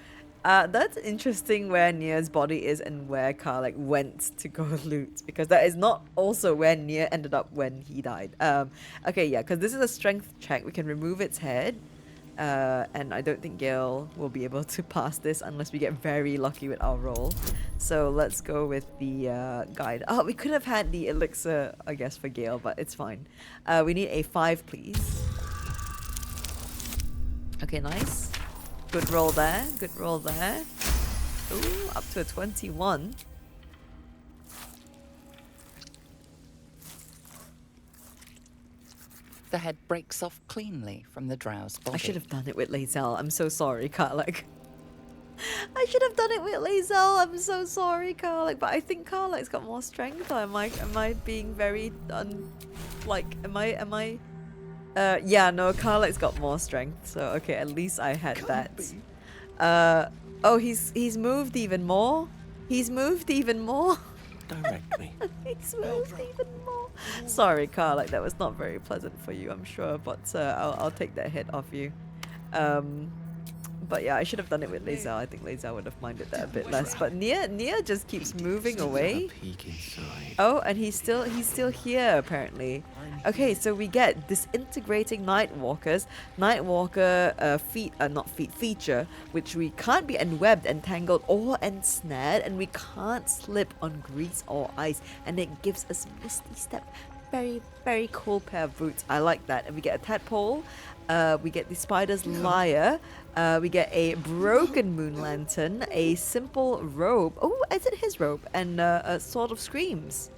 That's interesting where Nere's body is and where Karlach went to go loot, because that is not also where Nere ended up when he died. Okay, yeah, because this is a strength check. We can remove its head. And I don't think Gale will be able to pass this unless we get very lucky with our roll. So let's go with the guide. Oh, we could have had the elixir, I guess, for Gale, but it's fine. We need a 5, please. Okay, nice. Good roll there. Ooh, up to a 21. The head breaks off cleanly from the drow's body. I should have done it with Lae'zel. I'm so sorry, Karlach. I should have done it with Lae'zel. I'm so sorry, Karlach. But I think Karlach's got more strength. Or am I being very yeah, no, Karlach's got more strength. So okay, at least I had that. Oh, he's moved even more. He's moved even more. Direct me. He's moved even more. Sorry, Karlach, that was not very pleasant for you, I'm sure, but I'll take that hit off you. But yeah, I should have done it with Lae'zel. I think Lae'zel would have minded that a bit less. But Nere just keeps moving away. Oh, and he's still here apparently. Okay, so we get disintegrating Nightwalkers. Nightwalker feature, which we can't be enwebbed, entangled, or ensnared, and we can't slip on grease or ice. And it gives us Misty Step. Very, very cool pair of boots. I like that. And we get a tadpole. We get the spider's lyre. We get a broken moon lantern, a simple robe. Oh, is it his robe? And a sword of screams.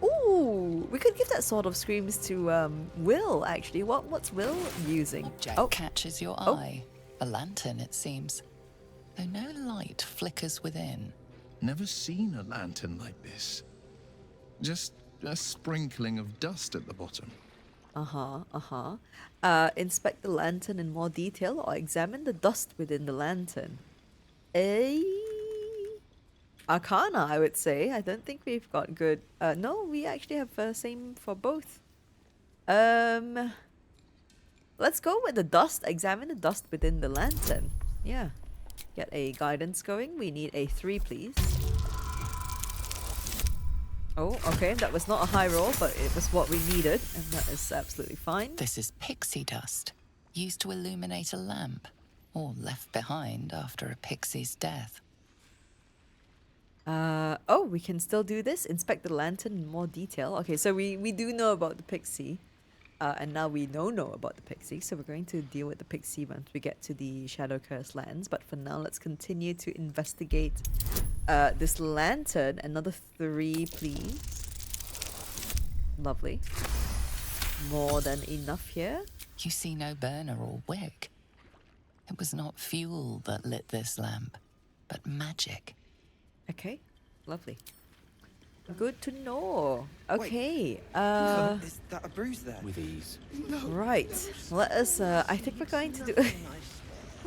Ooh, we could give that sword of screams to Will. Actually, what's Will using? Object catches your eye. A lantern, it seems, though no light flickers within. Never seen a lantern like this. Just a sprinkling of dust at the bottom. Inspect the lantern in more detail or examine the dust within the lantern. Arcana, I would say. I don't think we've got good... no, we actually have same for both. Let's go with the dust. Examine the dust within the lantern. Yeah. Get a guidance going. We need a 3, please. Oh, okay. That was not a high roll, but it was what we needed, and that is absolutely fine. This is pixie dust, used to illuminate a lamp, or left behind after a pixie's death. Oh, we can still do this. Inspect the lantern in more detail. Okay, so we do know about the pixie. And now we know about the pixie, so we're going to deal with the pixie once we get to the Shadow Curse lands. But for now, let's continue to investigate this lantern. Another 3, please. Lovely. More than enough here. You see no burner or wick. It was not fuel that lit this lamp, but magic. Okay, lovely. Good to know. Okay. Is that a bruise there? With ease. Right. Let us. I think we're going to do.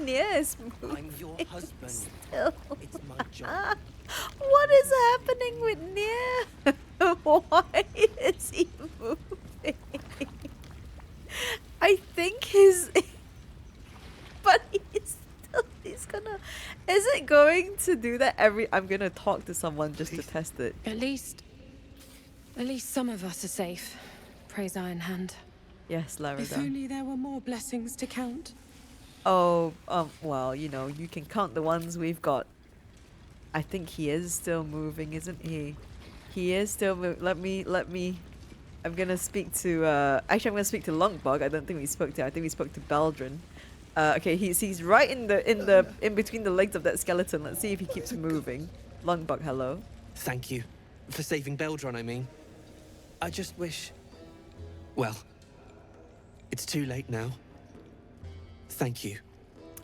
Yes. I'm your husband. Still. It's my job. What is happening with Nere? Why is he moving? I think his. But he's gonna. Is it going to do that every? I'm gonna talk to someone just to test it. At least some of us are safe. Praise Iron Hand. Yes, Lara. If only there were more blessings to count. Oh, well, you know, you can count the ones we've got. I think he is still moving, isn't he? He is still Let me. I'm gonna speak to. Actually, I'm gonna speak to Lunkbug. I don't think we spoke to. I think we spoke to Baldur. Okay, he's right in between the legs of that skeleton. Let's see if he keeps moving. Lunkbug, hello. Thank you for saving Baldur, I mean. I just wish. Well, it's too late now. Thank you.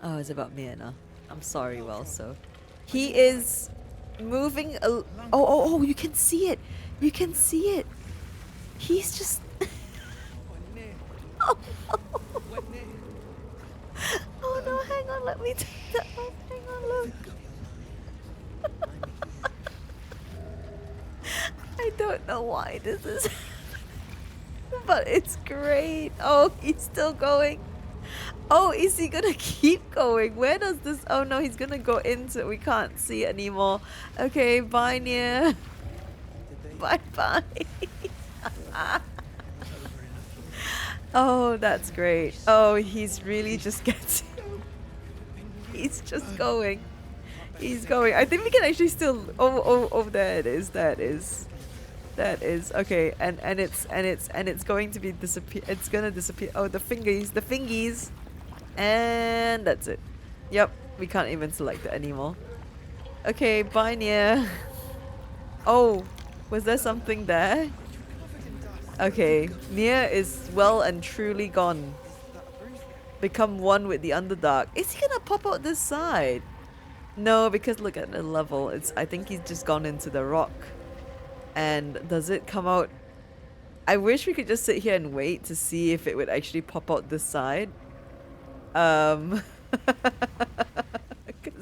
Oh, it's about Miena. I'm sorry, so he is moving. Oh! You can see it. You can see it. He's just. Oh no! Hang on. Let me take that off. Hang on. Look. I don't know why this is, but it's great. Oh, he's still going. Oh, is he gonna keep going? Where does this... Oh no, he's gonna go into... We can't see it anymore. Okay, bye, Nere. Bye-bye. Oh, that's great. Oh, he's really just getting... He's just going. He's going. I think we can actually still... Oh, there it is. That is... Okay, and it's going to be disappear. It's gonna disappear. Oh, the fingies. And that's it. Yep, we can't even select it anymore. Okay, bye, Nere. Oh, was there something there? Okay, Nere is well and truly gone. Become one with the Underdark. Is he gonna pop out this side? No, because look at the level. I think he's just gone into the rock. And does it come out? I wish we could just sit here and wait to see if it would actually pop out this side. Because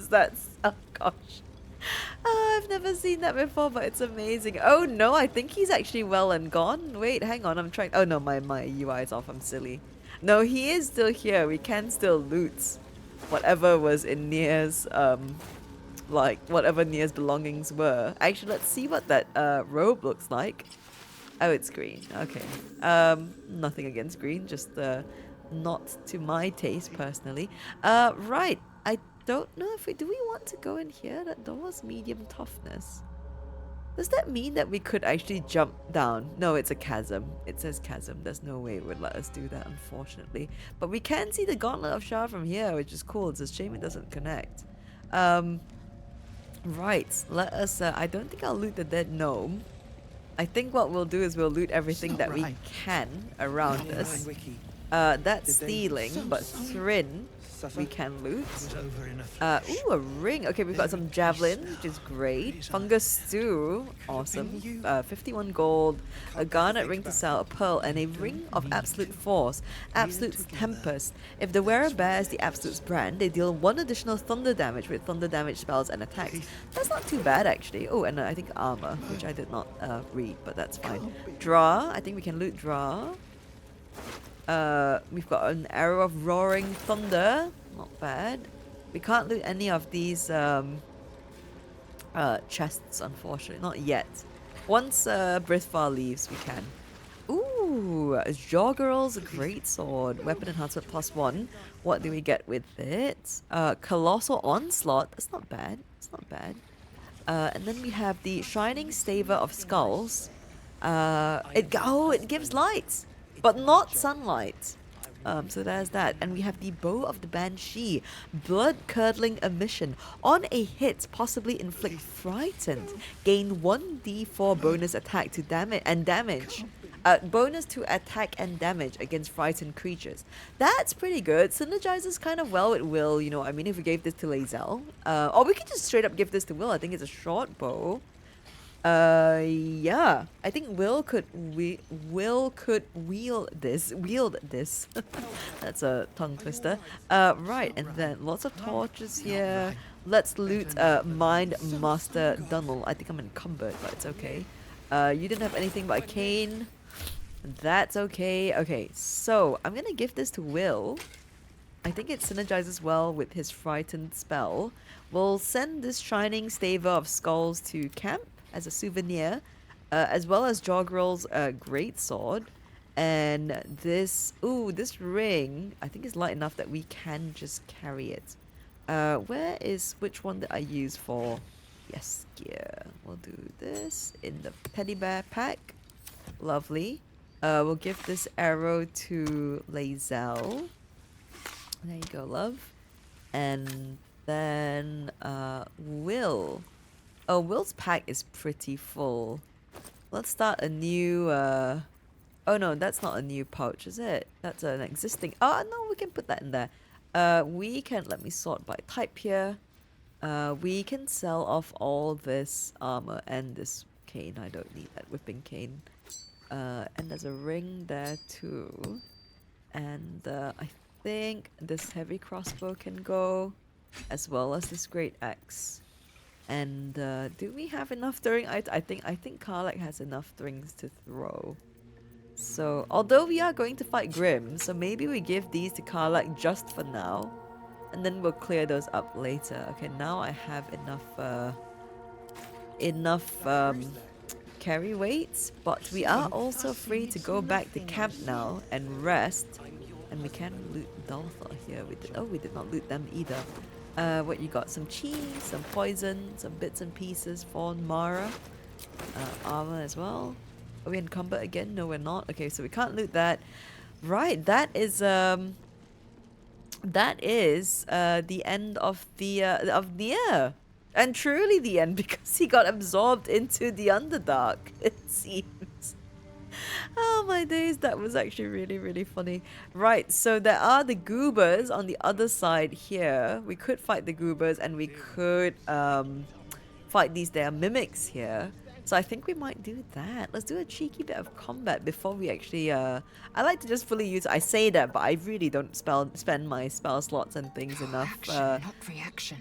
that's... Oh gosh. Oh, I've never seen that before, but it's amazing. Oh no, I think he's actually well and gone. Wait, hang on, I'm trying... Oh no, my UI is off, I'm silly. No, he is still here. We can still loot whatever was in Nere's, like, whatever Nere's belongings were. Actually, let's see what that robe looks like. Oh, it's green. Okay. Nothing against green, just not to my taste personally. Right. I don't know if do we want to go in here? That door was medium toughness. Does that mean that we could actually jump down? No, it's a chasm. It says chasm. There's no way it would let us do that, unfortunately. But we can see the Gauntlet of Shah from here, which is cool. It's a shame it doesn't connect. Right. Let us... I don't think I'll loot the dead gnome. I think what we'll do is we'll loot everything that we can around us. That's stealing, but Thrin we can loot. Ooh, a ring. Okay, we've got some javelin, which is great. Fungus stew, awesome. 51 gold, a garnet ring to sell, a pearl, and a ring of absolute force. Absolute's Tempest. If the wearer bears the Absolute's brand, they deal 1 additional thunder damage with thunder damage spells and attacks. That's not too bad, actually. Oh, and I think armor, which I did not read, but that's fine. Draw. I think we can loot draw. We've got an arrow of roaring thunder. Not bad. We can't loot any of these chests, unfortunately. Not yet. Once Brithvar leaves, we can. Ooh, Joggerl's Greatsword. Weapon enhancement +1. What do we get with it? Colossal Onslaught. That's not bad. It's not bad. And then we have the Shining Staver of Skulls. It gives light. but not sunlight. So there's that. And we have the Bow of the Banshee. Blood-curdling emission. On a hit, possibly inflict frightened. Gain 1d4 bonus attack to damage. Bonus to attack and damage against frightened creatures. That's pretty good. Synergizes kind of well with Will, you know. I mean, if we gave this to Lae'zel. Or we could just straight up give this to Will. I think it's a short bow. Yeah, I think Will could wield this. That's a tongue twister. Right, and then lots of torches here. Let's loot Mind Master Dunnel. I think I'm encumbered, but it's okay. You didn't have anything but a cane. That's okay. Okay, so I'm gonna give this to Will. I think it synergizes well with his frightened spell. We'll send this Shining Staver of Skulls to camp as a souvenir, as well as Jogrel's great sword, and this ring I think is light enough that we can just carry it. Which one did I use for gear? We'll do this in the teddy bear pack. Lovely. We'll give this arrow to Lae'zel. There you go, love. And then Will. Oh, Will's pack is pretty full. Let's start a new... Oh no, that's not a new pouch, is it? That's an existing... Oh no, we can put that in there. We can... Let me sort by type here. We can sell off all this armor and this cane. I don't need that whipping cane. And there's a ring there too. And I think this heavy crossbow can go, as well as this great axe. And do we have enough throwing? I think Karlach has enough things to throw. So although we are going to fight Grim, so maybe we give these to Karlach just for now, and then we'll clear those up later. Okay, now I have enough carry weights, but we are also free to go back to camp now and rest. And we can loot Dalthor here. We did not loot them either. What you got? Some cheese, some poison, some bits and pieces for Mara. Armor as well. Are we encumbered again? No, we're not. Okay, so we can't loot that. Right, that is the end of Nere. And truly the end, because he got absorbed into the Underdark, it seems. Oh my days, that was actually really, really funny. Right, so there are the Goobers on the other side here. We could fight the Goobers, and we could fight these there mimics here. So I think we might do that. Let's do a cheeky bit of combat before we actually... I like to just fully use... I say that, but I really don't spend my spell slots and things enough. Not reaction.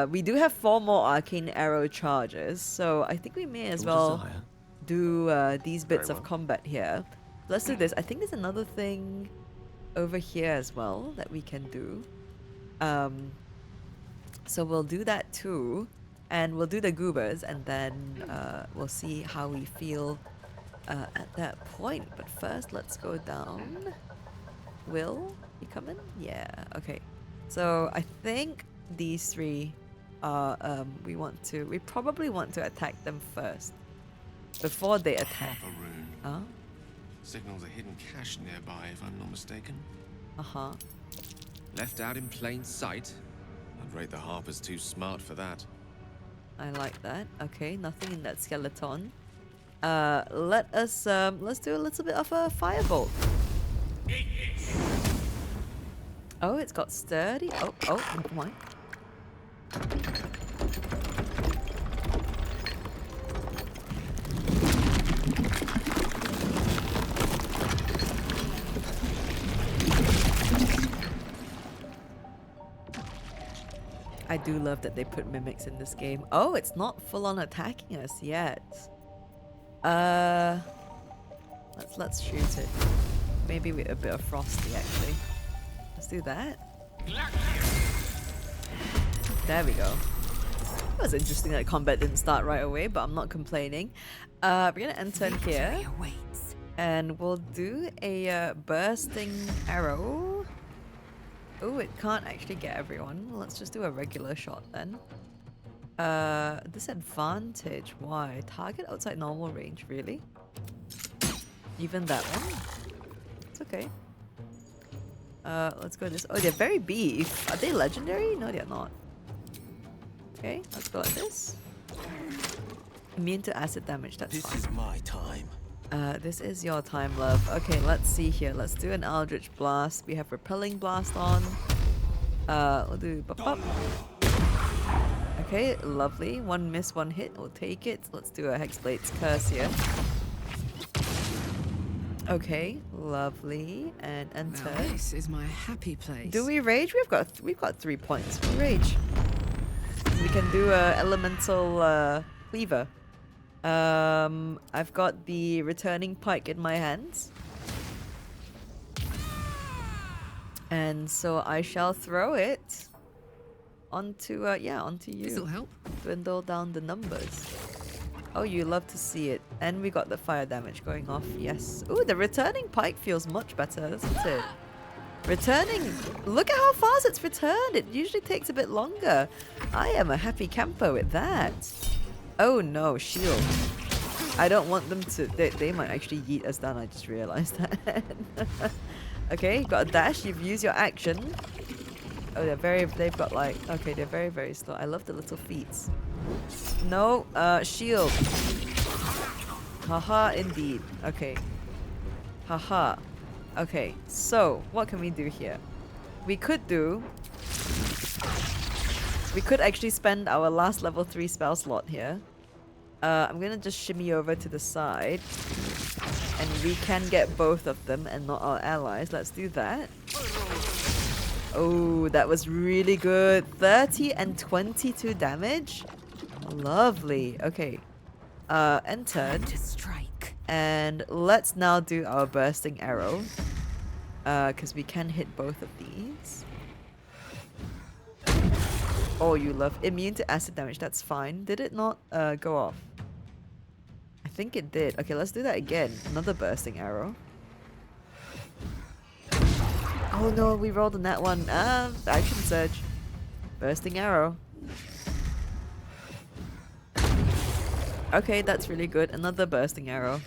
We do have 4 more arcane arrow charges, so I think we may as well do these bits of combat here. Let's do this. I think there's another thing over here as well that we can do. So we'll do that too. And we'll do the Goobers, and then we'll see how we feel at that point. But first, let's go down. Will, you coming? Yeah, okay. So I think these 3 are, we probably want to attack them first. Before they attack. Huh? Signals a hidden cache nearby, if I'm not mistaken. Uh-huh. Left out in plain sight. I'd rate the Harpers too smart for that. I like that. Okay, nothing in that skeleton. Let's do a little bit of a firebolt. Oh, it's got sturdy. Oh, never mind. I do love that they put mimics in this game. Oh, it's not full on attacking us yet. Let's shoot it. Maybe with a bit of Frosty actually. Let's do that. There we go. It was interesting that combat didn't start right away, but I'm not complaining. We're gonna enter in here. And we'll do a bursting arrow. Oh, it can't actually get everyone. Let's just do a regular shot then. Disadvantage. Why? Target outside normal range, really? Even that one? It's okay. Let's go this. Oh, they're very beef. Are they legendary? No, they're not. Okay, let's go like this. Immune to acid damage, that's fine. This is my time. This is your time, love. Okay, let's see here. Let's do an Eldritch Blast. We have Repelling Blast on. We'll do bop. Okay, lovely. One miss, one hit. We'll take it. Let's do a Hexblade's Curse here. Okay, lovely. And enter. Well, this is my happy place. Do we rage? We've got 3 points. We rage. We can do a elemental cleaver. I've got the returning pike in my hands. And so I shall throw it onto onto you. This'll help. Dwindle down the numbers. Oh, you love to see it. And we got the fire damage going off. Yes. Ooh, the returning pike feels much better, doesn't it? Returning. Look at how fast it's returned. It usually takes a bit longer. I am a happy camper with that. Oh no, shield. I don't want them to... They might actually yeet us down. I just realized that. Okay, got a dash. You've used your action. Oh, they've got like... Okay, they're very, very slow. I love the little feats. No, shield. Haha, indeed. Okay. Haha. Okay, so what can we do here? We could actually spend our last level 3 spell slot here. I'm gonna just shimmy over to the side. And we can get both of them and not our allies. Let's do that. Oh, that was really good. 30 and 22 damage. Lovely. Okay. Entered. To strike. And let's now do our bursting arrow. Because we can hit both of these. Oh, you love immune to acid damage. That's fine. Did it not go off? I think it did. Okay, let's do that again. Another bursting arrow. Oh no, we rolled on that one. Action surge. Bursting arrow. Okay, that's really good. Another bursting arrow.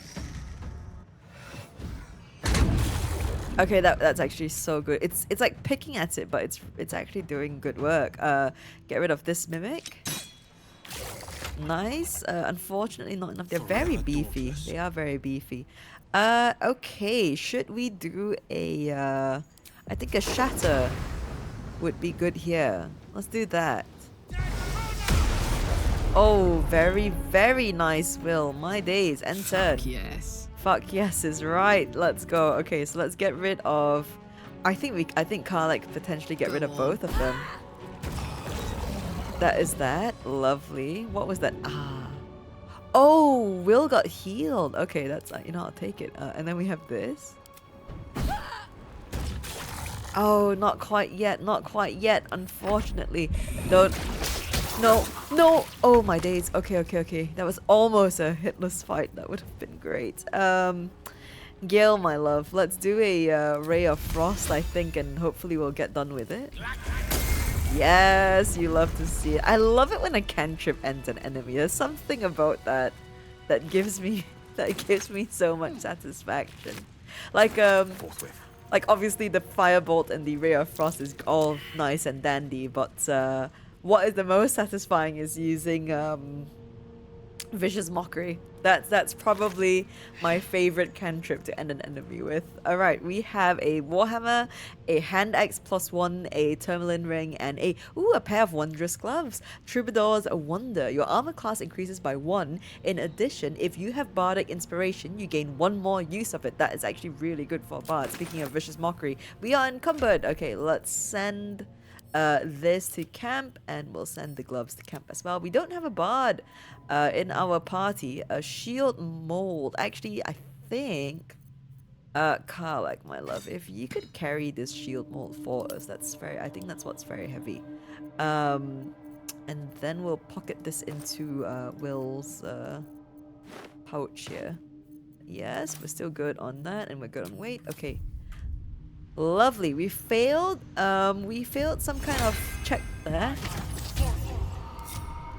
Okay, that's actually so good. It's like picking at it, but it's actually doing good work. Get rid of this mimic. Nice. Unfortunately, not enough. They're very beefy. They are very beefy. Okay. Should we do a? I think a shatter would be good here. Let's do that. Oh, very, very nice, Will. My days. Entered. Fuck yes. Fuck yes is right. Let's go. Okay, so let's get rid of... I think Karlach potentially get rid of both of them. That is that. Lovely. What was that? Ah. Oh, Will got healed. Okay, that's... you know, I'll take it. And then we have this. Oh, not quite yet. Not quite yet. Unfortunately. Don't... No, no! Oh my days. Okay. That was almost a hitless fight. That would have been great. Gale, my love, let's do a Ray of Frost, I think, and hopefully we'll get done with it. Yes, you love to see it. I love it when a cantrip ends an enemy. There's something about that that gives me so much satisfaction. Like obviously the Firebolt and the Ray of Frost is all nice and dandy, but what is the most satisfying is using Vicious Mockery. That's probably my favorite cantrip to end an enemy with. Alright, we have a Warhammer, a Hand Axe +1, a Tourmaline Ring, and a pair of Wondrous Gloves. Troubadour's Wonder. Your armor class increases by 1. In addition, if you have Bardic Inspiration, you gain 1 more use of it. That is actually really good for a Bard. Speaking of Vicious Mockery, we are encumbered. Okay, let's send... this to camp, and we'll send the gloves to camp as well. We don't have a bard in our party. A shield mold. Actually, I think Karlach, my love, if you could carry this shield mold for us, I think that's what's very heavy. And then we'll pocket this into Will's pouch here. Yes, we're still good on that, and we're good on weight. Okay. Lovely. We failed some kind of check there.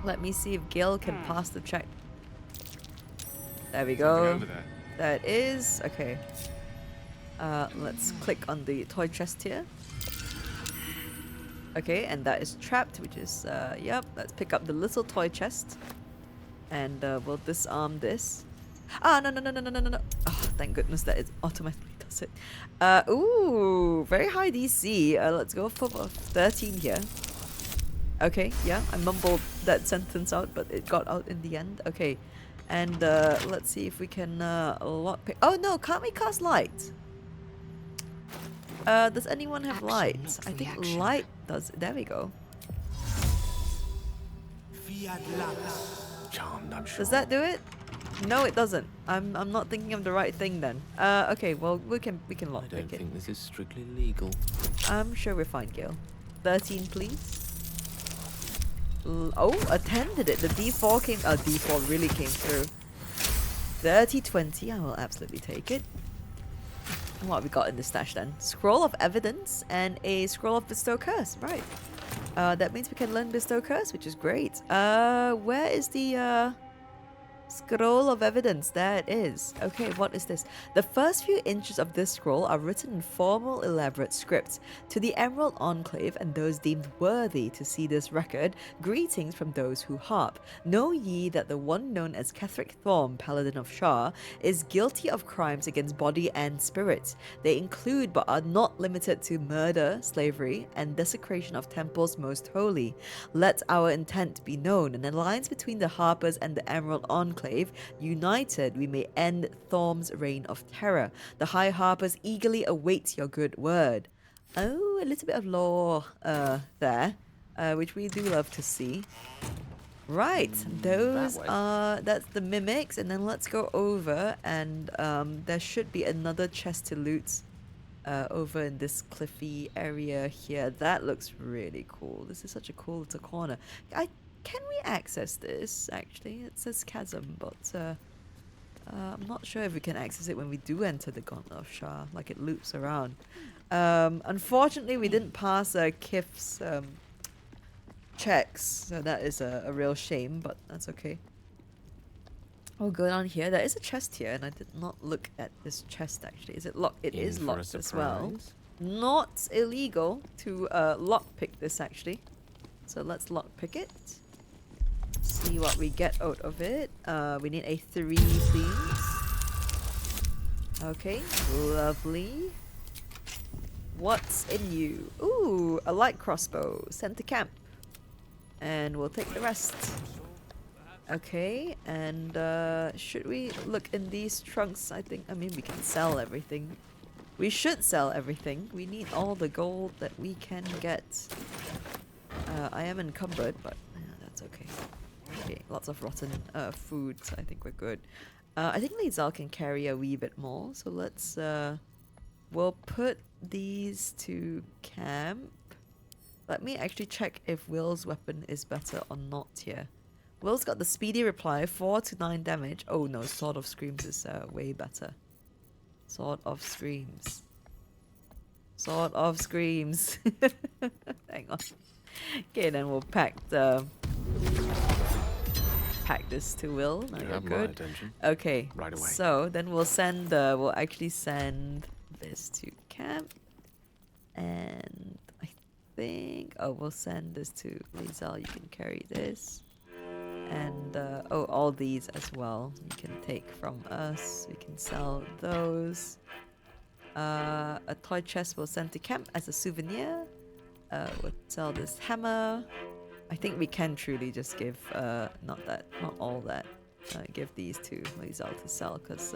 Let me see if Gale can pass the check. There we go. That is okay. Let's click on the toy chest here. Okay, and that is trapped, which is, yep. Let's pick up the little toy chest. And we'll disarm this. Ah, no, no, no, no, no, no, no, no. Oh, thank goodness that it automatically does it. Ooh, very high DC. Let's go for 13 here. Okay, yeah, I mumbled that sentence out, but it got out in the end. Okay, and let's see if we can lockpick. Oh no, can't we cast light? Does anyone have light? I think light does. There we go. Charmed, I'm sure. Does that do it? No, it doesn't. I'm not thinking of the right thing then. Okay, well we can lockpick it. I don't think this is strictly legal. I'm sure we're fine, Gale. 13, please. Oh, a 10 did it. The D4 came. D4 really came through. 30, 20. I will absolutely take it. What have we got in the stash then? Scroll of Evidence and a Scroll of Bestow Curse. Right. That means we can learn Bestow Curse, which is great. Where is the Scroll of Evidence? There it is. Okay, what is this? The first few inches of this scroll are written in formal, elaborate script. To the Emerald Enclave and those deemed worthy to see this record, greetings from those who harp. Know ye that the one known as Ketheric Thorm, Paladin of Shar, is guilty of crimes against body and spirit. They include but are not limited to murder, slavery, and desecration of temples most holy. Let our intent be known. An alliance between the Harpers and the Emerald Enclave. United, we may end Thorm's reign of terror. The High Harpers eagerly await your good word. Oh, a little bit of lore there, which we do love to see. Right, those are, that's the mimics, and then let's go over and there should be another chest to loot over in this cliffy area here. That looks really cool. This is such a cool little corner. Can we access this, actually? It says chasm, but I'm not sure if we can access it when we do enter the Gauntlet of Shar, like it loops around. Unfortunately, we didn't pass Kith's checks, so that is a real shame, but that's okay. We'll go down here. There is a chest here, and I did not look at this chest, actually. Is it locked? It is locked as well. Not illegal to lockpick this, actually. So let's lockpick it. See what we get out of it. We need a 3, please. Okay, lovely. What's in you? Ooh, a light crossbow. Sent to camp. And we'll take the rest. Okay, and should we look in these trunks? I mean, we can sell everything. We should sell everything. We need all the gold that we can get. I am encumbered, but that's okay. Okay, lots of rotten food, so I think we're good. I think Lizal can carry a wee bit more, so let's... we'll put these to camp. Let me actually check if Will's weapon is better or not here. Will's got the speedy reply, 4 to 9 damage. Oh no, Sword of Screams is way better. Sword of Screams. Sword of Screams. Hang on. Okay, then we'll pack this to Will. Now you're good. Okay, right away. So then we'll send. We'll actually send this to camp, and I think. Oh, we'll send this to Lizal. You can carry this, and oh, all these as well. You can take from us. We can sell those. A toy chest we'll send to camp as a souvenir. We'll sell this hammer. I think we can truly just give, not all that. Give these to Lizal to sell, because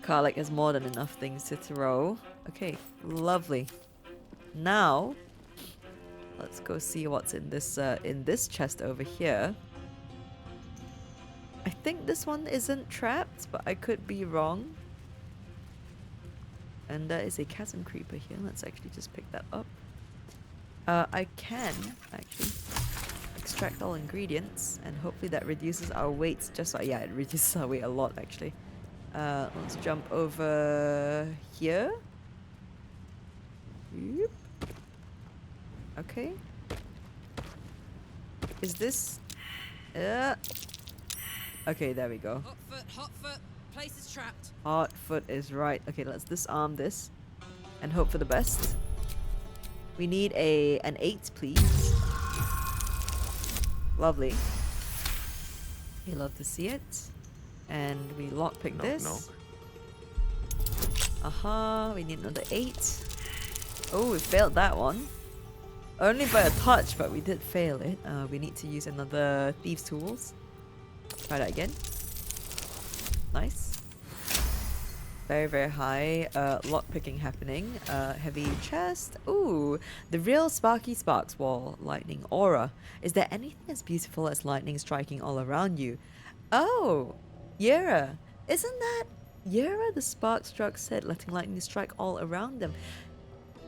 Karlach has more than enough things to throw. Okay, lovely. Now, let's go see what's in this chest over here. I think this one isn't trapped, but I could be wrong. And there is a chasm creeper here. Let's actually just pick that up. I can actually extract all ingredients, and hopefully that reduces our weight. Yeah, it reduces our weight a lot actually. Let's jump over here. Yep. Okay. Is this? Okay, there we go. Hot foot, place is trapped. Hot foot is right. Okay, let's disarm this and hope for the best. We need an 8, please. Lovely. We love to see it. And we lockpick this. Aha, we need another 8. Oh, we failed that one. Only by a touch, but we did fail it. We need to use another Thieves' Tools. Try that again. Nice. Very, very high. Lockpicking happening. Heavy chest. Ooh, the real Sparky Sparks wall. Lightning aura. Is there anything as beautiful as lightning striking all around you? Oh, Yera. Isn't that Yera the Spark Struck said letting lightning strike all around them?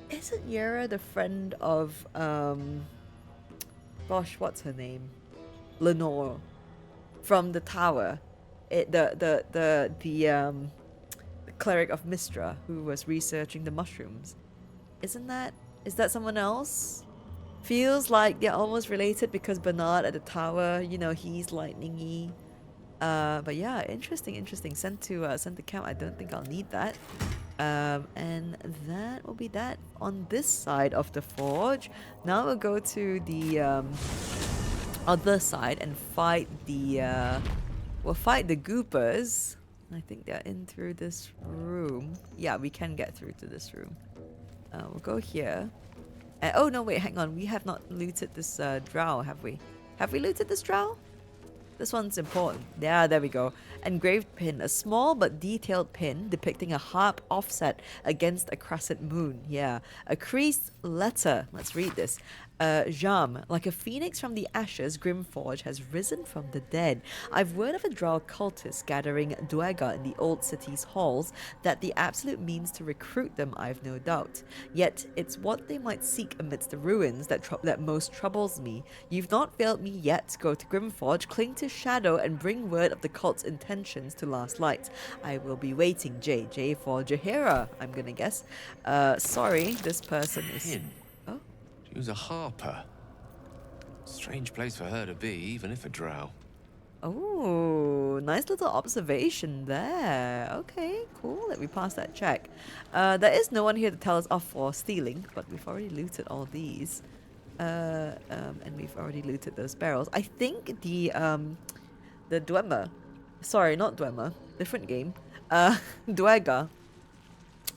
Isn't Yera the friend of gosh, what's her name? Lenore from the tower. The cleric of Mistra who was researching the mushrooms. Is that someone else? Feels like they're almost related because Bernard at the tower, you know, he's lightning-y. But yeah, interesting. Send to camp. I don't think I'll need that. And that will be that on this side of the forge. Now we'll go to the other side and fight the we'll fight the Goobers. I think they're in through this room. Yeah, we can get through to this room. We'll go here. Oh no, wait, hang on. We have not looted this drow, have we? Have we looted this drow? This one's important. Yeah, there we go. Engraved pin. A small but detailed pin depicting a harp offset against a crescent moon. Yeah. A creased letter. Let's read this. Jam, like a phoenix from the ashes, Grimforge has risen from the dead. I've word of a drow cultist gathering Duergar in the old city's halls, that the absolute means to recruit them, I've no doubt. Yet, it's what they might seek amidst the ruins that most troubles me. You've not failed me yet. Go to Grimforge, cling to Shadow, and bring word of the cult's intentions to Last Light. I will be waiting, JJ, for Jaheira, I'm gonna guess. Sorry, this person is... Oh? She was a harper. Strange place for her to be, even if a drow. Oh, nice little observation there. Okay, cool. Let me pass that check. There is no one here to tell us off for stealing, but we've already looted all these. And we've already looted those barrels. I think the Dwemer, sorry, not Dwemer, different game, Duergar,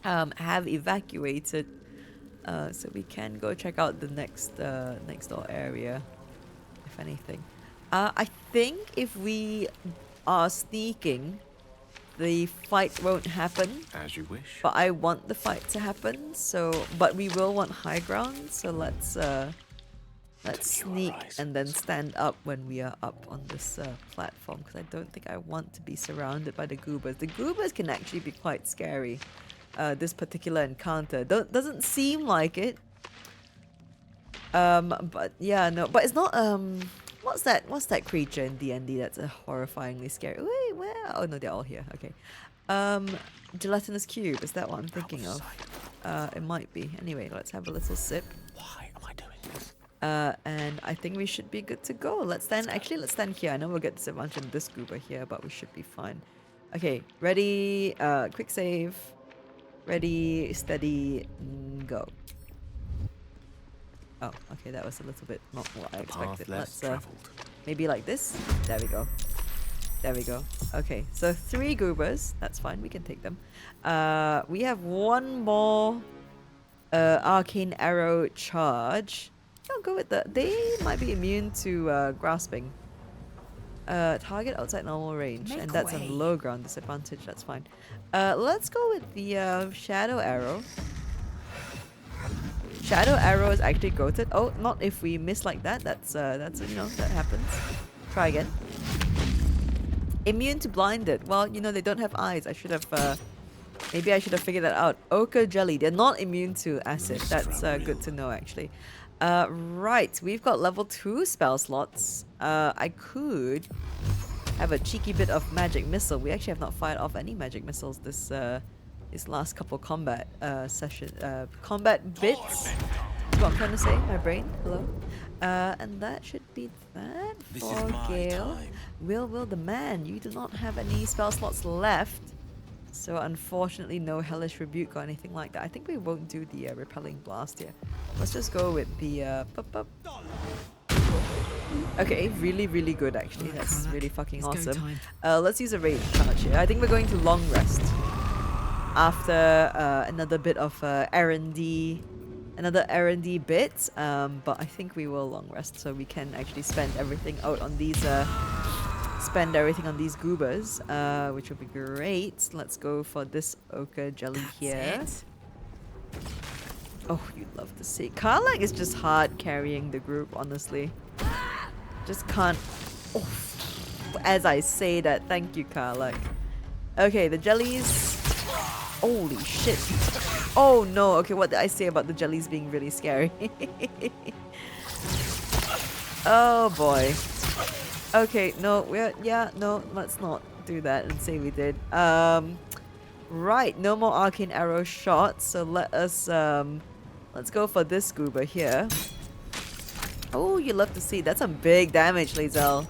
have evacuated. So we can go check out the next door area, if anything. I think if we are sneaking, the fight won't happen. As you wish. But I want the fight to happen, so... But we will want high ground, so let's sneak and then stand up when we are up on this platform, because I don't think I want to be surrounded by the Goobers. The Goobers can actually be quite scary. This particular encounter doesn't seem like it. But yeah, no, but it's not what's that creature in D&D that's horrifyingly scary? Wait, where? Oh no, they're all here. Okay. Gelatinous cube, is that what I'm thinking of? It might be. Anyway, let's have a little sip. Why am I doing this? And I think we should be good to go. Let's stand here. I know we'll get disadvantage in this Goober here, but we should be fine. Okay, ready, quick save. Ready, steady, go. Oh, okay, that was a little bit not what I expected. Let's maybe like this. There we go. There we go. Okay, so 3 Goobers. That's fine, we can take them. We have one more arcane arrow charge. I'll go with that. They might be immune to grasping. Target outside normal range, and that's a low ground disadvantage. That's fine. Let's go with the shadow arrow. Shadow arrow is actually goated. Oh, not if we miss like that. That's you know, that happens. Try again. Immune to blinded. Well, you know, they don't have eyes. I should have maybe I should have figured that out. Ochre jelly. They're not immune to acid. That's good to know actually. Right, we've got level 2 spell slots. I could have a cheeky bit of magic missile. We actually have not fired off any magic missiles this last couple combat combat bits. what I'm trying to say. My brain. Hello. And that should be that for Gale. Will the man. You do not have any spell slots left. So unfortunately no Hellish Rebuke or anything like that. I think we won't do the Repelling Blast here. Let's just go with the Okay, really good actually. That's really fucking awesome. Let's use a rage charge here. I think we're going to long rest. After another bit of R&D, another R&D bit, but I think we will long rest so we can actually spend everything out on these goobers, which would be great. Let's go for this ochre jelly here. Oh, you'd love to see. Karlach is just hard carrying the group, honestly. Just can't. Oh, as I say that, thank you, Karlach. Okay, the jellies. Holy shit. Oh no, okay, what did I say about the jellies being really scary? Oh boy. Okay, no, no, let's not do that and say we did. Right, no more arcane arrow shots, so let's go for this goober here. Oh, you love to see. That's some big damage, Lae'zel.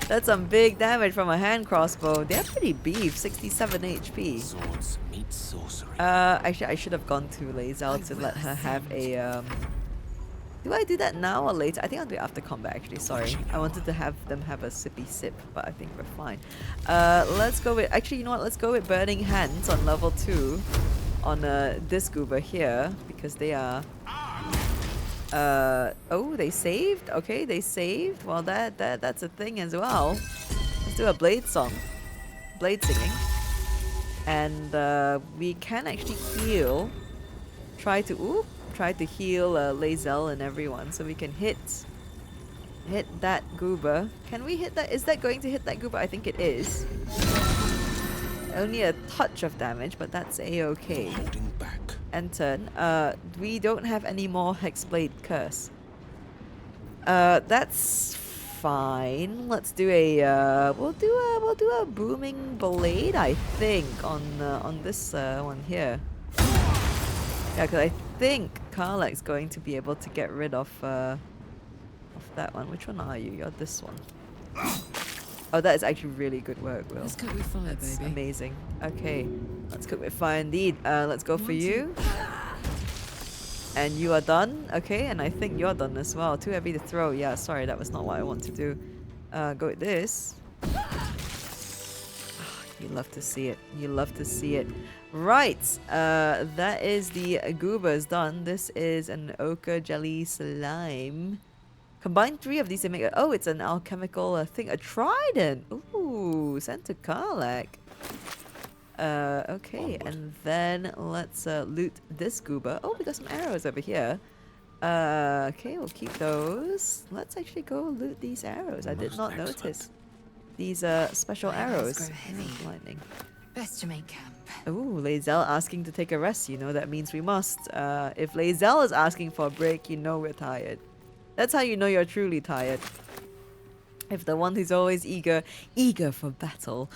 That's some big damage from a hand crossbow. They're pretty beef, 67 HP. Swords meet sorcery. Actually, I should have gone to Lae'zel to let her have a, Do I do that now or later? I think I'll do it after combat, actually. Sorry. I wanted to have them have a sippy sip, but I think we're fine. Let's go with... Actually, you know what? Let's go with Burning Hands on level 2 on this goober here, because they are... oh, they saved? Okay, they saved. Well, that's a thing as well. Let's do a blade song. Blade singing. And we can actually heal. Try to heal Lae'zel and everyone, so we can hit that goober. Can we hit that? Is that going to hit that goober? I think it is. Only a touch of damage, but that's a-okay. Holding back. And turn. We don't have any more Hexblade Curse. That's fine. Let's do a we'll do a booming blade, I think, on this one here. Yeah, because I think Karlach's going to be able to get rid of that one. Which one are you? You're this one. Oh, that is actually really good work, Will. Let's cook with fire, That's baby. amazing. Okay, let's cook with fire indeed. Let's go for you. And you are done. Okay, and I think you're done as well. Too heavy to throw. Yeah, sorry, that was not what I want to do. Go with this. You love to see it. You love to see it. Right, that is the goobers done. This is an ochre jelly slime. Combine 3 of these to make a... Oh, it's an alchemical thing. A trident. Ooh, sent to Karlach. Okay, and then let's loot this goober. Oh, we got some arrows over here. Okay, we'll keep those. Let's actually go loot these arrows. I did not notice these special arrows. Oh, lightning. Best to make camp. Ooh, Lae'zel asking to take a rest. You know that means we must. If Lae'zel is asking for a break, you know we're tired. That's how you know you're truly tired. If the one who's always eager for battle,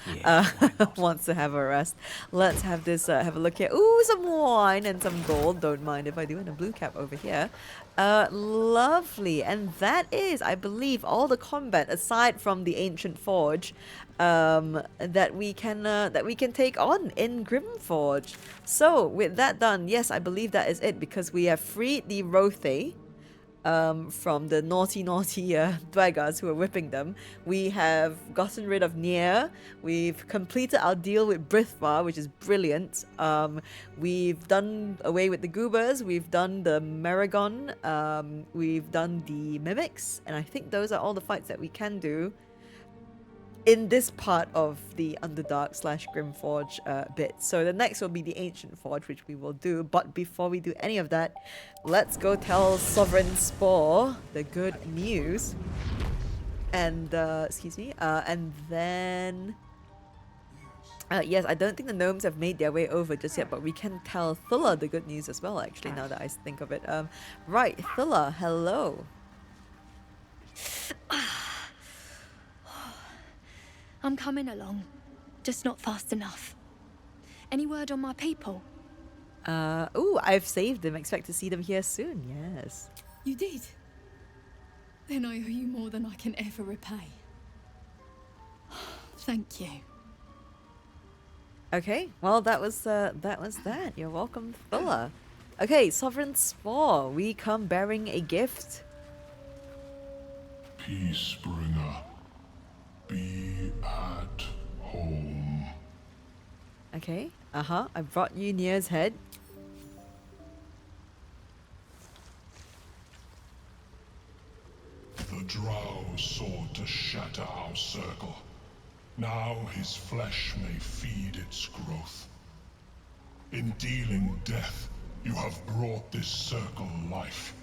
wants to have a rest. Let's have this, have a look here. Ooh, some wine and some gold. Don't mind if I do. And a blue cap over here. Lovely. And that is, I believe, all the combat aside from the ancient forge that we can take on in Grimforge. So with that done, yes, I believe that is it, because we have freed the Rothe from the naughty Dwagas who are whipping them. We have gotten rid of Nere. We've completed our deal with Brithvar, which is brilliant. We've done away with the Goobers. We've done the Merregon. We've done the Mimics. And I think those are all the fights that we can do in this part of the Underdark / Grimforge bit. So the next will be the Ancient Forge, which we will do. But before we do any of that, let's go tell Sovereign Spaw the good news. And, excuse me, and then... yes, I don't think the gnomes have made their way over just yet, but we can tell Thulla the good news as well, actually, now that I think of it. Right, Thulla, hello. I'm coming along, just not fast enough. Any word on my people? Ooh, I've saved them. Expect to see them here soon. Yes. You did? Then I owe you more than I can ever repay. Thank you. Okay, well that was that. You're welcome, Phila. Okay, Sovereign Spaw, we come bearing a gift. Peacebringer, be at home. Okay, I brought you Nere's head. The drow sought to shatter our circle. Now his flesh may feed its growth. In dealing death, you have brought this circle life,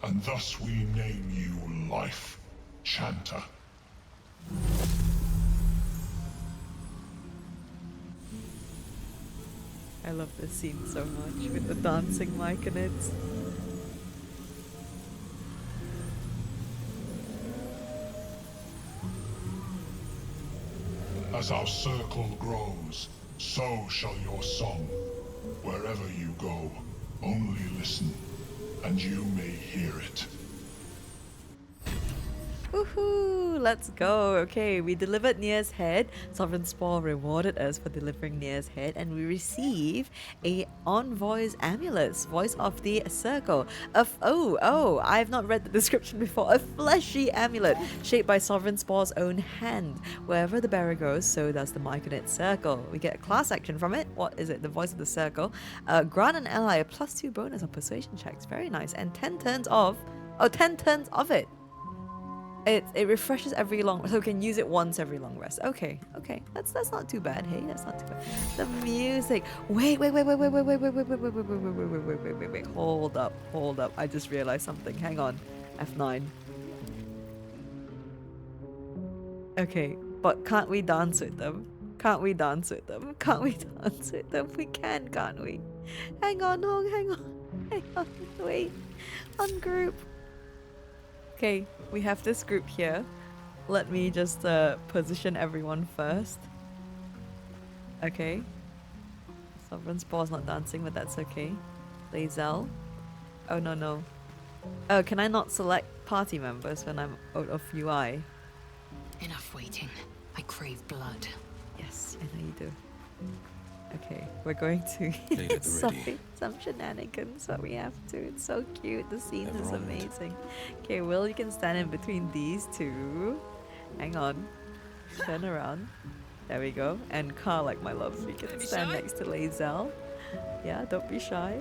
and thus we name you Life Chanter. I love this scene so much with the dancing myconids. As our circle grows, so shall your song. Wherever you go, only listen, and you may hear it. Woohoo! Let's go. Okay, we delivered Nere's head. Sovereign Spaw rewarded us for delivering Nere's head, and we receive a Envoy's amulet, voice of the circle. I have not read the description before. A fleshy amulet shaped by Sovereign Spaw's own hand. Wherever the bearer goes, so does the myconid circle. We get a class action from it. What is it? The voice of the circle. Grant an ally a +2 bonus on persuasion checks. Very nice. And 10 turns of it. It refreshes every long, so we can use it once every long rest. Okay, that's not too bad. Hey, that's not too bad. The music. Wait. Hold up. I just realized something. Hang on. F9. Okay, but can't we dance with them? We can, can't we? Hang on. Wait. Ungroup. Okay, we have this group here. Let me just position everyone first. Okay. Sovereign Spaw's not dancing, but that's okay. Lae'zel. Oh, no. Oh, can I not select party members when I'm out of UI? Enough waiting. I crave blood. Yes, I know you do. Okay, we're going to some shenanigans, but we have to. It's so cute. The scene is amazing. Okay, Will, you can stand in between these two. Hang on. Turn around. There we go. And Karlach, my love, you can stand next to Lae'zel. Yeah, don't be shy.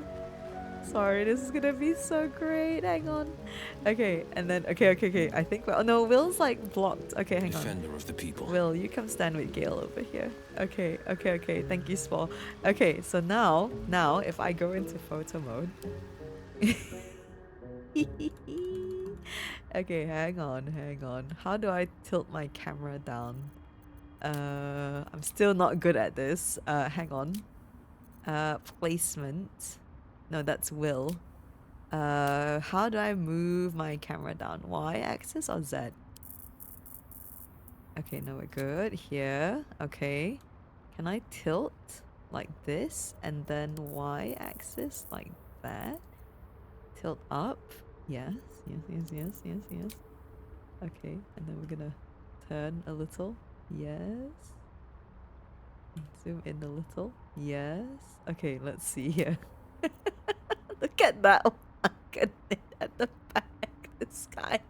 Sorry, this is gonna be so great. Hang on. Okay, and then okay. I think no, Will's like blocked. Okay, hang on. Defender of the people. Will, you come stand with Gale over here. Okay. Thank you, Spaw. Okay, so now if I go into photo mode. Okay, hang on. How do I tilt my camera down? I'm still not good at this. Hang on. Placement. No, that's Will. How do I move my camera down? Y-axis or Z? Okay, no, we're good. Here. Okay. Can I tilt like this and then Y-axis like that? Tilt up. Yes. Okay, and then we're gonna turn a little. Yes. Zoom in a little. Yes. Okay, let's see here. Look at that one at the back. The sky.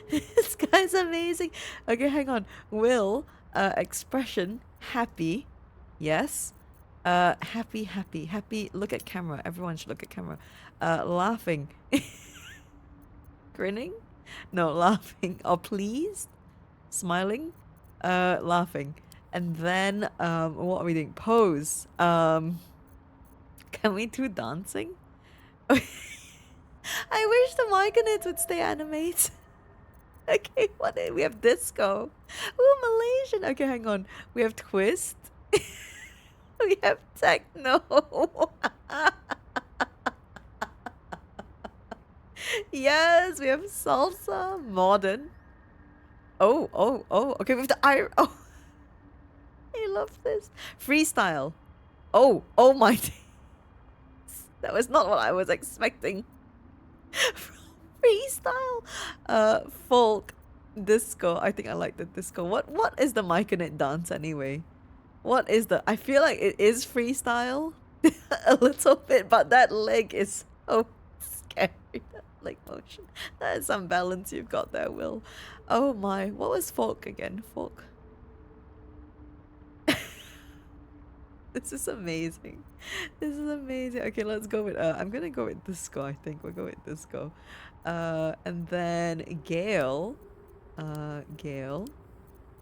This guy's amazing. Okay, hang on. Will, expression, happy. Yes. Happy. Look at camera. Everyone should look at camera. Laughing. Grinning? No, laughing. Or pleased? Smiling? Laughing. And then, what are we doing? Pose. Can we do dancing? I wish the myconids would stay animated. Okay, we have disco. Ooh, Malaysian. Okay, hang on. We have twist. We have techno. Yes, we have salsa. Modern. Oh. Okay, we have the I love this. Freestyle. Oh, oh my days. That was not what I was expecting. Freestyle. Folk. Disco. I think I like the disco. What is the Myconid dance anyway? What is the... I feel like it is freestyle. A little bit, but that leg is so scary. That leg motion. That is some balance you've got there, Will. Oh my. What was folk again? Folk. This is amazing. This is amazing. Okay, let's go with... I'm gonna go with disco, I think. We'll go with disco. And then Gale. Gale.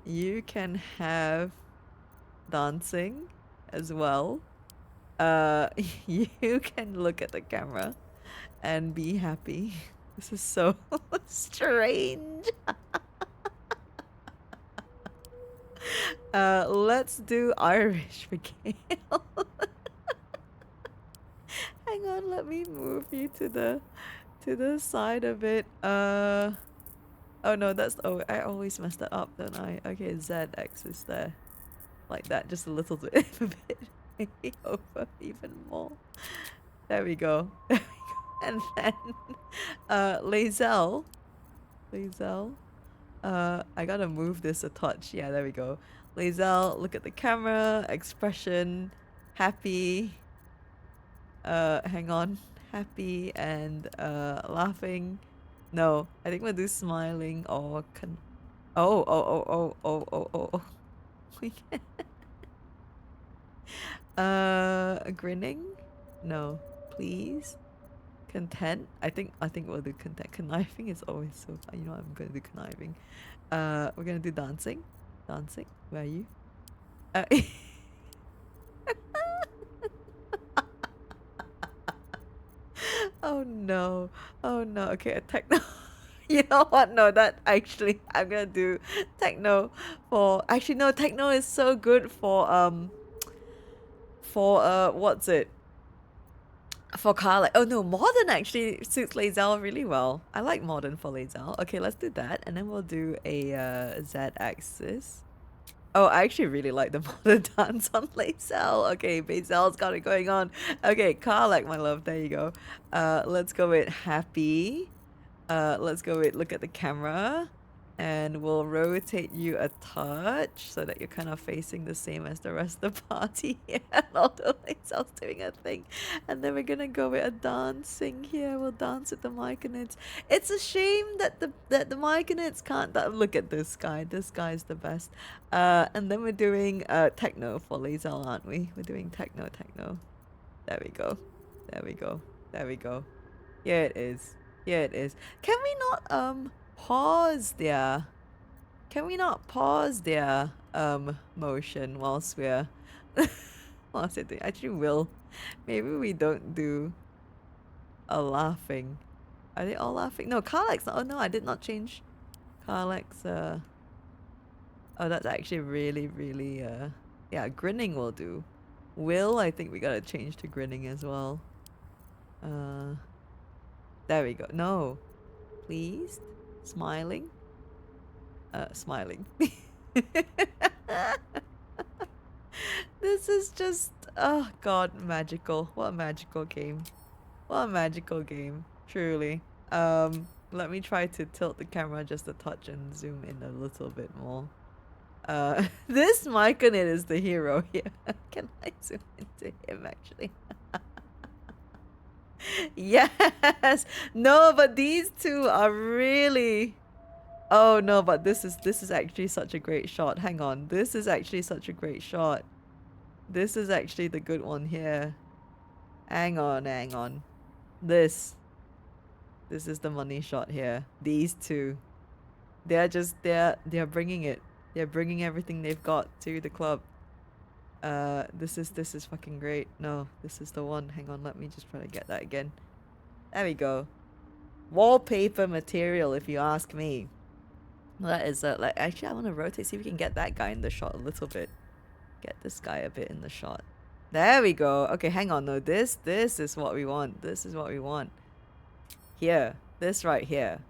You can have dancing as well. You can look at the camera and be happy. This is so strange. Let's do Irish for Gale. Hang on, let me move you to the side of it. Oh no, that's... Oh, I always mess that up, don't I? Okay, ZX is there. Like that, just a little bit. A bit. Maybe over even more. There we go. There we go. And then Lae'zel. Lae'zel. I gotta move this a touch. Yeah, there we go. Lae'zel, look at the camera, expression, happy. Hang on. Happy and laughing. No, I think we'll do smiling or oh. We can grinning? No, please. Content? I think we'll do content. Conniving is always so fun. You know what? I'm gonna do conniving. We're gonna do dancing. Dancing. Where are you? Oh no. Oh no. Okay, a techno. You know what? No, that actually I'm gonna do techno for... Actually no, techno is so good for what's it? For Carla. Oh no, modern actually suits Lae'zel really well. I like modern for Lae'zel. Okay, let's do that, and then we'll do a Z-axis. Oh, I actually really like the modern dance on Lae'zel. Okay, Bazel's got it going on. Okay, Karlak, my love, there you go. Let's go with happy. Let's go with look at the camera. And we'll rotate you a touch so that you're kind of facing the same as the rest of the party. And although Lae'zel's doing a thing. And then we're gonna go with a dancing here. We'll dance with the Myconids. It's a shame that the Myconids can't... Look at this guy. This guy's the best. And then we're doing techno for Lae'zel, aren't we? We're doing techno. There we go. There we go. There we go. Here it is. Here it is. Can we not pause there? Can we not pause their motion whilst we're whilst they're doing... Actually will. Maybe we don't do a laughing. Are they all laughing? No, Karlak's not... Oh no, I did not change Karlak's Oh, that's actually really yeah, grinning will do. Will, I think we gotta change to grinning as well. There we go. No. Pleased. Smiling. Smiling. This is just... Oh god, magical. What a magical game. What a magical game. Truly. Let me try to tilt the camera just a touch and zoom in a little bit more. This Myconid is the hero here. Can I zoom into him actually? Yes! No, but these two are really... Oh no, but this is actually such a great shot. Hang on. This is actually such a great shot. This is actually the good one here. Hang on. This is the money shot here. These two. They're bringing it. They're bringing everything they've got to the club. This is fucking great. No, this is the one. Hang on, let me just try to get that again. There we go. Wallpaper material, if you ask me. That is like, actually I want to rotate, see if we can get that guy in the shot a little bit. Get this guy a bit in the shot. There we go. Okay, hang on. No, this is what we want. This is what we want. Here, this right here.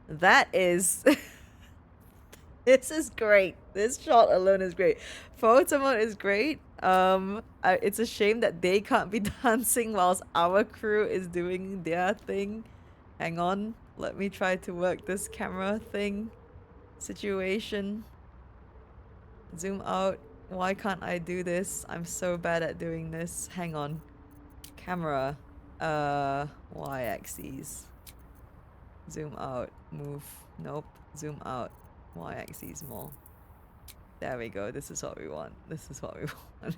That is... This is great. This shot alone is great. Photo mode is great. It's a shame that they can't be dancing whilst our crew is doing their thing. Hang on, let me try to work this camera thing situation. Zoom out. Why can't I do this? I'm so bad at doing this. Hang on. Camera. Y-axis. Zoom out. Move. Nope. Zoom out. Y-axis more. There we go. This is what we want. This is what we want.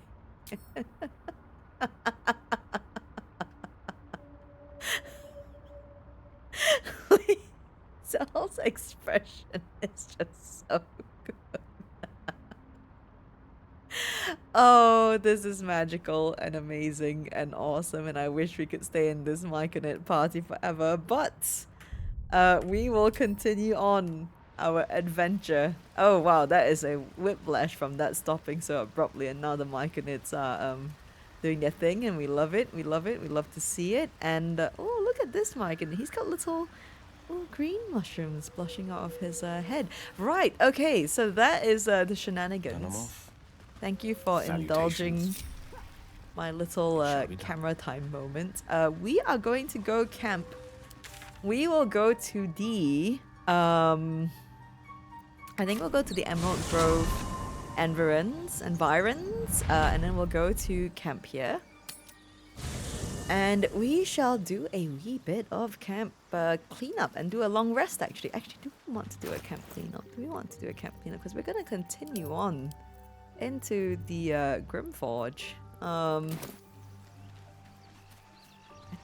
Zell's expression is just so good. Oh, this is magical and amazing and awesome, and I wish we could stay in this Myconid party forever, but we will continue on our adventure. Oh wow, that is a whiplash from that stopping so abruptly, and now the Myconids are doing their thing, and we love it, we love it, we love to see it. And oh, look at this Myconid, he's got little green mushrooms blushing out of his head. Right, okay, so that is the shenanigans. Thank you for indulging my little camera time moment. We are going to go camp. We will go to the I think we'll go to the Emerald Grove environs, and then we'll go to camp here. And we shall do a wee bit of camp cleanup and do a long rest, actually. Actually, do we want to do a camp cleanup? Do we want to do a camp cleanup? Because we're going to continue on into the Grimforge. I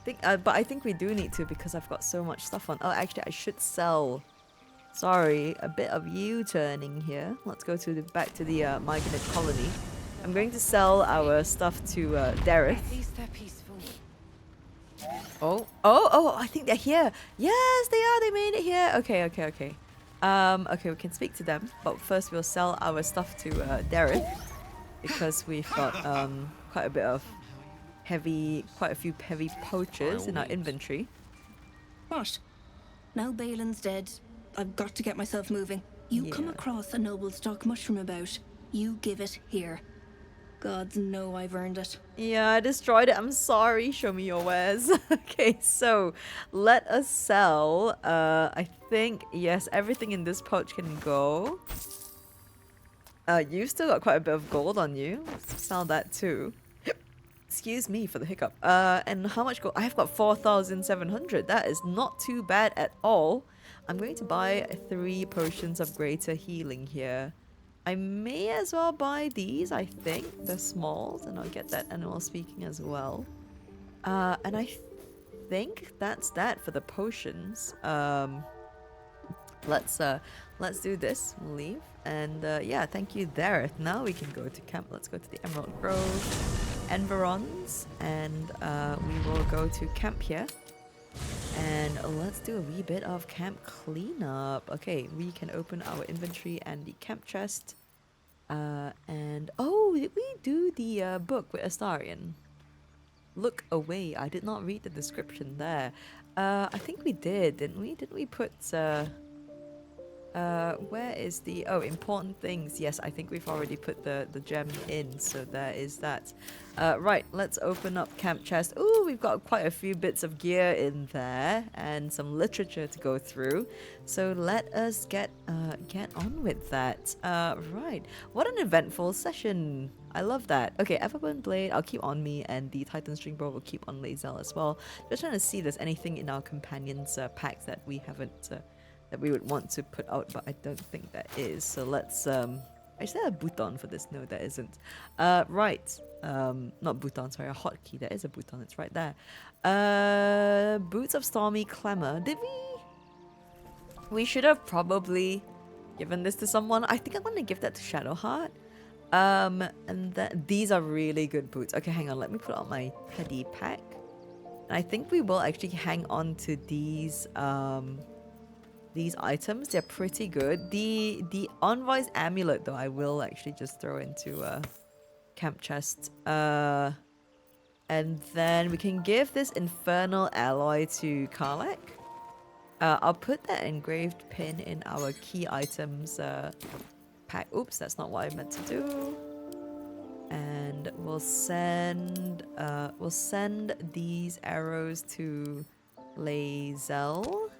think, but I think we do need to because I've got so much stuff on. Oh, actually, I should sell. Sorry, a bit of U-turning here. Let's go to back to the Myconid colony. I'm going to sell our stuff to Dareth. At least they're peaceful. Oh, I think they're here. Yes, they are. They made it here. Okay. Okay, we can speak to them. But first we'll sell our stuff to Dareth. Because we've got quite a few heavy poachers in our inventory. What? Now Balin's dead. I've got to get myself moving. You come across a noble stock mushroom about. You give it here. Gods know I've earned it. Yeah, I destroyed it. I'm sorry. Show me your wares. Okay, so let us sell. I think, yes, everything in this pouch can go. You've still got quite a bit of gold on you. Let's sell that too. Excuse me for the hiccup. And how much gold? I have got 4,700. That is not too bad at all. I'm going to buy 3 potions of greater healing here. I may as well buy these, I think. They're smalls, and I'll get that animal speaking as well. And I think that's that for the potions. Let's do this. We'll leave. And yeah, thank you, Dareth. Now we can go to camp. Let's go to the Emerald Grove environs, and we will go to camp here. And let's do a wee bit of camp cleanup. Okay, we can open our inventory and the camp chest. And oh, did we do the book with Astarion? Look away. I did not read the description there. I think we did, didn't we? Didn't we put where is the important things? Yes, I think we've already put the gem in, so there is that. Right, let's open up camp chest. Ooh, we've got quite a few bits of gear in there and some literature to go through. So let us get on with that. Right, what an eventful session. I love that. Okay, Everburn Blade, I'll keep on me, and the Titan String Bow will keep on Lae'zel as well. Just trying to see if there's anything in our companions packs that we haven't that we would want to put out, but I don't think that is. So let's is there a bouton for this? No, there isn't. Right. Not bouton, sorry, a hotkey. There is a bouton, it's right there. Boots of Stormy Clamor. Did we should have probably given this to someone. I think I'm gonna give that to Shadowheart. And these are really good boots. Okay, hang on, let me put out my Paddy pack. And I think we will actually hang on to these items. They're pretty good. The Envoy's amulet though, I will actually just throw into camp chest. And then we can give this infernal alloy to Karlach. I'll put that engraved pin in our key items backpack. Oops, that's not what I meant to do. And we'll send these arrows to Lae'zel.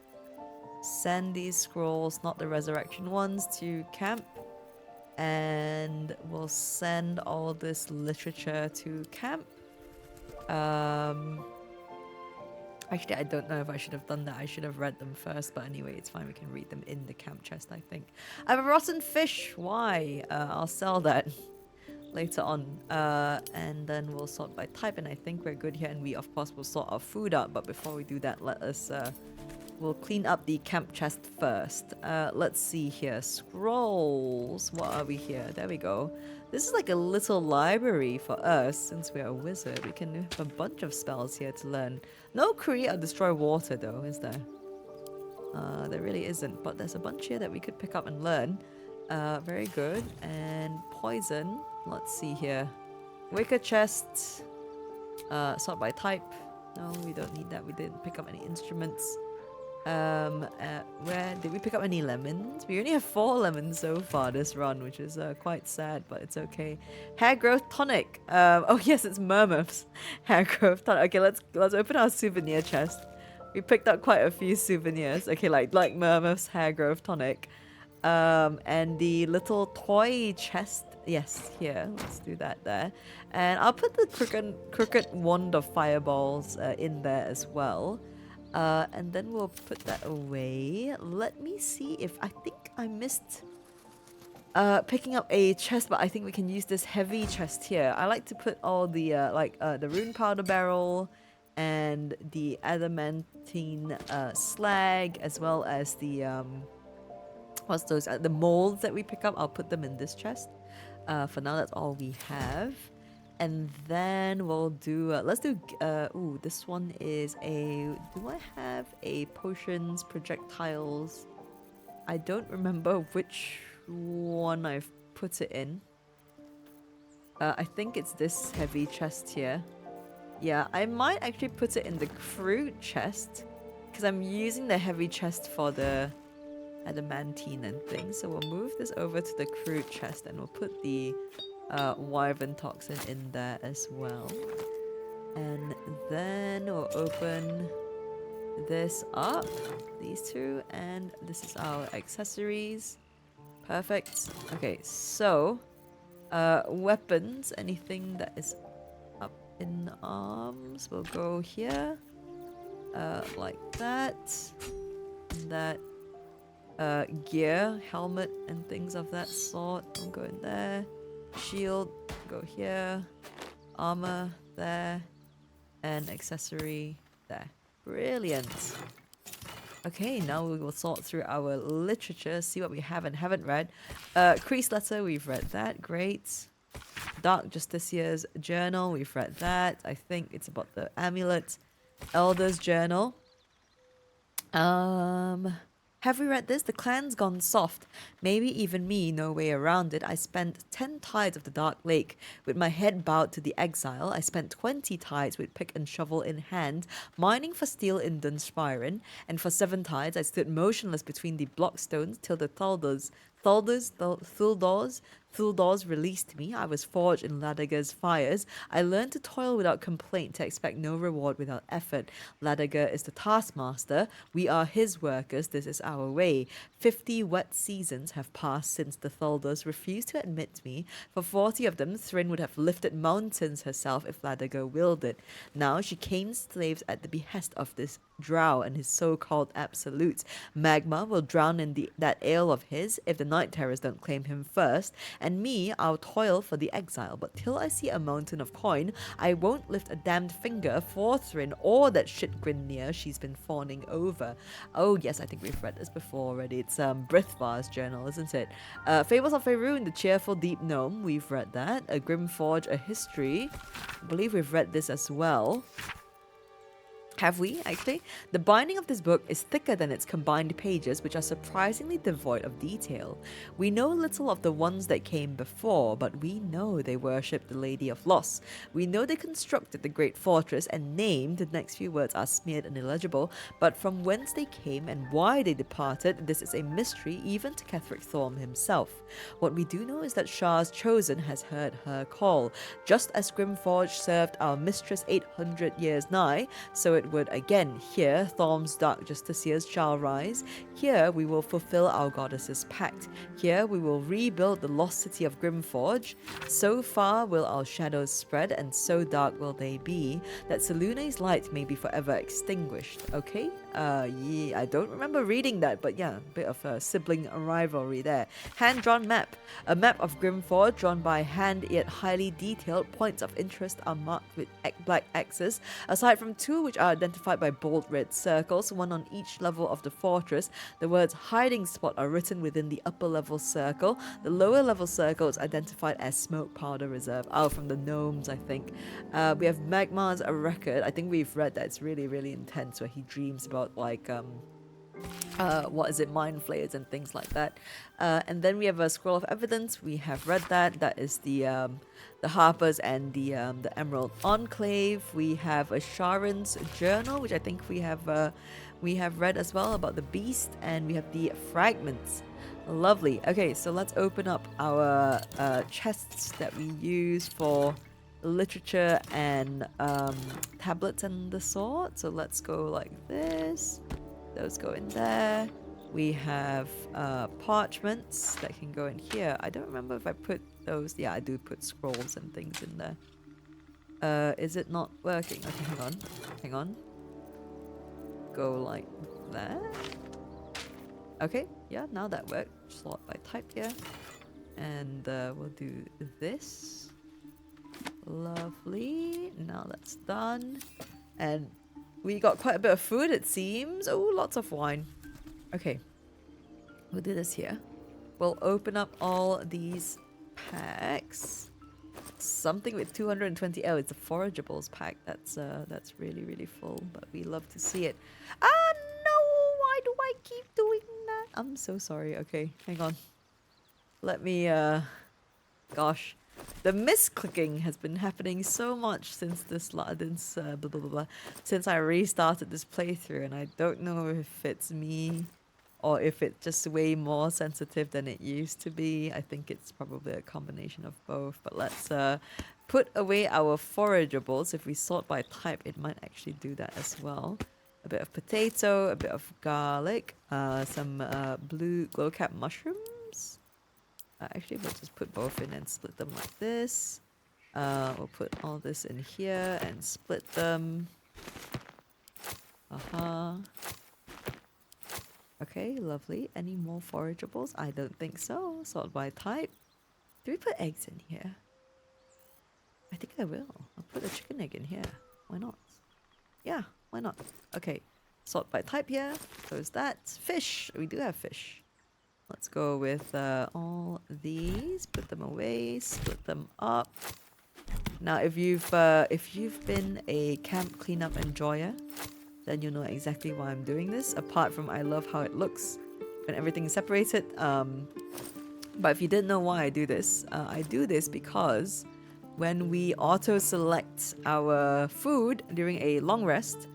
Send these scrolls, not the resurrection ones, to camp. And we'll send all this literature to camp. Actually, I don't know if I should have done that. I should have read them first, but anyway, it's fine. We can read them in the camp chest, I think. I have a rotten fish. Why? I'll sell that later on. And then we'll sort by type, and I think we're good here. And we, of course, will sort our food out. But before we do that, let us... we'll clean up the camp chest first. Let's see here. Scrolls. What are we here? There we go. This is like a little library for us. Since we're a wizard, we can have a bunch of spells here to learn. No create or destroy water though, is there? There really isn't. But there's a bunch here that we could pick up and learn. Very good. And poison. Let's see here. Wicker chest. Sort by type. No, we don't need that. We didn't pick up any instruments. Where did we pick up any lemons? We only have 4 lemons so far this run, which is quite sad, but it's okay. Hair growth tonic. Oh yes, it's Murmath's hair growth tonic. Okay, let's open our souvenir chest. We picked up quite a few souvenirs. Okay, like Murmath's hair growth tonic. And the little toy chest. Yes, here. Let's do that there. And I'll put the crooked wand of fireballs in there as well. And then we'll put that away. Let me see if I think I missed picking up a chest, but I think we can use this heavy chest here. I like to put all the the rune powder barrel and the adamantine slag, as well as the what's those the molds that we pick up. I'll put them in this chest. For now, that's all we have. And then we'll do, let's do, ooh, this one is do I have a potions, projectiles? I don't remember which one I've put it in. I think it's this heavy chest here. Yeah, I might actually put it in the fruit chest, because I'm using the heavy chest for the adamantine and things. So we'll move this over to the crude chest, and we'll put the wyvern toxin in there as well. And then we'll open this up, these two, and this is our accessories. Perfect. Okay, so weapons, anything that is up in arms will go here, like that. And that gear, helmet, and things of that sort will go in there. Shield, go here. Armor, there. And accessory, there. Brilliant. Okay, now we will sort through our literature, see what we have and haven't read. Crease Letter, we've read that. Great. Dark Justicia's Journal, we've read that. I think it's about the amulet. Elder's Journal. Have we read this? The clan's gone soft. Maybe even me, no way around it. I spent 10 tides of the Dark Lake with my head bowed to the exile. I spent 20 tides with pick and shovel in hand, mining for steel in Dunspiren. And for 7 tides, I stood motionless between the blockstones till the Thuldors released me. I was forged in Ladager's fires. I learned to toil without complaint, to expect no reward without effort. Ladager is the taskmaster. We are his workers. This is our way. 50 wet seasons have passed since the Thuldors refused to admit me. For 40 of them, Thrin would have lifted mountains herself if Ladager willed it. Now she canes slaves at the behest of this drow and his so-called absolutes. Magma will drown in that ale of his if the night terrors don't claim him first. And me, I'll toil for the exile, but till I see a mountain of coin, I won't lift a damned finger for Thrin or that shit Grinneer she's been fawning over. Oh yes, I think we've read this before already. It's Brithvar's journal, isn't it? Fables of Faerun, the cheerful deep gnome, we've read that. A Grimforge, a history. I believe we've read this as well. Have we, actually? The binding of this book is thicker than its combined pages, which are surprisingly devoid of detail. We know little of the ones that came before, but we know they worshipped the Lady of Loss. We know they constructed the Great Fortress and named, the next few words are smeared and illegible, but from whence they came and why they departed, this is a mystery even to Ketheric Thorm himself. What we do know is that Shah's Chosen has heard her call. Just as Grimforge served our mistress 800 years nigh, so it would again here Thorm's dark justiciars shall rise. Here we will fulfill our goddess's pact. Here we will rebuild the lost city of Grimforge. So far will our shadows spread, and so dark will they be, that Selune's light may be forever extinguished. Okay? Yeah, I don't remember reading that, but yeah, a bit of a sibling rivalry there. Hand-drawn map. A map of Grimforge drawn by hand, yet highly detailed. Points of interest are marked with black X's, aside from two which are identified by bold red circles, one on each level of the fortress. The words hiding spot are written within the upper level circle. The lower level circle is identified as smoke powder reserve. From the Gnomes, I think. We have Magmar's record. I think we've read that. It's really, really intense, where he dreams about like what is it, mind flayers and things like that. And then we have a scroll of evidence. We have read that. That is the Harpers and the Emerald Enclave. We have a Sharon's journal, which I think we have read as well, about the beast, and we have the fragments. Lovely. Okay, so let's open up our chests that we use for literature and tablets and the sort. So let's go like this. Those go in there. We have parchments that can go in here. I don't remember if I put those. Yeah, I do put scrolls and things in there. Is it not working? Okay, hang on. Hang on. Go like that. Okay, yeah, now that worked. Slot by type here. And we'll do this. Lovely. Now that's done. And we got quite a bit of food, it seems. Oh, lots of wine. Okay. We'll do this here. We'll open up all these packs. Something with 220. Oh, it's a forageables pack. That's really, really full, but we love to see it. Ah, no! Why do I keep doing that? I'm so sorry. Okay, hang on. Let me, gosh. The misclicking has been happening so much since since I restarted this playthrough, and I don't know if it's me or if it's just way more sensitive than it used to be. I think it's probably a combination of both, but let's put away our forageables. If we sort by type, it might actually do that as well. A bit of potato, a bit of garlic, some blue glowcap mushrooms. Actually, we'll just put both in and split them like this. We'll put all this in here and split them. Okay, lovely. Any more forageables? I don't think so. Sort by type. Do we put eggs in here? I think I will. I'll put a chicken egg in here. Why not? Yeah, why not? Okay, sort by type here. Close that. Fish. We do have fish. Let's go with all these. Put them away. Split them up. Now, if you've been a camp cleanup enjoyer, then you know exactly why I'm doing this. Apart from I love how it looks when everything is separated. But if you didn't know why I do this because when we auto-select our food during a long rest,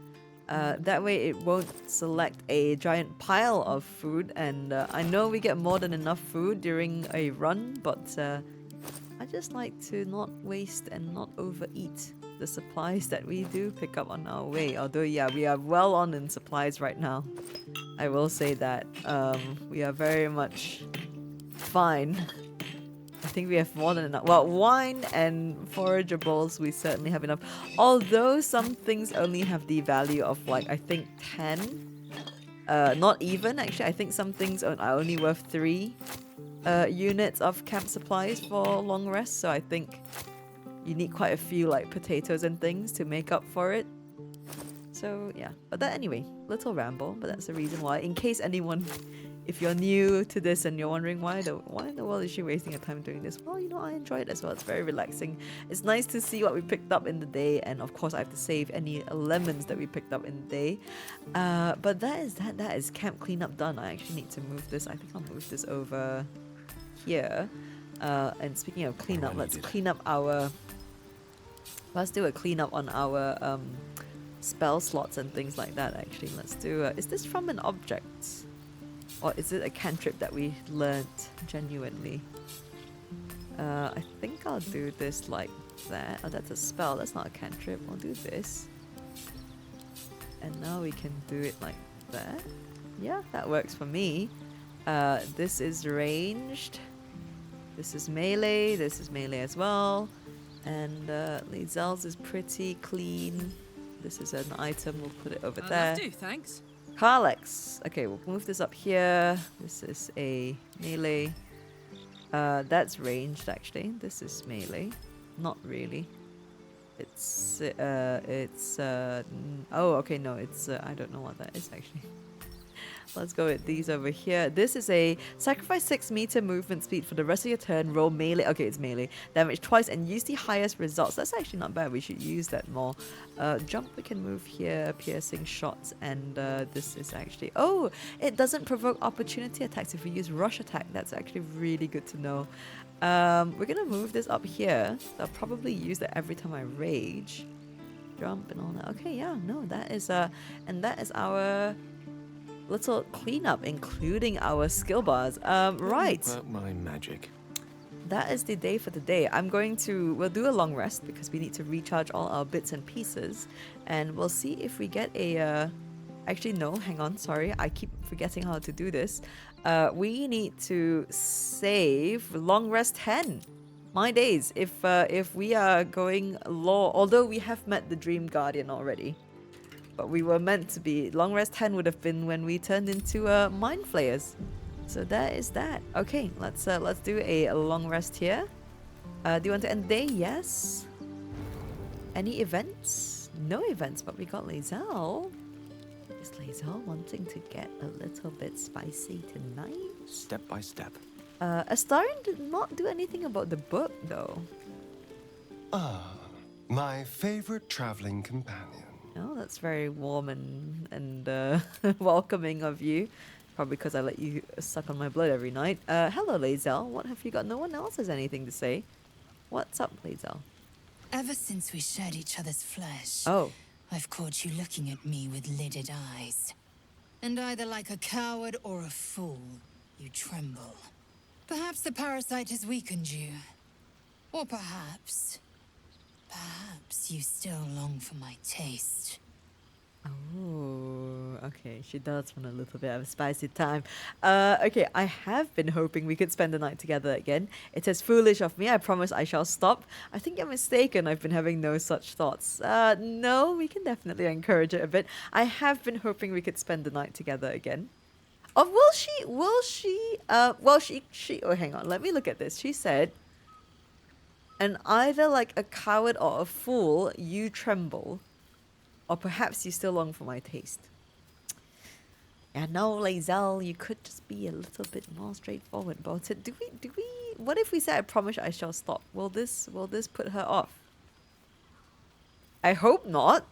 that way it won't select a giant pile of food, and I know we get more than enough food during a run, but I just like to not waste and not overeat the supplies that we do pick up on our way. Although, yeah, we are well on in supplies right now. I will say that. We are very much fine. I think we have more than enough. Well, wine and forageables, we certainly have enough. Although some things only have the value of, like, I think 10. Not even, actually. I think some things are only worth 3 units of camp supplies for long rest. So I think you need quite a few, like, potatoes and things to make up for it. So, yeah. But that, anyway, little ramble. But that's the reason why. In case anyone if you're new to this and you're wondering why in the world is she wasting her time doing this, well, you know, I enjoy it as well. It's very relaxing. It's nice to see what we picked up in the day, and of course I have to save any lemons that we picked up in the day. But that is camp cleanup done. I actually need to move this. I think I'll move this over here. And speaking of cleanup, let's clean up our... Let's do a cleanup on our spell slots and things like that, actually. Let's do... is this from an object? Or is it a cantrip that we learned genuinely? I think I'll do this like that. Oh, that's a spell. That's not a cantrip. I'll do this. And now we can do it like that. Yeah, that works for me. This is ranged. This is melee. This is melee as well. And Lae'zel's is pretty clean. This is an item. We'll put it over there. That'll do, thanks. Karlex. Okay, we'll move this up here. This is a melee. That's ranged, actually. This is melee. Not really. It's oh, okay, no, it's I don't know what that is actually. Let's go with these over here. This is a sacrifice 6 meter movement speed for the rest of your turn. Roll melee. Okay, it's melee. Damage twice and use the highest results. That's actually not bad. We should use that more. Jump, we can move here. Piercing shots. And this is actually... Oh, it doesn't provoke opportunity attacks if we use rush attack. That's actually really good to know. We're going to move this up here. I'll probably use that every time I rage. Jump and all that. Okay, yeah, no, that is... and that is our... little cleanup, including our skill bars. Right. My magic. That is the day for today. We'll do a long rest because we need to recharge all our bits and pieces. And we'll see if we get a... actually, no, hang on, sorry. I keep forgetting how to do this. We need to save long rest 10. My days. If we are going law, although we have met the Dream Guardian already. But we were meant to be. Long rest 10 would have been when we turned into mind flayers. So that is that. Okay, let's do a long rest here. Do you want to end the day? Yes. Any events? No events, but we got Lae'zel. Is Lae'zel wanting to get a little bit spicy tonight? Step by step. Astarion did not do anything about the book, though. My favorite traveling companion. Oh, that's very warm and welcoming of you. Probably because I let you suck on my blood every night. Hello, Lae'zel. What have you got? No one else has anything to say. What's up, Lae'zel? Ever since we shared each other's flesh, I've caught you looking at me with lidded eyes. And either like a coward or a fool, you tremble. Perhaps the parasite has weakened you. Or perhaps you still long for my taste. Oh, okay. She does want a little bit of a spicy time. Okay, I have been hoping we could spend the night together again. It is foolish of me. I promise I shall stop. I think you're mistaken. I've been having no such thoughts. No, we can definitely encourage it a bit. I have been hoping we could spend the night together again. Oh, oh, hang on. Let me look at this. She said... And either like a coward or a fool, you tremble. Or perhaps you still long for my taste. Yeah, no, Lae'zel, you could just be a little bit more straightforward about it. Do we, what if we say I promise I shall stop? Will this put her off? I hope not.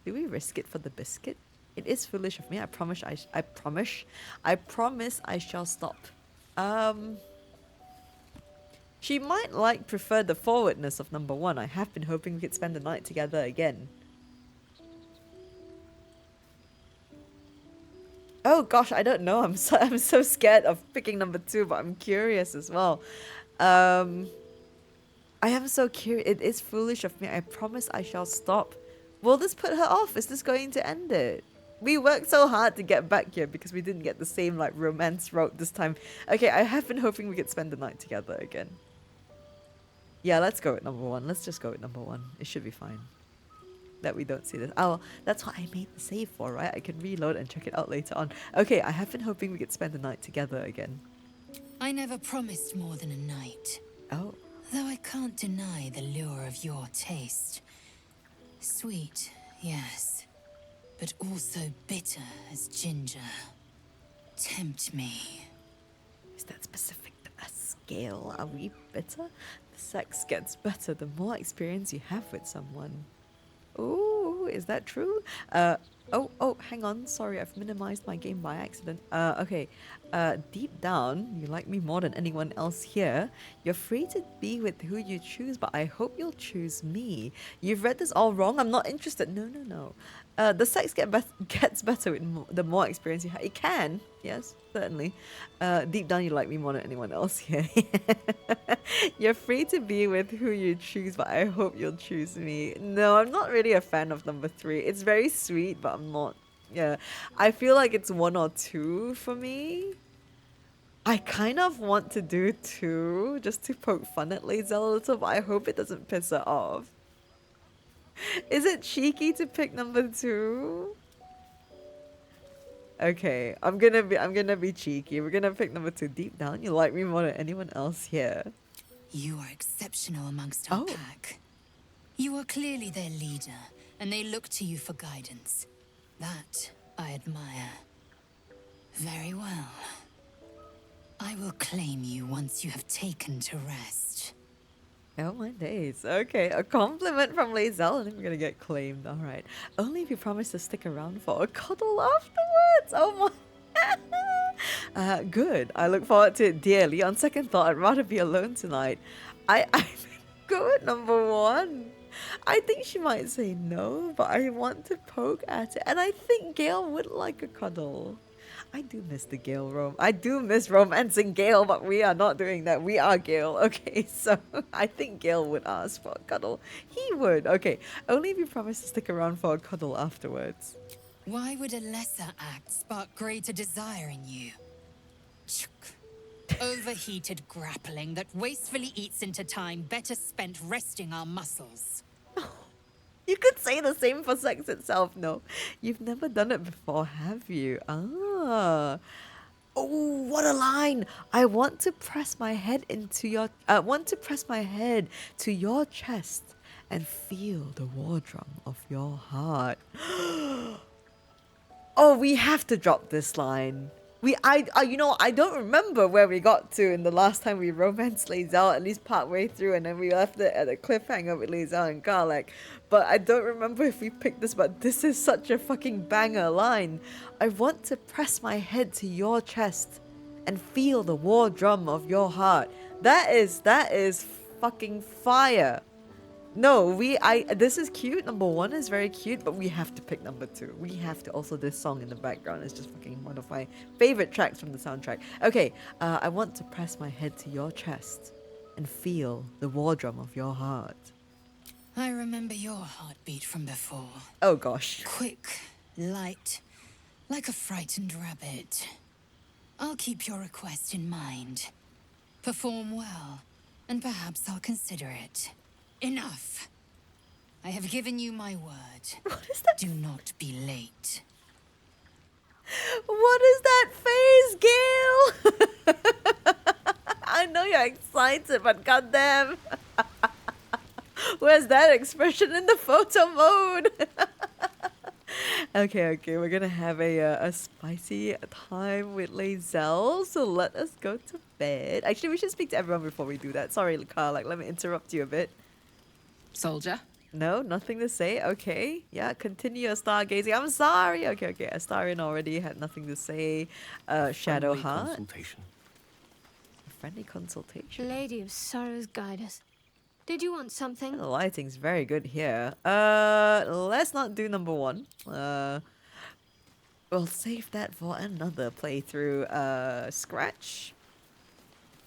Do we risk it for the biscuit? It is foolish of me. I promise I shall stop. She might prefer the forwardness of number 1. I have been hoping we could spend the night together again. Oh gosh, I don't know. I'm so scared of picking number 2, but I'm curious as well. I am so curious. It is foolish of me. I promise I shall stop. Will this put her off? Is this going to end it? We worked so hard to get back here because we didn't get the same romance route this time. Okay, I have been hoping we could spend the night together again. Yeah, let's go with number 1. Let's just go with number 1. It should be fine. That we don't see this. Oh, that's what I made the save for, right? I can reload and check it out later on. Okay, I have been hoping we could spend the night together again. I never promised more than a night. Oh. Though I can't deny the lure of your taste. Sweet, yes. But also bitter as ginger. Tempt me. Is that specific to a scale? Are we bitter? The sex gets better the more experience you have with someone. Ooh, is that true? Oh, hang on. Sorry, I've minimized my game by accident. Okay. Deep down, you like me more than anyone else here. You're free to be with who you choose, but I hope you'll choose me. You've read this all wrong. I'm not interested. No. The sex gets better with the more experience you have. It can, yes, certainly. Deep down, you like me more than anyone else here. You're free to be with who you choose, but I hope you'll choose me. No, I'm not really a fan of number 3. It's very sweet, but I'm not. Yeah, I feel like it's 1 or 2 for me. I kind of want to do 2 just to poke fun at Lae'zel a little, but I hope it doesn't piss her off. Is it cheeky to pick number 2? Okay, I'm gonna be cheeky. We're gonna pick number 2. Deep down, you like me more than anyone else here. You are exceptional amongst our pack. You are clearly their leader, and they look to you for guidance. That I admire. Very well. I will claim you once you have taken to rest. Oh my days. Okay, a compliment from Lae'zel and I'm gonna get claimed. Alright. Only if you promise to stick around for a cuddle afterwards. Oh my. Good. I look forward to it dearly. On second thought, I'd rather be alone tonight. I'm good, number 1. I think she might say no, but I want to poke at it. And I think Gale would like a cuddle. I do miss the Gale I do miss romancing Gale, but we are not doing that. We are Gale. Okay, so I think Gale would ask for a cuddle. He would. Okay, only if you promise to stick around for a cuddle afterwards. Why would a lesser act spark greater desire in you? Overheated grappling that wastefully eats into time better spent resting our muscles. You could say the same for sex itself. No, you've never done it before, have you? Ah. Oh, what a line! I want to press my head into your. Want to press my head to your chest and feel the war drum of your heart. Oh, we have to drop this line. I don't remember where we got to in the last time we romanced Lae'zel, at least part way through, and then we left it at a cliffhanger with Lae'zel and Garlek. But I don't remember if we picked this, but this is such a fucking banger line. I want to press my head to your chest and feel the war drum of your heart. That is fucking fire. No, this is cute. Number 1 is very cute, but we have to pick number 2. We have to. Also, this song in the background is just fucking one of my favorite tracks from the soundtrack. Okay, I want to press my head to your chest and feel the war drum of your heart. I remember your heartbeat from before. Oh gosh. Quick, light, like a frightened rabbit. I'll keep your request in mind. Perform well, and perhaps I'll consider it. Enough. I have given you my word. What is that? Do not be late. What is that face, Gale? I know you're excited, but goddamn. Where's that expression in the photo mode? Okay, we're gonna have a spicy time with Lae'zel, so let us go to bed. Actually, we should speak to everyone before we do that. Sorry, Carl, let me interrupt you a bit. Soldier? No, nothing to say. Okay, yeah, continue your stargazing. I'm sorry. Okay, Astarion already had nothing to say. Shadowheart. Consultation. A friendly consultation. Lady of Sorrows, guide us. Did you want something? The lighting's very good here. Let's not do number 1. We'll save that for another playthrough. Scratch.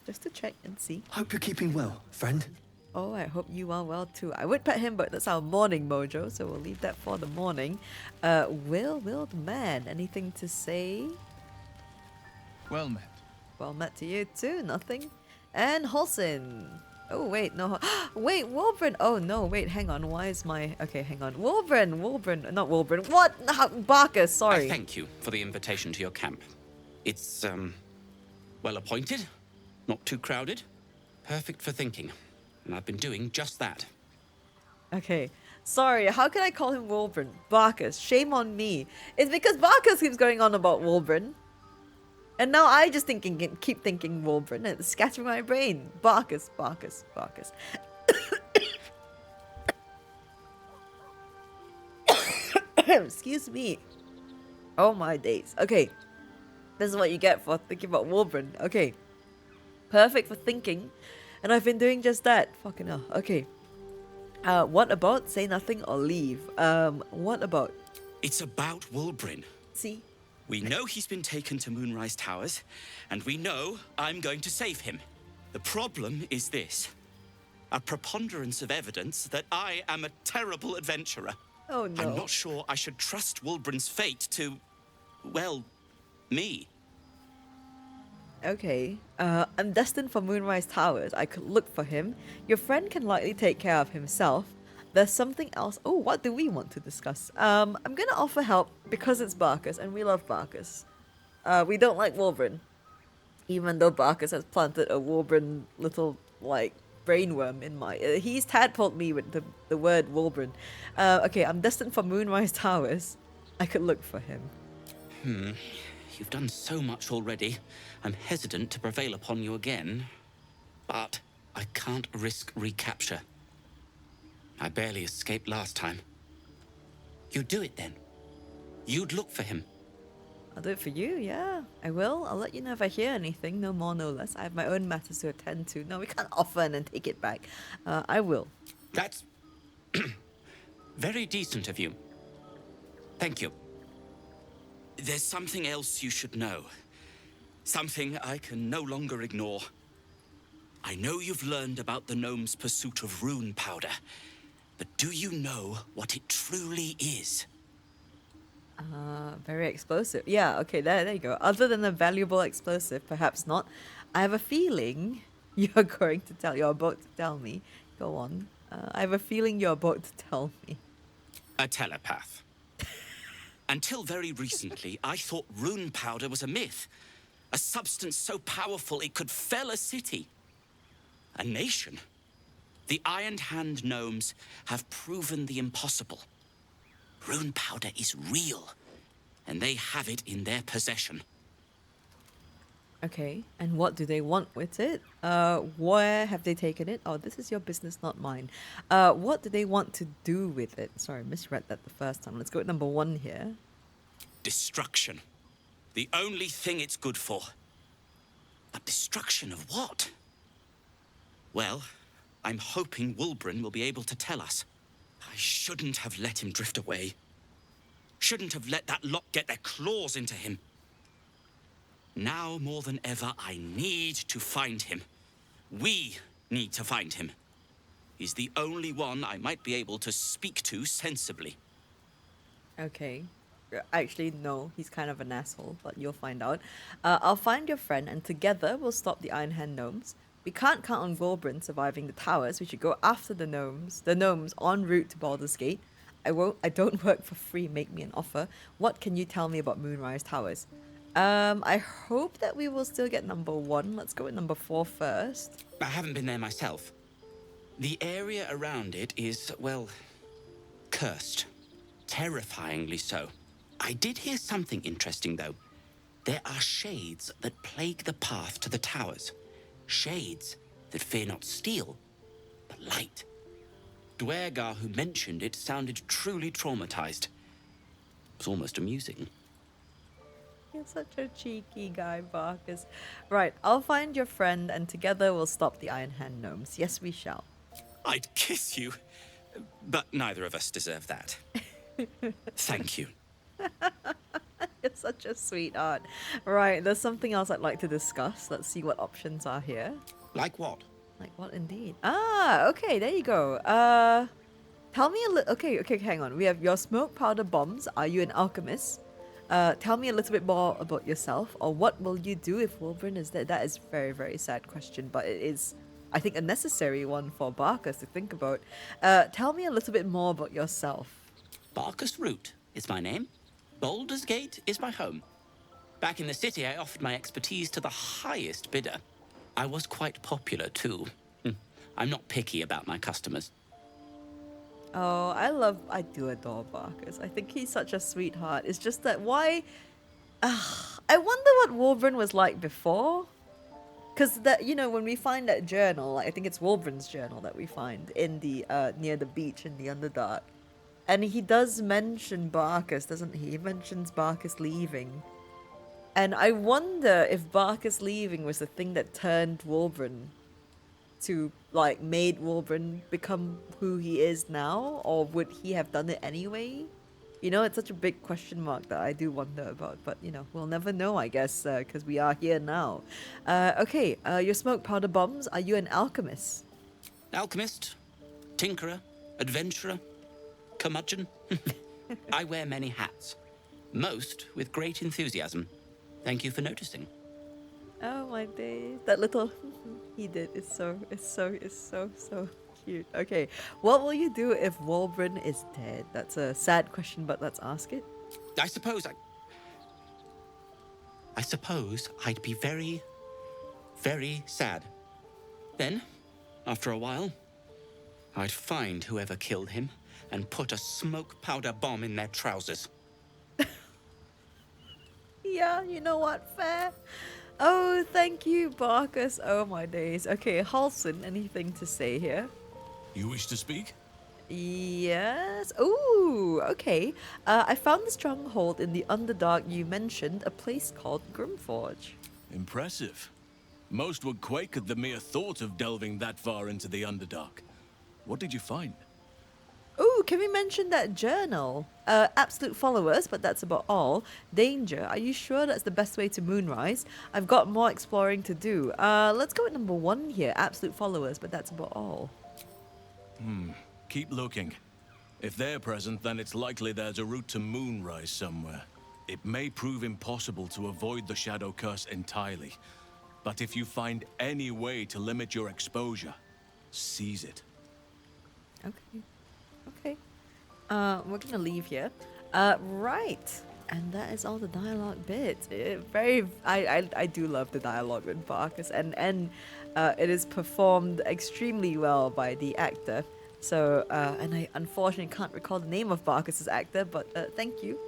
Just to check and see. Hope you're keeping well, friend. Oh, I hope you are well too. I would pet him, but that's our morning mojo, so we'll leave that for the morning. Will the man, anything to say? Well met. Well met to you too, nothing. And Holson. Oh, wait, no. Wait, Wolbrin. Oh, no, wait, hang on. Why is my... Okay, hang on. Wolbrin, not Wolbrin. What? Barcus, sorry. I thank you for the invitation to your camp. It's, well appointed, not too crowded, perfect for thinking. And I've been doing just that. Okay. Sorry, how can I call him Wolbrin? Barcus, shame on me. It's because Barcus keeps going on about Wolbrin. And now I just keep thinking Wulbren, and it's scattering my brain. Barcus. Excuse me. Oh my days. Okay. This is what you get for thinking about Wulbren. Okay. Perfect for thinking. And I've been doing just that. Fucking hell. Okay. What about say nothing or leave? What about? It's about Wulbren. See? We know he's been taken to Moonrise Towers, and we know I'm going to save him. The problem is this. A preponderance of evidence that I am a terrible adventurer. Oh no. I'm not sure I should trust Wulbren's fate to, well, me. Okay. I'm destined for Moonrise Towers. I could look for him. Your friend can likely take care of himself. There's something else. Oh, what do we want to discuss? I'm gonna offer help because it's Barcus, and we love Barcus. We don't like Wulbren. Even though Barcus has planted a Wulbren little, like, brainworm in my... he's tadpoled me with the word Wulbren. Okay, I'm destined for Moonrise Towers. I could look for him. You've done so much already. I'm hesitant to prevail upon you again. But I can't risk recapture. I barely escaped last time. You'd do it then. You'd look for him. I'll do it for you, yeah. I will. I'll let you know if I hear anything. No more, no less. I have my own matters to attend to. No, we can't offer and then take it back. I will. That's very decent of you. Thank you. There's something else you should know. Something I can no longer ignore. I know you've learned about the gnomes' pursuit of rune powder, but do you know what it truly is? Very explosive. Yeah, okay, there you go. Other than a valuable explosive, perhaps not. I have a feeling you're about to tell me. Go on. I have a feeling you're about to tell me. A telepath. Until very recently, I thought rune powder was a myth. A substance so powerful it could fell a city. A nation. The Ironed Hand gnomes have proven the impossible. Rune powder is real, and they have it in their possession. Okay, and what do they want with it? Where have they taken it? Oh, this is your business, not mine. What do they want to do with it? Sorry, I misread that the first time. Let's go with number 1 here. Destruction. The only thing it's good for. But destruction of what? Well, I'm hoping Wulbren will be able to tell us. I shouldn't have let him drift away. Shouldn't have let that lot get their claws into him. Now more than ever, I need to find him. We need to find him. He's the only one I might be able to speak to sensibly. Okay. Actually, no, he's kind of an asshole, but you'll find out. I'll find your friend, and together we'll stop the Iron Hand gnomes. We can't count on Wulbren surviving the towers. We should go after the gnomes en route to Baldur's Gate. I don't work for free. Make me an offer. What can you tell me about Moonrise Towers? I hope that we will still get number 1. Let's go with number 4 first. I haven't been there myself. The area around it is, well, cursed. Terrifyingly so. I did hear something interesting, though. There are shades that plague the path to the towers. Shades that fear not steel, but light. Dwergar, who mentioned it, sounded truly traumatized. It was almost amusing. You're such a cheeky guy, Barcus. Right, I'll find your friend, and together we'll stop the Iron Hand gnomes. Yes, we shall. I'd kiss you, but neither of us deserve that. Thank you. You're such a sweetheart. Right, there's something else I'd like to discuss. Let's see what options are here. Like what? Like what indeed? Ah, okay, there you go. Tell me a little... Okay, hang on. We have your smoke powder bombs. Are you an alchemist? Tell me a little bit more about yourself, or what will you do if Wulbren is dead? That is a very, very sad question, but it is, I think, a necessary one for Barcus to think about. Tell me a little bit more about yourself. Barcus Root is my name. Baldur's Gate is my home. Back in the city, I offered my expertise to the highest bidder. I was quite popular, too. I'm not picky about my customers. Oh, I do adore Barcus. I think he's such a sweetheart. It's just that why... I wonder what Wolverine was like before. Because that, you know, when we find that journal, I think it's Wolverine's journal that we find in the near the beach in the Underdark, and he does mention Barcus, doesn't he? He mentions Barcus leaving, and I wonder if Barcus leaving was the thing that turned Wolverine to, like, made Wolverine become who he is now, or would he have done it anyway? You know, it's such a big question mark that I do wonder about, but, you know, we'll never know, I guess, because we are here now. Okay, your smoke powder bombs, are you an alchemist? Alchemist, tinkerer, adventurer, curmudgeon. I wear many hats, most with great enthusiasm. Thank you for noticing. Oh my days, that little he did is so cute. Okay, what will you do if Wolverine is dead? That's a sad question, but let's ask it. I suppose I'd be very, very sad. Then, after a while, I'd find whoever killed him and put a smoke powder bomb in their trousers. Yeah, you know what, fair. Oh, thank you, Barcus. Oh my days. Okay, Halson, anything to say here? You wish to speak? Yes. Ooh, okay. I found the stronghold in the Underdark you mentioned, a place called Grimforge. Impressive. Most would quake at the mere thought of delving that far into the Underdark. What did you find? Ooh, can we mention that journal? Absolute followers, but that's about all. Danger, are you sure that's the best way to Moonrise? I've got more exploring to do. Let's go with number 1 here. Absolute followers, but that's about all. Keep looking. If they're present, then it's likely there's a route to Moonrise somewhere. It may prove impossible to avoid the Shadow Curse entirely, but if you find any way to limit your exposure, seize it. Okay. Okay. We're gonna leave here. Right. And that is all the dialogue bits. I do love the dialogue with Barcus, and it is performed extremely well by the actor. So, and I unfortunately can't recall the name of Barcus's actor, but thank you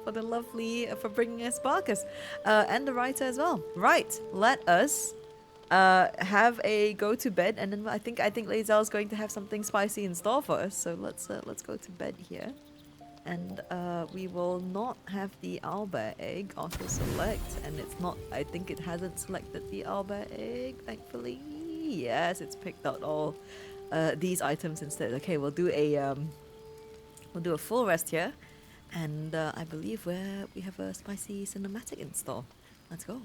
for the lovely, for bringing us Barcus, and the writer as well. Right, let us have a go to bed, and then I think Lae'zel's going to have something spicy in store for us. So let's go to bed here, and we will not have the owlbear egg auto select, and it's not. I think it hasn't selected the owlbear egg. Thankfully, yes, it's picked out all these items instead. Okay, we'll do a full rest here, and I believe we have a spicy cinematic in store. Let's go.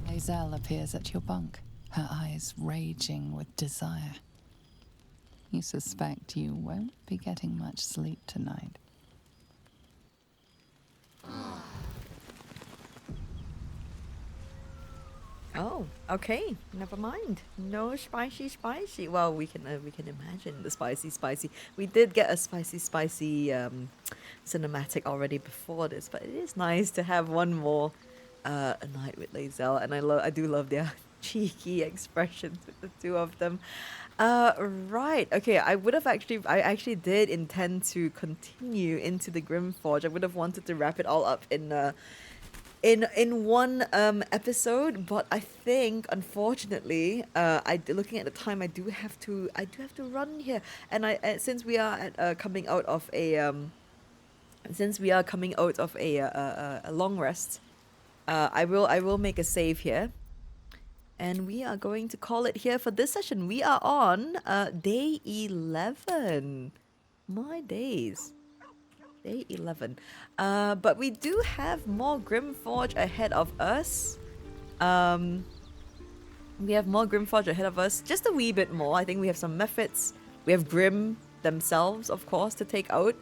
Lae'zel appears at your bunk, her eyes raging with desire. You suspect you won't be getting much sleep tonight. Oh, okay. Never mind. No spicy. Well, we can imagine the spicy. We did get a spicy cinematic already before this, but it is nice to have one more a night with Lae'zel, and I do love their cheeky expressions with the two of them. Right. Okay. I actually did intend to continue into the Grimforge. I would have wanted to wrap it all up in one episode, but I think unfortunately, looking at the time, I do have to run here, and since we are coming out of a long rest, I will make a save here, and we are going to call it here for this session. We are on day 11. My days. Day 11. But we do have more Grimforge ahead of us. We have more Grimforge ahead of us. Just a wee bit more. I think we have some methods. We have Grim themselves, of course, to take out.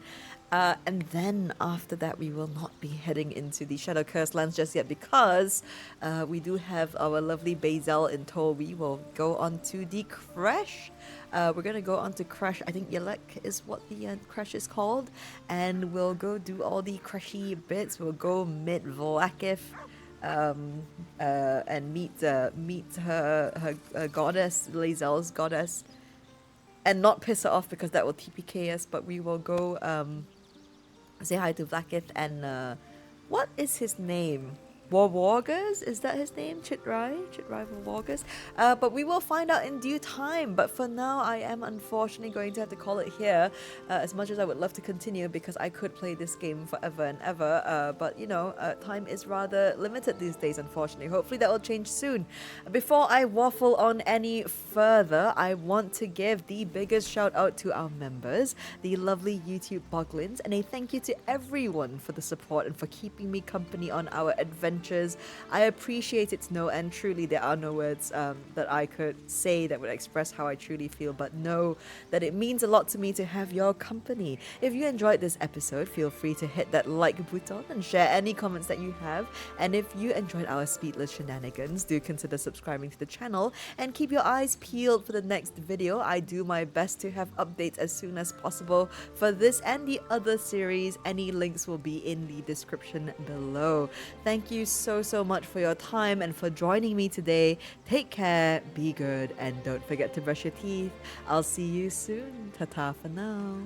And then after that, we will not be heading into the Shadow Curse lands just yet, because we do have our lovely Bazel in tow. We will go on to the Crash. We're going to go on to Crash. I think Yelek is what the Crash is called. And we'll go do all the crashy bits. We'll go meet Volakith and meet her goddess, Lae'zel's goddess. And not piss her off, because that will TPK us. But we will go say hi to Vlaakith and What is his name? Warwargers? Is that his name? Chitrai Warwargers? But we will find out in due time. But for now, I am unfortunately going to have to call it here. As much as I would love to continue, because I could play this game forever and ever. But you know, time is rather limited these days, unfortunately. Hopefully that will change soon. Before I waffle on any further, I want to give the biggest shout out to our members, the lovely YouTube boglins, and a thank you to everyone for the support and for keeping me company on our adventure. I appreciate it to no end. Truly, there are no words that I could say that would express how I truly feel, but know that it means a lot to me to have your company. If you enjoyed this episode, feel free to hit that like button and share any comments that you have. And if you enjoyed our Speedless Shenanigans, do consider subscribing to the channel and keep your eyes peeled for the next video. I do my best to have updates as soon as possible for this and the other series. Any links will be in the description below. Thank you so much for your time and for joining me today. Take care, be good, and don't forget to brush your teeth. I'll see you soon. Ta-ta for now.